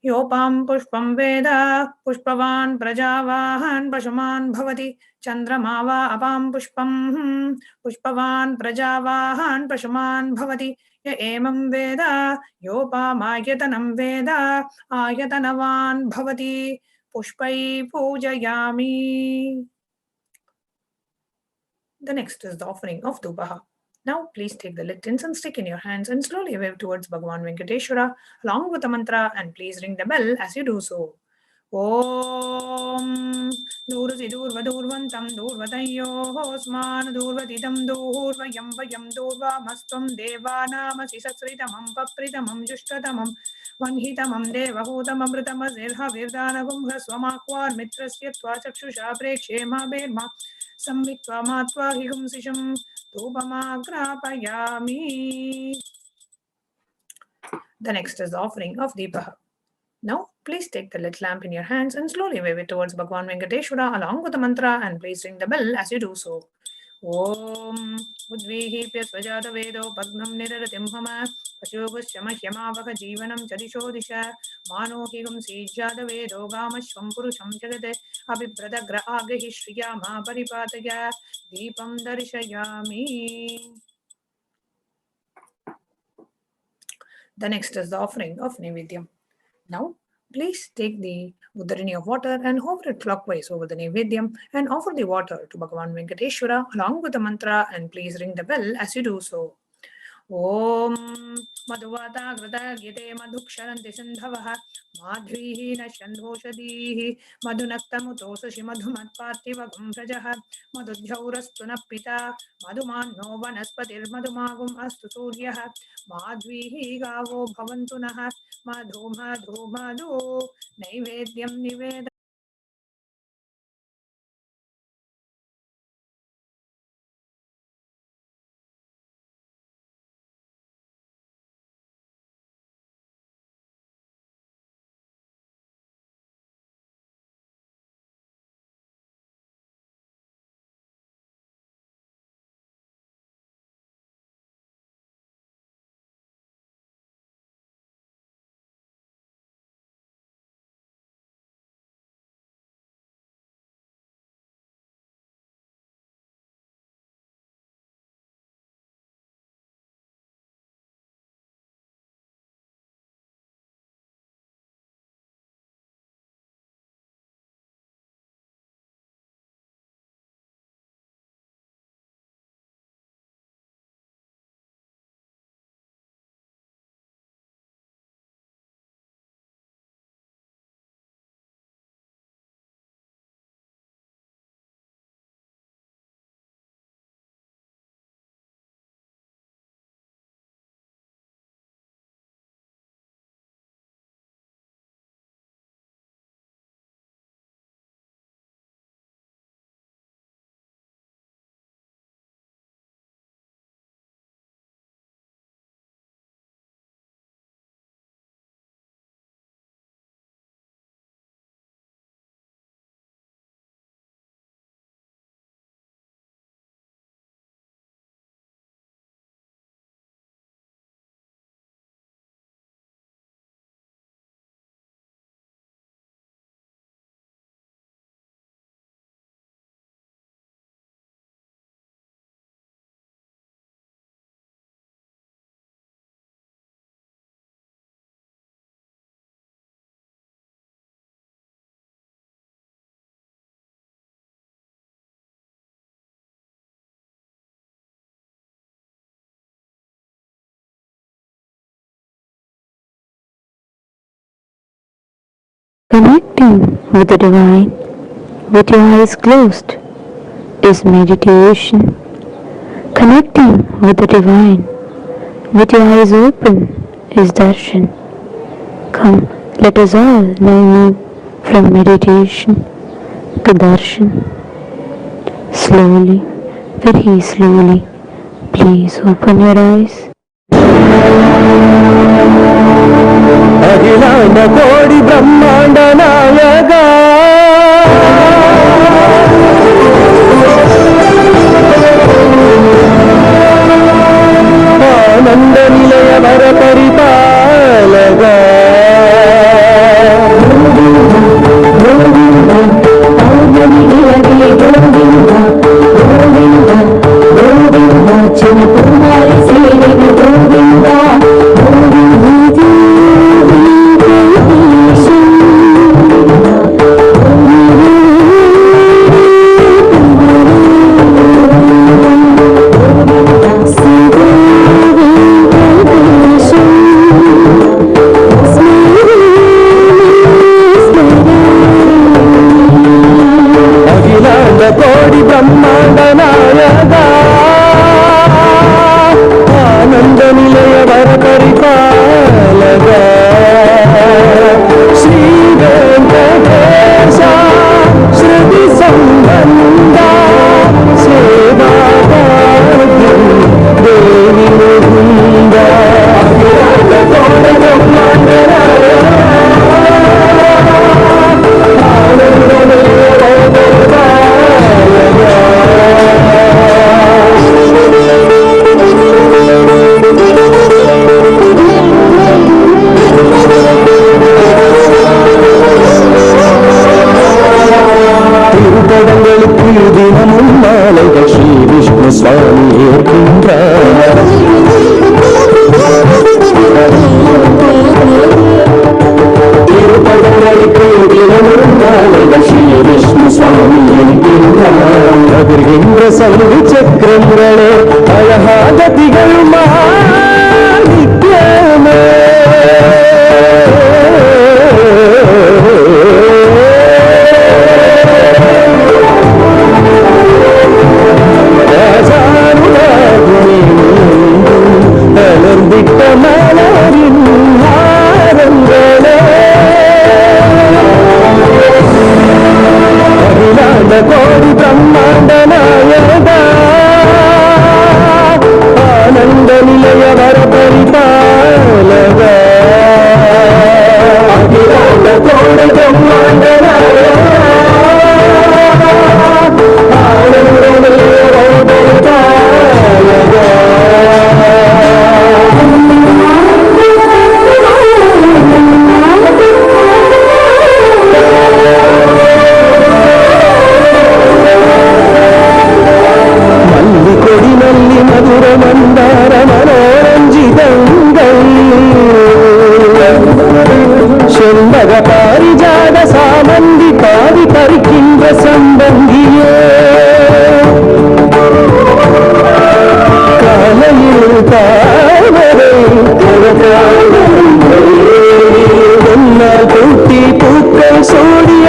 Speaker 2: Yopam pushpam veda pushpavan prajavahan pashaman bhavati chandramava apam pushpam pushpavan prajavahan pashaman bhavati ya emam veda yopam ayatanam veda ayatanavan bhavati pushpai pujayami. The next is the offering of Dubaha. Now, please take the lit incense stick in your hands and slowly wave towards Bhagavan Venkateshwara along with the mantra, and please ring the bell as you do so. Om Durvasi Durva Durvantam Durvatayo Hosman Durvatitam Durvayam Vayam Durva Mastam Deva Namasi Satsritamam Papritamam Jushtatamam Vanhitamam Devahutam Amritam Azirha Virdanavum Hraswamakvar Mitrasya Twachakshusha Prekshema Berma Sammitva Matva Higumsisham Tubamagrapayami. The next is the offering of Deepaha. Now, please take the lit lamp in your hands and slowly wave it towards Bhagavan Venkateshwara along with the mantra, and please ring the bell as you do so. Om Udvihi Pyasvajata Vedo Pagnam Niraratim Hama Pasyogushama Hyamavaka Jivanam Chadisho Disha Manohigam Sijjata Vedo Gamashvam Purusham Jagate Abhibrata Grahagahi Shriyama Paripataya Deepam Darshayami. The next is the offering of Naivedyam. Now, please take the Uddarini of water and hover it clockwise over the Naivedyam and offer the water to Bhagavan Venkateshwara along with the mantra, and please ring the bell as you do so.
Speaker 3: Om Madhuvata Gite Madhuksharanti Sindhavah Madhvihi Nashandhoshadihi Madhunaktamutosashi Madhumatpartivagum Prajaha Madhujhaurastuna Pita Madhumanno Vanaspatir Madhumagum Astu Suryaha Madhvihi Gavo Bhavantunaha Madhu Madhu Madhu Naivedyam Niveda.
Speaker 16: Connecting with the divine with your eyes closed is meditation. Connecting with the divine with your eyes open is darshan. Come, let us all now move from meditation to darshan. Slowly, very slowly, please open your eyes.
Speaker 17: అఖిలాండ కోడి బ్రహ్మాండ నాయక ఆనంద నిలయ వర పరిపాలక కోడి బ్రహ్మాండ నాయక ఆనంద నిలయ వర పరిపాలక శ్రీ వెంకటేశ శృతి సంబంధ సేవా భాగ్యం దేవి ముకుంద కోడి బ్రహ్మాండ திருப்படங்களுக்கு தினமும் மாலை ஸ்ரீ விஷ்ணு சுவாமி ஏற்கின்றார் திருப்படங்களுக்கு தினமும் மாலை ஸ்ரீ விஷ்ணு சுவாமி ஏற்கின்றார் அதிர்கின்ற சங்கு சக்கரங்களே அழகாக திகழ்மா ஆவி பறிக்கின்ற சம்பந்தியே காலையில் தாமரை பொன்னால் பூட்டி பூக்கள் சூடிய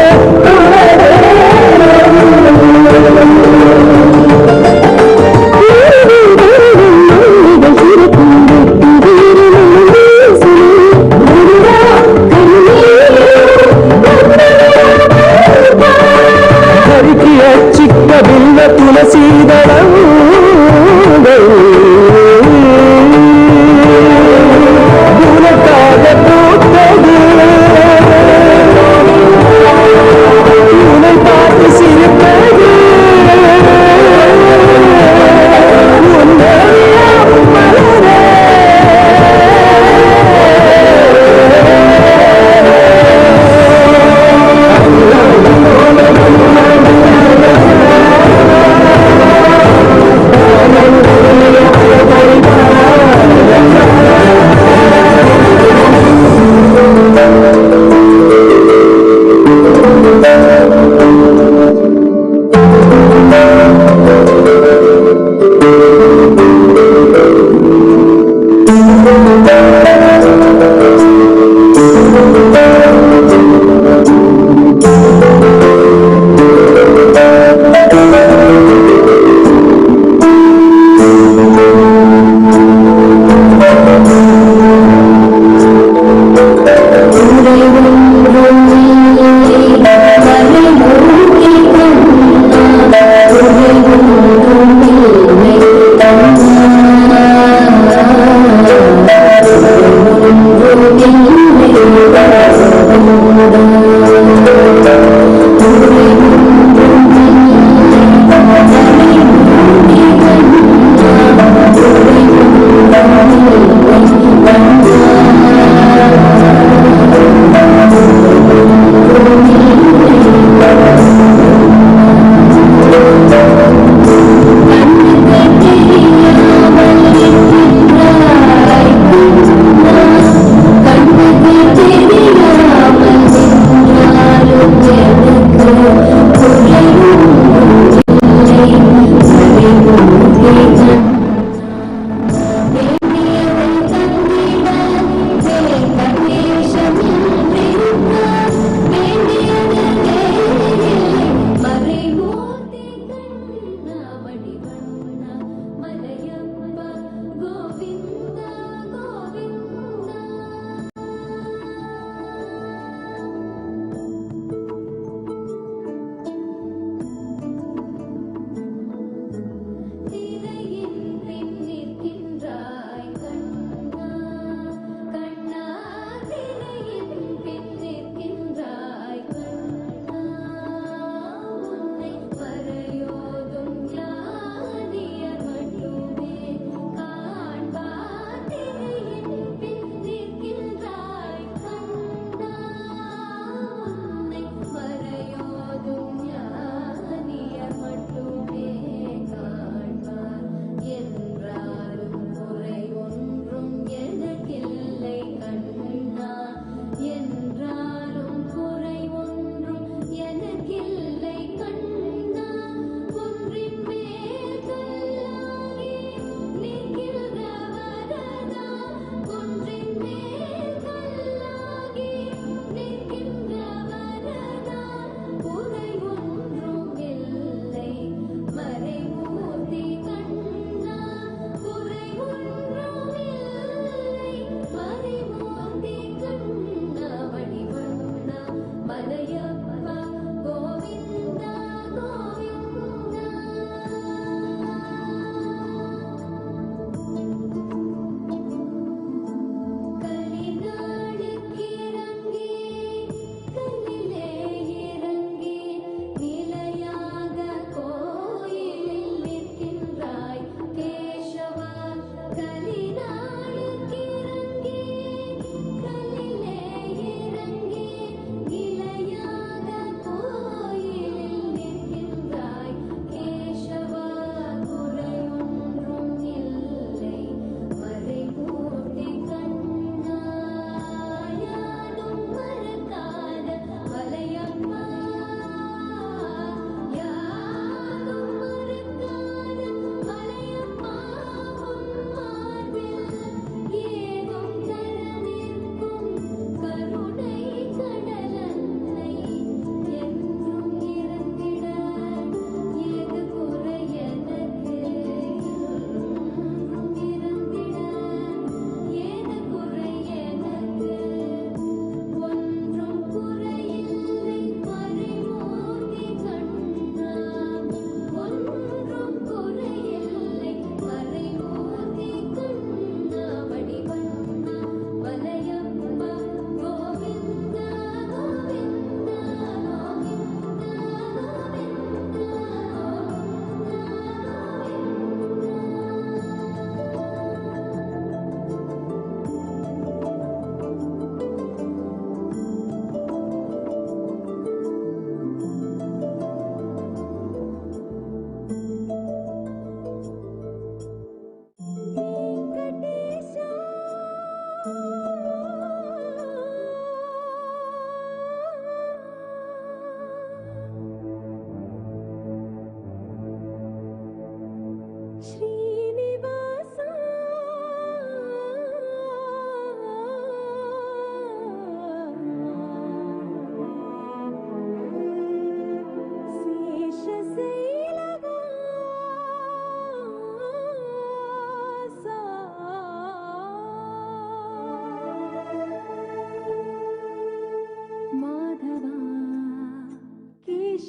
Speaker 17: சிக்க பில்ல துளசீதளம் உனக்காக பூத்தது உன்னை பார்த்து சிரிப்பது உன்னை மலரே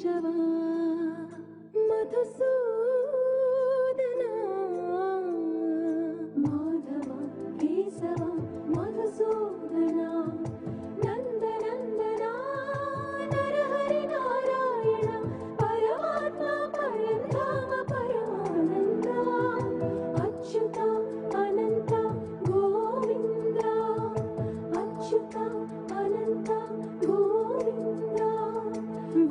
Speaker 18: కేశవ మధుసూదన మాధవ కేశవ మధుసూదన నందనందన నరహరి నారాయణ పరమాత్మ పరంధామ పరమానంద అచ్యుత అనంత గోవింద అచ్యుత అనంత గోవింద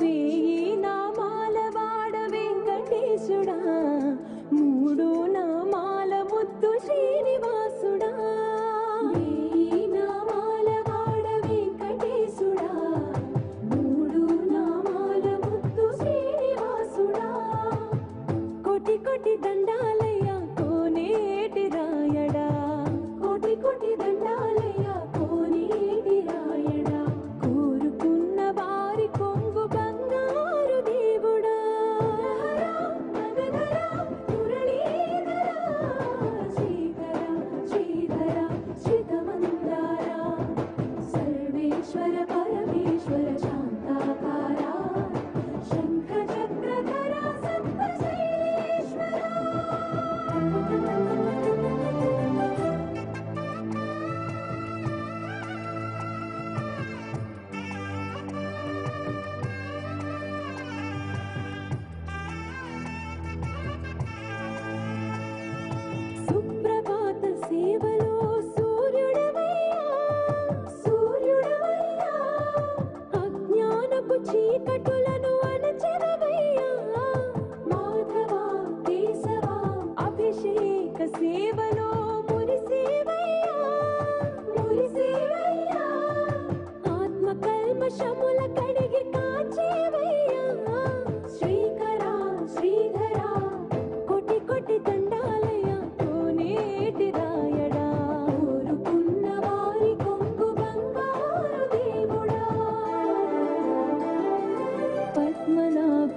Speaker 18: వేయి నామాల వాడ వెంకటేశుడా మూడు నామాల ముద్దు శ్రీనివాసుడా వేయి నామాల వాడ వెంకటేశుడా మూడు నామాల ముద్దు శ్రీనివాసుడా కోటి కోటి దండాలయ్య కోనేటి రాయడా కోటి కోటి దండాలయ్య కోనేటి రాయడా కోరుకున్న వారి కొంగు బంగారు దేవుడా నగధర మురళీధర శ్రీధర శ్రీధర శ్రీతమందార సర్వేశ్వర పరమేశ్వర శాంతాకార శంఖ చక్రధర సప్తశైలేశ్వర సుప్రభాత సేవలో సూర్యుడవయ్యా సూర్యుడవయ్యా అజ్ఞానపు చీకటులను అణచెదవయ్యా మాధవ కేశవ అభిషేక సేవలో మురిసేవయ్యా మురిసేవయ్యా ఆత్మ కల్మషముల కడిగి కాచేవయ్యా శ్రీకర శ్రీధర కోటి కోటి దండాలయ కోనేటి రాయడా కోరుకున్న వారి కొంగు బంగారు దేవుడా పద్మనాభ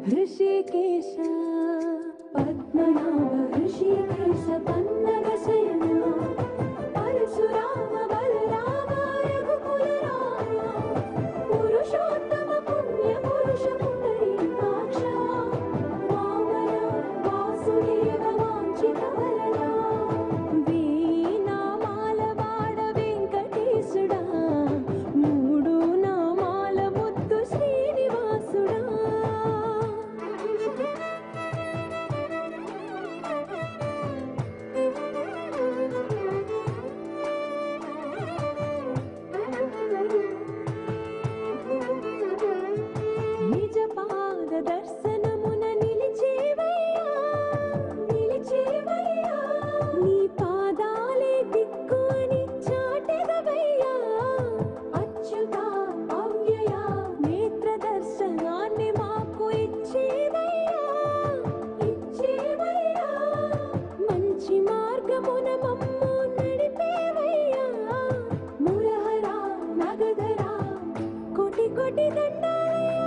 Speaker 18: హృషికేశ పద్మనాభ హృషికేశ పన్నగ శయన పరశురామ బలరామ రఘుకుల రామ పురుషోత్తమ పుణ్య పురుష పుండరీకాక్ష వామన వాసుదేవ వాంఛిత వరద వేయి నామాల వాడ వెంకటేశుడా మూడు నామాల ముద్దు శ్రీనివాసుడా నిజ పాద దర్శనమున నిలిచేవయ్యా నిలిచేవయ్యా నీ పాదాలే దిక్కు అని చాటెదవయ్యా అచ్యుత అవ్యయ నేత్ర దర్శనాన్ని మాకు ఇచ్చేవయ్యా ఇచ్చేవయ్యా మంచి మార్గమున మమ్ము నడిపేవయ్యా మురహర నగధర కోటి కోటి దండాలయ్యా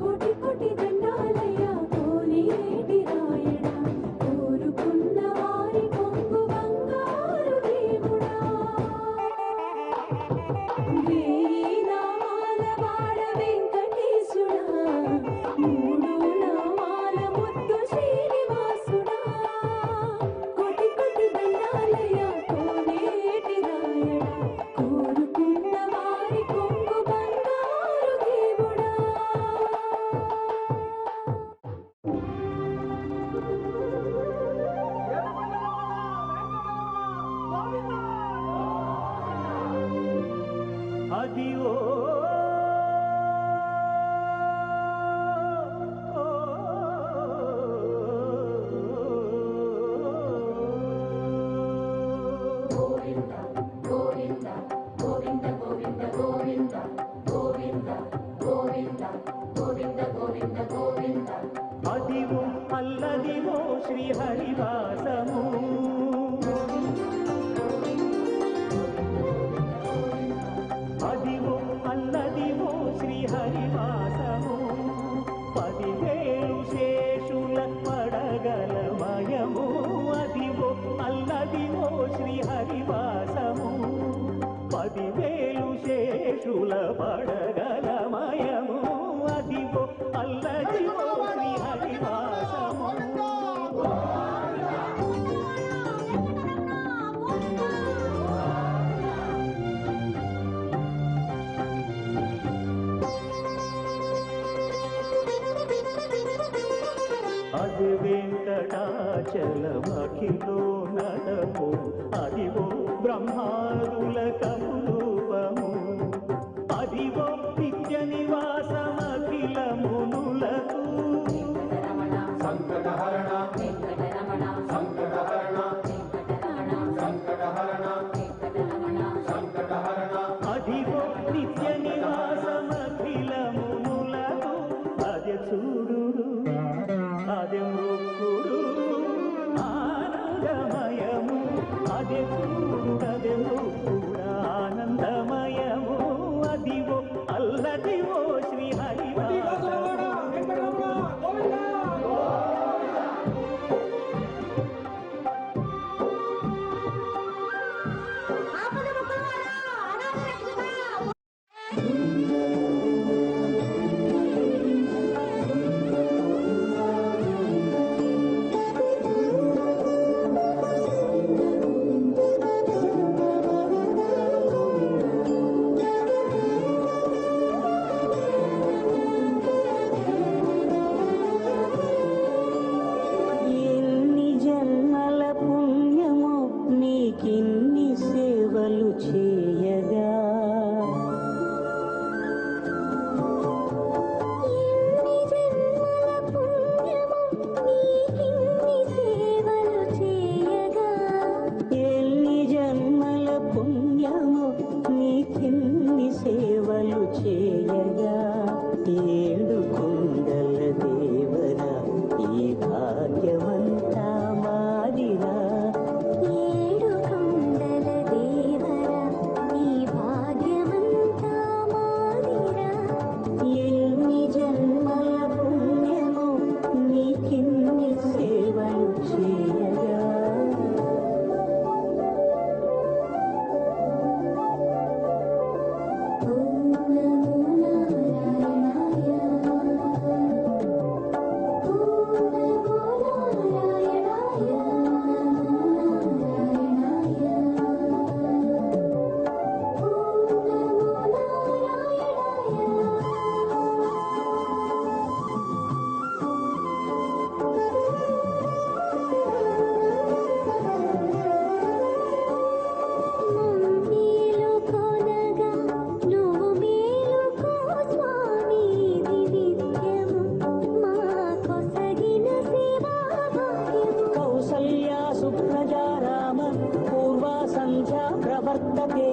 Speaker 18: కోటి కోటి దండాలయ్య కోనేటి రాయడా కోరుకున్న వారి కొంగు బంగారు దేవుడా వేయి నామాల వాడ వెంకటేశుడా మూడు నామాల ముద్దు శ్రీనివాసుడా కోటి కోటి దండాలయ్య కోనేటి రాయడా కోరుకున్న వారి కొంగు బంగారు దేవుడా
Speaker 17: అదివో
Speaker 18: గోవింద గోవింద గోవింద గోవింద గోవింద గోవింద గోవింద గోవింద గోవింద గోవింద
Speaker 17: అదివో అల్లదివో శ్రీహరివాసము అదివో అల్లదివో శ్రీహరివాసము 10,000 శేషుల పడగలమయము అదివో అల్లదివో శ్రీహరివాసము
Speaker 18: పదివేలు శేషుల పడగలమయము అదిగో అల్లదిగో శ్రీ హరివాసము. అది వెంకటాచలమఖిలో నడము అదిగో బ్రహ్మాదుల కపురూపము అదిగో నిత్య నివాసమఖిల మునులకు. సంకటహరణ సంకటహరణ సంకటహరణ సంకటహరణ అదిగో నిత్య నివాసమఖిల మునులకు. అదే చూడు అదే మృక్కుడు ఆనందమయము అదే చూడు అదే మృక్కుడు ఆనందమయము అదివో అల్లదివో శ్రీ హరివాసము. ఎన్ని జన్మల పుణ్యమో నీకిన్ని సేవలు చేయగా. ఎన్ని జన్మల పుణ్యమో నీకిన్ని సేవలు చేయగా. ఏడు కుండల దేవరా ఈ భాగ్యమంతా మాదిరా. ఏడు కుండల దేవరా ఈ భాగ్యమంతా మాదిరా. ఎన్ని జన్మల పుణ్యమో నీకిన్ని సేవలు చేయగా. కౌసల్యా సుప్రజా రామ పూర్వా సంధ్యా ప్రవర్తతే.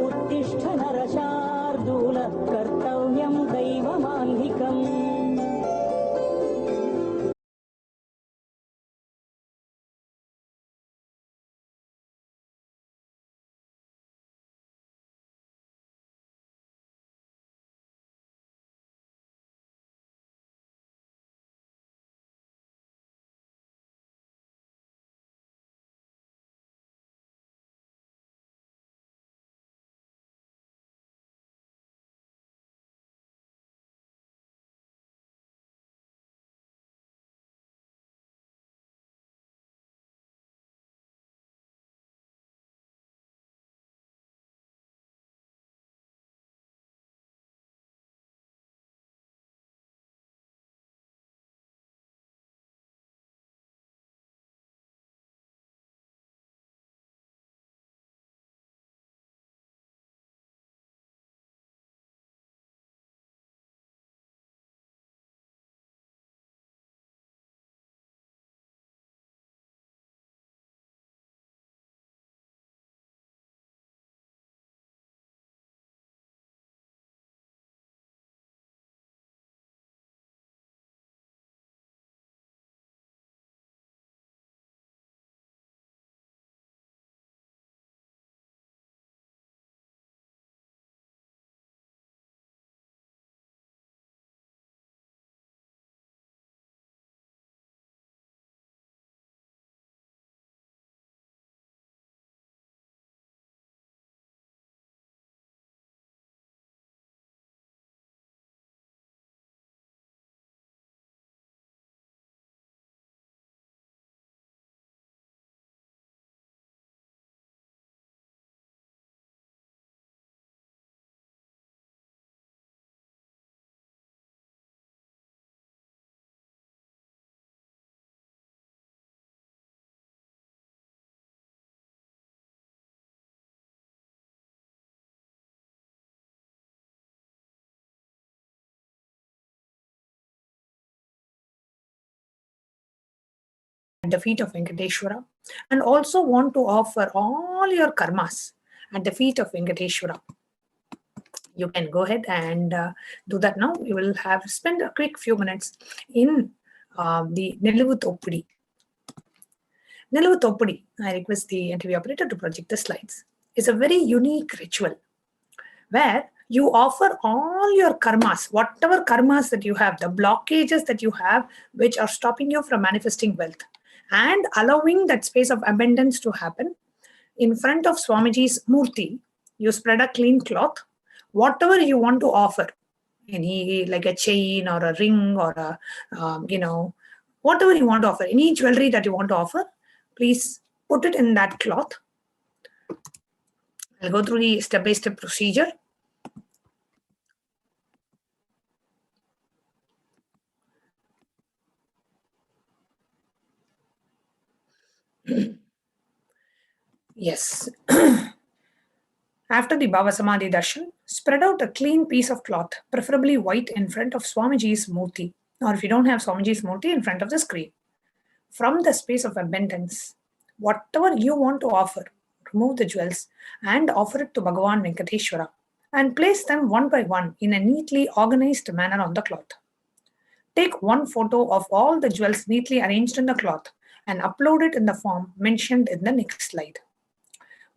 Speaker 18: ఉత్తిష్ఠ నరశార్దూల కర్తవ్యం దైవమాన్ధికం.
Speaker 3: at the feet of Venkateshwara, and also want to offer all your karmas at the feet of Venkateshwara, you can go ahead and do that now. You will have spend a quick few minutes in the Niluvu Thoppudi. Niluvu Thoppudi, I request the interview operator to project the slides. It's a very unique ritual where you offer all your karmas, whatever karmas that you have, the blockages that you have, which are stopping you from manifesting wealth and allowing that space of abundance to happen. In front of Swamiji's Murti, you spread a clean cloth, whatever you want to offer, any like a chain or a ring or a, whatever you want to offer, any jewelry that you want to offer, please put it in that cloth. I'll go through the step-by-step procedure. Yes. After the Bhavasamadhi Darshan, spread out a clean piece of cloth, preferably white, in front of Swamiji's Murti, or if you don't have Swamiji's Murti, in front of the screen. From the space of abundance, whatever you want to offer, remove the jewels and offer it to Bhagavan Venkateshwara and place them one by one in a neatly organized manner on the cloth. Take one photo of all the jewels neatly arranged in the cloth and upload it in the form mentioned in the next slide.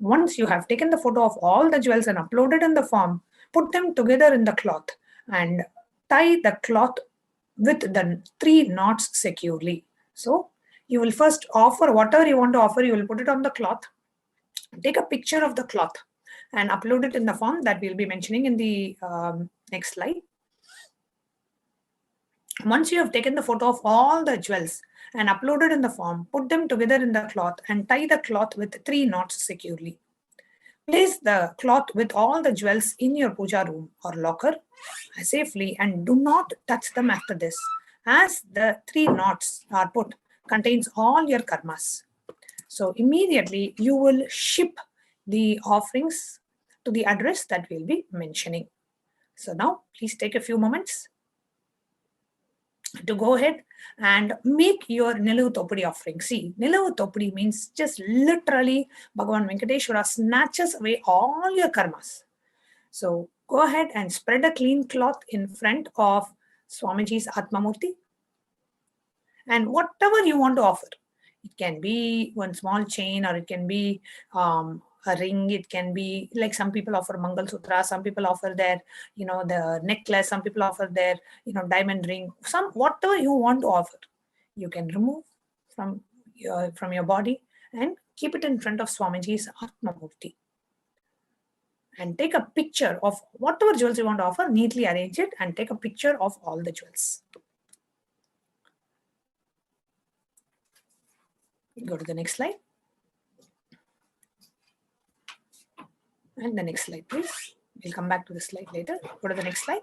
Speaker 3: Once you have taken the photo of all the jewels and uploaded in the form, put them together in the cloth and tie the cloth with the 3 knots securely. So you will first offer whatever you want to offer, you will put it on the cloth, take a picture of the cloth and upload it in the form that we'll be mentioning in the next slide. Once you have taken the photo of all the jewels and uploaded in the form, put them together in the cloth and tie the cloth with 3 knots securely. Place the cloth with all the jewels in your puja room or locker safely and do not touch them after this, as the 3 knots are put contains all your karmas. So immediately you will ship the offerings to the address that we'll be mentioning. So now please take a few moments to go ahead and make your Niluvu Thoppudi offering. See, Niluvu Thoppudi means just literally Bhagavan Venkateshwara snatches away all your karmas. So go ahead and spread a clean cloth in front of Swamiji's Atmamurti and whatever you want to offer. It can be one small chain, or it can be a ring. It can be like some people offer Mangal Sutra, some people offer their, the necklace, some people offer their, diamond ring, whatever you want to offer. You can remove from your body and keep it in front of Swamiji's Atmamurti. And take a picture of whatever jewels you want to offer, neatly arrange it and take a picture of all the jewels. Go to the next slide. And the next slide, please. We'll come back to the slide later. Go to the next slide.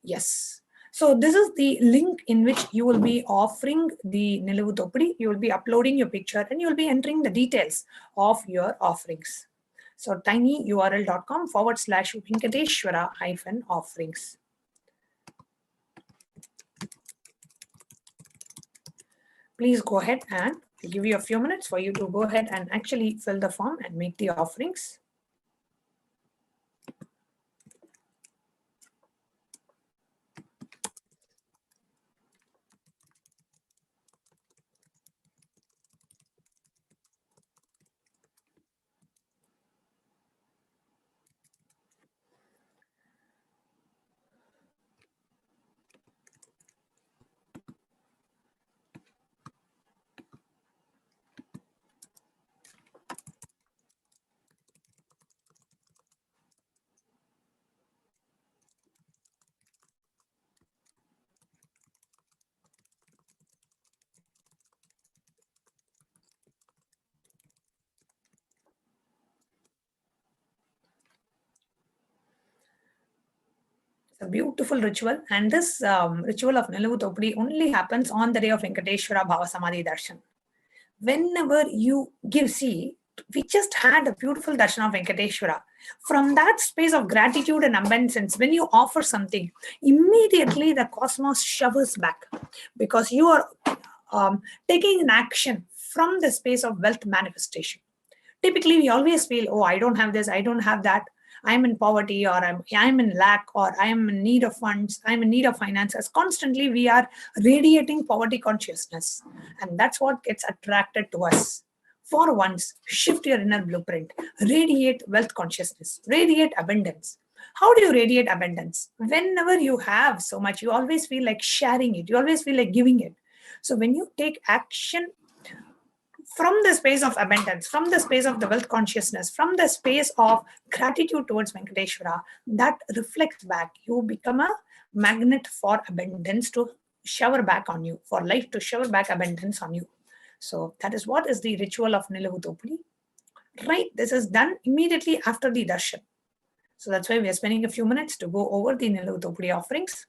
Speaker 3: Yes. So this is the link in which you will be offering the Niluvu Thoppudi. You will be uploading your picture and you will be entering the details of your offerings. So tinyurl.com/Venkateshwara-offerings. Please go ahead and I'll give you a few minutes for you to go ahead and actually fill the form and make the offerings. A beautiful ritual, and this ritual of Niluvu Thoppudi only happens on the day of Venkateshwara Bhavasamadhi Darshan. Whenever you give, see, we just had a beautiful darshan of Venkateshwara. From that space of gratitude and abundance, when you offer something, immediately the cosmos showers back, because you are taking an action from the space of wealth manifestation. Typically, we always feel, oh, I don't have this, I don't have that, I'm in poverty, or I'm in lack, or I'm in need of funds, I'm in need of finances. Constantly, we are radiating poverty consciousness, and that's what gets attracted to us. For once, shift your inner blueprint, radiate wealth consciousness, radiate abundance. How do you radiate abundance? Whenever you have so much, you always feel like sharing it, you always feel like giving it. So when you take action from the space of abundance, from the space of the wealth consciousness, from the space of gratitude towards Venkateshwara, that reflects back. You become a magnet for abundance to shower back on you, for life to shower back abundance on you. So that is what is the ritual of Nilavutopudi. Right, this is done immediately after the darshan. So that's why we are spending a few minutes to go over the Nilavutopudi offerings.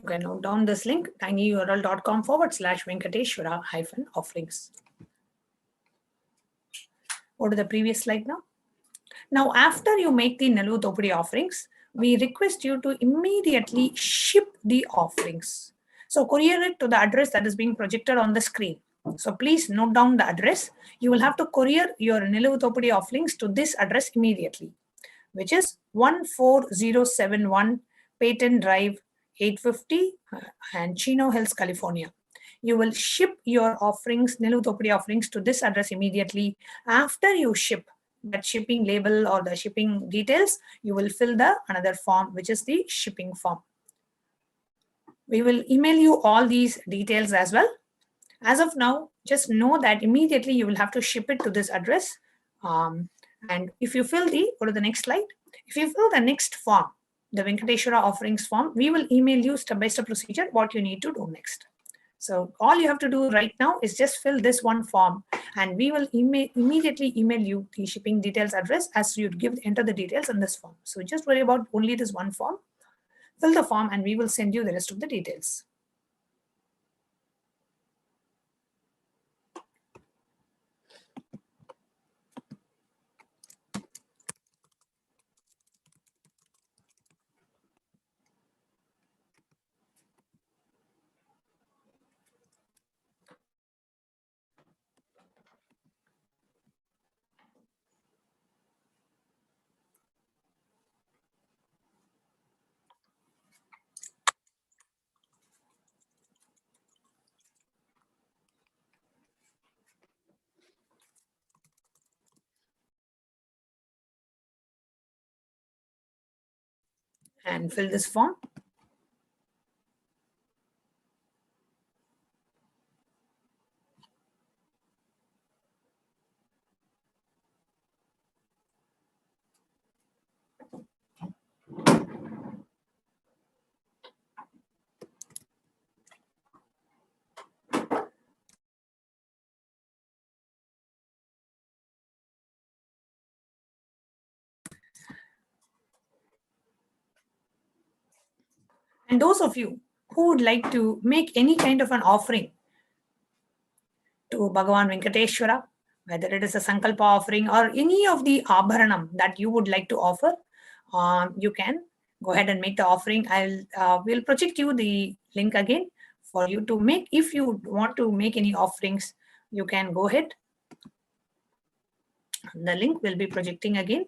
Speaker 3: You can note down this link, tinyurl.com/Venkateshwara-offerings. Go to the previous slide now. Now, after you make the Nilavutopudi offerings, we request you to immediately ship the offerings. So courier it to the address that is being projected on the screen. So please note down the address. You will have to courier your Nilavutopudi offerings to this address immediately, which is 14071 Peyton Drive, 850, and Chino Hills, California. You will ship your offerings, Nilavutopudi offerings, to this address immediately. After you ship that shipping label or the shipping details, you will fill the another form, which is the shipping form. We will email you all these details as well. As of now, just know that immediately you will have to ship it to this address. And if you fill go to the next slide. If you fill the next form, the Venkateshwara offerings form, we will email you step-by-step procedure what you need to do next. So all you have to do right now is just fill this one form, and we will immediately email you the shipping details address as you enter the details in this form. So just worry about only this one form. Fill the form and we will send you the rest of the details. And fill this form. And those of you who would like to make any kind of an offering to Bhagavan Venkateshwara, whether it is a Sankalpa offering or any of the Abharanam that you would like to offer, you can go ahead and make the offering. We'll project you the link again for you to make. If you want to make any offerings, you can go ahead. The link will be projecting again.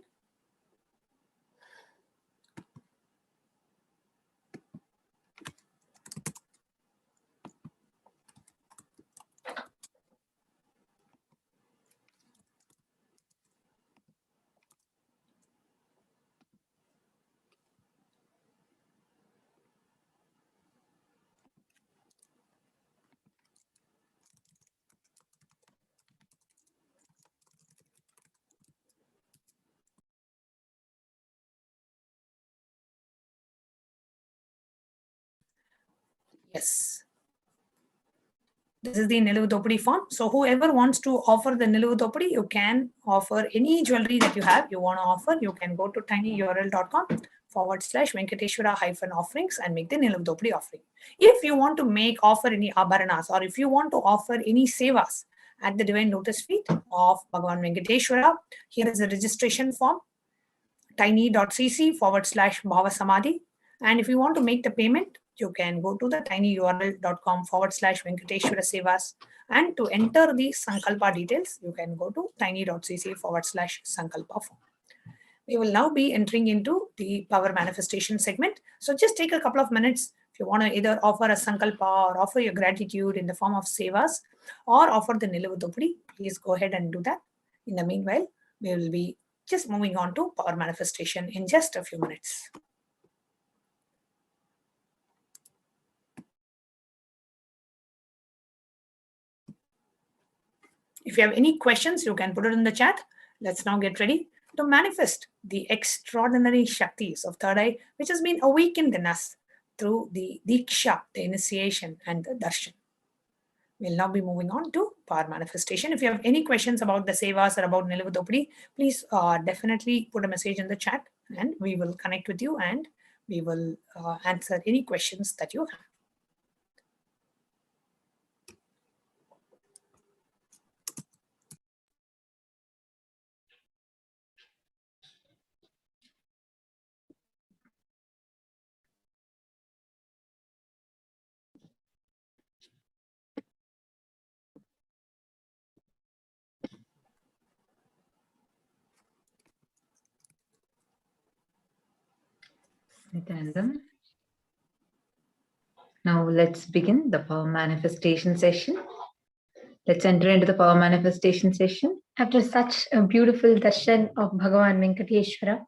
Speaker 3: Yes. This is the Niluvu Dopudi form. So whoever wants to offer the Niluvu Dopudi, you can offer any jewelry that you have. You want to offer, you can go to tinyurl.com/Venkateshwara-offerings and make the Niluvu Dopudi offering. If you want to offer any abharanas, or if you want to offer any sevas at the Divine Lotus Feet of Bhagavan Venkateshwara, here is the registration form, tiny.cc/Bhavasamadhi. And if you want to make the payment, you can go to the tinyurl.com/Venkateshwara Sevas. And to enter the Sankalpa details, you can go to tiny.cc/Sankalpa form. We will now be entering into the power manifestation segment. So just take a couple of minutes. If you want to either offer a Sankalpa or offer your gratitude in the form of Sevas or offer the Niluvu Dopudi, please go ahead and do that. In the meanwhile, we will be just moving on to power manifestation in just a few minutes. If you have any questions, you can put it in the chat. Let's now get ready to manifest the extraordinary shaktis of third eye, which has been awakened in us through the Diksha, the initiation, and the Darshan. We'll now be moving on to power manifestation. If you have any questions about the Sevas or about Niluvu Dopudi, please definitely put a message in the chat and we will connect with you and we will answer any questions that you have.
Speaker 19: Nithyanandam. Now let's begin the power manifestation session. Let's enter into the power manifestation session. After such a beautiful darshan of Bhagavan Venkateshwara,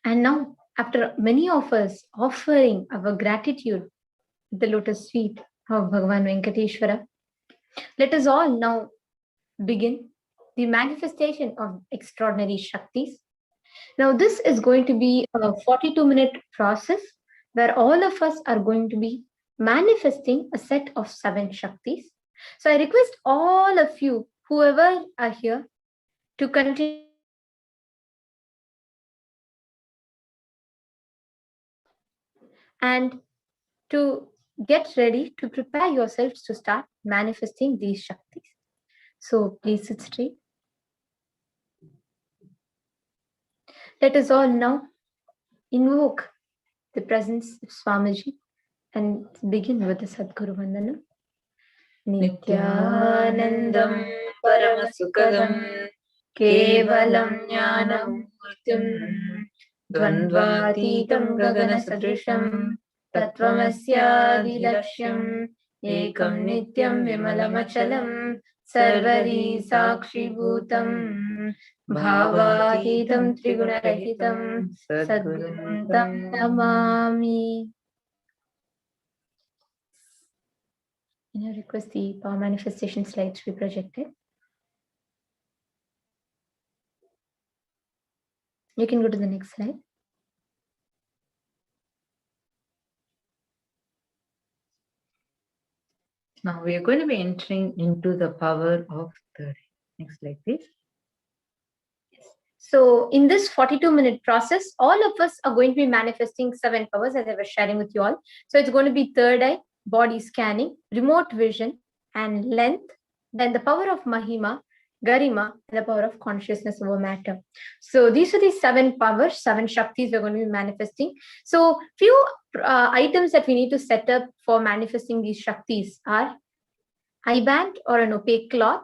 Speaker 19: and now after many of us offering our gratitude at the lotus feet of Bhagavan Venkateshwara, let us all now begin the manifestation of extraordinary shaktis. Now this is going to be a 42-minute process where all of us are going to be manifesting a set of 7 shaktis. So I request all of you, whoever are here, to continue and to get ready to prepare yourselves to start manifesting these shaktis. So please sit straight. Let us all now invoke the presence of Swamiji and begin with the Sadguru Vandanam. Nithyanandam Paramasukadam Kevalam Jnanamurtim Dvandvatitam Gagana Sadrisham Tattvamasyaadilakshyam Ekam Nityam Vimalamachalam Sarvari Sakshi Bhutam Bhavahitam Trigunarahitam Sadgurum Tam Namami. I request the power manifestation slides to be projected. You can go to the next slide. Now we are going to be entering into the power of third eye. Next slide, please. Yes. So in this 42-minute process, all of us are going to be manifesting 7 powers as I was sharing with you all. So it's going to be third eye, body scanning, remote vision, and length, then the power of Mahima, Garima, and the power of consciousness over matter. So these are the 7 powers, 7 shaktis we're going to be manifesting. So few items that we need to set up for manifesting these shaktis are eye band or an opaque cloth,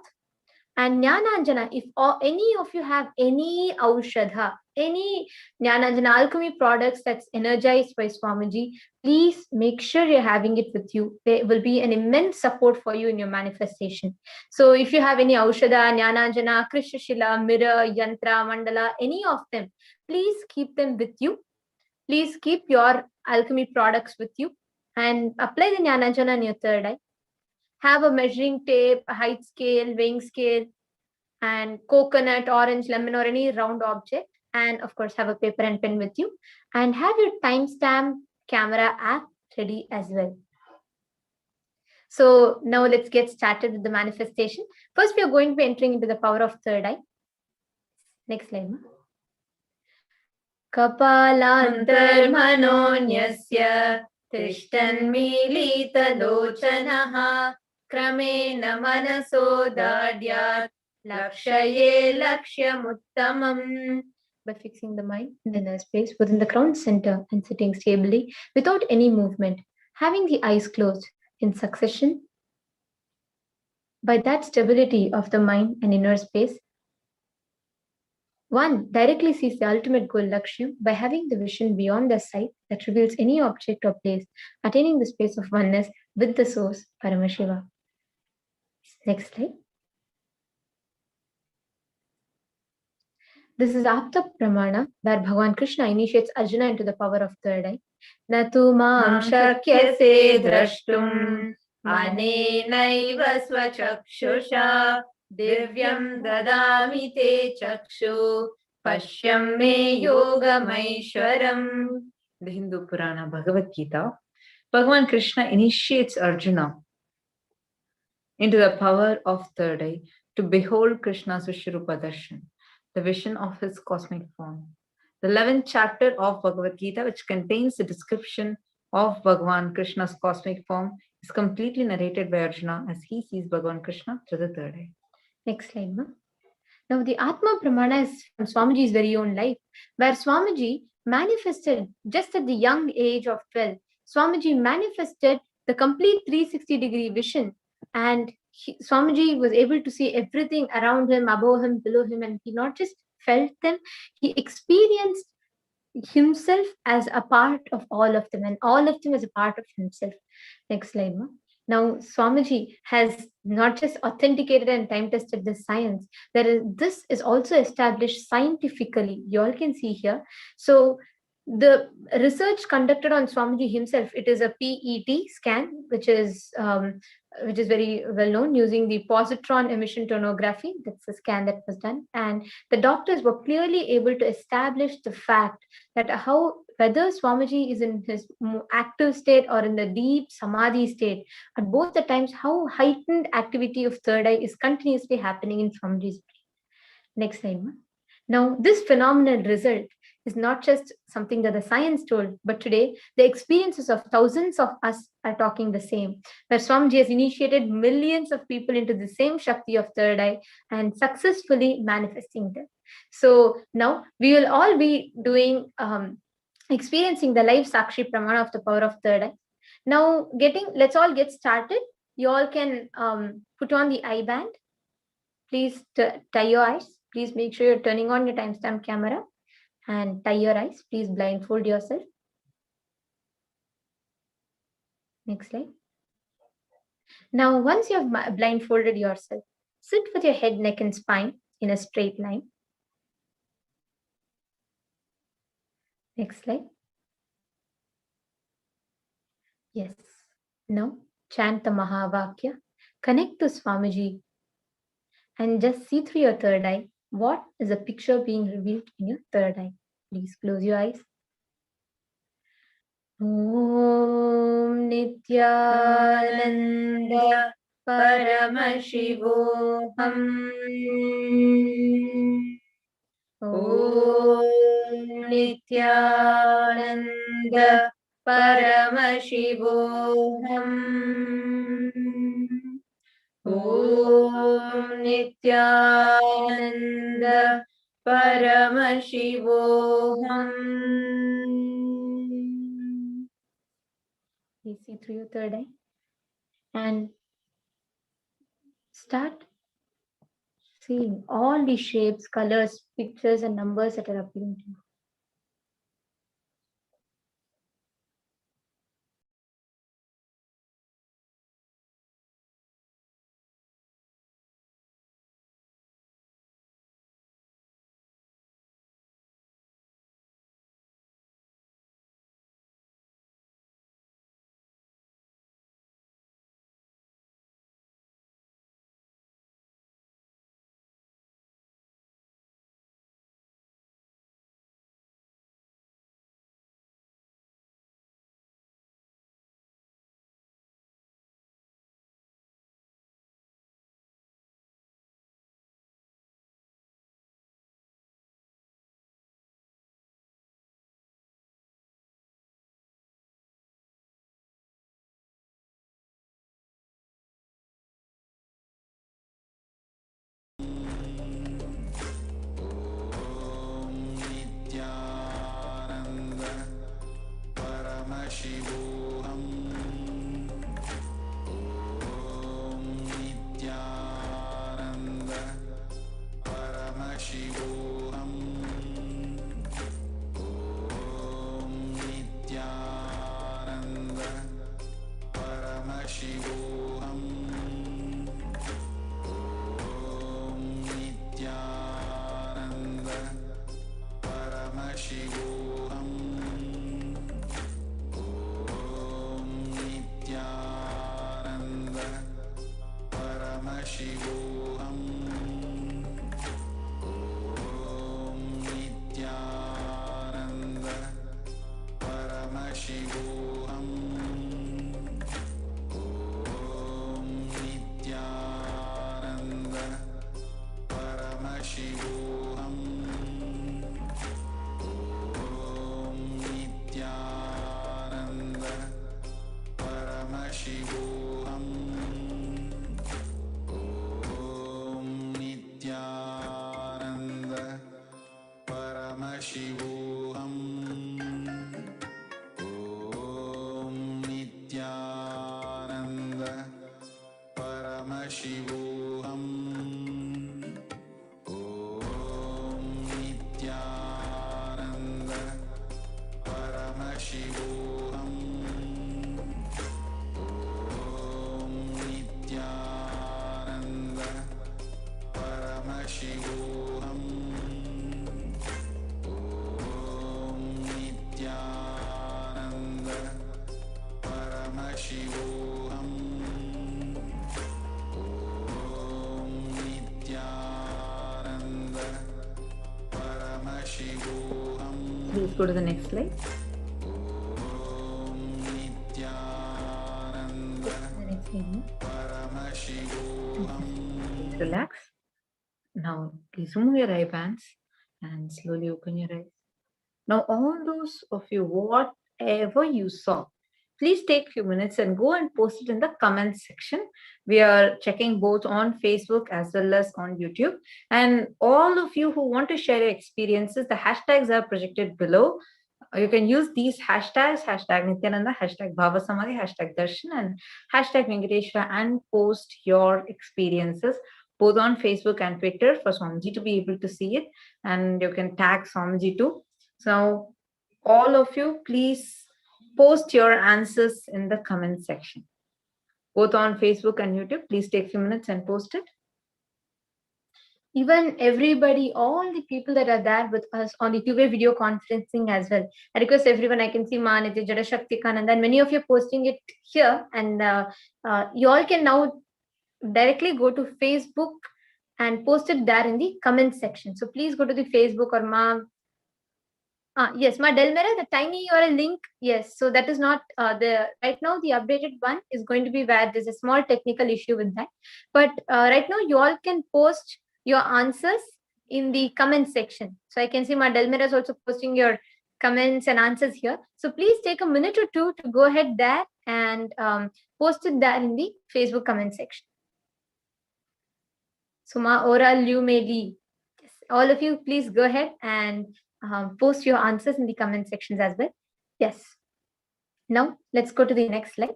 Speaker 19: and Jnananjana. If any of you have any aushadha, any Jnananjana alchemy products that's energized by Swamiji, please make sure you're having it with you. There will be an immense support for you in your manifestation. So if you have any aushadha, Jnananjana, Krishashila, mirror, yantra, mandala, any of them, please keep them with you. Please keep your alchemy products with you and apply the Jnananjana in your third eye. Have a measuring tape, a height scale, weighing scale, and coconut, orange, lemon, or any round object. And of course, have a paper and pen with you. And have your timestamp camera app ready as well. So now let's get started with the manifestation. First, we are going to be entering into the power of third eye. Next slide. Kapalantarmanonyasya Tishtanmilitalochanaha Kramen manaso dadyat Lakshaye lakshyamuttamam. By fixing the mind in the inner space within the crown center and sitting stably without any movement, having the eyes closed in succession. By that stability of the mind and inner space, one directly sees the ultimate goal Lakshyam by having the vision beyond the sight that reveals any object or place, attaining the space of oneness with the source, Paramashiva. Next slide. This is Apta Pramana, where Bhagavan Krishna initiates Arjuna into the power of third eye. Natu mam shakyase drashtum anenaiva swachakshusha divyam dadami te chakshu pashyam me yogamaishwaram. The Hindu Purana Bhagavad Gita, Bhagavan Krishna initiates Arjuna into the power of third eye to behold Krishna's Vishwarupa Darshan, the vision of his cosmic form. The 11th chapter of Bhagavad Gita, which contains the description of Bhagavan Krishna's cosmic form, is completely narrated by Arjuna as he sees Bhagavan Krishna through the third eye. Next slide, ma'am. Now, the Atma Pramana is from Swamiji's very own life, where Swamiji manifested just at the young age of 12. Swamiji manifested the complete 360-degree vision, and Swamiji was able to see everything around him, above him, below him, and he not just felt them, he experienced himself as a part of all of them, and all of them as a part of himself. Next slide, ma'am. Now, Swamiji has not just authenticated and time-tested this science. This is also established scientifically. You all can see here. So, the research conducted on Swamiji himself, it is a PET scan, which is very well known, using the positron emission tomography. That's a scan that was done, and the doctors were clearly able to establish the fact that whether Swamiji is in his active state or in the deep samadhi state, at both the times, how heightened activity of third eye is continuously happening in Swamiji's brain. Next slide, ma'am. Now, this phenomenal result is not just something that the science told, but today the experiences of thousands of us are talking the same, where Swamiji has initiated millions of people into the same Shakti of third eye and successfully manifesting them. So now we will all be doing experiencing the live Sakshi Pramana of the power of third eye. Now, let's all get started. You all can put on the eye band. Please tie your eyes. Please make sure you're turning on your timestamp camera and tie your eyes. Please blindfold yourself. Next slide. Now, once you have blindfolded yourself, sit with your head, neck, and spine in a straight line. Next slide. Yes. Now, chant the Mahavakya. Connect to Swamiji and just see through your third eye. What is a picture being revealed in your third eye? Please close your eyes. Om Nithyananda Paramashivoham. Om Nithyananda Paramashivoham. Om Nithyananda Paramashivoham. You see through your third eye and start seeing all the shapes, colors, pictures, and numbers that are appearing to you.
Speaker 1: Paramashivoham. Om Nithyananda Paramashivoham. Om Nithyananda Paramashivoham. Om Nithyananda Paramashivoham. Om Nithyananda Paramashivoham. Om Nithyananda Paramashivoham. Om Nithyananda Paramashivoham. Om Nithyananda Paramashivoham. Om Nithyananda Paramashivoham. Om Nithyananda Paramashivoham. Om Nithyananda Paramashivoham. Om Nithyananda Paramashivoham. Om Nithyananda Paramashivoham. Om Nithyananda Paramashivoham.
Speaker 19: Please go to the next slide.
Speaker 1: Om Nithyananda
Speaker 19: The next slide.
Speaker 1: Paramashivoham.
Speaker 19: Please relax. Now, please remove your eye bands and slowly open your eyes. Now, all those of you, whatever you saw, please take a few minutes and go and post it in the comments section. We are checking both on Facebook as well as on YouTube. And all of you who want to share your experiences, the hashtags are projected below. You can use these hashtags, hashtag Nithyananda, hashtag Bhavasamadhi, hashtag Darshan, and hashtag Venkateshwara, and post your experiences both on Facebook and Twitter for Swamiji to be able to see it. And you can tag Swamiji too. So all of you, please post your answers in the comment section. Both on Facebook and YouTube, please take a few minutes and post it. Even everybody, all the people that are there with us on the two-way video conferencing as well. I request everyone, I can see Manitya, Jada Shakti Kananda, and many of you are posting it here. And you all can now directly go to Facebook and post it there in the comment section. So please go to the Facebook or yes, Delmera, the tiny URL link. Yes, so that is not right now. The updated one is going to be where there's a small technical issue with that. But right now, you all can post your answers in the comment section. So I can see Delmera is also posting your comments and answers here. So please take a minute or two to go ahead there and post it there in the Facebook comment section. Suma Oral Lumeli. Yes, all of you, please go ahead and post your answers in the comment sections as well. Yes. Now let's go to the next slide.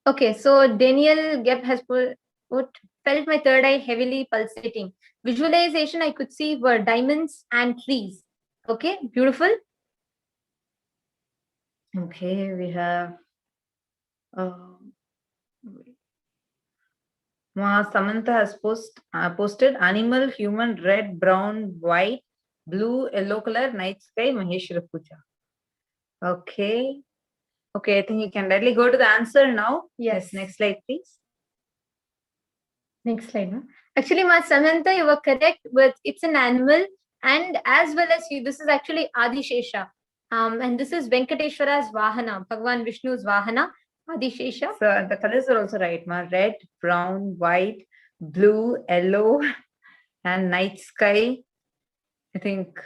Speaker 19: Okay, so Daniel Gebb has put felt my third eye heavily pulsating. Visualization I could see were diamonds and trees. Okay, beautiful. Okay, we have Samantha has posted animal, human, red, brown, white, blue, yellow color, night sky, Maheshwara Puja. Okay. Okay, I think you can directly go to the answer now. Yes. Next slide, please. Next slide. No? Actually, Samantha, you were correct with it's an animal, and as well as you, this is actually Adishesha. And this is Venkateshwara's Vahana, Bhagavan Vishnu's Vahana, Adishesha. So the colors are also right, red, brown, white, blue, yellow, and night sky. I think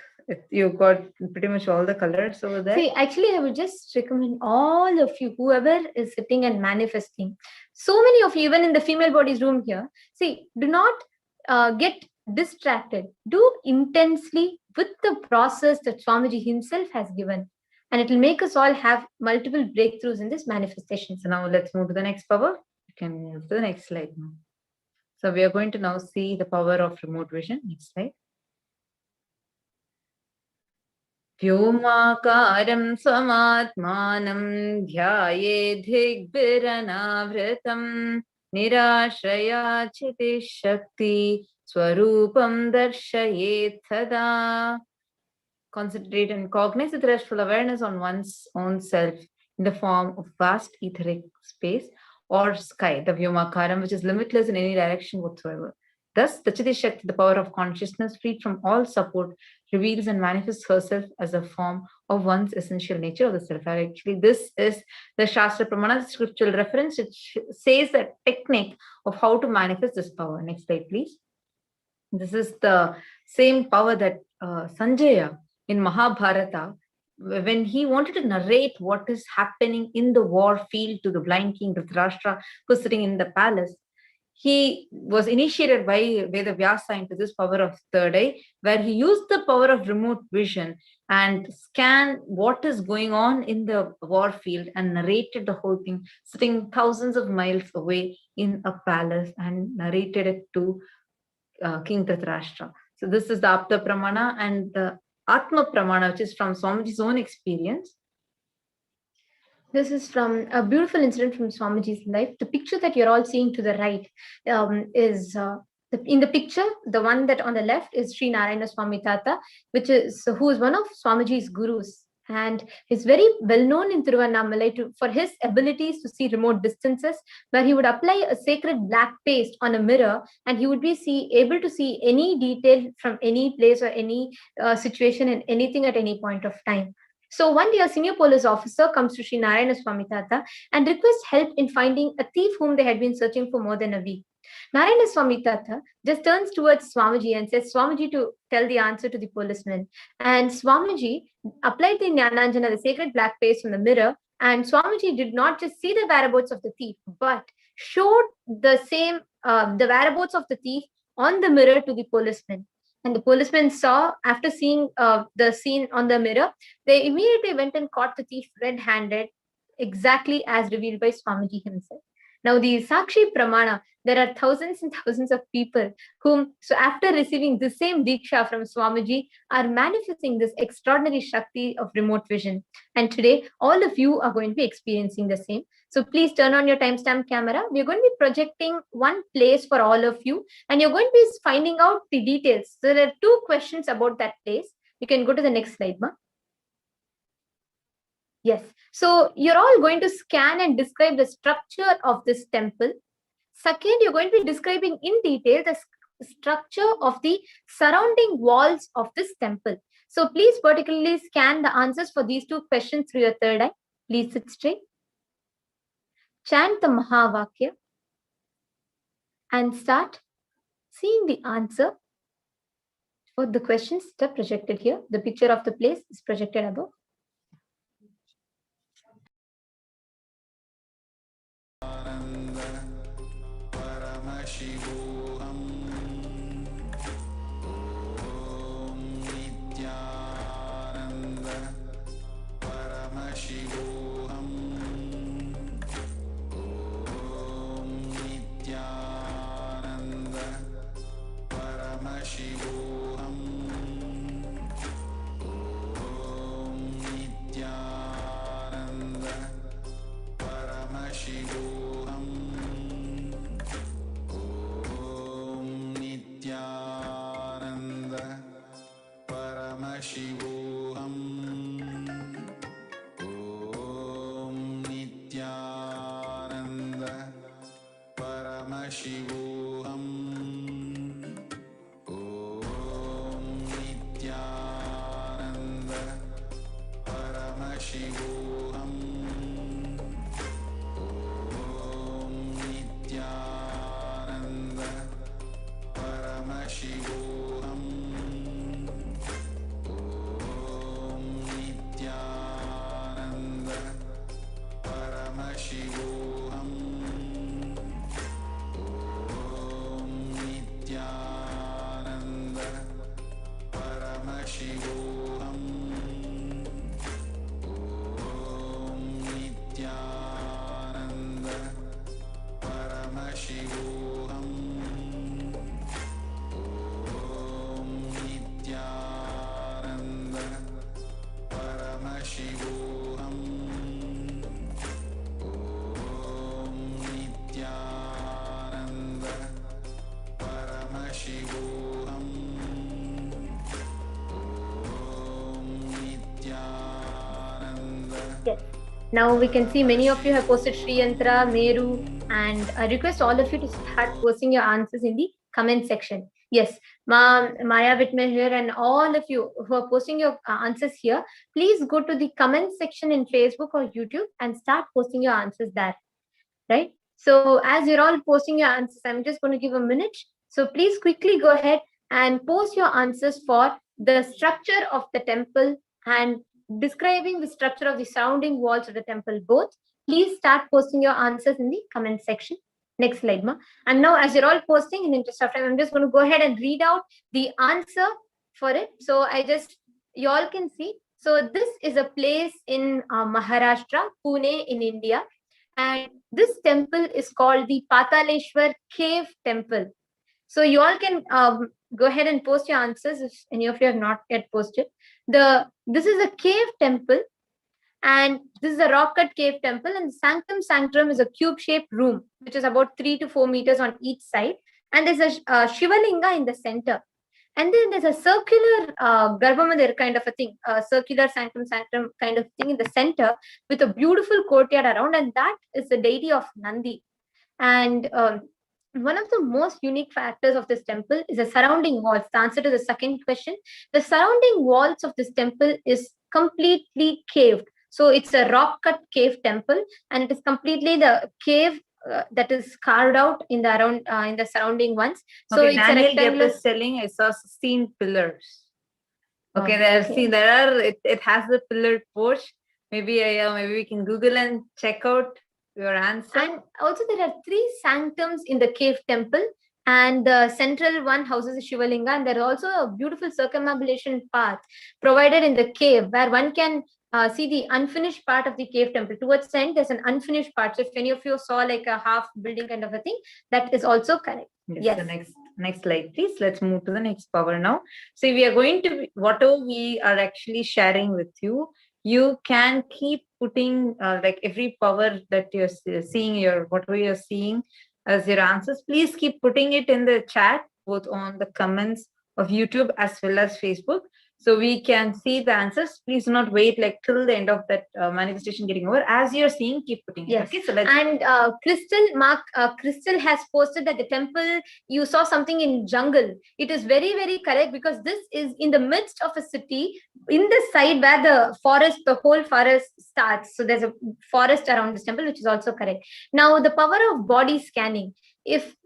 Speaker 19: you got pretty much all the colors over there. See, actually, I would just recommend all of you, whoever is sitting and manifesting, so many of you, even in the female bodies room here, see, do not get distracted. Do intensely with the process that Swamiji himself has given. and it will make us all have multiple breakthroughs in this manifestation. So now let's move to the next power. You can move to the next slide now. So we are going to now see the power of remote vision. Next slide. Vyomakaram swamatmanam dhyaye-dhigbiranavritam nirashraya chiti shakti swarupam darshayet thada. Concentrate and cognize with restful awareness on one's own self in the form of vast etheric space or sky, the Vyomakaram, which is limitless in any direction whatsoever. Thus, the Chiti Shakti, the power of consciousness, freed from all support, reveals and manifests herself as a form of one's essential nature of the self. Actually, this is the Shastra Pramana, scriptural reference. It says the technique of how to manifest this power. Next slide, please. This is the same power that Sanjaya in Mahabharata, when he wanted to narrate what is happening in the war field to the blind king Dhritarashtra, who's sitting in the palace, he was initiated by Vedavyasa into this power of third eye, where he used the power of remote vision and scanned what is going on in the war field and narrated the whole thing, sitting thousands of miles away in a palace, and narrated it to King Dhritarashtra. So this is the Apta Pramana, and the Atma Pramana, which is from Swamiji's own experience. This is from a beautiful incident from Swamiji's life. The picture that you're all seeing to the right is in the picture, the one that on the left is Sri Narayana Swami Tata, who is one of Swamiji's gurus. And he's very well known in Tiruvannamalai for his abilities to see remote distances, where he would apply a sacred black paste on a mirror and he would be able to see any detail from any place or any situation and anything at any point of time. So one day a senior police officer comes to Sri Narayana Swami Tata and requests help in finding a thief whom they had been searching for more than a week. Narayana Swami Tata just turns towards Swamiji and says Swamiji to tell the answer to the policeman. And Swamiji applied the Jnananjana, the sacred black paste on the mirror, and Swamiji did not just see the whereabouts of the thief, but showed the whereabouts of the thief on the mirror to the policeman. And the policeman saw, after seeing the scene on the mirror, they immediately went and caught the thief red-handed, exactly as revealed by Swamiji himself. Now, the Sakshi Pramana, there are thousands and thousands of people whom, so after receiving the same Diksha from Swamiji, are manifesting this extraordinary Shakti of remote vision. And today, all of you are going to be experiencing the same. So please turn on your timestamp camera. We're going to be projecting one place for all of you, and you're going to be finding out the details. So there are 2 questions about that place. You can go to the next slide, Ma. Yes. So you're all going to scan and describe the structure of this temple. Second, you're going to be describing in detail the structure of the surrounding walls of this temple. So please particularly scan the answers for these 2 questions through your third eye. Please sit straight. Chant the Mahavakya and start seeing the answer for the questions that are projected here. The picture of the place is projected above.
Speaker 1: Paramashivoham. Om Nithyananda Paramashivoham. Om Nithyananda Paramashivoham. Om Nithyananda Paramashivoham. Nithyananda Paramashivoham. Om Nithyananda Paramashivoham. Om Nithyananda Paramashivoham. Om Nithyananda Paramashivoham. Om Nithyananda Paramashivoham. Om Nithyananda Paramashivoham. Om
Speaker 19: Yes. Now we can see many of you have posted Sri Yantra, Meru, and I request all of you to start posting your answers in the comment section. Yes, Maya Whitmer here, and all of you who are posting your answers here, please go to the comment section in Facebook or YouTube and start posting your answers there. Right? So as you're all posting your answers, I'm just going to give a minute. So please quickly go ahead and post your answers for the structure of the temple and describing the structure of the surrounding walls of the temple both. Please start posting your answers in the comment section. Next slide, Ma. And now as you're all posting, in the interest of time, I'm just going to go ahead and read out the answer for it. So you all can see. So this is a place in Maharashtra, Pune in India. And this temple is called the Pataleshwar Cave Temple. So you all can go ahead and post your answers if any of you have not yet posted. This is a cave temple, and this is a rock-cut cave temple, and the Sanctum Sanctorum is a cube-shaped room, which is about 3 to 4 meters on each side. And there's a Shivalinga in the center. And then there's a circular Garbhamandir kind of a thing, a circular Sanctum Sanctorum kind of thing in the center with a beautiful courtyard around, and that is the deity of Nandi. And one of the most unique factors of this temple is the surrounding walls. The answer to the second question, the surrounding walls of this temple is completely caved. So it's a rock-cut cave temple, and it is completely the cave that is carved out in the surrounding ones. So
Speaker 20: okay,
Speaker 19: it's
Speaker 20: Daniel
Speaker 19: a rectangular.
Speaker 20: is telling I saw 16 pillars. Okay,
Speaker 19: Okay.
Speaker 20: it has the pillared porch. Maybe we can Google and check out your answer.
Speaker 19: And also there are 3 sanctums in the cave temple, and the central one houses a Shivalinga, and there is also a beautiful circumambulation path provided in the cave where one can see the unfinished part of the cave temple. Towards the end, there's an unfinished part. So if any of you saw like a half building kind of a thing, that is also correct.
Speaker 20: Yes. The next slide, please. Let's move to the next power now. So we are going to, whatever we are actually sharing with you, you can keep putting like every power that you're seeing, whatever you're seeing as your answers, please keep putting it in the chat, both on the comments of YouTube as well as Facebook, so we can see the answers. Please do not wait like till the end of that manifestation getting over. As you're seeing, keep putting it.
Speaker 19: Yes.
Speaker 20: Okay, so let's.
Speaker 19: And Crystal has posted that the temple, you saw something in jungle. It is very, very correct, because this is in the midst of a city, in the side where the whole forest starts. So there's a forest around this temple, which is also correct. Now, the power of body scanning. If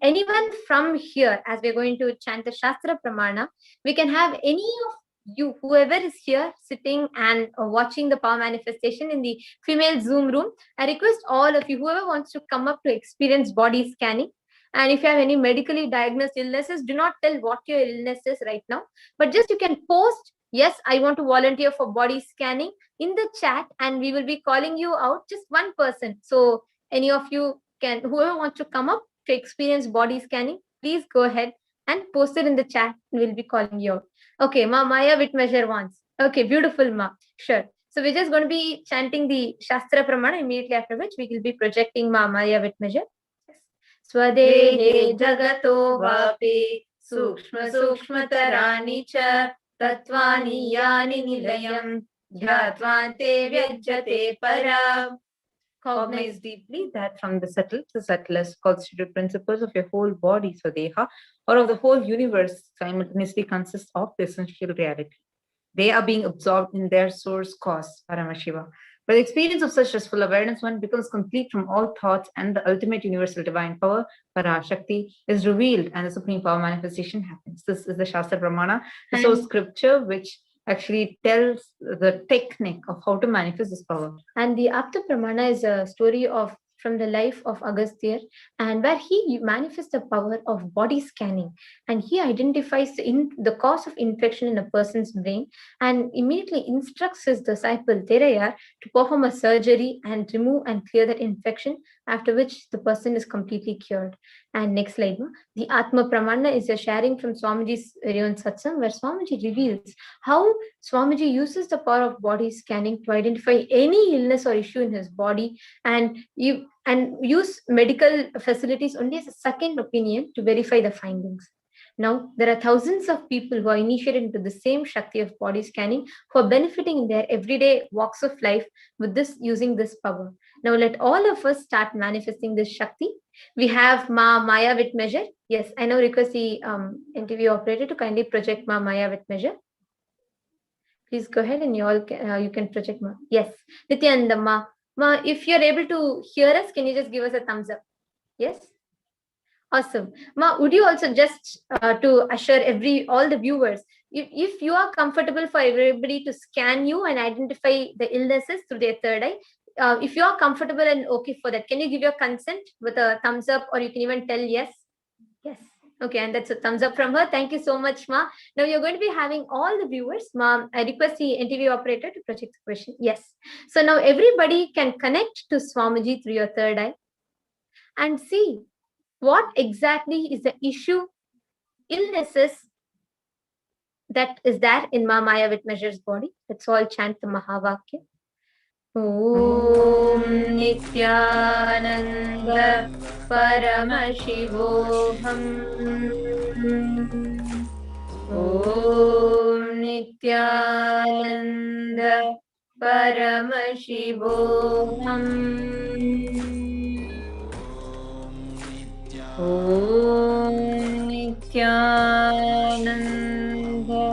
Speaker 19: anyone from here, as we're going to chant the Shastra Pramana, we can have any of you, whoever is here sitting and watching the power manifestation in the female Zoom room, I request all of you, whoever wants to come up to experience body scanning. And if you have any medically diagnosed illnesses, do not tell what your illness is right now, but just you can post, yes, I want to volunteer for body scanning in the chat, and we will be calling you out, just one person. So any of you can, whoever wants to come up to experience body scanning, please go ahead and post it in the chat. We'll be calling you out. Okay, Maya Whitmeasure wants. Okay, beautiful, Ma. Sure. So we're just going to be chanting the Shastra Pramana, immediately after which we will be projecting Maya Whitmeasure. Swadehe jagato vapi sukshma tarani cha tatvani yani nilayam dhyatvante vyajyate para.
Speaker 20: Cognize deeply that from the subtle to subtlest constitutive principles of your whole body, Swadeha, or of the whole universe, simultaneously consists of the essential reality. They are being absorbed in their source cause, Paramashiva. By the experience of such restful awareness, one becomes complete from all thoughts, and the ultimate universal divine power, Parashakti, is revealed, and the supreme power manifestation happens. This is the Shastra Pramana, the source scripture, which actually tells the technique of how to manifest this power.
Speaker 19: And the Apta Pramana is a story from the life of Agastya, and where he manifests the power of body scanning, and he identifies the cause of infection in a person's brain and immediately instructs his disciple Teraya to perform a surgery and remove and clear that infection, after which the person is completely cured. And next slide, the Atma Pramana is a sharing from Swamiji's very own satsang, where Swamiji reveals how Swamiji uses the power of body scanning to identify any illness or issue in his body, and use medical facilities only as a second opinion to verify the findings. Now, there are thousands of people who are initiated into the same Shakti of body scanning who are benefiting in their everyday walks of life with this, using this power. Now, let all of us start manifesting this Shakti. We have Ma Maya with measure. Yes, I now request the interview operator to kindly project Ma Maya with measure. Please go ahead and you all you can project Ma. Yes, Nithyananda Ma. Ma, if you're able to hear us, can you just give us a thumbs up? Yes. Awesome. Ma, would you also just to assure all the viewers, if you are comfortable for everybody to scan you and identify the illnesses through their third eye, if you are comfortable and okay for that, can you give your consent with a thumbs up, or you can even tell yes? Yes. Okay, and that's a thumbs up from her. Thank you so much, Ma. Now you're going to be having all the viewers. Ma, I request the interview operator to project the question. Yes. So now everybody can connect to Swamiji through your third eye and see what exactly is the issue, illnesses that is there in Ma Maya with measure's body. Let's all chant the Mahavakya. Om Nithyananda Paramashivoham. Om Nithyananda Paramashivoham. Om Nithyananda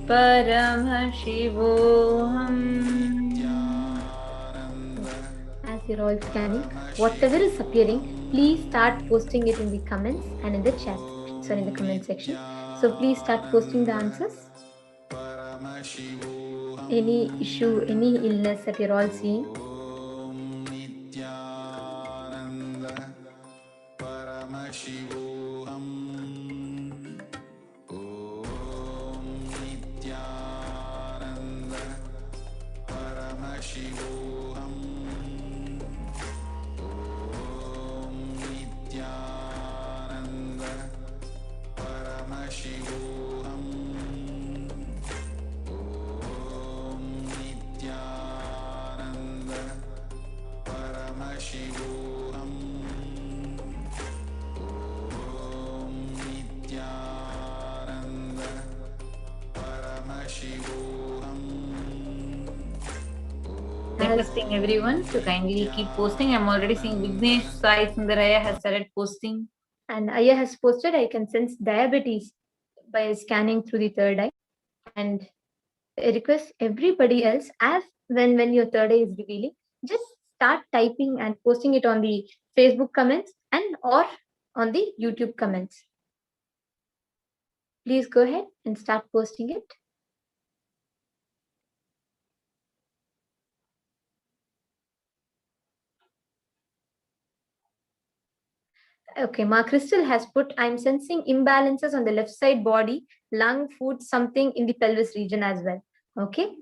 Speaker 19: Paramashivoham. As you're all scanning, whatever is appearing, please start posting it in the comments and in the chat section. Sorry, in the comment section. So please start posting the answers. Any issue, any illness that you're all seeing.
Speaker 20: Requesting everyone to kindly keep posting. I'm already seeing Vignesh Sai Sundaraya has started posting.
Speaker 19: And Aya has posted, I can sense diabetes by scanning through the third eye. And I request everybody else, as when your third eye is revealing, just start typing and posting it on the Facebook comments and or on the YouTube comments. Please go ahead and start posting it. Okay, Ma Crystal has put, I'm sensing imbalances on the left side body, lung, food, something in the pelvis region as well. Okay.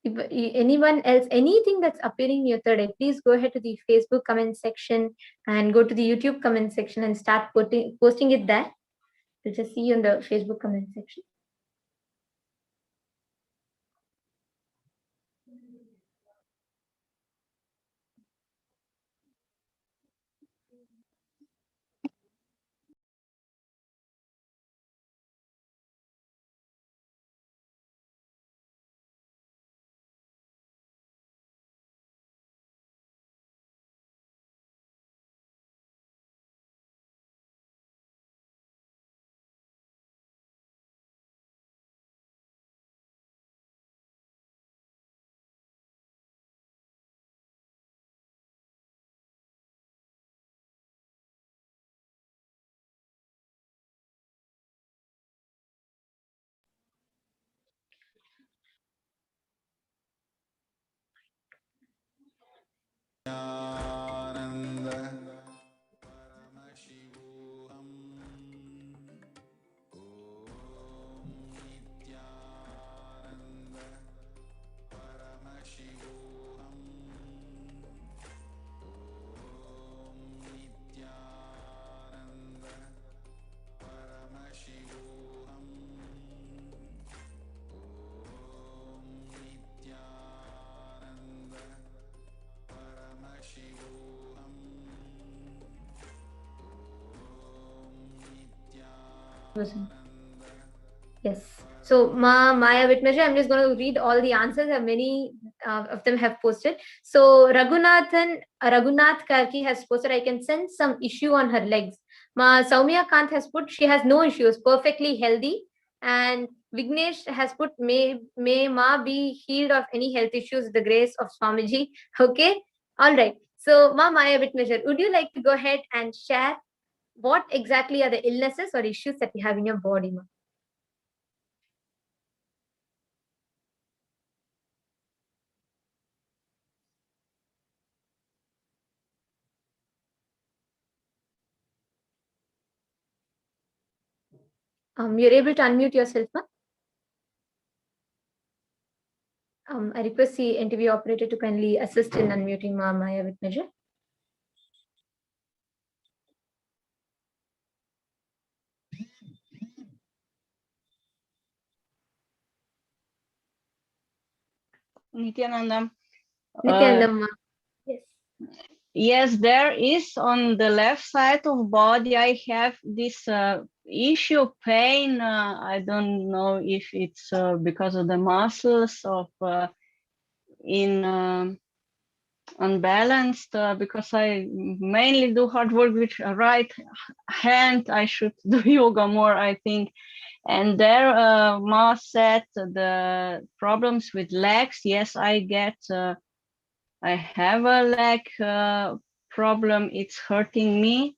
Speaker 19: If anyone else, anything that's appearing in your third eye, please go ahead to the Facebook comment section and go to the YouTube comment section and start posting it there. We'll just see you in the Facebook comment section. Yes. So, Maya Vitmeja, I'm just going to read all the answers. Many of them have posted. So, Raghunath Karki has posted, I can sense some issue on her legs. Soumya Kant has put, she has no issues, perfectly healthy. And Vignesh has put, may Ma be healed of any health issues with the grace of Swamiji. Okay. All right. So, Maya Vitmeja, would you like to go ahead and share what exactly are the illnesses or issues that you have in your body, Ma? You're able to unmute yourself, ma? I request the interview operator to kindly assist in unmuting Maya Vitmeja.
Speaker 21: Nithyanandam.
Speaker 19: Nithyanandam, yes.
Speaker 21: Yes, there is on the left side of body, I have this issue pain. I don't know if it's because of the muscles of unbalanced, because I mainly do hard work with right hand. I should do yoga more, I think. And there, Ma said the problems with legs. Yes, I have a leg problem. It's hurting me.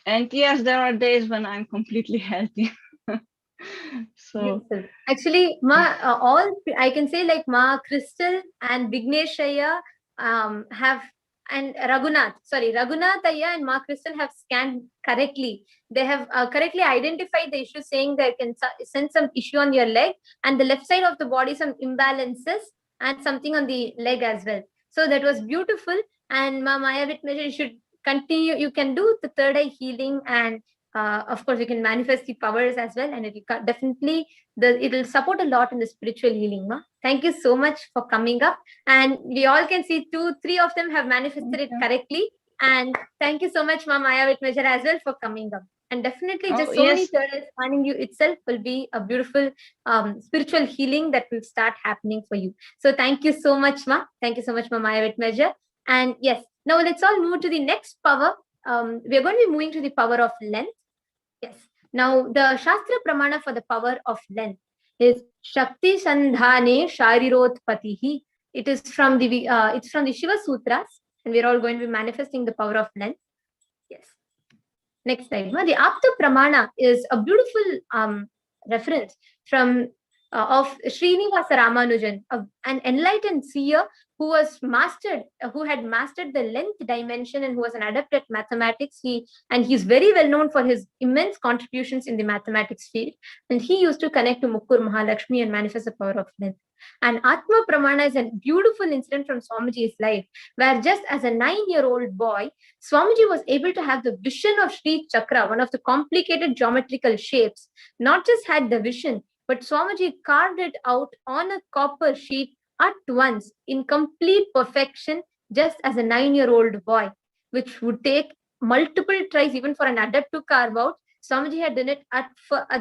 Speaker 21: And yes, there are days when I'm completely healthy. So
Speaker 19: actually, Ma, all I can say, like Ma Crystal and Vignesh Ayya have, and Raghunath Ayya and Ma Crystal have scanned correctly. They have correctly identified the issue, saying they can sense some issue on your leg and the left side of the body, some imbalances and something on the leg as well. So that was beautiful. And Ma Maya Vitmeja, you should continue. You can do the third eye healing, and of course you can manifest the powers as well, and it will definitely it will support a lot in the spiritual healing, Ma. Thank you so much for coming up, and we all can see 2-3 of them have manifested it correctly. And thank you so much, Ma Maya Vitmeja, as well, for coming up. And definitely just so many third eye scanning you itself will be a beautiful spiritual healing that will start happening for you. So thank you so much, Ma. Thank you so much, Ma Maya Vitmeja. And yes, now let's all move to the next power. We are going to be moving to the power of length. Yes. Now, the Shastra Pramana for the power of length is Shakti Sandhane Sharirotpatihi. It is from the it's from the Shiva Sutras, and we're all going to be manifesting the power of length. Yes. Next slide. The Apta Pramana is a beautiful reference from of Srinivasa Ramanujan, an enlightened seer who had mastered the length dimension and who was an adept at mathematics. He's very well known for his immense contributions in the mathematics field. And he used to connect to Mukkur Mahalakshmi and manifest the power of length. And Atma Pramana is a beautiful incident from Swamiji's life, where just as a 9-year-old boy, Swamiji was able to have the vision of Sri Chakra, one of the complicated geometrical shapes. Not just had the vision, but Swamiji carved it out on a copper sheet at once in complete perfection, just as a 9-year-old boy, which would take multiple tries even for an adept to carve out. Swamiji had done it at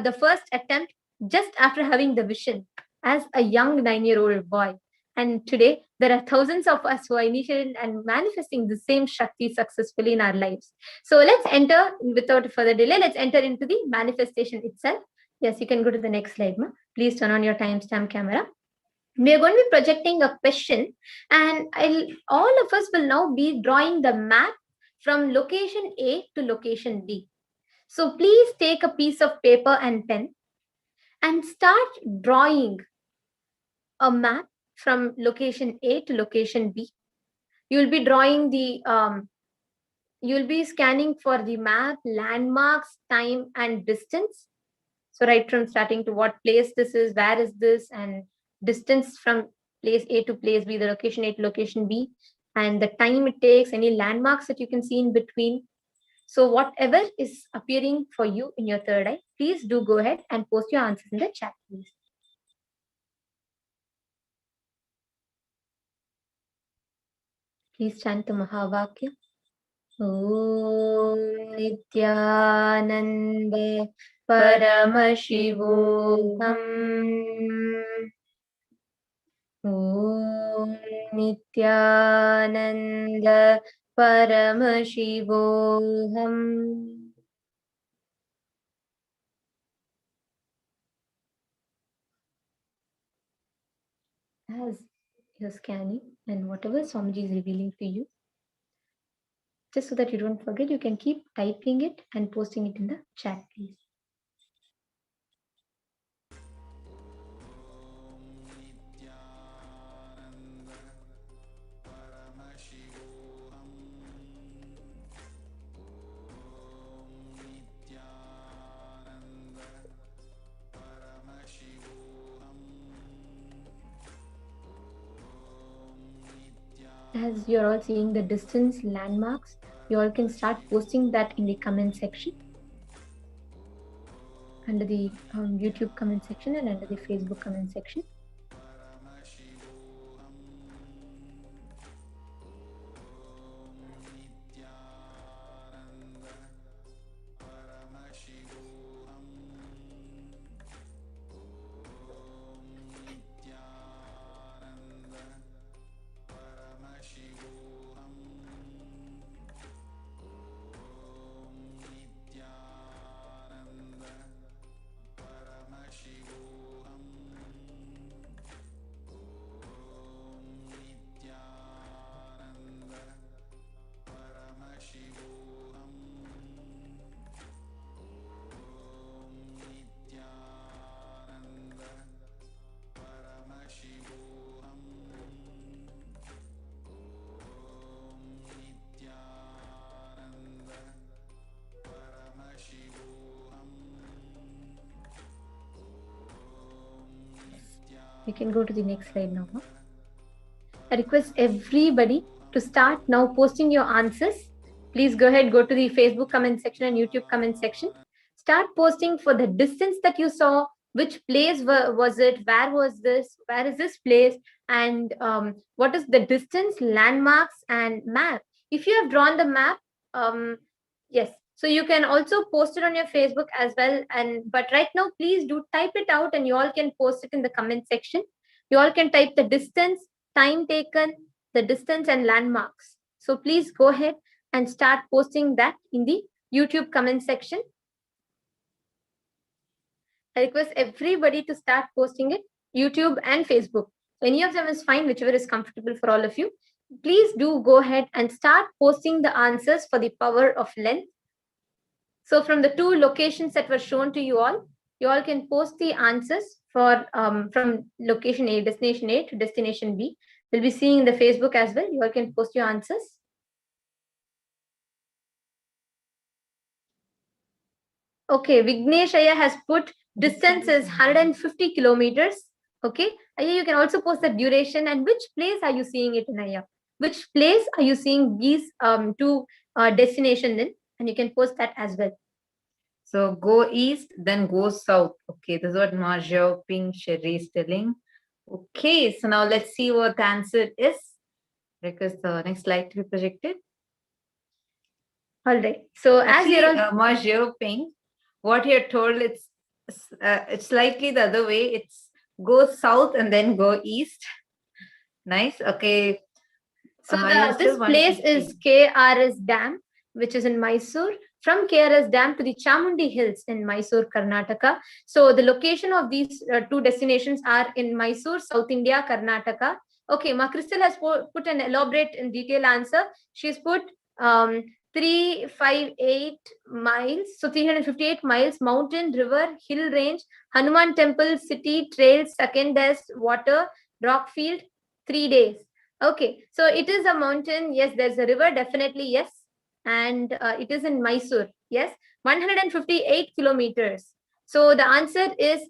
Speaker 19: the first attempt, just after having the vision as a young 9-year-old boy. And today, there are thousands of us who are initiated and manifesting the same Shakti successfully in our lives. So let's enter, without further delay, let's enter into the manifestation itself. Yes, you can go to the next slide, Ma. Please turn on your timestamp camera. We are going to be projecting a question, and all of us will now be drawing the map from location A to location B. So please take a piece of paper and pen and start drawing a map from location A to location B. You'll be drawing the, you'll be scanning for the map, landmarks, time, and distance. So right from starting to what place this is, where is this, and distance from place A to place B, the location A to location B, and the time it takes, any landmarks that you can see in between. So whatever is appearing for you in your third eye, please do go ahead and post your answers in the chat, please. Please chant the Mahavakya. Om Nithyananda Paramashivoham. Om Nithyananda Paramashivoham. As you're scanning and whatever Swamiji is revealing to you, just so that you don't forget, you can keep typing it and posting it in the chat, please. As you're all seeing the distance landmarks, you all can start posting that in the comment section, under the YouTube comment section and under the Facebook comment section. You can go to the next slide now. I request everybody to start now posting your answers. Please go ahead, go to the Facebook comment section and YouTube comment section. Start posting for the distance that you saw, which place was it, where was this, where is this place, and what is the distance, landmarks, and map. If you have drawn the map, yes, so you can also post it on your Facebook as well. But right now, please do type it out and you all can post it in the comment section. You all can type the distance, time taken, the distance, and landmarks. So please go ahead and start posting that in the YouTube comment section. I request everybody to start posting it, YouTube and Facebook. Any of them is fine, whichever is comfortable for all of you. Please do go ahead and start posting the answers for the power of length. So from the two locations that were shown to you all can post the answers for from location A, destination A to destination B. We'll be seeing in the Facebook as well. You all can post your answers. Okay, Vignesh Aya has put distance is 150 kilometers. Okay, Aya, you can also post the duration and which place are you seeing it in, Aya? Which place are you seeing these two destinations in? And you can post that as well.
Speaker 20: So go east, then go south. Okay, this is what Ma Zhao Ping Sherry is telling. Okay, so now let's see what the answer is. Because the next slide to be projected.
Speaker 19: All right. So
Speaker 20: actually,
Speaker 19: as you're
Speaker 20: Ma Zhao Ping, what you're told, it's slightly the other way. It's go south and then go east. Nice. Okay.
Speaker 19: So this place is KRS Dam, which is in Mysore. From KRS Dam to the Chamundi Hills in Mysore, Karnataka. So the location of these two destinations are in Mysore, South India, Karnataka. Okay, Ma Crystal has put an elaborate and detailed answer. She's put 358 miles, so 358 miles, mountain, river, hill range, Hanuman temple, city, trails, second desk, water, rock field, 3 days. Okay, so it is a mountain. Yes, there's a river, definitely, yes. And it is in Mysore. Yes, 158 kilometers. So the answer is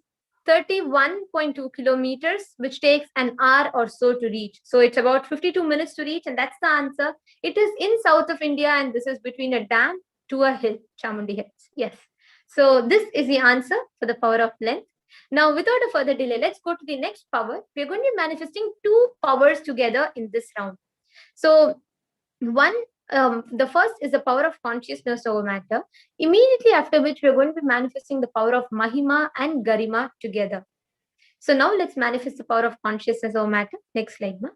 Speaker 19: 31.2 kilometers, which takes an hour or so to reach. So it's about 52 minutes to reach, and that's the answer. It is in south of India, and this is between a dam to a hill, Chamundi Hills. Yes. So this is the answer for the power of length. Now, without a further delay, let's go to the next power. We're going to be manifesting two powers together in this round. So one The first is the power of consciousness over matter, immediately after which we're going to be manifesting the power of Mahima and Garima together. So now let's manifest the power of consciousness over matter. Next slide, ma.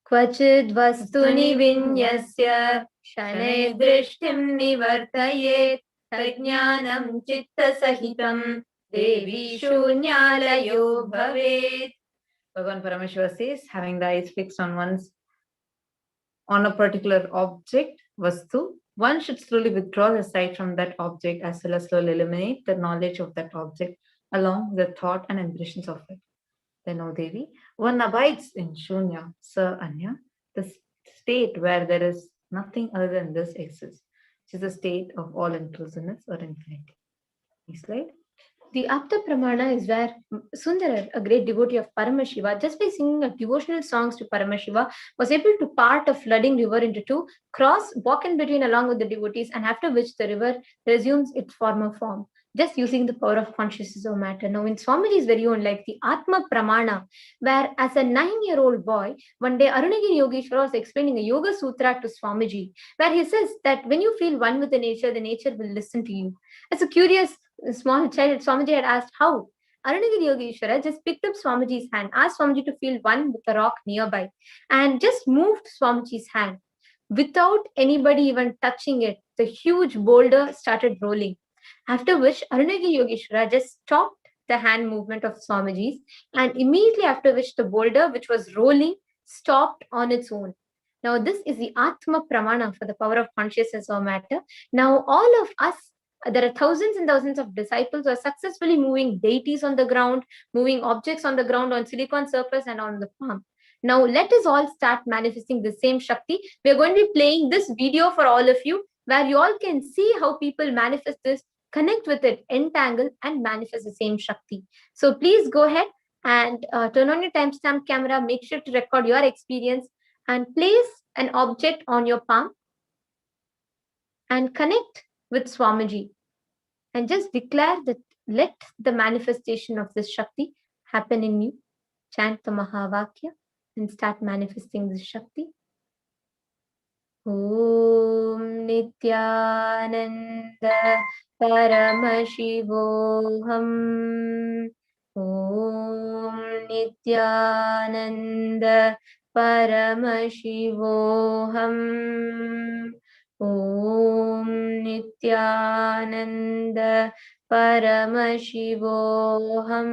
Speaker 19: Kvachid vastuni vinyasya shane drishtim nivartayet tajnanam chitta sahitam devi shunyalayo bhavet.
Speaker 20: Bhagavan Paramashiva says, having the eyes fixed on a particular object, vastu, one should slowly withdraw the sight from that object as well as slowly eliminate the knowledge of that object along with the thought and impressions of it. Then, O Devi, one abides in Shunya, Sa Anya, the state where there is nothing other than this exists, which is a state of all inclusiveness or infinity. Next slide.
Speaker 19: The Apta Pramana is where Sundarar, a great devotee of Paramashiva, just by singing a devotional songs to Paramashiva, was able to part a flooding river into two, walk in between along with the devotees, and after which the river resumes its former form, just using the power of consciousness of matter. Now, in Swamiji's very own life, the Atma Pramana, where as a 9-year-old boy, one day Arunagiri Yogeshwara was explaining a Yoga Sutra to Swamiji, where he says that when you feel one with the nature will listen to you. As a curious small child, Swamiji had asked how. Arunagiri Yogeshwara just picked up Swamiji's hand, asked Swamiji to feel one with a rock nearby, and just moved Swamiji's hand. Without anybody even touching it, the huge boulder started rolling. After which, Arunagiri Yogeshwara just stopped the hand movement of Swamiji's, and immediately after which the boulder, which was rolling, stopped on its own. Now, this is the Atma Pramana for the power of consciousness or matter. Now, all of us, there are thousands and thousands of disciples who are successfully moving deities on the ground, moving objects on the ground, on silicon surface and on the palm. Now, let us all start manifesting the same Shakti. We are going to be playing this video for all of you, where you all can see how people manifest this, connect with it, entangle, and manifest the same Shakti. So please go ahead and turn on your timestamp camera, make sure to record your experience, and place an object on your palm and connect with Swamiji. And just declare that let the manifestation of this Shakti happen in you. Chant the Mahavakya and start manifesting this Shakti. Om Nithyananda Paramashivoham. Om Nithyananda Paramashivoham. Om Nithyananda Paramashivoham.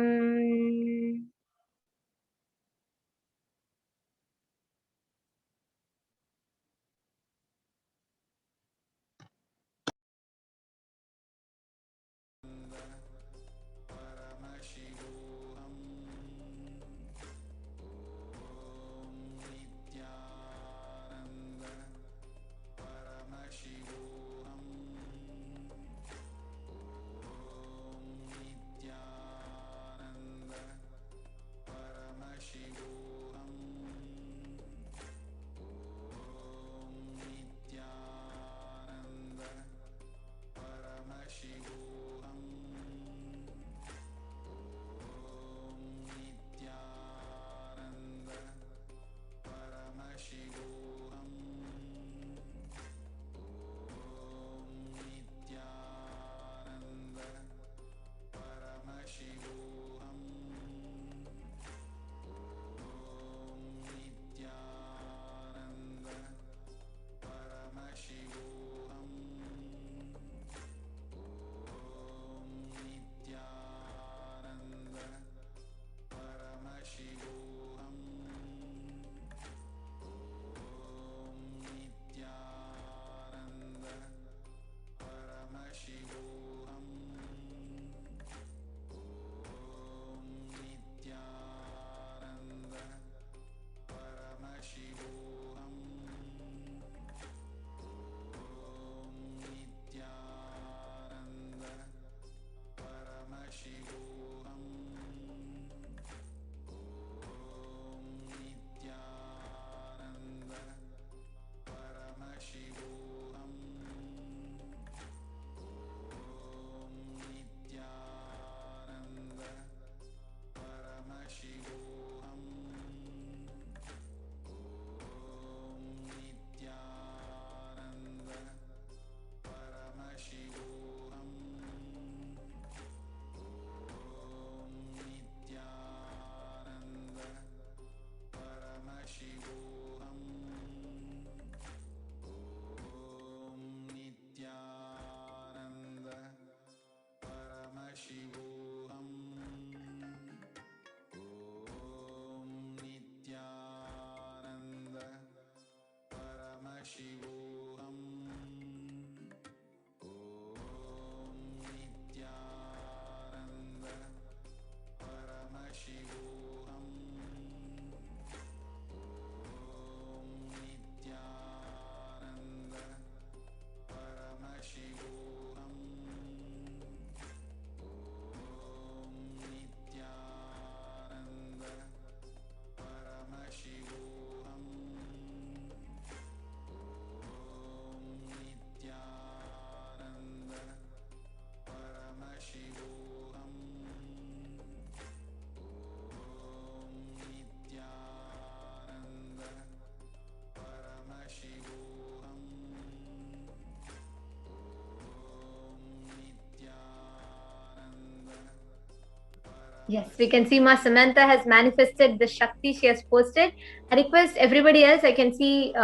Speaker 19: Yes, we can see Ma Samantha has manifested the Shakti she has posted. I request everybody else, I can see,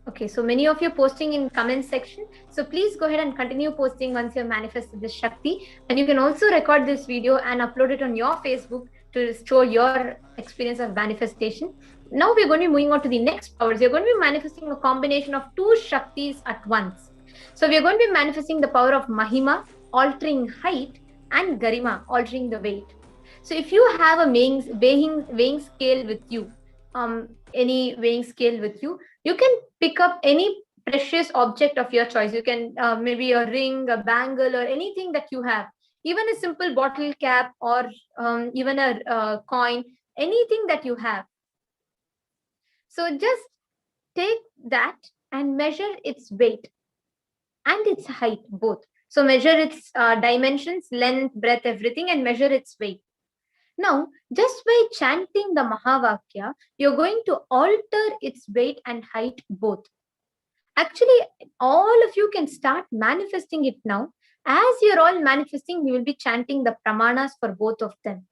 Speaker 19: okay, so many of you posting in comment section. So please go ahead and continue posting once you have manifested the Shakti. And you can also record this video and upload it on your Facebook to show your experience of manifestation. Now we're going to be moving on to the next powers. You're going to be manifesting a combination of 2 Shaktis at once. So we're going to be manifesting the power of Mahima, altering height, and Garima, altering the weight. So if you have a weighing scale with you, any weighing scale with you, you can pick up any precious object of your choice. You can maybe a ring, a bangle, or anything that you have, even a simple bottle cap, or even a coin, anything that you have. So just take that and measure its weight and its height both. So measure its dimensions, length, breadth, everything, and measure its weight. Now, just by chanting the Mahavakya, you're going to alter its weight and height both. Actually, all of you can start manifesting it now. As you're all manifesting, we will be chanting the pramanas for both of them.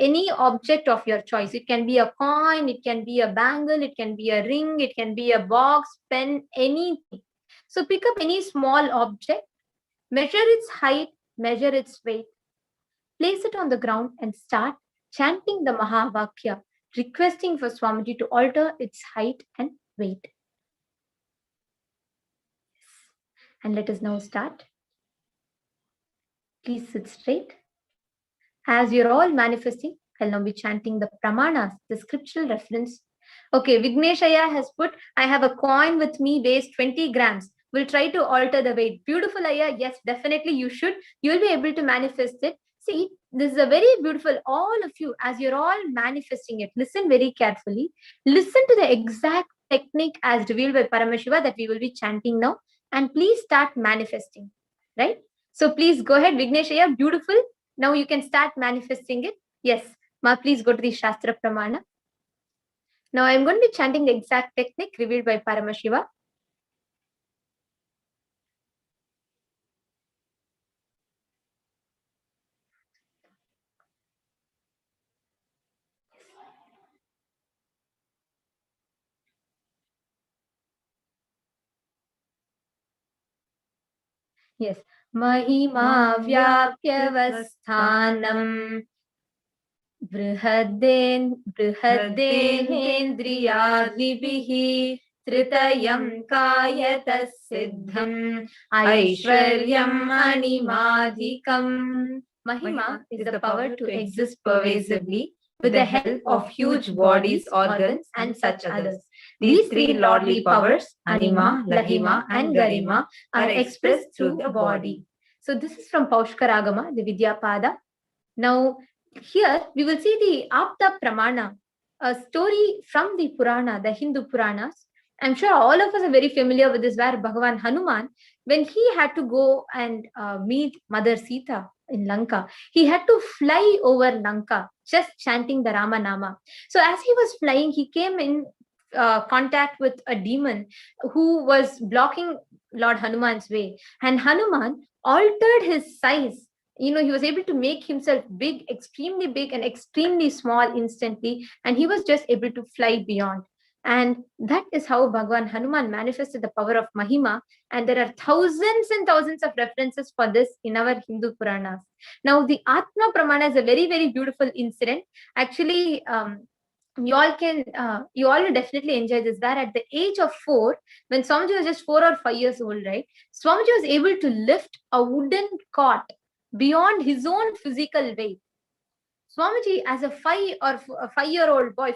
Speaker 19: Any object of your choice. It can be a coin, it can be a bangle, it can be a ring, it can be a box, pen, anything. So pick up any small object, measure its height, measure its weight, place it on the ground and start chanting the Mahavakya, requesting for Swamiji to alter its height and weight. And let us now start. Please sit straight. As you're all manifesting, I'll now be chanting the pramanas, the scriptural reference. Okay, Vigneshaya has put, I have a coin with me, weighs 20 grams. We'll try to alter the weight. Beautiful, Aya. Yes, definitely you should. You'll be able to manifest it. See, this is a very beautiful, all of you, as you're all manifesting it, listen very carefully. Listen to the exact technique as revealed by Paramashiva that we will be chanting now. And please start manifesting, right? So please go ahead, Vigneshaya, beautiful. Now you can start manifesting it. Yes, Ma, please go to the Shastra Pramana. Now I'm going to be chanting the exact technique revealed by Paramashiva. Yes. Mahima Vyapyavasthanam Brihaddendriyadvibihi Tritayam Kayatas Siddham Aishwaryam Animadhikam. Mahima is the power to exist pervasively with the help of huge bodies, organs, and such others. These 3 lordly powers, Anima, Lahima, and Garima, are expressed through the body. So this is from Paushkaragama, the Vidyapada. Now, here we will see the Apta Pramana, a story from the Purana, the Hindu Puranas. I'm sure all of us are very familiar with this, where Bhagavan Hanuman, when he had to go and meet Mother Sita in Lanka, he had to fly over Lanka, just chanting the Rama Nama. So as he was flying, he came in contact with a demon who was blocking Lord Hanuman's way. And Hanuman altered his size. He was able to make himself big, extremely big and extremely small instantly. And he was just able to fly beyond. And that is how Bhagavan Hanuman manifested the power of Mahima. And there are thousands and thousands of references for this in our Hindu Puranas. Now, the Atma Pramana is a very, very beautiful incident. Actually, you all will definitely enjoy this, where at the age of 4, when Swamiji was just 4 or 5 years old, right? Swamiji was able to lift a wooden cot beyond his own physical weight. Swamiji, as a 4 or 5 year old boy,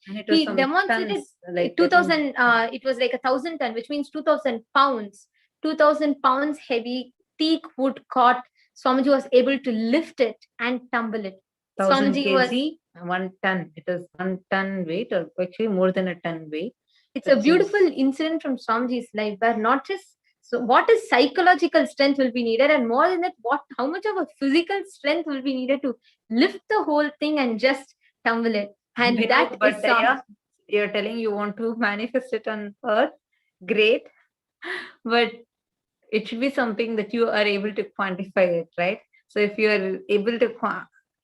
Speaker 19: he demonstrated tons, like 2000. It was like 1,000 ton, which means 2,000 pounds. 2,000 pounds heavy teak wood cot. Swamiji was able to lift it and tumble it.
Speaker 20: 1,000 kg, 1 ton. It is 1 ton weight, or actually more than a ton weight.
Speaker 19: It's a beautiful incident from Swamiji's life, where not just what is psychological strength will be needed, and more than that, how much of a physical strength will be needed to lift the whole thing and just tumble it. And
Speaker 20: you're telling you want to manifest it on earth, great. But it should be something that you are able to quantify it, right? So if you are able to,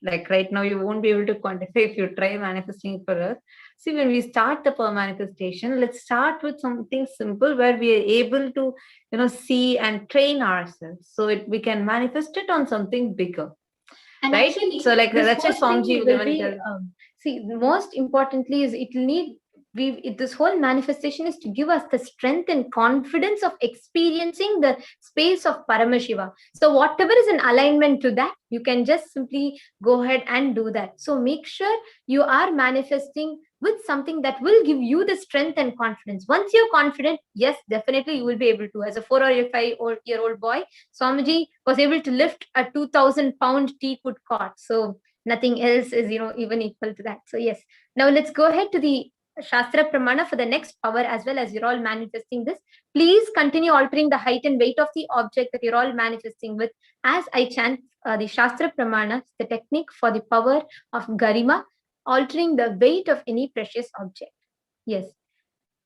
Speaker 20: like right now, you won't be able to quantify if you try manifesting it for us. See, when we start the manifestation, let's start with something simple where we are able to, see and train ourselves so we can manifest it on something bigger.
Speaker 19: And
Speaker 20: right?
Speaker 19: actually,
Speaker 20: So like
Speaker 19: this
Speaker 20: that's why
Speaker 19: whole thing
Speaker 20: Swamiji
Speaker 19: will be, see, most importantly is it will need, this whole manifestation is to give us the strength and confidence of experiencing the space of Paramashiva. So whatever is in alignment to that, you can just simply go ahead and do that. So make sure you are manifesting with something that will give you the strength and confidence. Once you're confident, yes, definitely you will be able to. As a 4 or 5-year-old boy, Swamiji was able to lift a 2,000-pound teakwood cot. So nothing else is, even equal to that. So yes, now let's go ahead to the Shastra Pramana for the next power, as well as you're all manifesting this. Please continue altering the height and weight of the object that you're all manifesting with as I chant the Shastra Pramana, the technique for the power of Garima, altering the weight of any precious object. Yes.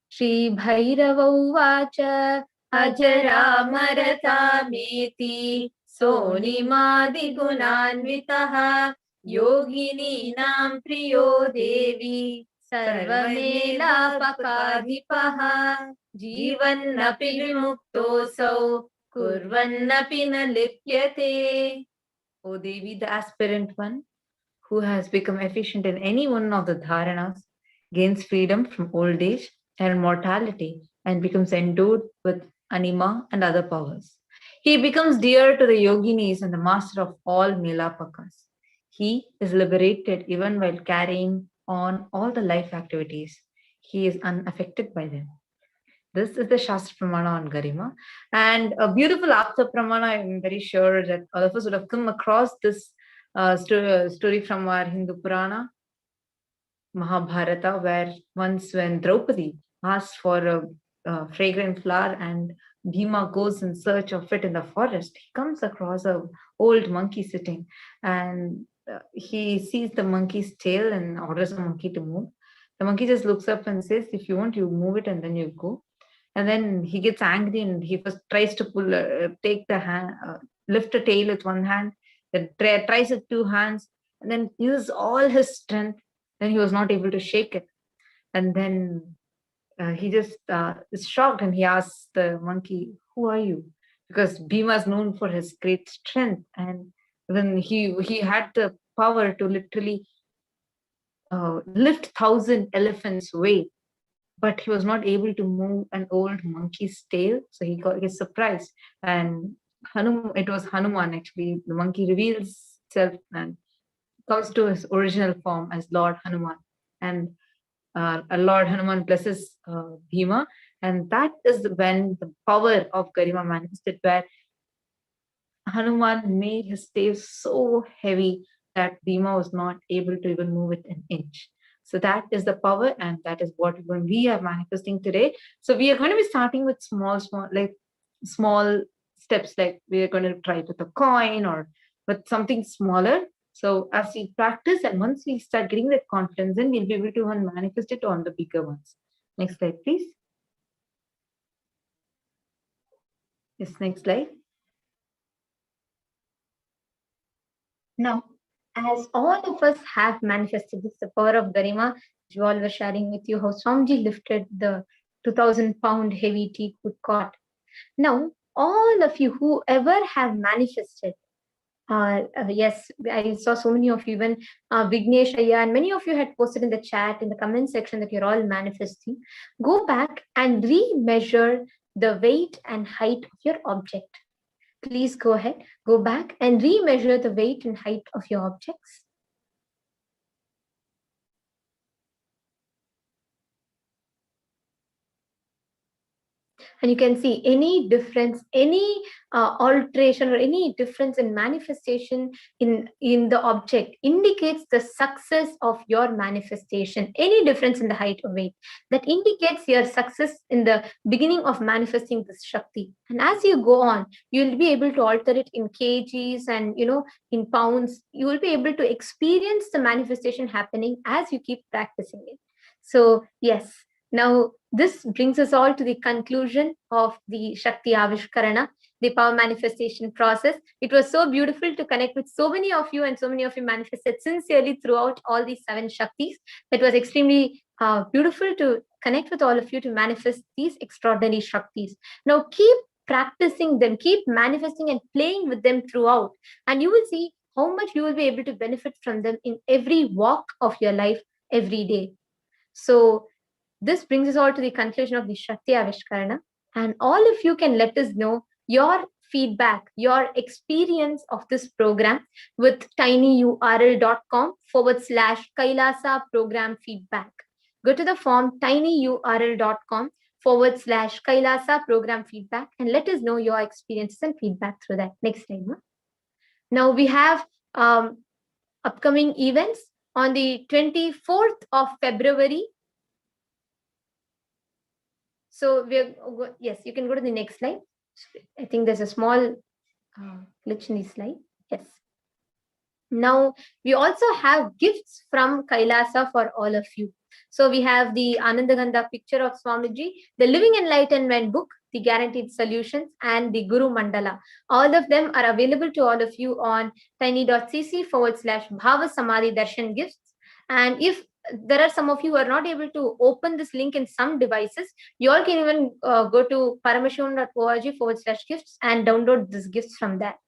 Speaker 19: Shri Bhairava Vacha
Speaker 20: Ajaramartameti Sonimadi Gunanvitaha Yogininam Priyo Devi Sarvamela Jivannapi Vimuktosau Kurvannapi na lipyate. O Devi, the aspirant one, who has become efficient in any one of the dharanas, gains freedom from old age and mortality and becomes endowed with anima and other powers. He becomes dear to the yoginis and the master of all melapakas. He is liberated even while carrying on all the life activities. He is unaffected by them. This is the Shastra Pramana on Garima. And a beautiful Apta Pramana, I'm very sure that all of us would have come across this story from our Hindu Purana, Mahabharata, where once when Draupadi asks for a fragrant flower and Bhima goes in search of it in the forest, he comes across an old monkey sitting, and he sees the monkey's tail and orders the monkey to move. The monkey just looks up and says, if you want, you move it and then you go. And then he gets angry and he first tries to take the hand, lift the tail with one hand, then tries with 2 hands, and then uses all his strength. Then he was not able to shake it. And then he just is shocked and he asks the monkey, who are you? Because Bhima is known for his great strength. And then he had the power to literally lift 1,000 elephants' weight. But he was not able to move an old monkey's tail, so he gets surprised. And it was Hanuman actually. The monkey reveals itself and comes to his original form as Lord Hanuman. And Lord Hanuman blesses Bhima, and that is when the power of Garima manifested, where Hanuman made his tail so heavy that Bhima was not able to even move it an inch. So that is the power, and that is what we are manifesting today. So we are going to be starting with small steps, like we are going to try with a coin or with something smaller. So as we practice, and once we start getting that confidence, then we'll be able to manifest it on the bigger ones. Next slide, please. Yes, next slide.
Speaker 19: Now, as all of us have manifested this, the power of Garima, you all were sharing with you how Swamiji lifted the 2,000-pound heavy teakwood cot. Now, all of you, whoever have manifested, yes, I saw so many of you, even Vignesh Ayya, and many of you had posted in the chat, in the comment section, that you're all manifesting. Go back and re-measure the weight and height of your object. Please go ahead, go back and re-measure the weight and height of your objects. And you can see any difference, any alteration or any difference in manifestation in the object indicates the success of your manifestation. Any difference in the height or weight, that indicates your success in the beginning of manifesting this Shakti. And as you go on, you'll be able to alter it in kgs and in pounds. You will be able to experience the manifestation happening as you keep practicing it. So yes. Now, this brings us all to the conclusion of the Shakti Avishkarana. the power manifestation process. It was so beautiful to connect with so many of you, and so many of you manifested sincerely throughout all these 7 shaktis. It was extremely beautiful to connect with all of you to manifest these extraordinary shaktis. Now keep practicing them, keep manifesting and playing with them throughout, and you will see how much you will be able to benefit from them in every walk of your life every day. So this brings us all to the conclusion of the Shakti Avishkarana, and all of you can let us know your feedback, your experience of this program with tinyurl.com/Kailasa program feedback. Go to the form tinyurl.com/Kailasa program feedback and let us know your experiences and feedback through that. Next slide. Now we have upcoming events on the 24th of February. So yes, you can go to the next slide. I think there's a small glitch in the slide. Yes. Now we also have gifts from Kailasa for all of you. So we have the Anandagandha picture of Swamiji, the Living Enlightenment book, the Guaranteed Solutions, and the Guru Mandala. All of them are available to all of you on tiny.cc/Bhavasamadhi Darshan gifts. And if there are some of you who are not able to open this link in some devices, you all can even go to paramashivoham.org/gifts and download these gifts from there.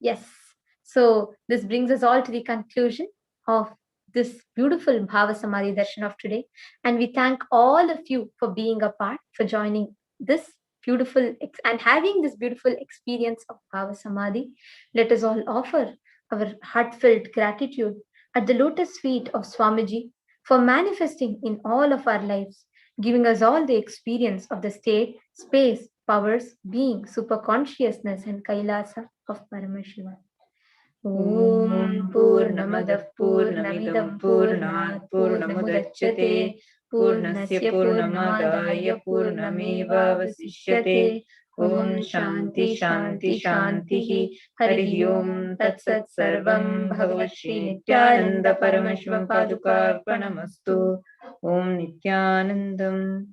Speaker 19: Yes. So this brings us all to the conclusion of this beautiful Bhavasamadhi darshan of today. And we thank all of you for being a part, for joining this beautiful and having this beautiful experience of Bhavasamadhi. Let us all offer our heartfelt gratitude at the lotus feet of Swamiji for manifesting in all of our lives, giving us all the experience of the state, space, powers, being, superconsciousness, and Kailasa of Paramashivoham. Om Purnamadah Purnamidam Purnat Purnamudachyate Purnasya Purnamadaya Purnameva Vasishyate. Om Shanti Shanti Shanti Hari Om Tat Sat Sarvam Bhagavat Shri Nithyananda Paramashivam Padukarpanamastu. Om Nithyanandam.